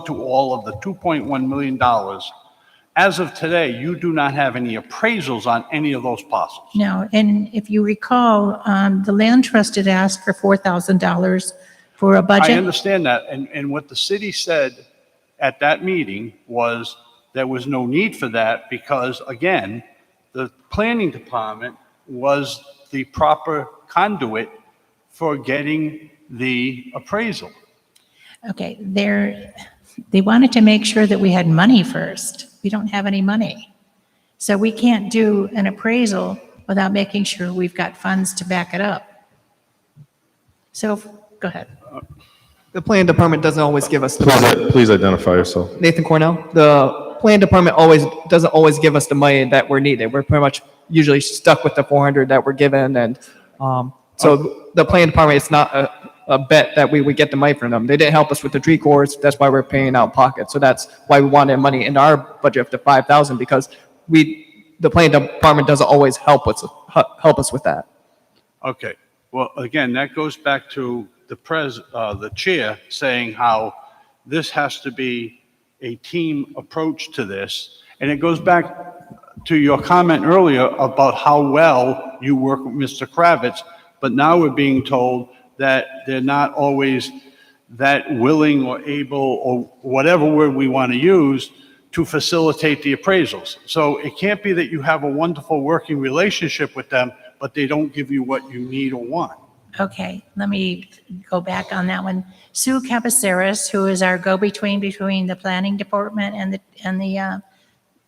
to all of the $2.1 million, as of today, you do not have any appraisals on any of those parcels. No, and if you recall, the land trust had asked for $4,000 for a budget. I understand that, and what the city said at that meeting was there was no need for that because, again, the planning department was the proper conduit for getting the appraisal. Okay, they wanted to make sure that we had money first. We don't have any money. So we can't do an appraisal without making sure we've got funds to back it up. So, go ahead. The plan department doesn't always give us the Please identify yourself. Nathan Cornell. The plan department doesn't always give us the money that we're needed. We're pretty much usually stuck with the 400 that we're given, and so the plan department, it's not a bet that we would get the money from them. They didn't help us with the tree cords. That's why we're paying out pocket. So that's why we wanted money in our budget up to 5,000 because the plan department doesn't always help us with that. Okay, well, again, that goes back to the chair saying how this has to be a team approach to this. And it goes back to your comment earlier about how well you work with Mr. Kravitz, but now we're being told that they're not always that willing or able, or whatever word we want to use, to facilitate the appraisals. So it can't be that you have a wonderful working relationship with them, but they don't give you what you need or want. Okay, let me go back on that one. Sue Capaceras, who is our go-between between the planning department and the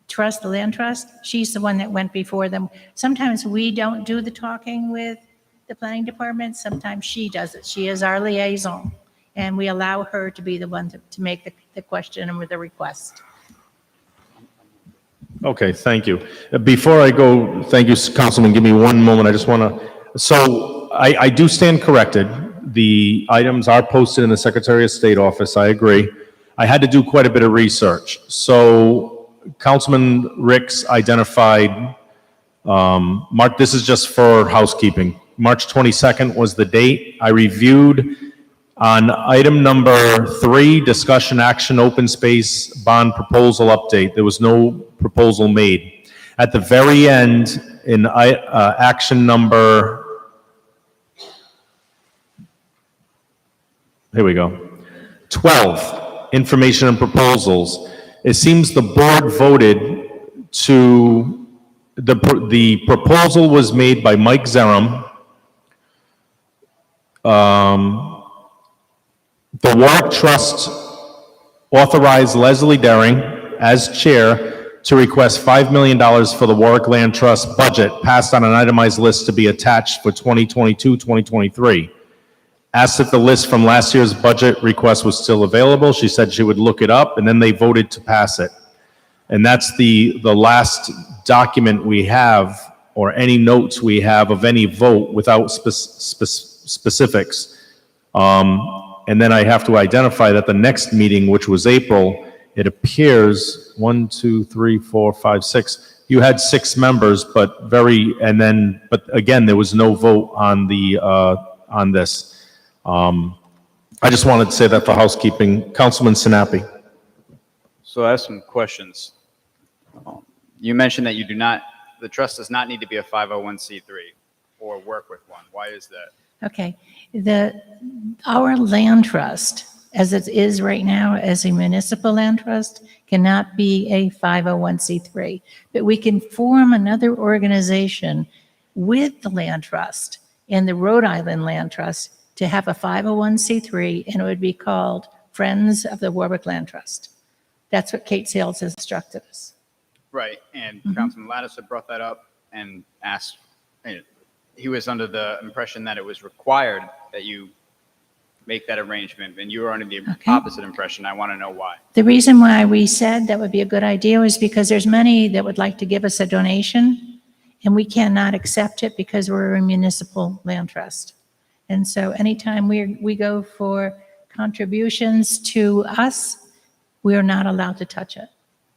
trust, the land trust, she's the one that went before them. Sometimes we don't do the talking with the planning department, sometimes she does it. She is our liaison, and we allow her to be the one to make the question and with the request. Okay, thank you. Before I go, thank you, Councilman, give me one moment. I just want to, so I do stand corrected. The items are posted in the Secretary of State office, I agree. I had to do quite a bit of research. So Councilman Ricks identified, Mark, this is just for housekeeping. March 22nd was the date. I reviewed on item number 3, discussion action open space bond proposal update. There was no proposal made. At the very end, in action number, here we go, 12, information and proposals. It seems the board voted to, the proposal was made by Mike Zerum. The Warwick Trust authorized Leslie Daring as chair to request $5 million for the Warwick Land Trust budget passed on an itemized list to be attached for 2022-2023. Asked if the list from last year's budget request was still available. She said she would look it up, and then they voted to pass it. And that's the last document we have, or any notes we have of any vote without specifics. And then I have to identify that the next meeting, which was April, it appears 1, 2, 3, 4, 5, 6. You had 6 members, but again, there was no vote on this. I just wanted to say that for housekeeping. Councilman Sinapi. So I have some questions. You mentioned that the trust does not need to be a 501c3 or work with one. Why is that? Okay, our land trust, as it is right now, as a municipal land trust, cannot be a 501c3. But we can form another organization with the land trust and the Rhode Island Land Trust to have a 501c3, and it would be called Friends of the Warwick Land Trust. That's what Kate Sales has instructed us. Right, and Councilman Lattiser brought that up and asked, he was under the impression that it was required that you make that arrangement, and you were under the opposite impression. I want to know why. The reason why we said that would be a good idea was because there's many that would like to give us a donation, and we cannot accept it because we're a municipal land trust. And so anytime we go for contributions to us, we are not allowed to touch it.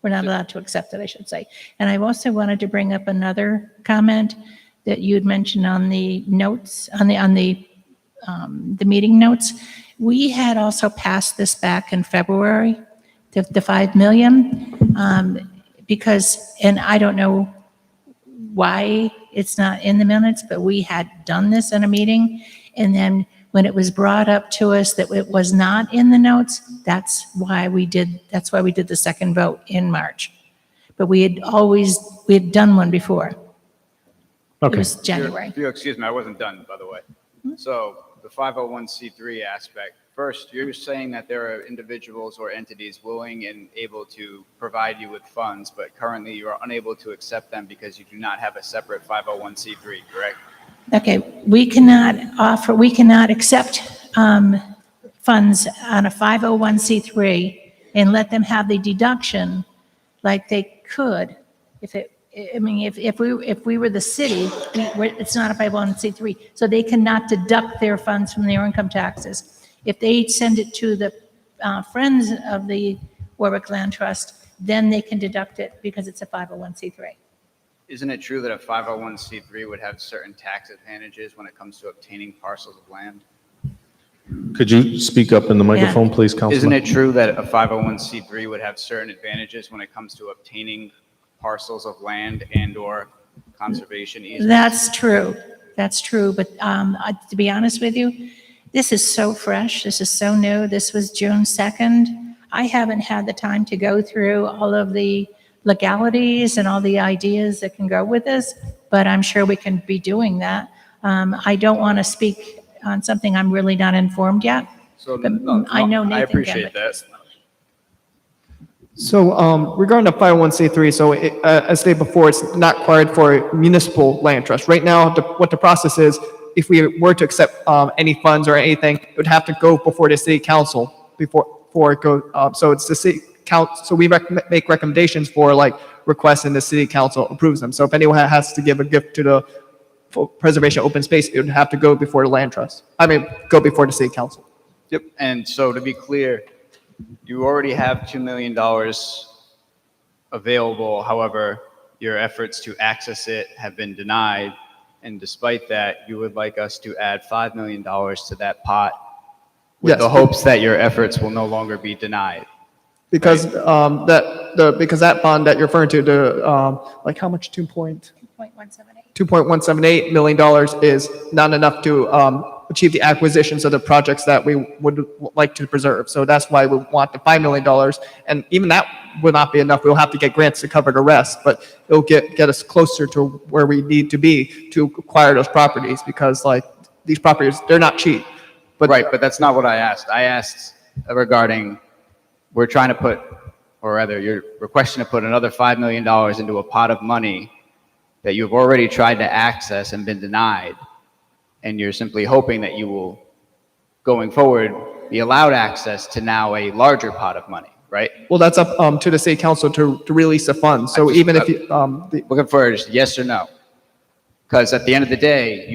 We're not allowed to accept it, I should say. And I also wanted to bring up another comment that you had mentioned on the notes, on the meeting notes. We had also passed this back in February, the 5 million, because, and I don't know why it's not in the minutes, but we had done this in a meeting. And then when it was brought up to us that it was not in the notes, that's why we did the second vote in March. But we had done one before. It Okay. was January. If you excuse me, I wasn't done, by the way. So the 501c3 aspect, first, you're saying that there are individuals or entities willing and able to provide you with funds, but currently you are unable to accept them because you do not have a separate 501c3, correct? Okay, we cannot accept funds on a 501c3 and let them have the deduction like they could if we were the city, it's not a 501c3, so they cannot deduct their funds from their income taxes. If they send it to the Friends of the Warwick Land Trust, then they can deduct it because it's a 501c3. Isn't it true that a 501c3 would have certain tax advantages when it comes to obtaining parcels of land? Could you speak up in the microphone, please, Councilman? Isn't it true that a 501c3 would have certain advantages when it comes to obtaining parcels of land and/or conservation easements? That's true. But to be honest with you, this is so fresh. This is so new. This was June 2nd. I haven't had the time to go through all of the legalities and all the ideas that can go with this, but I'm sure we can be doing that. I don't want to speak on something I'm really not informed yet. So but I know Nathan I can, appreciate but- that. So regarding the 501c3, so as stated before, it's not required for municipal land trust. Right now, what the process is, if we were to accept any funds or anything, it would have to go before the city council before it goes. So it's the city council. So we make recommendations for like requests, and the city council approves them. So if anyone has to give a gift to the preservation of open space, it would have to go before the land trust. Go before the city council. Yep. And so to be clear, you already have $2 million available. However, your efforts to access it have been denied. And despite that, you would like us to add $5 million to that pot with the hopes that your efforts will no longer be denied. Because because that bond that you're referring to, like how much, $2.178 million is not enough to achieve the acquisitions of the projects that we would like to preserve. So that's why we want the $5 million. And even that would not be enough. We'll have to get grants to cover the rest, but it'll get us closer to where we need to be to acquire those properties, because like these properties, they're not cheap. But that's not what I asked. I asked regarding, we're trying to put, or rather you're requesting to put another $5 million into a pot of money that you've already tried to access and been denied. And you're simply hoping that you will, going forward, be allowed access to now a larger pot of money, right? Well, that's up to the city council to release the funds. So even if you, looking for just yes or no. Because at the end of the day,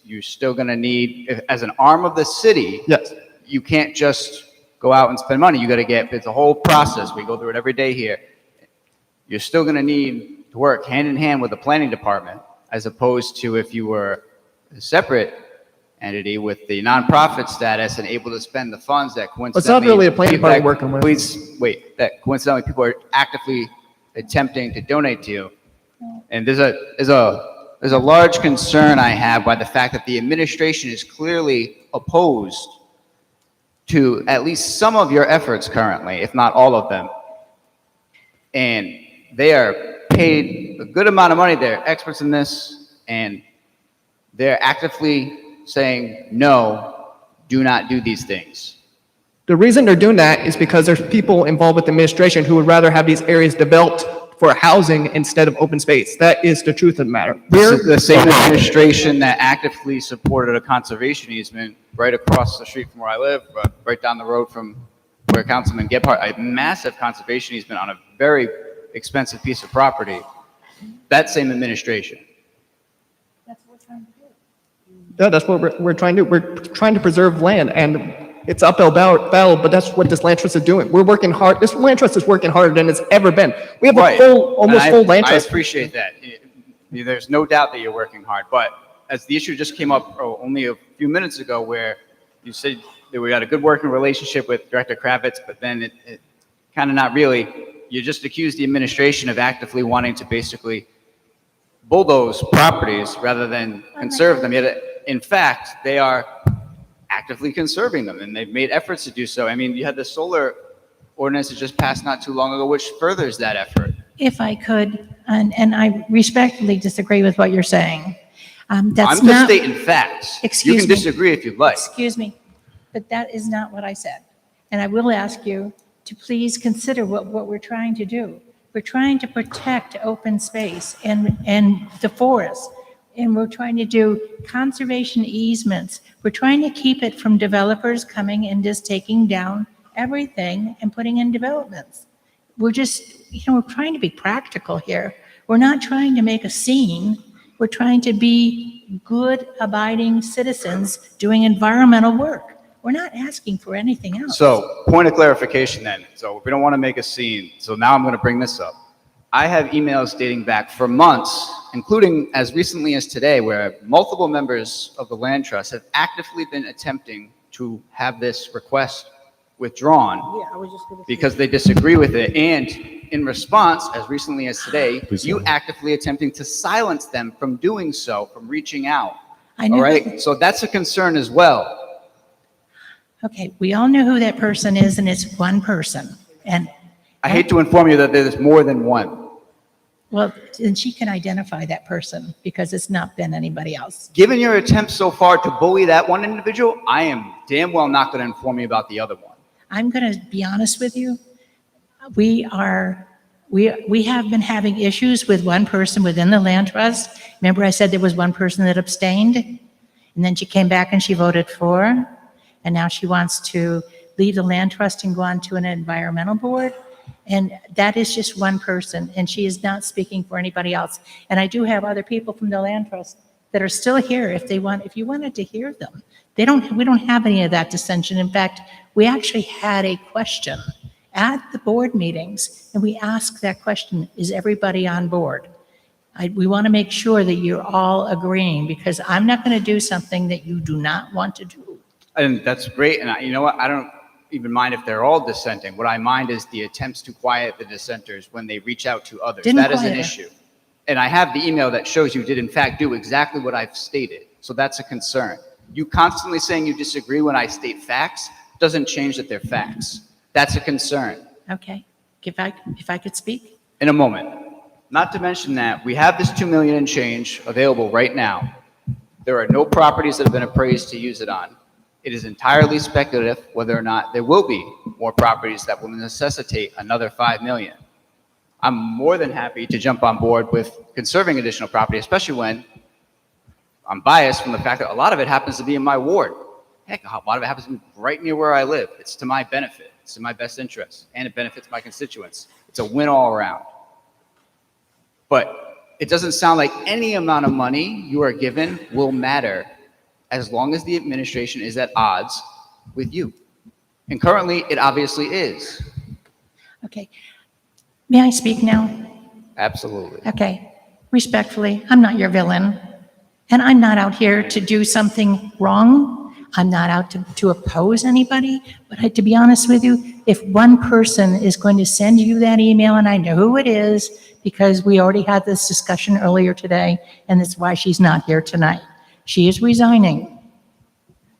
you're still going to need, as an arm of the city, yes, you can't just go out and spend money. You got to it's a whole process. We go through it every day here. You're still going to need to work hand in hand with the planning department, as opposed to if you were a separate entity with the nonprofit status and able to spend the funds that coincidentally. It's not really a planning department working with. Please wait. That coincidentally people are actively attempting to donate to you, and there's a large concern I have by the fact that the administration is clearly opposed to at least some of your efforts currently, if not all of them, and they are paid a good amount of money. They're experts in this, and they're actively saying, no, do not do these things. the reason they're doing that is because there's people involved with the administration who would rather have these areas developed for housing instead of open space. That is the truth of the matter. The same administration that actively supported a conservation easement right across the street from where I live, right down the road from where Councilman Gebhardt, a massive conservation easement on a very expensive piece of property. That same administration. Yeah, that's what we're trying to do. We're trying to preserve land, and It's uphill battle, but that's what this land trust is doing. We're working hard. This land trust is working harder than it's ever been. We have a Right. full, almost And full land I trust. appreciate that. There's no doubt that you're working hard, but as the issue just came up only a few minutes ago where you said that we got a good working relationship with Director Kravitz, but then it kind of not really. You just accused the administration of actively wanting to basically bulldoze properties rather than conserve them. Yet, in fact, they are actively conserving them, and they've made efforts to do so. I mean, you had the solar ordinance that just passed not too long ago, which furthers that effort. If I could, and I respectfully disagree with what you're saying. That's I'm just not. stating facts. You Excuse can me. disagree if you'd like. Excuse me, but that is not what I said. And I will ask you to please consider what we're trying to do. We're trying to protect open space and the forest. And we're trying to do conservation easements. We're trying to keep it from developers coming and just taking down everything and putting in developments. We're just, we're trying to be practical here. We're not trying to make a scene. We're trying to be good, abiding citizens doing environmental work. We're not asking for anything else. So, point of clarification then. So, we don't want to make a scene. So now I'm going to bring this up. I have emails dating back for months, including as recently as today, where multiple members of the Land Trust have actively been attempting to have this request withdrawn because they disagree with it. And in response, as recently as today, you actively attempting to silence them from doing so, from reaching out. I know. All right? So that's a concern as well. Okay, we all know who that person is, and it's one person. And, I hate to inform you that there's more than one. well, and she can identify that person because it's not been anybody else. Given your attempts so far to bully that one individual, I am damn well not going to inform you about the other one. I'm going to be honest with you. We have been having issues with one person within the land trust. Remember I said there was one person that abstained? And then she came back and she voted for, and now she wants to leave the land trust and go on to an environmental board. And that is just one person, and she is not speaking for anybody else. And I do have other people from the land trust that are still here if you wanted to hear them. We don't have any of that dissension. In fact, we actually had a question at the board meetings, and we asked that question, is everybody on board? We want to make sure that you're all agreeing, because I'm not going to do something that you do not want to do. And that's great. And you know what? I don't even mind if they're all dissenting. What I mind is the attempts to quiet the dissenters when they reach out to others. That is an issue. And I have the email that shows you did in fact do exactly what I've stated. So that's a concern. You constantly saying you disagree when I state facts doesn't change that they're facts. That's a concern. Okay, if I could speak? In a moment. Not to mention that we have this $2 million and change available right now. There are no properties that have been appraised to use it on. It is entirely speculative whether or not there will be more properties that will necessitate another $5 million. I'm more than happy to jump on board with conserving additional property, especially when I'm biased from the fact that a lot of it happens to be in my ward. Heck, a lot of it happens to be right near where I live. It's to my benefit. It's in my best interest, and it benefits my constituents. It's a win all around. But it doesn't sound like any amount of money you are given will matter as long as the administration is at odds with you. And currently, it obviously is. Okay. May I speak now? Absolutely. Okay. Respectfully, I'm not your villain. And I'm not out here to do something wrong. I'm not out to oppose anybody. But to be honest with you, if one person is going to send you that email, and I know who it is, because we already had this discussion earlier today, and that's why she's not here tonight. She is resigning.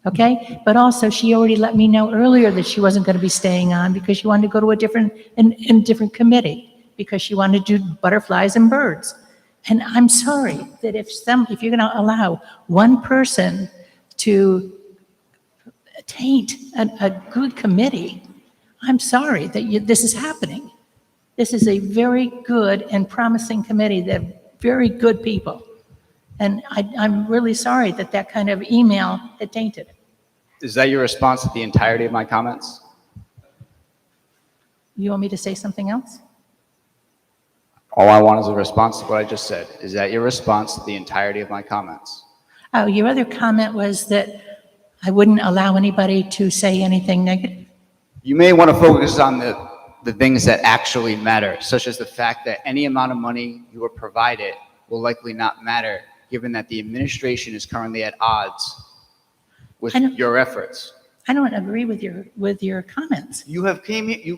Okay? But also, she already let me know earlier that she wasn't going to be staying on because she wanted to go to a different committee, because she wanted to do butterflies and birds. And I'm sorry that if you're going to allow one person to taint a good committee, I'm sorry that this is happening. This is a very good and promising committee. They're very good people. And I'm really sorry that that kind of email had tainted it. Is that your response to the entirety of my comments? You want me to say something else? All I want is a response to what I just said. Is that your response to the entirety of my comments? Oh, your other comment was that I wouldn't allow anybody to say anything negative. You may want to focus on the things that actually matter, such as the fact that any amount of money you are provided will likely not matter, given that the administration is currently at odds with your efforts. I don't agree with your comments. You have came here,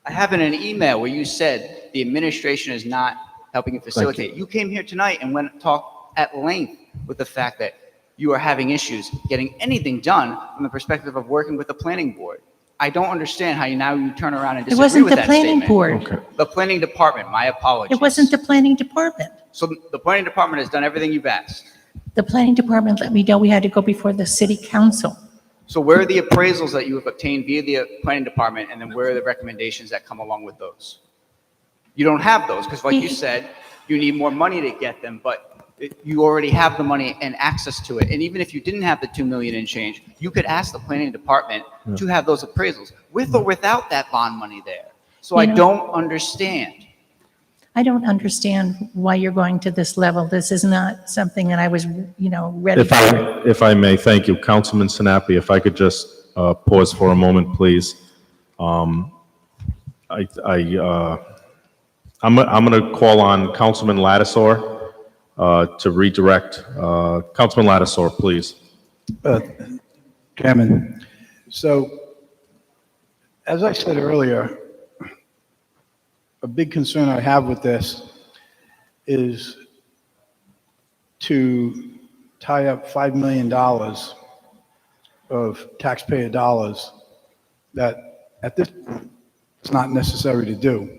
I have in an email where you said the administration is not helping you facilitate. You came here tonight and went and talked at length with the fact that you are having issues getting anything done from the perspective of working with the planning board. I don't understand how you turn around and It disagree wasn't with the that planning statement. board. The planning department, my apologies. It wasn't the planning department. So the planning department has done everything you've asked. The planning department let me know we had to go before the city council. So where are the appraisals that you have obtained via the planning department, and then where are the recommendations that come along with those? You don't have those, because like you said, you need more money to get them, but you already have the money and access to it. And even if you didn't have the 2 million and change, you could ask the planning department to have those appraisals, with or without that bond money there. So I don't understand. I don't understand why you're going to this level. This is not something that I was, ready for. If I may, thank you. Councilman Sinapi, if I could just pause for a moment, please. I'm going to call on Councilman Lattisaur to redirect. Councilman Lattisaur, please. Chairman, so as I said earlier, a big concern I have with this is to tie up $5 million of taxpayer dollars that at this point it's not necessary to do.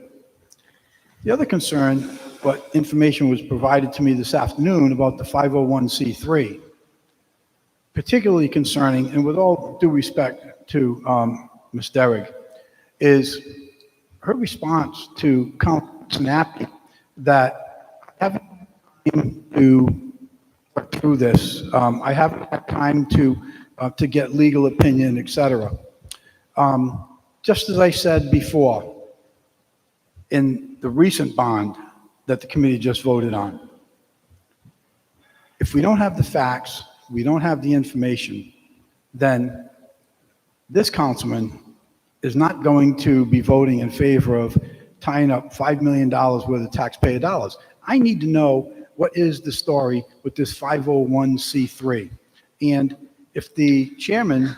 The other concern, what information was provided to me this afternoon about the 501c3, particularly concerning, and with all due respect to Ms. Derrick, is her response to Councilman Sinapi that I haven't had time to work through this. I haven't had time to get legal opinion, et cetera. Just as I said before, in the recent bond that the committee just voted on, if we don't have the facts, we don't have the information, then this councilman is not going to be voting in favor of tying up $5 million worth of taxpayer dollars. I need to know what is the story with this 501c3. And if the chairman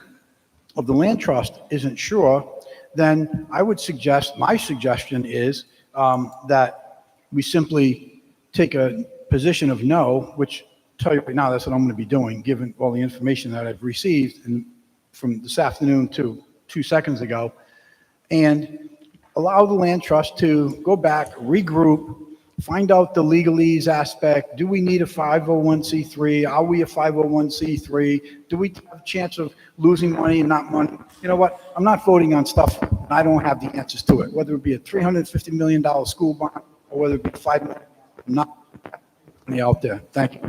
of the land trust isn't sure, then I would suggest, my suggestion is that we simply take a position of no, which tell you right now that's what I'm going to be doing, given all the information that I've received from this afternoon to 2 seconds ago, and allow the land trust to go back, regroup, find out the legalese aspect. Do we need a 501c3? Are we a 501c3? Do we have a chance of losing money and not money? You know what? I'm not voting on stuff, and I don't have the answers to it, whether it be a $350 million school bond or whether it be $5 million. I'm not money out there. Thank you.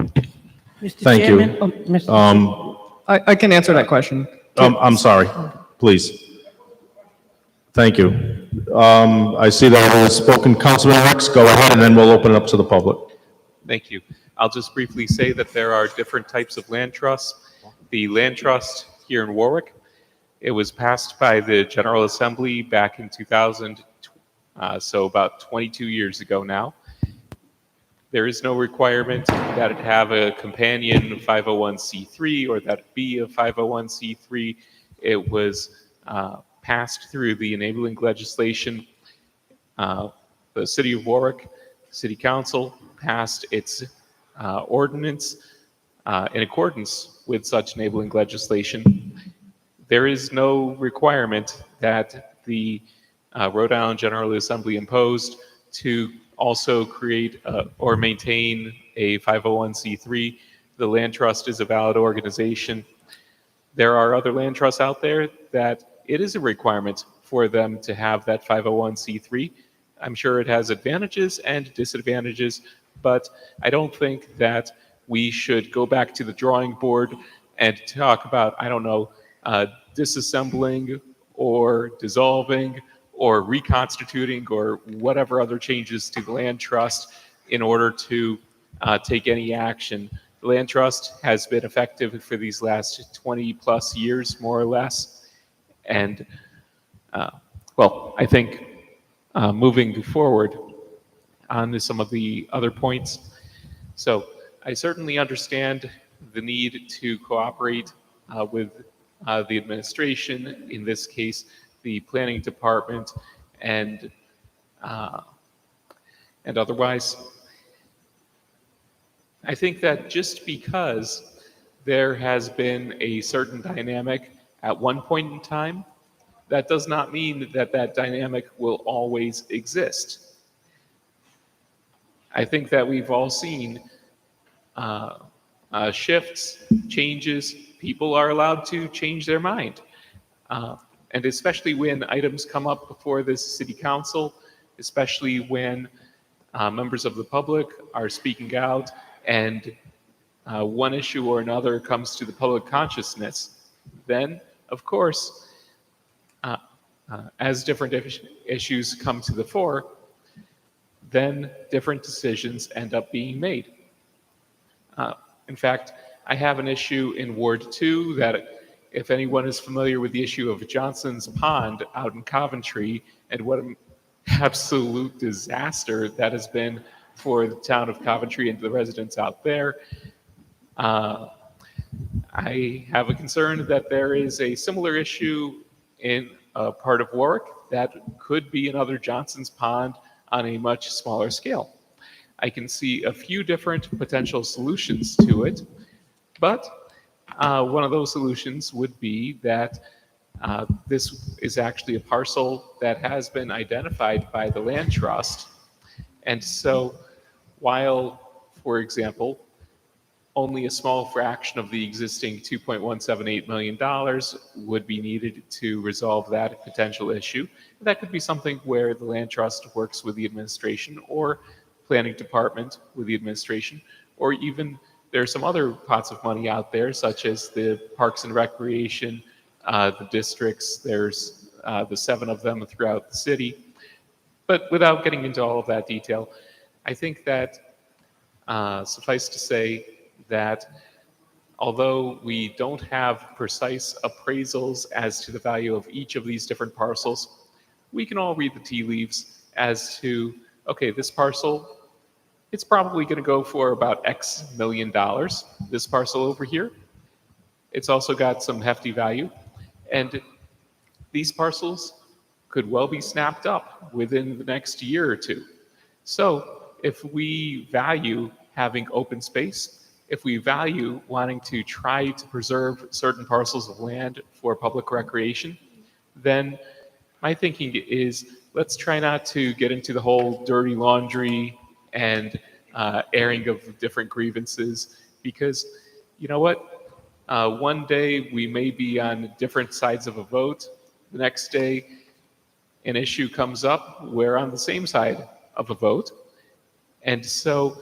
Thank you. I can answer that question. I'm sorry, please. Thank you. I see that everyone has spoken. Councilman Rex, go ahead, and then we'll open it up to the public. Thank you. I'll just briefly say that there are different types of land trusts. The land trust here in Warwick, it was passed by the General Assembly back in 2000, so about 22 years ago now. There is no requirement that it have a companion 501c3 or that it be a 501c3. It was passed through the enabling legislation. The City of Warwick City Council passed its ordinance in accordance with such enabling legislation. There is no requirement that the Rhode Island General Assembly imposed to also create or maintain a 501c3. The land trust is a valid organization. There are other land trusts out there that it is a requirement for them to have that 501c3. I'm sure it has advantages and disadvantages, but I don't think that we should go back to the drawing board and talk about, I don't know, disassembling or dissolving or reconstituting or whatever other changes to the land trust in order to take any action The land trust has been effective for these last 20 plus years, more or less. And, well, I think moving forward on to some of the other points. So I certainly understand the need to cooperate with the administration, in this case, the planning department, and otherwise. I think that just because there has been a certain dynamic at one point in time, that does not mean that that dynamic will always exist. I think that we've all seen shifts, changes. People are allowed to change their mind. And especially when items come up before this city council, especially when members of the public are speaking out and one issue or another comes to the public consciousness, then, of course, as different issues come to the fore, then different decisions end up being made. In fact, I have an issue in Ward 2 that, if anyone is familiar with the issue of Johnson's Pond out in Coventry and what an absolute disaster that has been for the town of Coventry and the residents out there, I have a concern that there is a similar issue in a part of Warwick that could be another Johnson's Pond on a much smaller scale. I can see a few different potential solutions to it, but one of those solutions would be that this is actually a parcel that has been identified by the land trust. And so while, for example, only a small fraction of the existing $2.178 million would be needed to resolve that potential issue, that could be something where the land trust works with the administration or planning department with the administration, or even there are some other pots of money out there, such as the Parks and Recreation, the districts, there's the 7 of them throughout the city. But without getting into all of that detail, I think that suffice to say that although we don't have precise appraisals as to the value of each of these different parcels, we can all read the tea leaves as to, okay, this parcel, it's probably going to go for about X million dollars. This parcel over here, it's also got some hefty value. And these parcels could well be snapped up within the next year or two. So if we value having open space, if we value wanting to try to preserve certain parcels of land for public recreation, then my thinking is let's try not to get into the whole dirty laundry and airing of different grievances, because you know what? One day we may be on different sides of a vote. The next day an issue comes up, we're on the same side of a vote. And so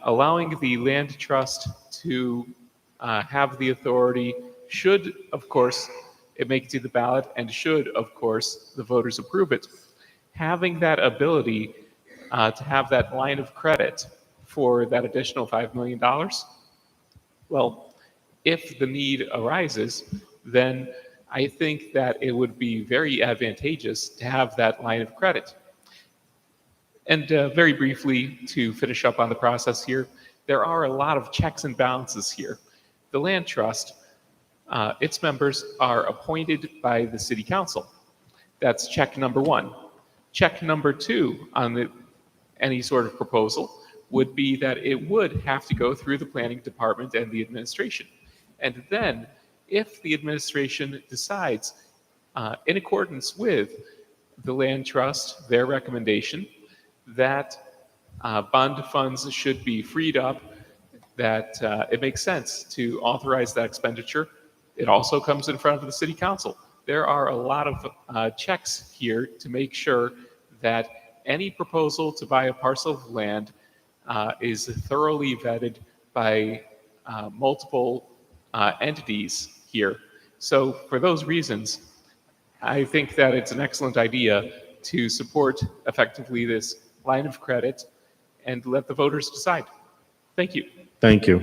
allowing the land trust to have the authority should, of course, it make it to the ballot, and should, of course, the voters approve it. Having that ability to have that line of credit for that additional $5 million, well, if the need arises, then I think that it would be very advantageous to have that line of credit. And very briefly, to finish up on the process here, there are a lot of checks and balances here. The land trust, its members are appointed by the city council. That's check number 1. Check number 2 on any sort of proposal would be that it would have to go through the planning department and the administration. And then, if the administration decides, in accordance with the land trust, their recommendation, that bond funds should be freed up, that it makes sense to authorize that expenditure, it also comes in front of the city council. There are a lot of checks here to make sure that any proposal to buy a parcel of land is thoroughly vetted by multiple entities here. So for those reasons, I think that it's an excellent idea to support effectively this line of credit and let the voters decide. Thank you. Thank you.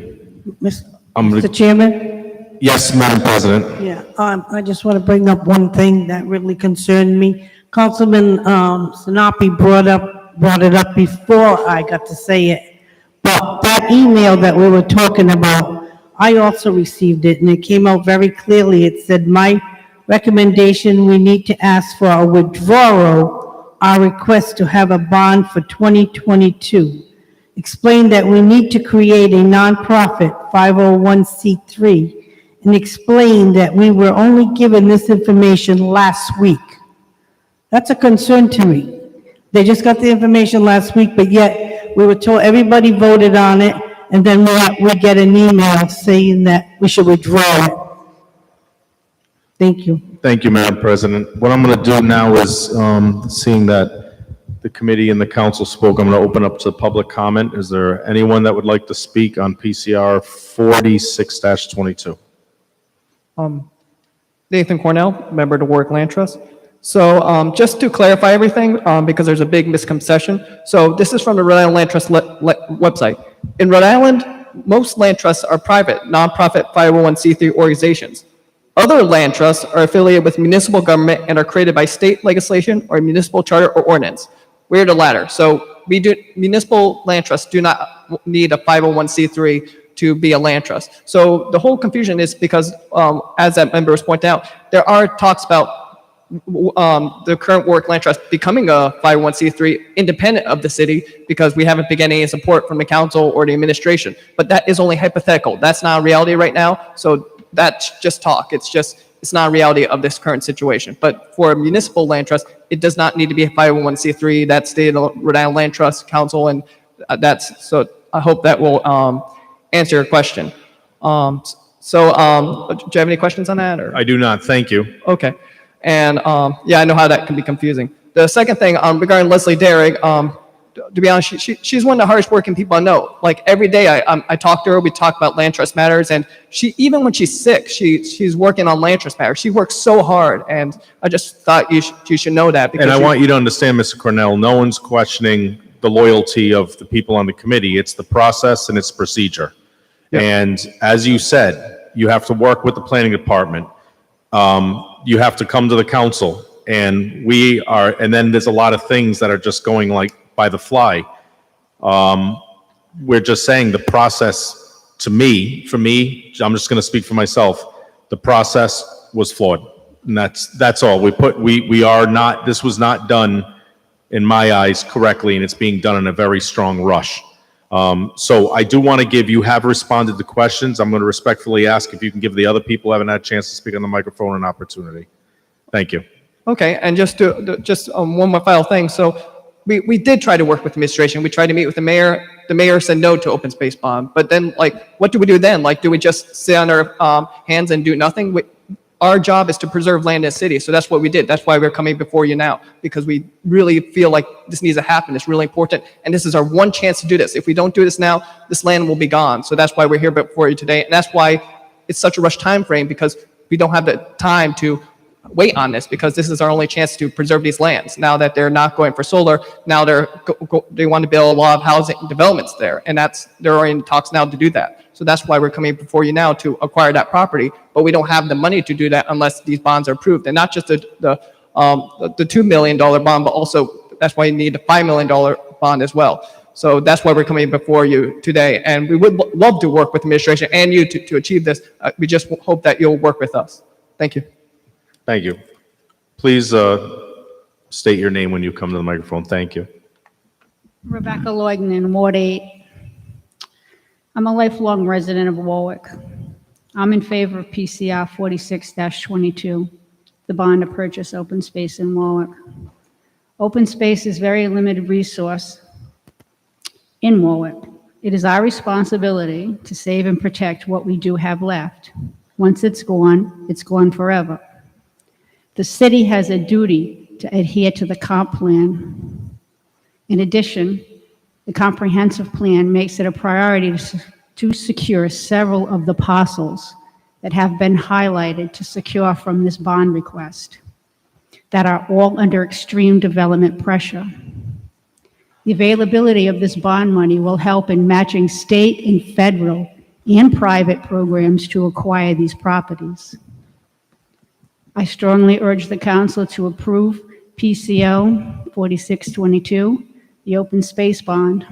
Mr. Chairman? Yes, Madam President. Yeah, I just want to bring up one thing that really concerned me. Councilman Sinapi brought it up before I got to say it. But that email that we were talking about, I also received it, and it came out very clearly. It said, my recommendation, we need to ask for a withdrawal, our request to have a bond for 2022. Explain that we need to create a nonprofit 501c3, and explain that we were only given this information last week. That's a concern to me. They just got the information last week, but yet we were told everybody voted on it, and then we get an email saying that we should withdraw it. Thank you. Thank you, Madam President. What I'm going to do now is, seeing that the committee and the council spoke, I'm going to open up to public comment. Is there anyone that would like to speak on PCR 46-22? Nathan Cornell, member to Warwick Land Trust. So just to clarify everything, because there's a big misconception. So this is from the Rhode Island Land Trust website. In Rhode Island, most land trusts are private, nonprofit 501c3 organizations. Other land trusts are affiliated with municipal government and are created by state legislation or municipal charter or ordinance. We're the latter. So municipal land trusts do not need a 501c3 to be a land trust. So the whole confusion is because, as that member was pointed out, there are talks about the current Warwick Land Trust becoming a 501c3 independent of the city, because we haven't been getting any support from the council or the administration. But that is only hypothetical. That's not a reality right now. So that's just talk. It's not a reality of this current situation. But for a municipal land trust, it does not need to be a 501c3. That's the Rhode Island Land Trust Council, and so I hope that will answer your question. Do you have any questions on that? Or? I do not. Thank you. Okay. And yeah, I know how that can be confusing. The second thing regarding Leslie Derrick, to be honest, she's one of the hardest working people I know. Like every day I talk to her, we talk about land trust matters, and even when she's sick, she's working on land trust matters. She works so hard, and I just thought you should know that. And I want you to understand, Mr. Cornell, no one's questioning the loyalty of the people on the committee. It's the process and it's procedure. Yeah. And as you said, you have to work with the planning department. You have to come to the council, and and then there's a lot of things that are just going like by the fly. We're just saying the process, for me, I'm just going to speak for myself, the process was flawed. And that's all. This was not done, in my eyes, correctly, and it's being done in a very strong rush. So I do want to you have responded to questions. I'm going to respectfully ask if you can give the other people who haven't had a chance to speak on the microphone an opportunity. Thank you. Okay, and just one more final thing. So we did try to work with the administration. We tried to meet with the mayor. The mayor said no to open space bond. But then, what do we do then? Do we just sit on our hands and do nothing? Our job is to preserve land in the city, so that's what we did. That's why we're coming before you now, because we really feel like this needs to happen. It's really important, and this is our one chance to do this. If we don't do this now, this land will be gone. So that's why we're here before you today, and that's why it's such a rush time frame, because we don't have the time to wait on this, because this is our only chance to preserve these lands. Now that they're not going for solar, now they want to build a lot of housing developments there, and they're already in talks now to do that. So that's why we're coming before you now to acquire that property, but we don't have the money to do that unless these bonds are approved, and not just the $2 million bond, but also that's why you need the $5 million bond as well. So that's why we're coming before you today, and we would love to work with the administration and you to achieve this. We just hope that you'll work with us. Thank you. Thank you. Please state your name when you come to the microphone. Thank you. Rebecca Leugnan, Ward 8. I'm a lifelong resident of Warwick. I'm in favor of PCR 46-22, the bond to purchase open space in Warwick. Open space is a very limited resource in Warwick. It is our responsibility to save and protect what we do have left. Once it's gone forever. The city has a duty to adhere to the comp plan. In addition, the comprehensive plan makes it a priority to secure several of the parcels that have been highlighted to secure from this bond request that are all under extreme development pressure. The availability of this bond money will help in matching state and federal and private programs to acquire these properties. I strongly urge the council to approve PCO 4622, the open space bond.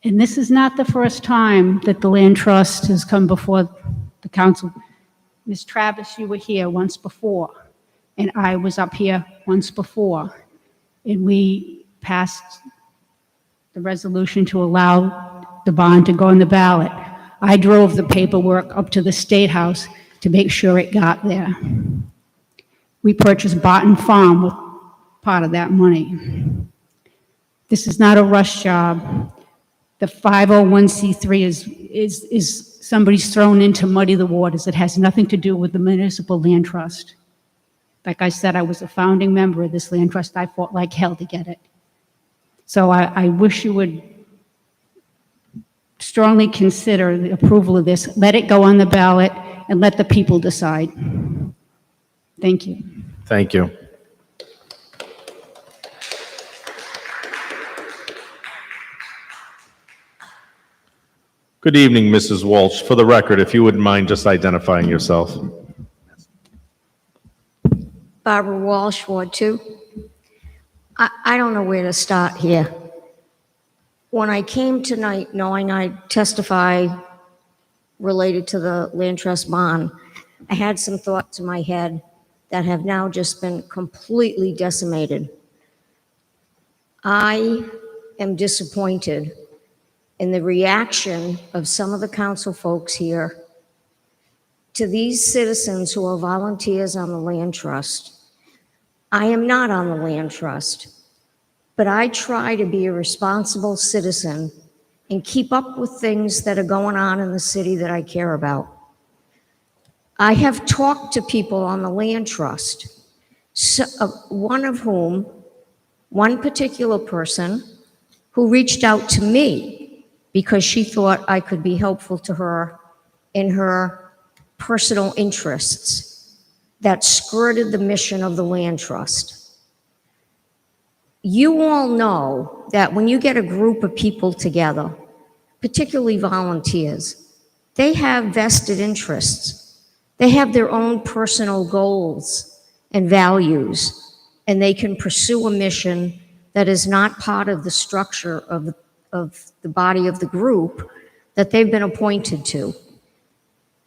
And this is not the first time that the Land Trust has come before the council. Ms. Travis, you were here once before, and I was up here once before, and we passed the resolution to allow the bond to go on the ballot. I drove the paperwork up to the State House to make sure it got there. We purchased Barton Farm with part of that money. This is not a rush job. The 501c3 is somebody's thrown in to muddy the waters. It has nothing to do with the municipal land trust. Like I said, I was a founding member of this land trust. I fought like hell to get it. So I wish you would strongly consider the approval of this. Let it go on the ballot and let the people decide. Thank you. Thank you. Good evening, Mrs. Walsh. For the record, if you wouldn't mind just identifying yourself. Barbara Walsh, Ward 2. I don't know where to start here. When I came tonight knowing I'd testify related to the land trust bond, I had some thoughts in my head that have now just been completely decimated. I am disappointed in the reaction of some of the council folks here to these citizens who are volunteers on the land trust. I am not on the land trust, but I try to be a responsible citizen and keep up with things that are going on in the city that I care about. I have talked to people on the land trust, one of whom, one particular person who reached out to me because she thought I could be helpful to her in her personal interests that skirted the mission of the land trust. You all know that when you get a group of people together, particularly volunteers, they have vested interests. They have their own personal goals and values, and they can pursue a mission that is not part of the structure of the body of the group that they've been appointed to.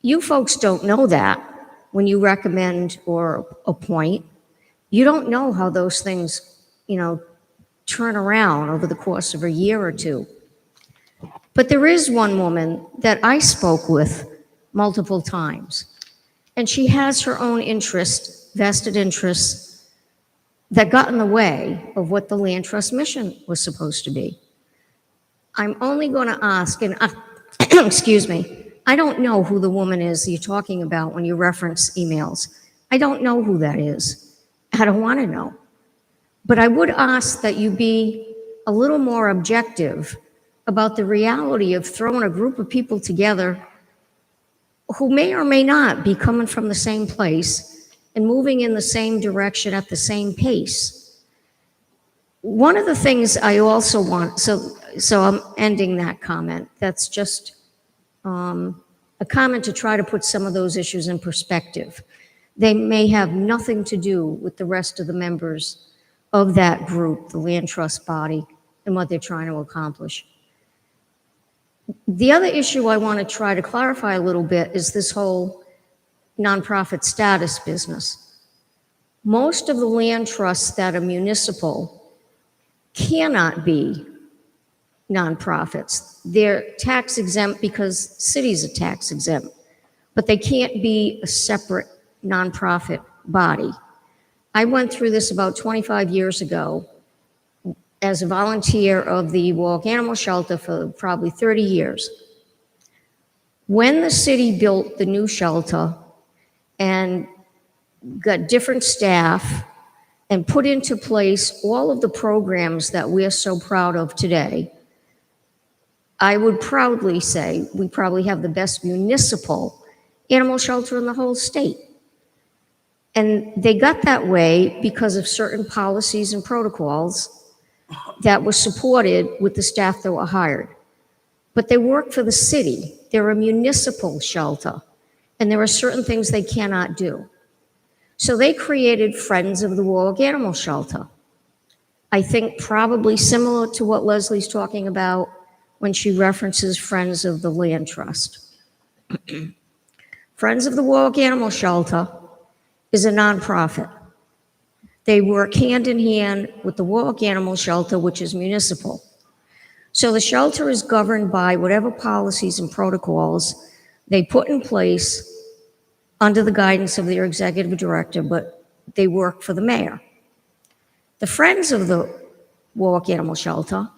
You folks don't know that when you recommend or appoint. You don't know how those things, turn around over the course of a year or two. But there is one woman that I spoke with multiple times, and she has her own interests, vested interests, that got in the way of what the land trust mission was supposed to be. I'm only going to ask, and excuse me, I don't know who the woman is you're talking about when you reference emails. I don't know who that is. I don't want to know. But I would ask that you be a little more objective about the reality of throwing a group of people together who may or may not be coming from the same place and moving in the same direction at the same pace. One of the things I also want, so I'm ending that comment. That's just a comment to try to put some of those issues in perspective. They may have nothing to do with the rest of the members of that group, the land trust body, and what they're trying to accomplish. The other issue I want to try to clarify a little bit is this whole nonprofit status business. Most of the land trusts that are municipal cannot be nonprofits. They're tax exempt because cities are tax exempt, but they can't be a separate nonprofit body. I went through this about 25 years ago as a volunteer of the Warwick Animal Shelter for probably 30 years. When the city built the new shelter and got different staff and put into place all of the programs that we're so proud of today, I would proudly say we probably have the best municipal animal shelter in the whole state. And they got that way because of certain policies and protocols that were supported with the staff that were hired. But they work for the city. They're a municipal shelter, and there are certain things they cannot do. So they created Friends of the Warwick Animal Shelter. I think probably similar to what Leslie's talking about when she references Friends of the Land Trust. Friends of the Warwick Animal Shelter is a nonprofit. They work hand in hand with the Warwick Animal Shelter, which is municipal. So the shelter is governed by whatever policies and protocols they put in place under the guidance of their executive director, but they work for the mayor. The Friends of the Warwick Animal Shelter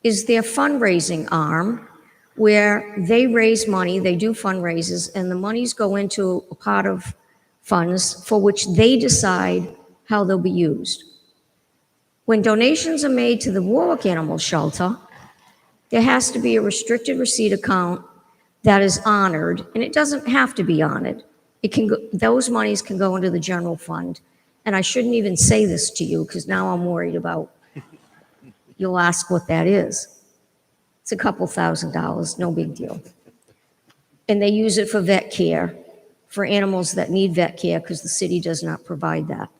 is their fundraising arm, where they raise money, they do fundraisers, and the monies go into a pot of funds for which they decide how they'll be used. When donations are made to the Warwick Animal Shelter, there has to be a restricted receipt account that is honored, and it doesn't have to be honored. It can go, those monies can go into the general fund. And I shouldn't even say this to you because now I'm worried about, you'll ask what that is. It's a couple $1,000s, no big deal. And they use it for vet care, for animals that need vet care because the city does not provide that.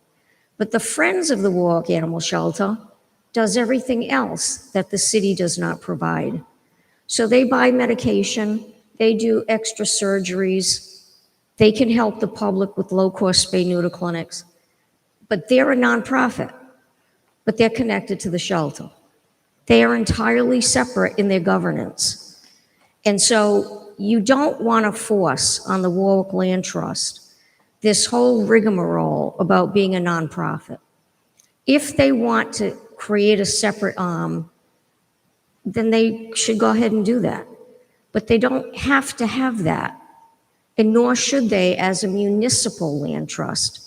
But the Friends of the Warwick Animal Shelter does everything else that the city does not provide. So they buy medication, they do extra surgeries, they can help the public with low-cost spay-neuter clinics, but they're a nonprofit, but they're connected to the shelter. They are entirely separate in their governance. And so you don't want to force on the Warwick Land Trust this whole rigmarole about being a nonprofit. If they want to create a separate arm, then they should go ahead and do that. But they don't have to have that, and nor should they as a municipal land trust.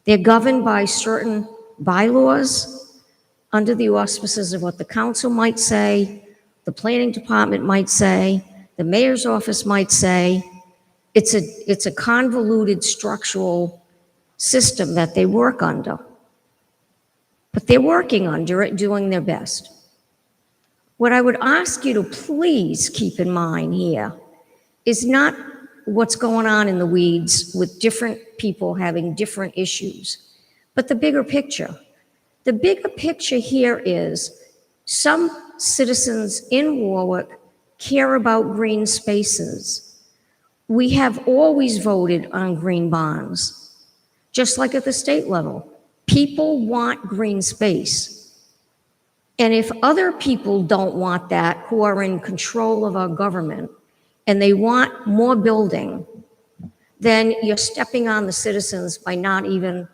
They're governed by certain bylaws under the auspices of what the council might say, the planning department might say, the mayor's office might say. It's a convoluted structural system that they work under. But they're working under it, doing their best. What I would ask you to please keep in mind here is not what's going on in the weeds with different people having different issues, but the bigger picture. The bigger picture here is some citizens in Warwick care about green spaces. We have always voted on green bonds, just like at the state level. People want green space. And if other people don't want that, who are in control of our government, and they want more building, then you're stepping on the citizens by not even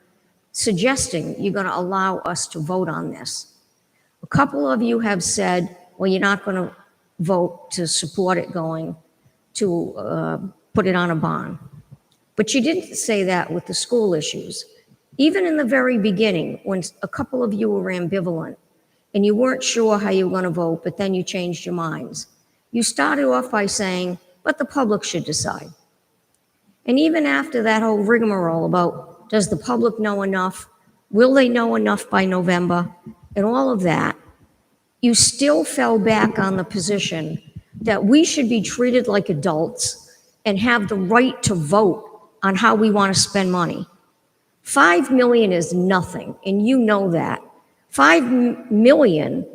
suggesting you're going to allow us to vote on this. A couple of you have said, well, you're not going to vote to support it going to put it on a bond. But you didn't say that with the school issues. Even in the very beginning, when a couple of you were ambivalent and you weren't sure how you were going to vote, but then you changed your minds, you started off by saying, but the public should decide. And even after that whole rigmarole about does the public know enough, will they know enough by November, and all of that, you still fell back on the position that we should be treated like adults and have the right to vote on how we want to spend money. $5 million is nothing, and you know that. $5 million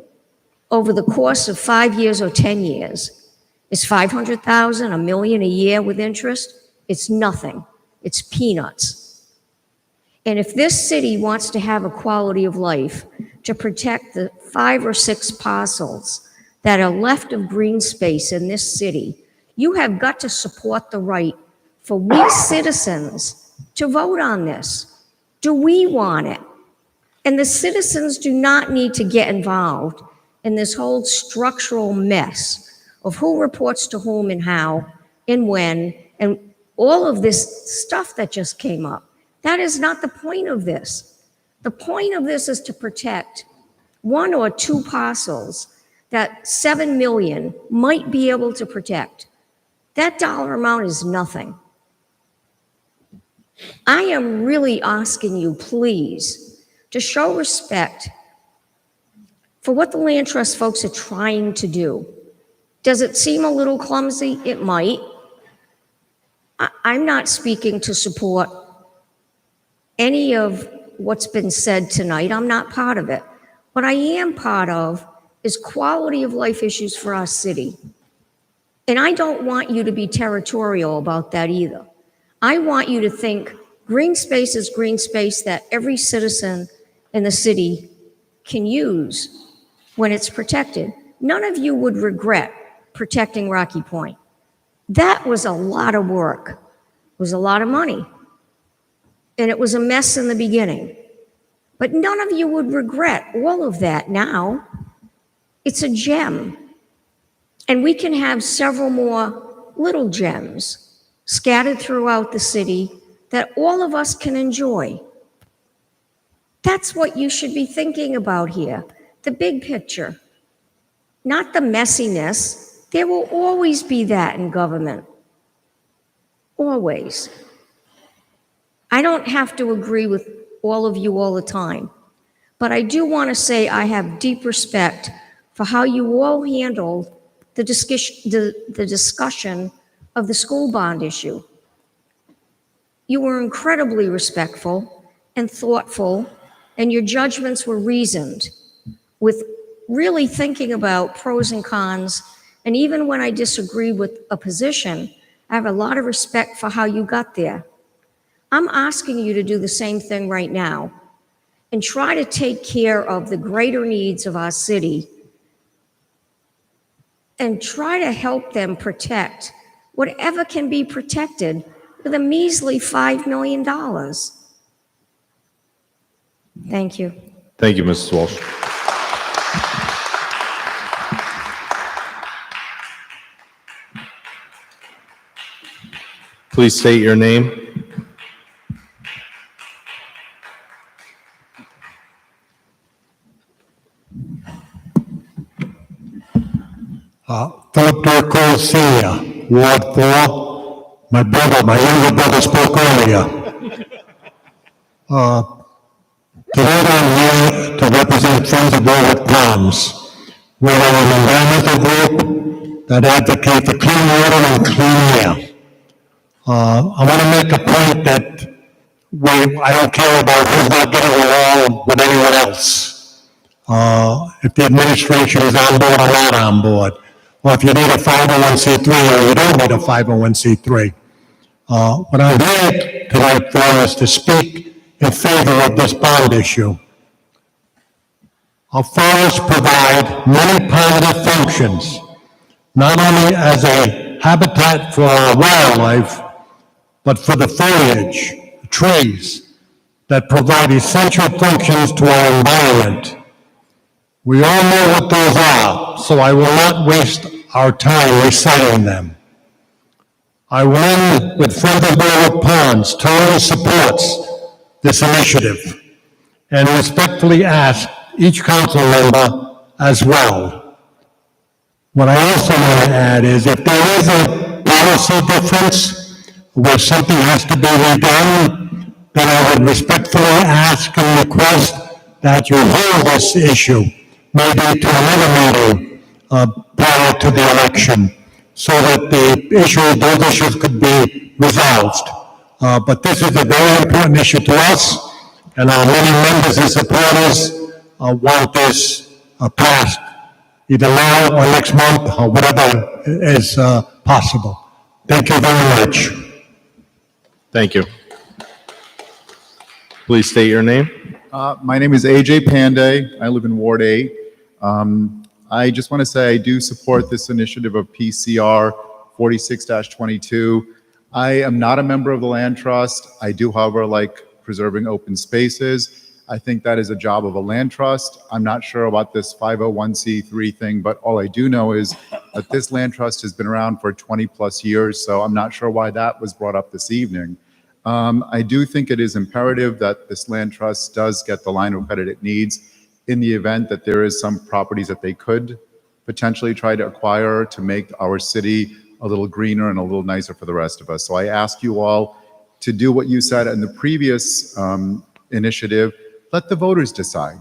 over the course of 5 years or 10 years is $500,000, $1 million a year with interest. It's nothing. It's peanuts. And if this city wants to have a quality of life to protect the 5 or 6 parcels that are left of green space in this city, you have got to support the right for we citizens to vote on this. Do we want it? And the citizens do not need to get involved in this whole structural mess of who reports to whom and how and when and all of this stuff that just came up. That is not the point of this. The point of this is to protect 1 or 2 parcels that 7 million might be able to protect. That dollar amount is nothing. I am really asking you, please, to show respect for what the land trust folks are trying to do. Does it seem a little clumsy? It might. I'm not speaking to support any of what's been said tonight. I'm not part of it. What I am part of is quality of life issues for our city. And I don't want you to be territorial about that either. I want you to think green space is green space that every citizen in the city can use when it's protected. None of you would regret protecting Rocky Point. That was a lot of work. It was a lot of money. And it was a mess in the beginning. But none of you would regret all of that now. It's a gem. And we can have several more little gems scattered throughout the city that all of us can enjoy. That's what you should be thinking about here, the big picture, not the messiness. There will always be that in government. Always. I don't have to agree with all of you all the time, but I do want to say I have deep respect for how you all handled the discussion of the school bond issue. You were incredibly respectful and thoughtful, and your judgments were reasoned, with really thinking about pros and cons. And even when I disagree with a position, I have a lot of respect for how you got there. I'm asking you to do the same thing right now and try to take care of the greater needs of our city and try to help them protect whatever can be protected with a measly $5 million. Thank you. Thank you, Mrs. Walsh. Please state your name. Philip Durko Sr., Ward 4. My younger brother spoke earlier. Today I'm here to represent Friends of Warwick Palms. We're an environmental group that advocate for clean water and clean air. I want to make a point that I don't care about who's not getting along with anyone else. If the administration is on board or not on board, or if you need a 501c3 or you don't need a 501c3. What I'm here tonight for is to speak in favor of this bond issue. Our forests provide many positive functions, not only as a habitat for our wildlife, but for the foliage, trees, that provide essential functions to our environment. We all know what those are, so I will not waste our time reciting them. I will end with Friends of Warwick Ponds totally supports this initiative and respectfully ask each council member as well. What I also want to add is if there is a policy difference where something has to be redone, then I would respectfully ask and request that you hold this issue maybe to another meeting prior to the election so that those issues could be resolved. But this is a very important issue to us, and our many members and supporters want this passed either now or next month or whatever is possible. Thank you very much. Thank you. Please state your name. My name is AJ Panday. I live in Ward 8. I just want to say I do support this initiative of PCR 46-22. I am not a member of the Land Trust. I do, however, like preserving open spaces. I think that is a job of a land trust. I'm not sure about this 501c3 thing, but all I do know is that this land trust has been around for 20 plus years, so I'm not sure why that was brought up this evening. I do think it is imperative that this land trust does get the line of credit it needs in the event that there is some properties that they could potentially try to acquire to make our city a little greener and a little nicer for the rest of us. So I ask you all to do what you said in the previous initiative. Let the voters decide.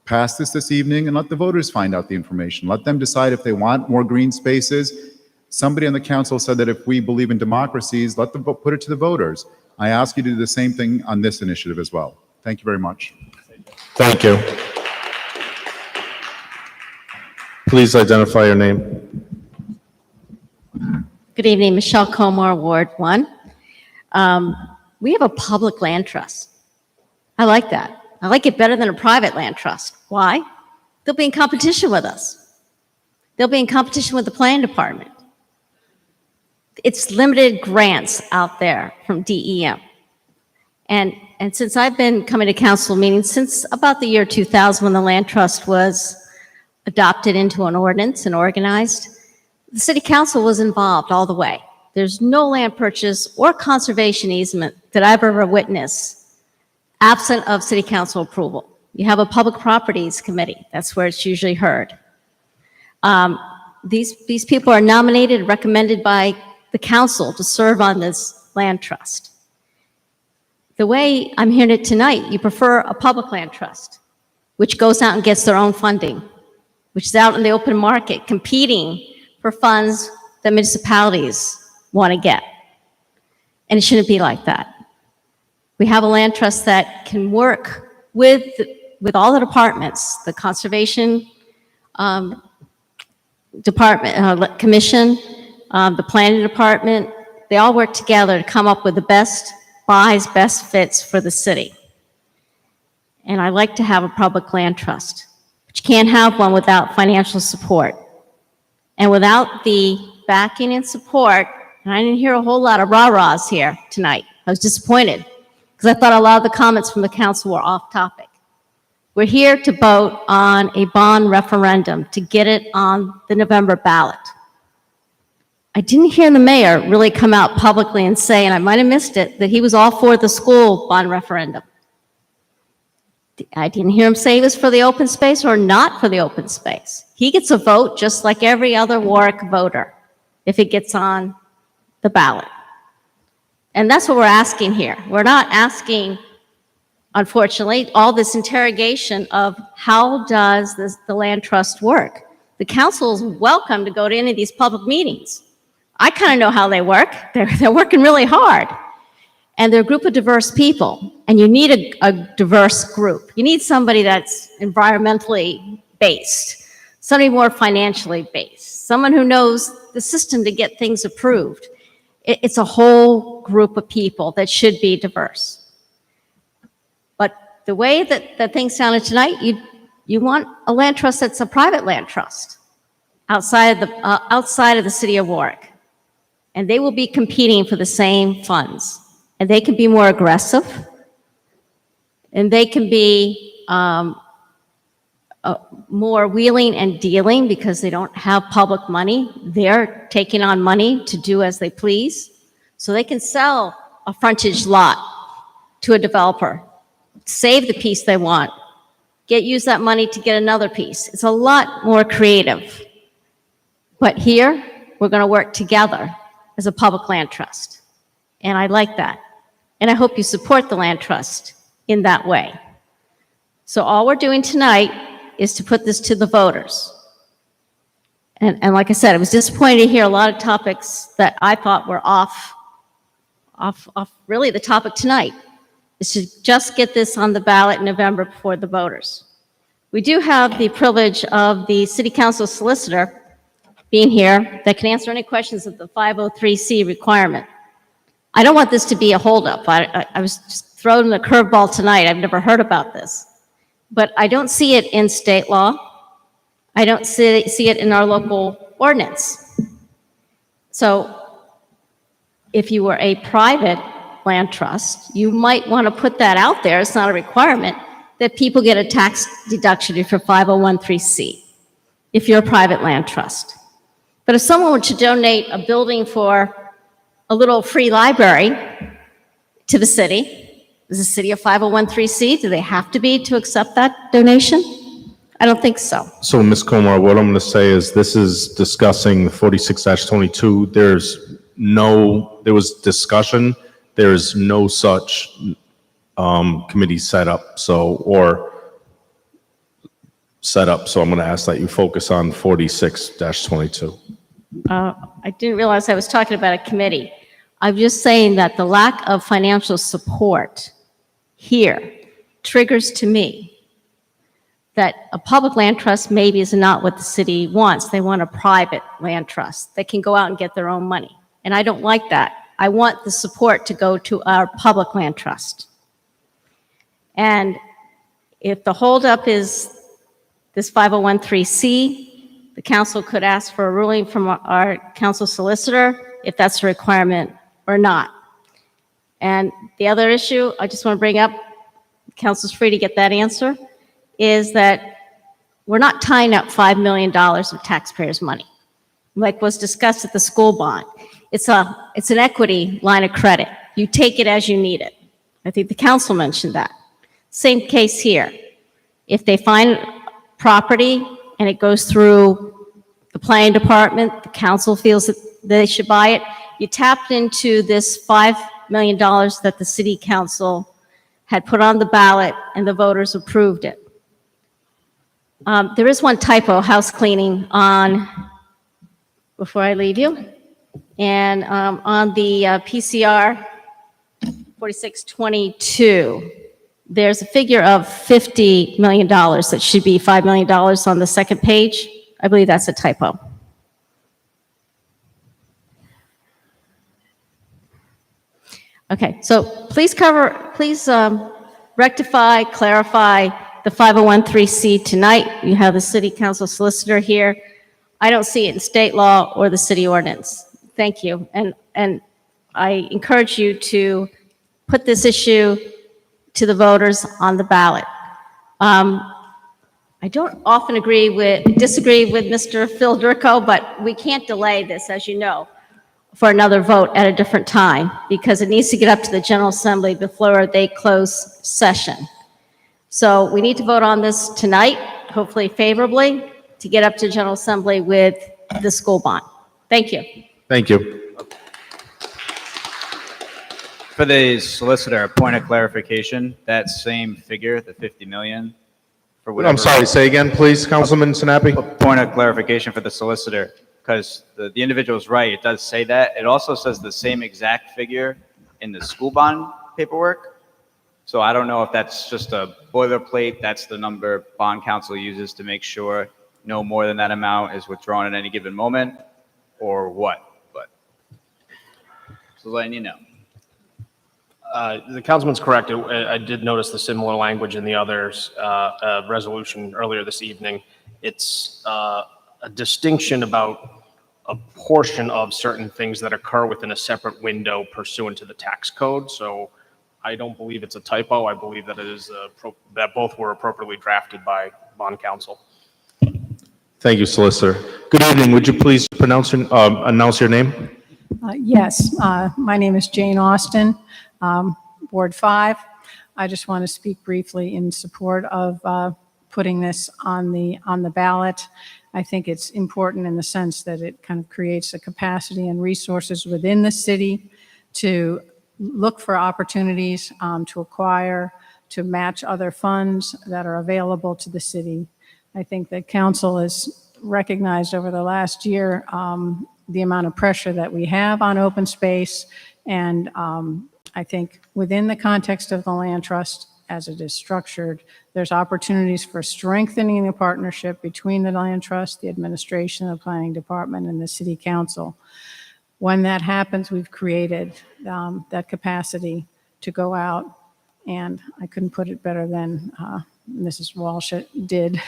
pass this evening and let the voters find out the information. Let them decide if they want more green spaces. Somebody on the council said that if we believe in democracies, let them put it to the voters. I ask you to do the same thing on this initiative as well. Thank you very much. Thank you. Please identify your name. Good evening, Michelle Comar, Ward 1. We have a public land trust. I like that. I like it better than a private land trust. Why? They'll be in competition with us. They'll be in competition with the planning department. It's limited grants out there from DEM. And since I've been coming to council meetings since about the year 2000 when the land trust was adopted into an ordinance and organized, the city council was involved all the way. There's no land purchase or conservation easement that I've ever witnessed absent of city council approval. You have a public properties committee. That's where it's usually heard. These people are nominated, recommended by the council to serve on this land trust. The way I'm hearing it tonight, you prefer a public land trust, which goes out and gets their own funding, which is out in the open market competing for funds that municipalities want to get. And it shouldn't be like that. We have a land trust that can work with all the departments, the conservation department, commission, the planning department. They all work together to come up with the best buys, best fits for the city. And I like to have a public land trust, but you can't have one without financial support. And without the backing and support, and I didn't hear a whole lot of rah-rahs here tonight. I was disappointed because I thought a lot of the comments from the council were off topic. We're here to vote on a bond referendum to get it on the November ballot. I didn't hear the mayor really come out publicly and say, and I might have missed it, that he was all for the school bond referendum. I didn't hear him say he was for the open space or not for the open space. He gets a vote just like every other Warwick voter if it gets on the ballot. And that's what we're asking here. We're not asking, unfortunately, all this interrogation of how does the land trust work. The council is welcome to go to any of these public meetings. I kind of know how they work. They're working really hard. And they're a group of diverse people. And you need a diverse group. You need somebody that's environmentally based, somebody more financially based, someone who knows the system to get things approved. It's a whole group of people that should be diverse. But the way that things sounded tonight, you want a land trust that's a private land trust outside of the city of Warwick. And they will be competing for the same funds. And they can be more aggressive. And they can be more wheeling and dealing because they don't have public money. They're taking on money to do as they please. So they can sell a frontage lot to a developer, save the piece they want, use that money to get another piece. It's a lot more creative. But here, we're going to work together as a public land trust. And I like that. And I hope you support the land trust in that way. So all we're doing tonight is to put this to the voters. And like I said, I was disappointed to hear a lot of topics that I thought were off really the topic tonight, is to just get this on the ballot in November before the voters. We do have the privilege of the city council solicitor being here that can answer any questions of the 503C requirement. I don't want this to be a holdup. I was just thrown a curveball tonight. I've never heard about this. But I don't see it in state law. I don't see it in our local ordinance. So if you were a private land trust, you might want to put that out there. It's not a requirement that people get a tax deduction if you're 501(c), if you're a private land trust. But if someone were to donate a building for a little free library to the city, is the city a 501(c)? Do they have to be to accept that donation? I don't think so. So, Ms. Komar, what I'm going to say is this is discussing 46-22. There was discussion. There is no such committee set up. So, or set up. So I'm going to ask that you focus on 46-22. I didn't realize I was talking about a committee. I'm just saying that the lack of financial support here triggers to me that a public land trust maybe is not what the city wants. They want a private land trust that can go out and get their own money. And I don't like that. I want the support to go to our public land trust. And if the holdup is this 5013C, the council could ask for a ruling from our council solicitor if that's a requirement or not. And the other issue I just want to bring up, council's free to get that answer, is that we're not tying up $5 million of taxpayers' money, like was discussed at the school bond. It's an equity line of credit. You take it as you need it. I think the council mentioned that. Same case here. If they find property and it goes through the planning department, the council feels that they should buy it, you tapped into this $5 million that the city council had put on the ballot and the voters approved it. There is one typo, house cleaning, before I leave you. And on the PCR 4622, there's a figure of $50 million that should be $5 million on the second page. I believe that's a typo. Okay, so please rectify, clarify the 5013C tonight. You have the city council solicitor here. I don't see it in state law or the city ordinance. Thank you. And I encourage you to put this issue to the voters on the ballot. I don't often disagree with Mr. Phil Durko, but we can't delay this, as you know, for another vote at a different time because it needs to get up to the General Assembly before they close session. So we need to vote on this tonight, hopefully favorably, to get up to General Assembly with the school bond. Thank you. Thank you. For the solicitor, a point of clarification, that same figure, the 50 million, for whatever. I'm sorry, say again, please, Councilman Sinapi. A point of clarification for the solicitor, because the individual's right, it does say that. It also says the same exact figure in the school bond paperwork. So I don't know if that's just a boilerplate, that's the number bond counsel uses to make sure no more than that amount is withdrawn at any given moment, or what, but just letting you know. The councilman's correct. I did notice the similar language in the others resolution earlier this evening. It's a distinction about a portion of certain things that occur within a separate window pursuant to the tax code. So I don't believe it's a typo. I believe that it is that both were appropriately drafted by bond counsel. Thank you, Solicitor. Good evening. Would you please announce your name? Yes, my name is Jane Austin, Ward 5. I just want to speak briefly in support of putting this on the ballot. I think it's important in the sense that it kind of creates a capacity and resources within the city to look for opportunities to acquire, to match other funds that are available to the city. I think that council has recognized over the last year the amount of pressure that we have on open space. And I think within the context of the land trust, as it is structured, there's opportunities for strengthening the partnership between the land trust, the administration, the planning department, and the city council. When that happens, we've created that capacity to go out, and I couldn't put it better than Mrs. Walsh did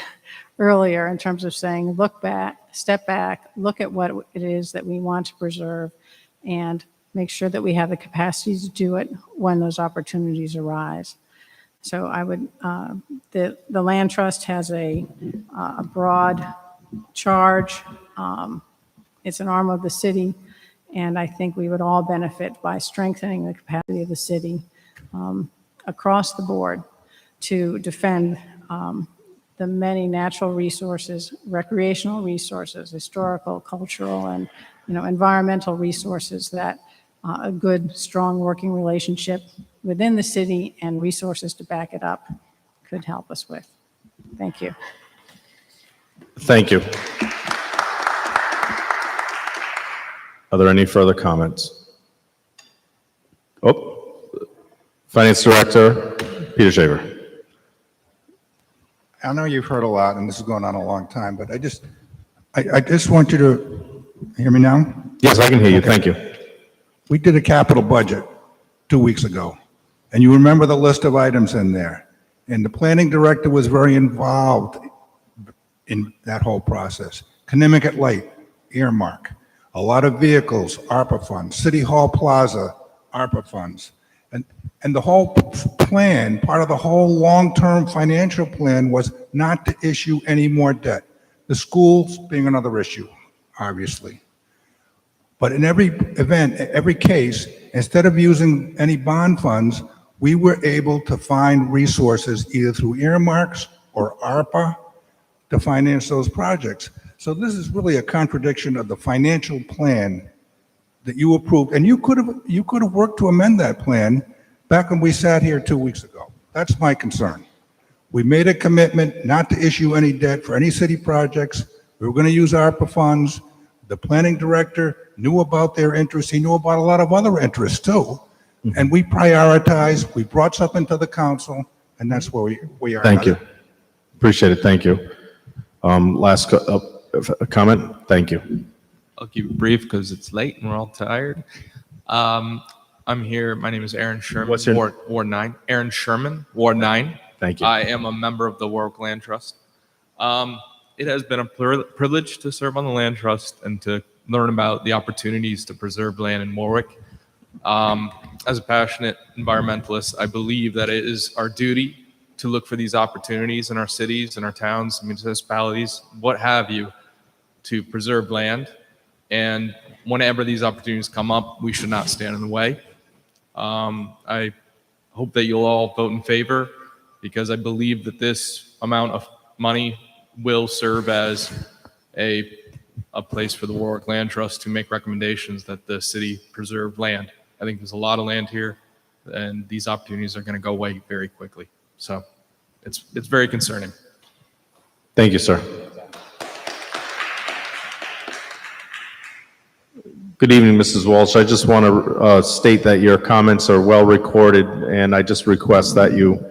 earlier in terms of saying, look back, step back, look at what it is that we want to preserve, and make sure that we have the capacity to do it when those opportunities arise. So I would, the land trust has a broad charge. It's an arm of the city, and I think we would all benefit by strengthening the capacity of the city across the board to defend the many natural resources, recreational resources, historical, cultural, and environmental resources that a good, strong working relationship within the city and resources to back it up could help us with. Thank you. Thank you. Are there any further comments? Oh, Finance Director Peter Shaver. I know you've heard a lot, and this is going on a long time, but I just want you to hear me now? Yes, I can hear you. Okay. Thank you. We did a capital budget 2 weeks ago, and you remember the list of items in there. And the planning director was very involved in that whole process. Connecticut Light, earmark. A lot of vehicles, ARPA funds. City Hall Plaza, ARPA funds. And the whole plan, part of the whole long-term financial plan was not to issue any more debt. The schools being another issue, obviously. But in every event, every case, instead of using any bond funds, we were able to find resources either through earmarks or ARPA to finance those projects. So this is really a contradiction of the financial plan that you approved, and you could have worked to amend that plan back when we sat here 2 weeks ago. That's my concern. We made a commitment not to issue any debt for any city projects. We were going to use ARPA funds. The planning director knew about their interests. He knew about a lot of other interests too. And we prioritized, we brought something to the council, and that's where we are. Thank you. Appreciate it. Thank you. Last comment. Thank you. I'll keep it brief because it's late and we're all tired. I'm here. My name is Aaron Sherman. What's your Ward 9. Aaron Sherman, Ward 9. Thank you. I am a member of the Warwick Land Trust. It has been a privilege to serve on the Land Trust and to learn about the opportunities to preserve land in Warwick. As a passionate environmentalist, I believe that it is our duty to look for these opportunities in our cities, in our towns, municipalities, what have you, to preserve land. And whenever these opportunities come up, we should not stand in the way. I hope that you'll all vote in favor because I believe that this amount of money will serve as a place for the Warwick Land Trust to make recommendations that the city preserve land. I think there's a lot of land here, and these opportunities are going to go away very quickly. So it's very concerning. Thank you, sir. Good evening, Mrs. Walsh. I just want to state that your comments are well recorded, and I just request that you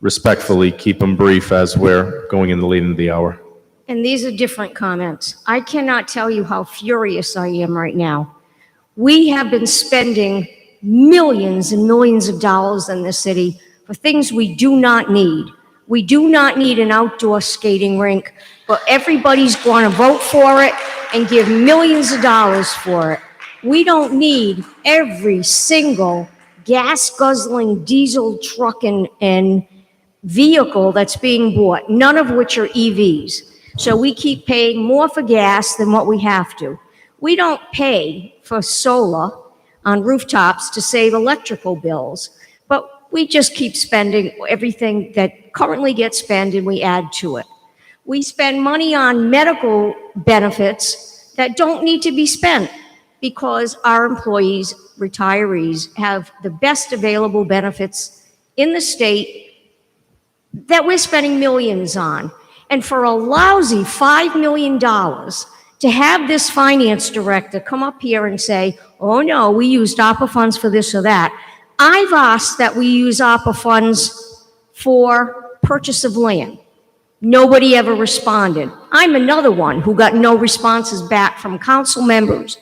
respectfully keep them brief as we're going in the late of the hour. And these are different comments. I cannot tell you how furious I am right now. We have been spending millions and millions of dollars in this city for things we do not need. We do not need an outdoor skating rink, but everybody's going to vote for it and give millions of dollars for it. We don't need every single gas-guzzling diesel truck and vehicle that's being bought, none of which are EVs. So we keep paying more for gas than what we have to. We don't pay for solar on rooftops to save electrical bills, but we just keep spending everything that currently gets spent and we add to it. We spend money on medical benefits that don't need to be spent because our employees, retirees, have the best available benefits in the state that we're spending millions on. And for a lousy $5 million to have this finance director come up here and say, oh no, we used ARPA funds for this or that. I've asked that we use ARPA funds for purchase of land. Nobody ever responded. I'm another one who got no responses back from council members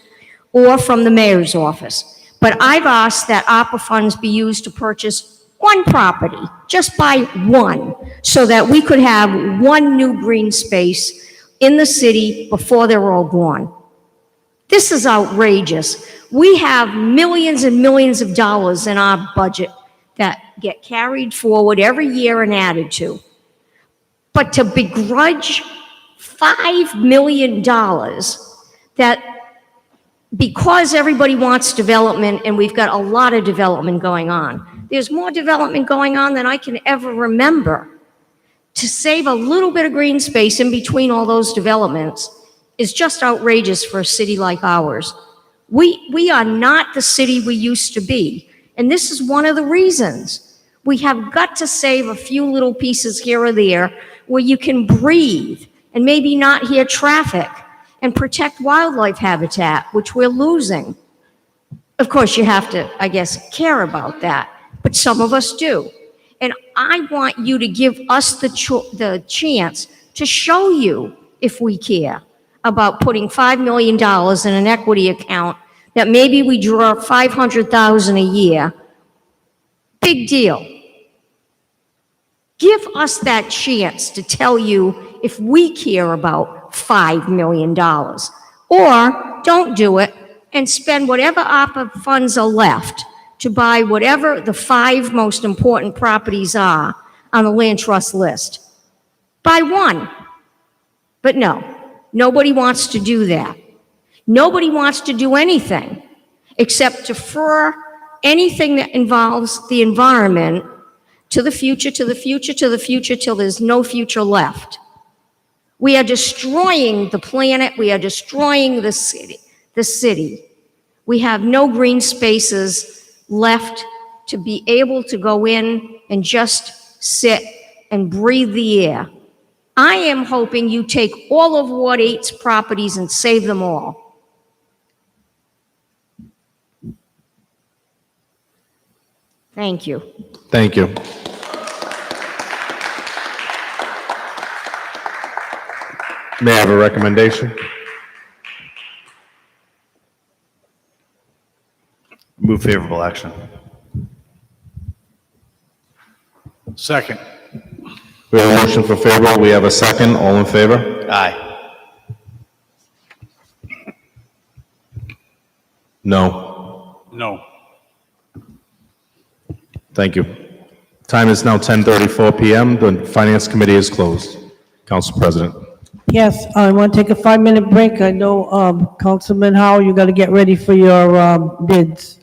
or from the mayor's office. But I've asked that ARPA funds be used to purchase one property, just buy one, so that we could have one new green space in the city before they're all gone. This is outrageous. We have millions and millions of dollars in our budget that get carried forward every year and added to. But to begrudge $5 million that because everybody wants development and we've got a lot of development going on, there's more development going on than I can ever remember. To save a little bit of green space in between all those developments is just outrageous for a city like ours. We are not the city we used to be. And this is one of the reasons. We have got to save a few little pieces here or there where you can breathe and maybe not hear traffic and protect wildlife habitat, which we're losing. Of course, you have to, I guess, care about that, but some of us do. And I want you to give us the chance to show you if we care about putting $5 million in an equity account that maybe we draw $500,000 a year. Big deal. Give us that chance to tell you if we care about $5 million. Or don't do it and spend whatever ARPA funds are left to buy whatever the 5 most important properties are on the land trust list. Buy one. But no, nobody wants to do that. Nobody wants to do anything except defer anything that involves the environment to the future, to the future, to the future, till there's no future left. We are destroying the planet. We are destroying the city. We have no green spaces left to be able to go in and just sit and breathe the air. I am hoping you take all of Ward 8's properties and save them all. Thank you. Thank you. May I have a recommendation? Move favorable action. Second. We have a motion for favorable. We have a second. All in favor? Aye. No. No. Thank you. Time is now 10:34 PM. The Finance Committee is closed. Council President. Yes, I want to take a 5-minute break. I know, Councilman Howell, you got to get ready for your bids.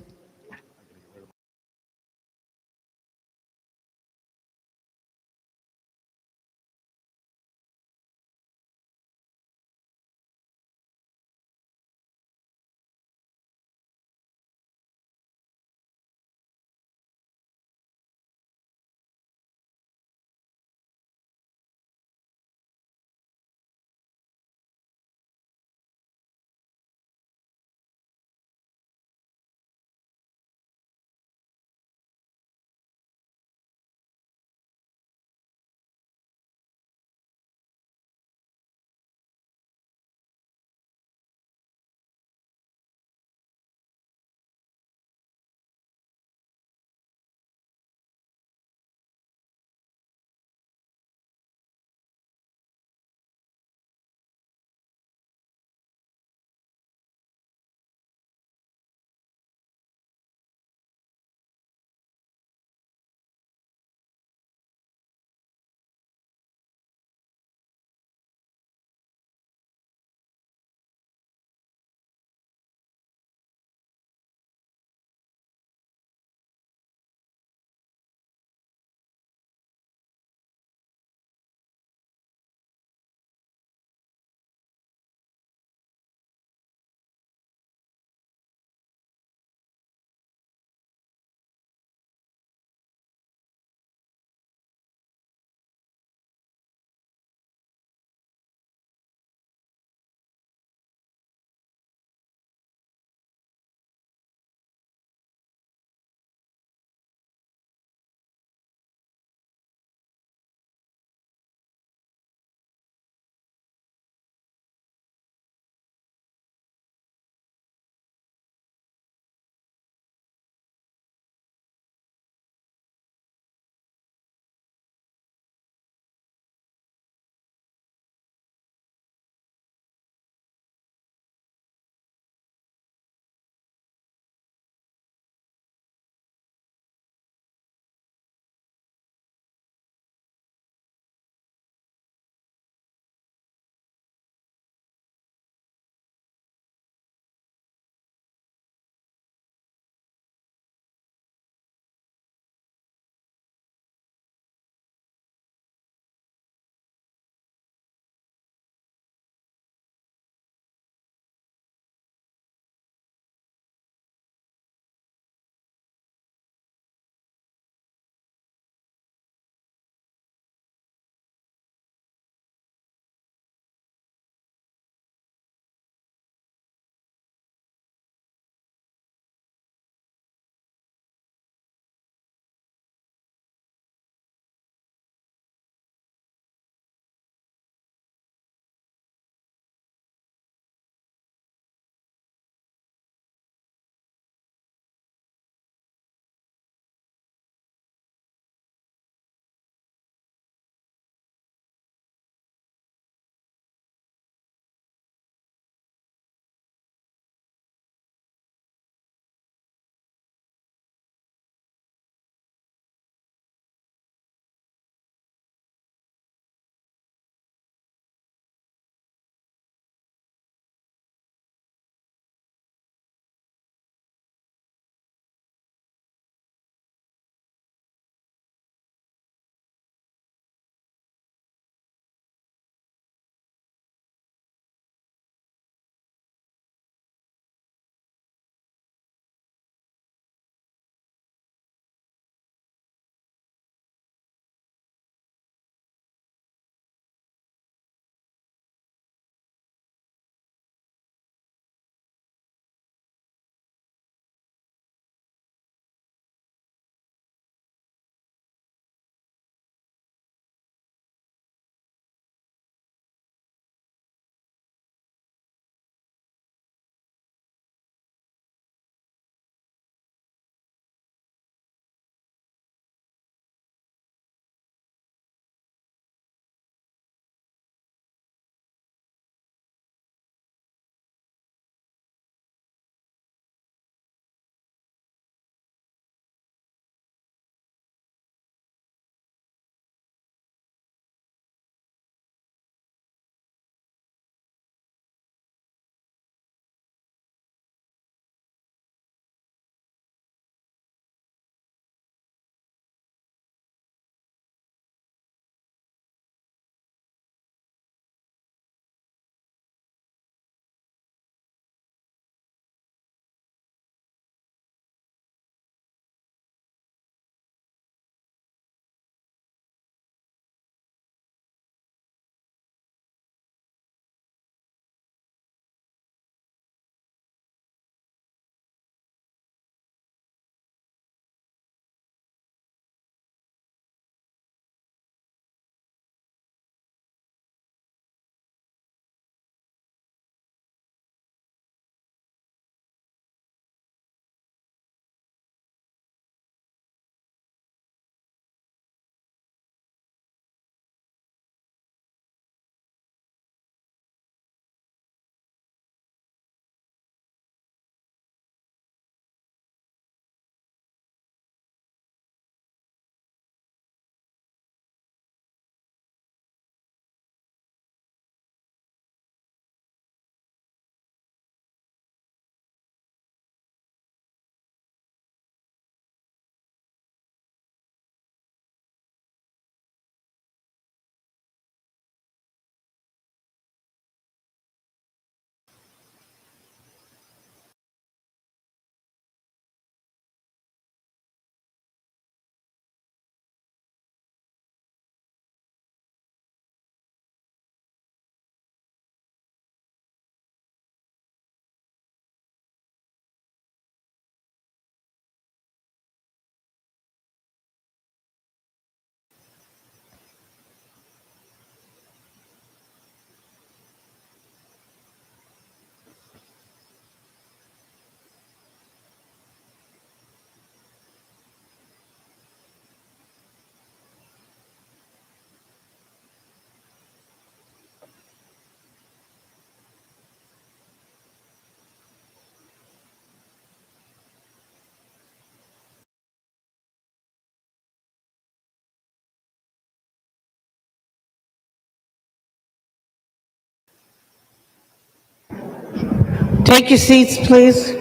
Take your seats, please.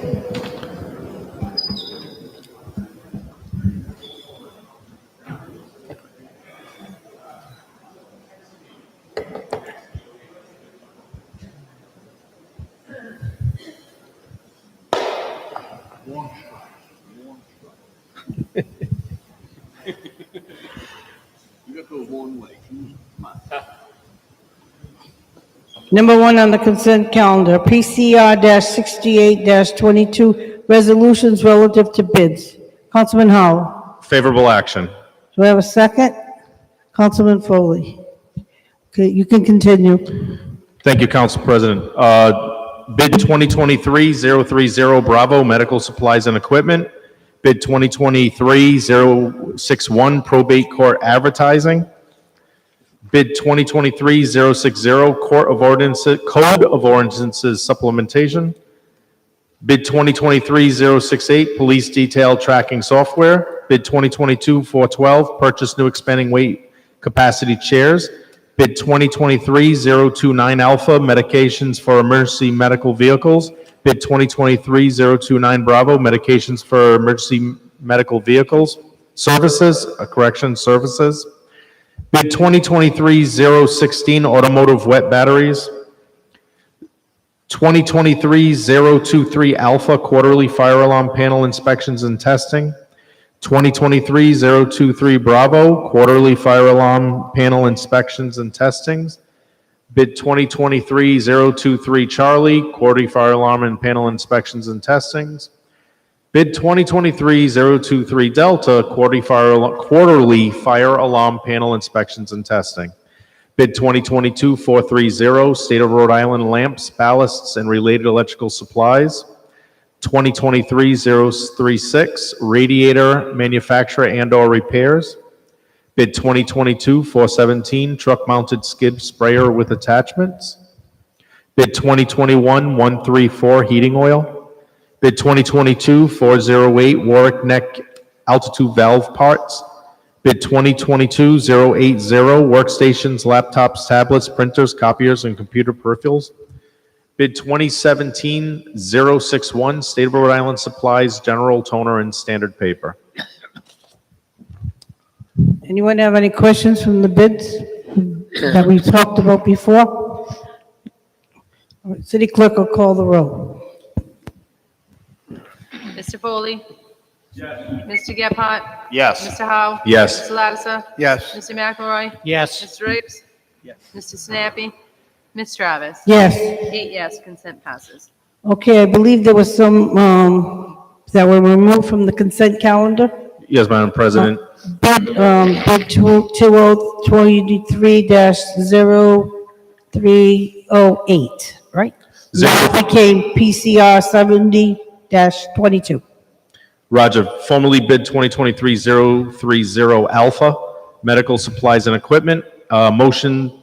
Number one on the consent calendar, PCR-68-22, resolutions relative to bids. Councilman Howell. Favorable action. Do I have a second? Councilman Foley. Okay, you can continue. Thank you, Council President. Bid 2023-030 Bravo Medical Supplies and Equipment. Bid 2023-061 Probate Court Advertising. Bid 2023-060 Code of Ordinances Supplementation. Bid 2023-068 Police Detail Tracking Software. Bid 2022-412 Purchase New Expanding Weight Capacity Chairs. Bid 2023-029 Alpha Medications for Emergency Medical Vehicles. Bid 2023-029 Bravo Medications for Emergency Medical Vehicles. Services. Bid 2023-016 Automotive Wet Batteries. 2023-023 Alpha Quarterly Fire Alarm Panel Inspections and Testing. 2023-023 Bravo Quarterly Fire Alarm Panel Inspections and Testings. Bid 2023-023 Charlie Quarterly Fire Alarm and Panel Inspections and Testings. Bid 2023-023 Delta Quarterly Fire Alarm Panel Inspections and Testing. Bid 2022-430 State of Rhode Island Lamps, Ballasts, and Related Electrical Supplies. 2023-036 Radiator Manufacturer and/or Repairs. Bid 2022-417 Truck Mounted Skid Sprayer with Attachments. Bid 2021-134 Heating Oil. Bid 2022-408 Warwick Neck Altitude Valve Parts. Bid 2022-080 Workstations, Laptops, Tablets, Printers, Copiers, and Computer Peripherals. Bid 2017-061 State of Rhode Island Supplies, General Toner, and Standard Paper. Anyone have any questions from the bids that we talked about before? All right, City Clerk will call the roll. Mr. Foley? Yes. Mr. Gephardt? Yes. Mr. Howe? Yes. Mr. Lattiser? Yes. Mr. McElroy? Yes. Mr. Riggs? Yes. Mr. Sinapi? Ms. Travis? Yes. 8 yes, consent passes. Okay, I believe there was some that were removed from the consent calendar. Yes, Madam President. Bid 2023-0308, right? That became PCR 70-22. Roger. Formerly bid 2023-030 Alpha Medical Supplies and Equipment. Motion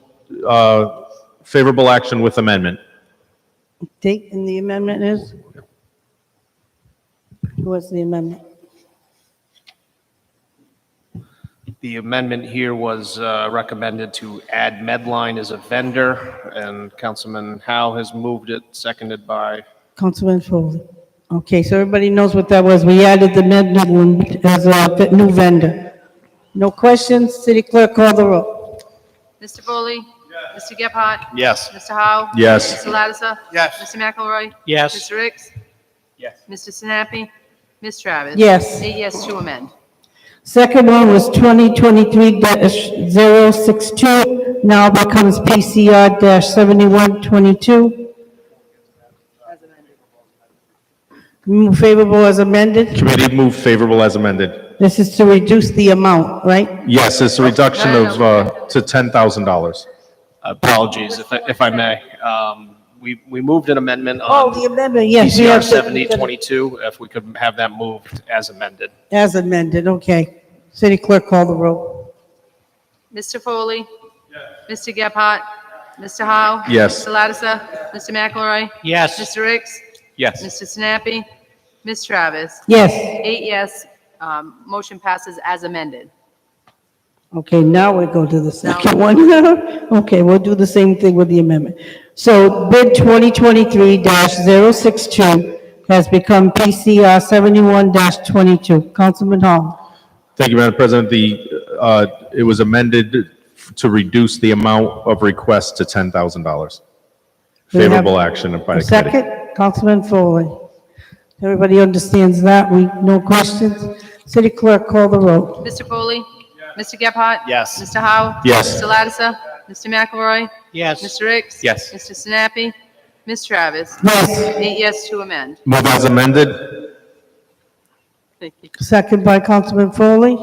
favorable action with amendment. Date in the amendment is? What's the amendment? The amendment here was recommended to add Medline as a vendor, and Councilman Howe has moved it, seconded by Councilman Foley. Okay, so everybody knows what that was. We added the Medline as a new vendor. No questions? City Clerk, call the roll. Mr. Foley? Yes. Mr. Gephardt? Yes. Mr. Howe? Yes. Mr. Lattiser? Yes. Mr. McElroy? Yes. Mr. Riggs? Yes. Mr. Sinapi? Ms. Travis? Yes. 8 yes to amend. Second one was 2023-062, now becomes PCR-7122. Move favorable as amended. Committee move favorable as amended. This is to reduce the amount, right? Yes, it's a reduction of to $10,000. apologies, if I may. We moved an amendment Oh, on the amendment, yes. we PCR have to- 7022, if we could have that moved as amended. As amended, okay. City Clerk, call the roll. Mr. Foley? Yes. Mr. Gephardt? Mr. Howe? Yes. Mr. Lattiser? Mr. McElroy? Yes. Mr. Riggs? Yes. Mr. Sinapi? Ms. Travis? Yes. 8 yes, motion passes as amended. Okay, now we go to the second one. Okay, we'll do the same thing with the amendment. So bid 2023-062 has become PCR 71-22. Councilman Hall. Thank you, Madam President. It was amended to reduce the amount of requests to $10,000. We have Favorable action by A the committee. second, Councilman Foley. Everybody understands that? No questions? City Clerk, call the roll. Mr. Foley? Mr. Gephardt? Yes. Mr. Howe? Yes. Mr. Lattiser? Mr. McElroy? Yes. Mr. Ricks? Yes. Mr. Sinapi? Ms. Travis? Yes. 8 yes to amend. Move as amended. Thank you. Second by Councilman Foley.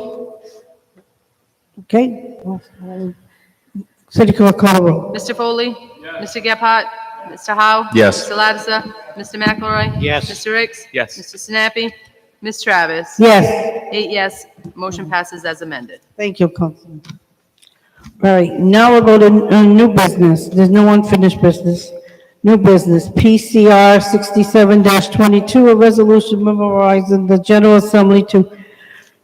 Okay. City Clerk, call the roll. Mr. Foley? Mr. Gephardt? Mr. Howe? Yes. Mr. Lattiser? Mr. McElroy? Yes. Mr. Ricks? Yes. Mr. Sinapi? Ms. Travis? Yes. 8 yes, motion passes as amended. Thank you, Councilman. All right, now we'll go to new business. There's no unfinished business. New business, PCR 67-22, a resolution memorizing the General Assembly to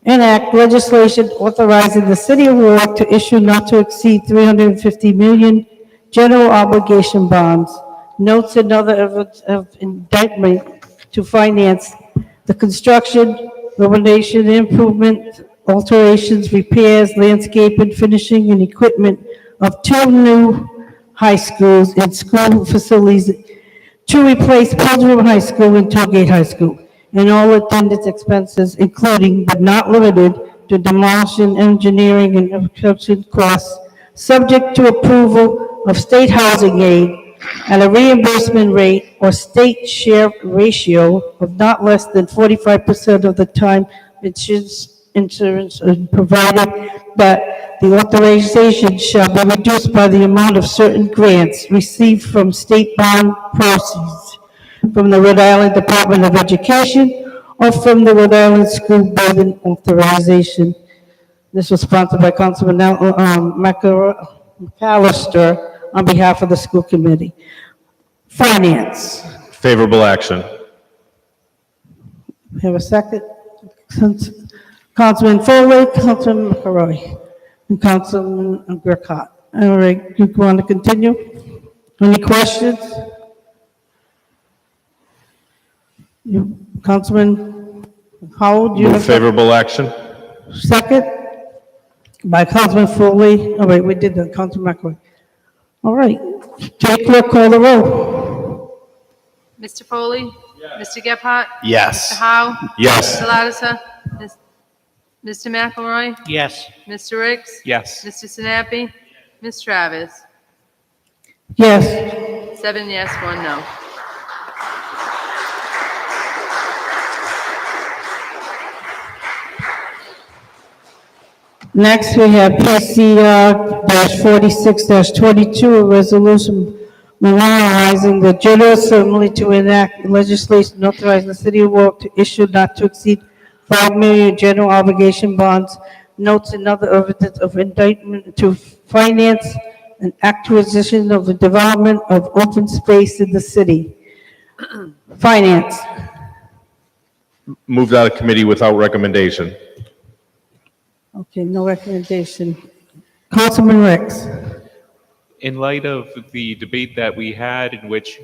enact legislation authorizing the City of Warwick to issue not to exceed 350 million general obligation bonds, notes and other evidence of indictment to finance the construction, renovation, improvement, alterations, repairs, landscaping, finishing, and equipment of 2 new high schools and school facilities to replace Pilgrim High School and Tollgate High School, and all attendance expenses, including but not limited to demolition, engineering, and construction costs, subject to approval of state housing aid at a reimbursement rate or state share ratio of not less than 45% of the time insurance is provided, but the authorization shall be reduced by the amount of certain grants received from state bond proceeds from the Rhode Island Department of Education or from the Rhode Island School Building Authorization. This was sponsored by Councilman McAllister on behalf of the school committee. Finance. Favorable action. Have a second? Councilman Foley, Councilman McElroy, and Councilman Gurkhat. All right, you want to continue? Any questions? Councilman Howard, you Move have favorable action. second? By Councilman Foley. All right, we did that, Councilman McElroy. All right, City Clerk, call the roll. Mr. Foley? Mr. Gephardt? Yes. Mr. Howe? Yes. Mr. Lattiser? Mr. McElroy? Yes. Mr. Ricks? Yes. Mr. Sinapi? Ms. Travis? Yes. 7 yes, 1 no. Next, we have PCR-46-22, a resolution memorializing the General Assembly to enact legislation authorizing the City of Warwick to issue not to exceed 5 million general obligation bonds, notes and other evidence of indictment to finance an acquisition of the development of open space in the city. Finance. Moved out of committee without recommendation. Okay, no recommendation. Councilman Ricks. In light of the debate that we had in which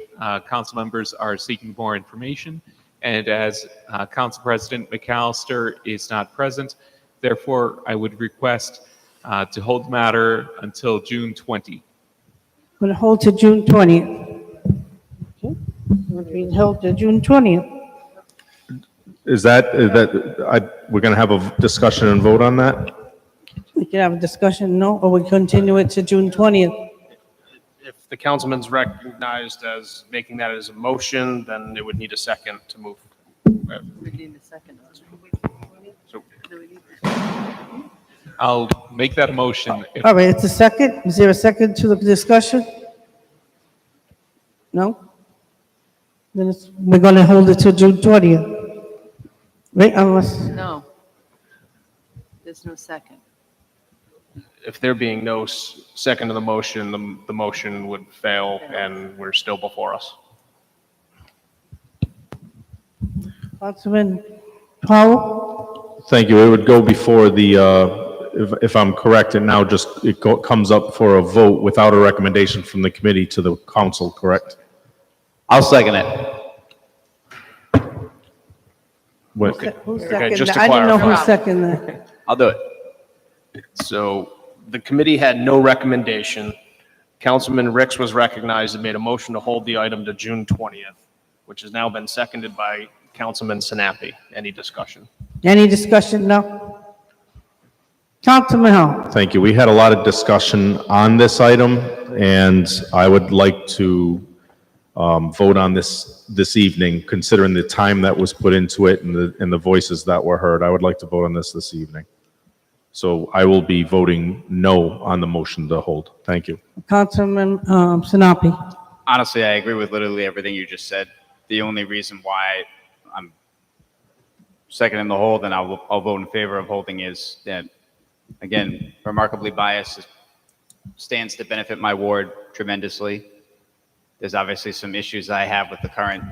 council members are seeking more information, and as Council President McAllister is not present, therefore I would request to hold the matter until June 20. Going to hold to June 20th. Okay, will be held to June 20th. We're going to have a discussion and vote on that? We can have a discussion, no, or we continue it to June 20th. If the councilman's recognized as making that as a motion, then it would need a second to move. We need a second. So I'll make that a motion. If All right, it's a second. Is there a second to the discussion? No? Then we're going to hold it to June 20th. Right, unless, No. There's no second. if there being no second to the motion, the motion would fail and we're still before us. Councilman Powell? Thank you. It would go before the if I'm correct, it now comes up for a vote without a recommendation from the committee to the council, correct? I'll second it. What- Who Okay, seconded just that? to I didn't know who clarify. seconded that. I'll do it. So the committee had no recommendation. Councilman Ricks was recognized and made a motion to hold the item to June 20th, which has now been seconded by Councilman Sinapi. Any discussion? Any discussion? No? Councilman Hall. Thank you. We had a lot of discussion on this item, and I would like to vote on this evening, considering the time that was put into it and the voices that were heard. I would like to vote on this evening. So I will be voting no on the motion to hold. Thank you. Councilman Sinapi. Honestly, I agree with literally everything you just said. The only reason why I'm seconding the hold and I'll vote in favor of holding is that, again, remarkably biased, stands to benefit my ward tremendously. There's obviously some issues I have with the current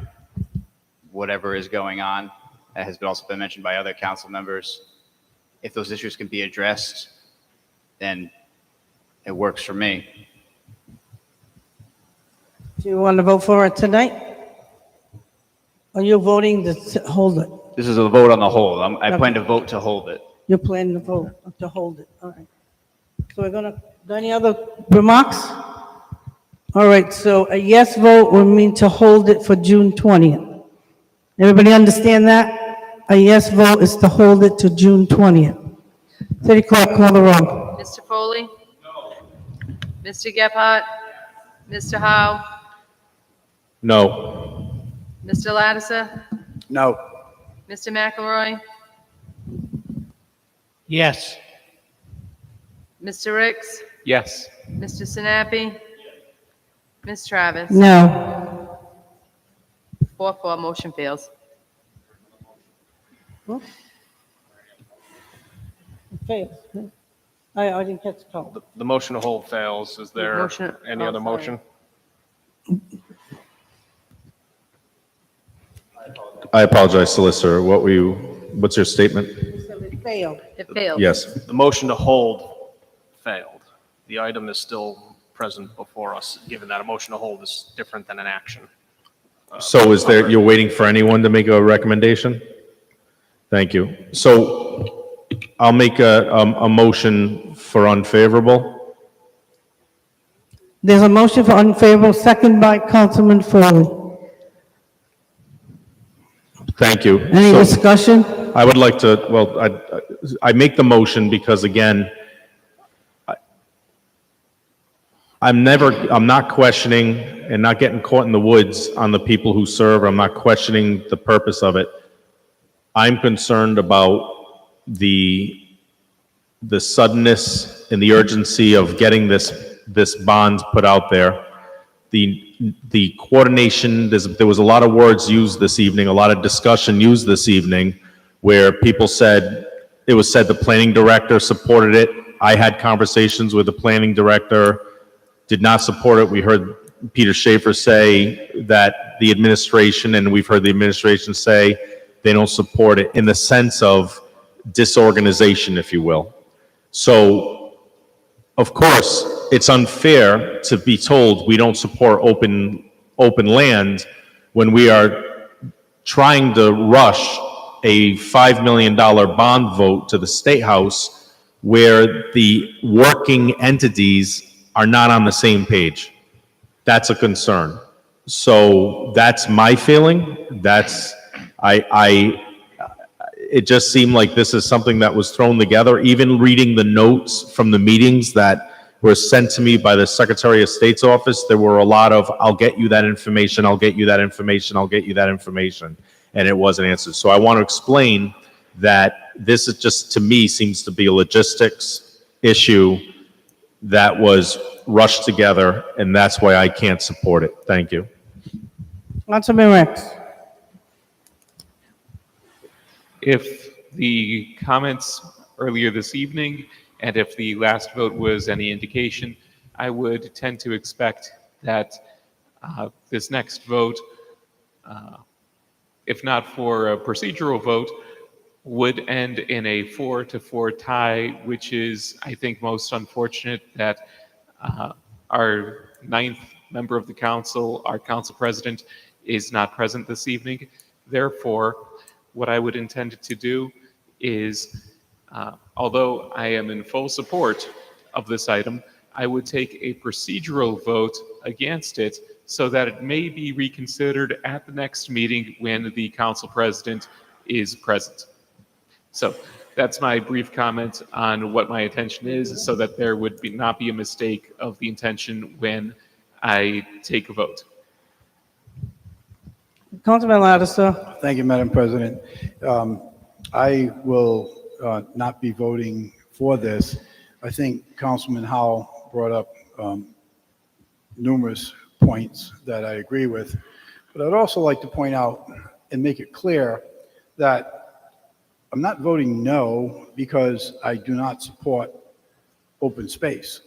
whatever is going on. That has also been mentioned by other council members. If those issues can be addressed, then it works for me. Do you want to vote for it tonight? Are you voting to hold it? This is a vote on the hold. I plan Okay. to vote to hold it. You're planning to vote to hold it, all right. So we're gonna, any other remarks? All right, so a yes vote would mean to hold it for June 20th. Everybody understand that? A yes vote is to hold it to June 20th. City Clerk, call the roll. Mr. Foley? No. Mr. Gephardt? Mr. Howe? No. Mr. Lattiser? No. Mr. McElroy? Yes. Mr. Ricks? Yes. Mr. Sinapi? Ms. Travis? No. 4-4, motion fails. Fails. I didn't catch the call. The motion to hold fails. Is there Motion- any oh, other sorry. motion? I apologize, Solicitor. What's your statement? It failed. It failed. Yes. The motion to hold failed. The item is still present before us, given that a motion to hold is different than an action. So you're waiting for anyone to make a recommendation? Thank you. So I'll make a motion for unfavorable. There's a motion for unfavorable, second by Councilman Foley. Thank you. Any So discussion? I would like to, I make the motion because, again, I'm not questioning and not getting caught in the woods on the people who serve. I'm not questioning the purpose of it. I'm concerned about the suddenness and the urgency of getting this bond put out there. The coordination, there was a lot of words used this evening, a lot of discussion used this evening, where people said, it was said the planning director supported it. I had conversations with the planning director, did not support it. We heard Peter Schaefer say that the administration, and we've heard the administration say they don't support it in the sense of disorganization, if you will. So, of course, it's unfair to be told we don't support open land when we are trying to rush a $5 million bond vote to the State House where the working entities are not on the same page. That's a concern. So that's my feeling. It just seemed like this is something that was thrown together. Even reading the notes from the meetings that were sent to me by the Secretary of State's office, there were a lot of, I'll get you that information, I'll get you that information, I'll get you that information, and it wasn't answered. So I want to explain that this is just, to me, seems to be a logistics issue that was rushed together, and that's why I can't support it. Thank you. Councilman Rex. If the comments earlier this evening and if the last vote was any indication, I would tend to expect that this next vote, if not for a procedural vote, would end in a 4-4 tie, which is, I think, most unfortunate that our ninth member of the council, our council president, is not present this evening. Therefore, what I would intend to do is, although I am in full support of this item, I would take a procedural vote against it so that it may be reconsidered at the next meeting when the council president is present. So that's my brief comment on what my intention is, so that there would not be a mistake of the intention when I take a vote. Councilman Lattiser. Thank you, Madam President. I will not be voting for this. I think Councilman Howell brought up numerous points that I agree with, but I'd also like to point out and make it clear that I'm not voting no because I do not support open space.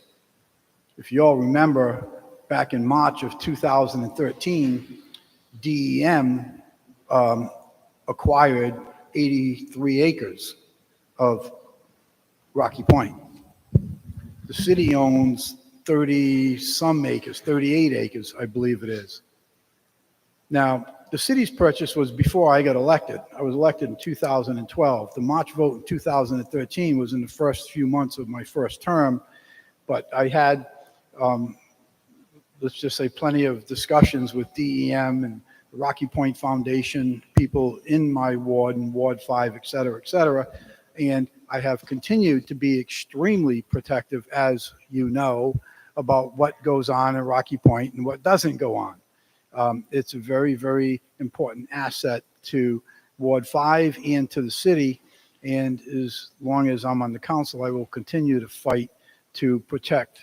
If you all remember, back in March of 2013, DEM acquired 83 acres of Rocky Point. The city owns 30-some acres, 38 acres, I believe it is. Now, the city's purchase was before I got elected. I was elected in 2012. The March vote in 2013 was in the first few months of my first term, but I had, let's just say, plenty of discussions with DEM and the Rocky Point Foundation, people in my ward and Ward 5, et cetera, and I have continued to be extremely protective, as you know, about what goes on in Rocky Point and what doesn't go on. It's a very, very important asset to Ward 5 and to the city, and as long as I'm on the council, I will continue to fight to protect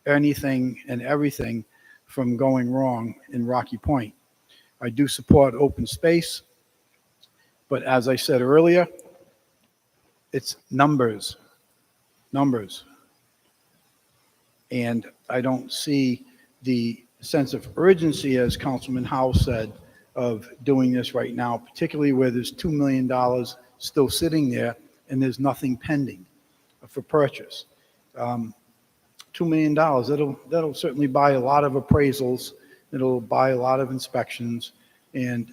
anything and everything from going wrong in Rocky Point. I do support open space, but as I said earlier, it's numbers. And I don't see the sense of urgency, as Councilman Howell said, of doing this right now, particularly where there's $2 million still sitting there and there's nothing pending for purchase. $2 million, that'll certainly buy a lot of appraisals. It'll buy a lot of inspections, and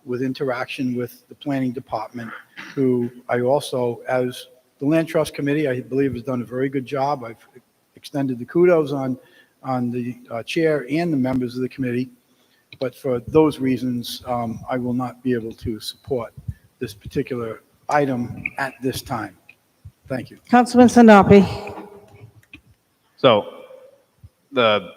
with interaction with the planning department, who I also, as the Land Trust Committee, I believe has done a very good job. I've extended the kudos on the chair and the members of the committee. But for those reasons, I will not be able to support this particular item at this time. Thank you. Councilman Sinapi. So the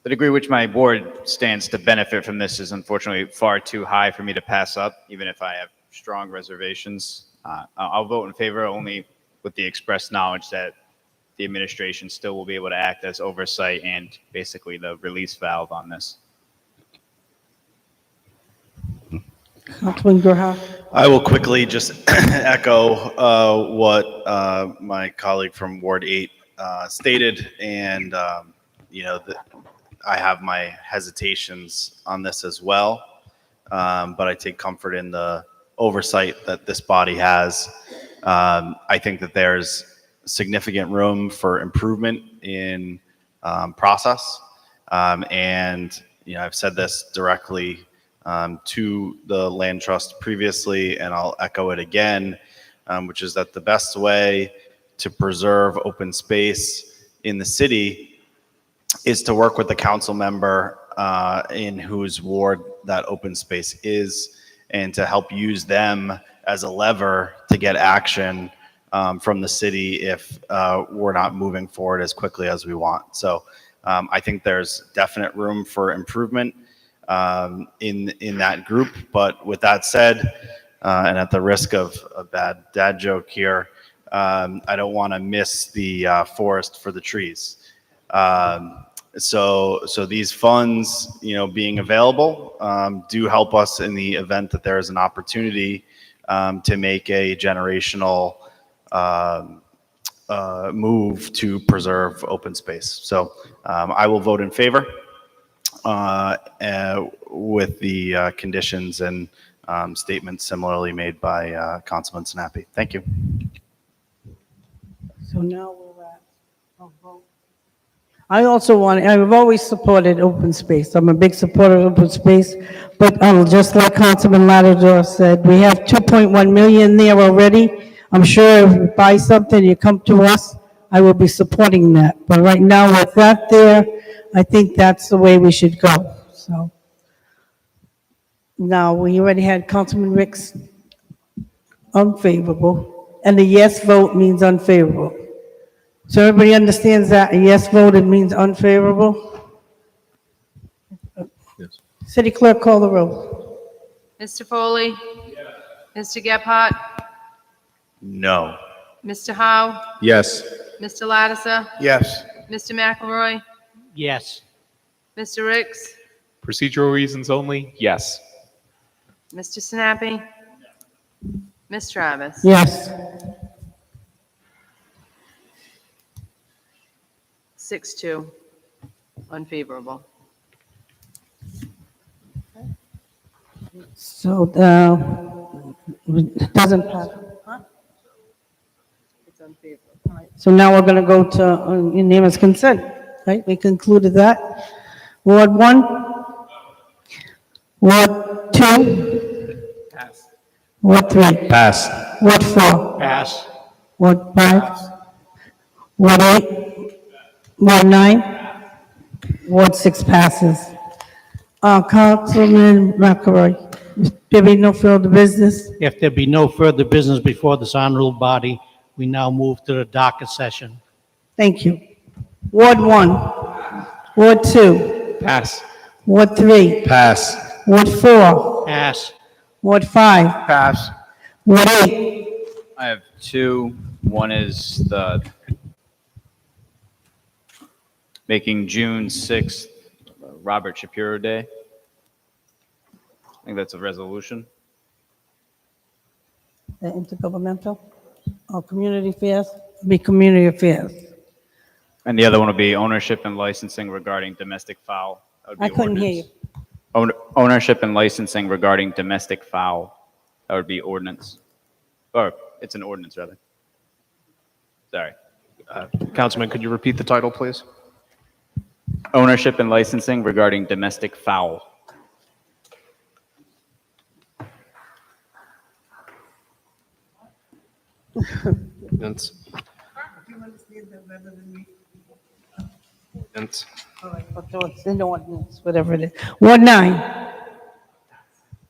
degree which my board stands to benefit from this is unfortunately far too high for me to pass up, even if I have strong reservations. I'll vote in favor only with the express knowledge that the administration still will be able to act as oversight and basically the release valve on this. Councilman Graham. I will quickly just echo what my colleague from Ward 8 stated, and I have my hesitations on this as well, but I take comfort in the oversight that this body has. I think that there's significant room for improvement in process, and I've said this directly to the Land Trust previously, and I'll echo it again, which is that the best way to preserve open space in the city is to work with the council member in whose ward that open space is, and to help use them as a lever to get action from the city if we're not moving forward as quickly as we want. So I think there's definite room for improvement in that group. But with that said, and at the risk of a bad dad joke here, I don't want to miss the forest for the trees. So these funds, being available, do help us in the event that there is an opportunity to make a generational move to preserve open space. So I will vote in favor with the conditions and statements similarly made by Councilman Sinapi. Thank you. So now we're at a vote. I've always supported open space. I'm a big supporter of open space, but just like Councilman Lattimore said, we have 2.1 million there already. I'm sure if you buy something, you come to us, I will be supporting that. But right now, with that there, I think that's the way we should go, so. Now, we already had Councilman Rick's unfavorable, and a yes vote means unfavorable. So everybody understands that a yes vote, it means unfavorable? Yes. City Clerk, call the roll. Mr. Foley? Mr. Gephardt? No. Mr. Howe? Yes. Mr. Lattiser? Yes. Mr. McElroy? Yes. Mr. Ricks? Procedural reasons only, yes. Mr. Sinapi? Ms. Travis? Yes. 6-2, unfavorable. So, it doesn't pass. It's unfavorable. So now we're going to go to unanimous consent, right? We concluded that. Ward 1? Ward 2? Pass. Ward 3? Pass. Ward 4? Pass. Ward 5? Ward 8? Ward 9? Ward 6 passes. Councilman McElroy, there be no further business? If there be no further business before this honorable body, we now move to the docket session. Thank you. Ward 1? Ward 2? Pass. Ward 3? Pass. Ward 4? Pass. Ward 5? Pass. Ward 8? I have two. One is making June 6th Robert Shapiro Day. I think that's a resolution. The intergovernmental? Or community affairs? Be community affairs. And the other one would be ownership and licensing regarding domestic fowl. That would be I couldn't hear you. Ownership and licensing regarding domestic fowl. That would be ordinance. Or it's an ordinance, rather. Sorry. Councilman, could you repeat the title, please? Ownership and licensing regarding domestic fowl. Ordinance. Ordinance. All right, but it's an ordinance, whatever it is. Ward 9?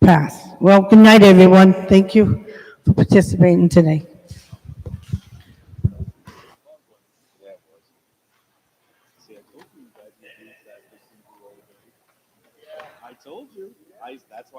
Pass. Well, good night, everyone. Thank you for participating today. I told you. That's why.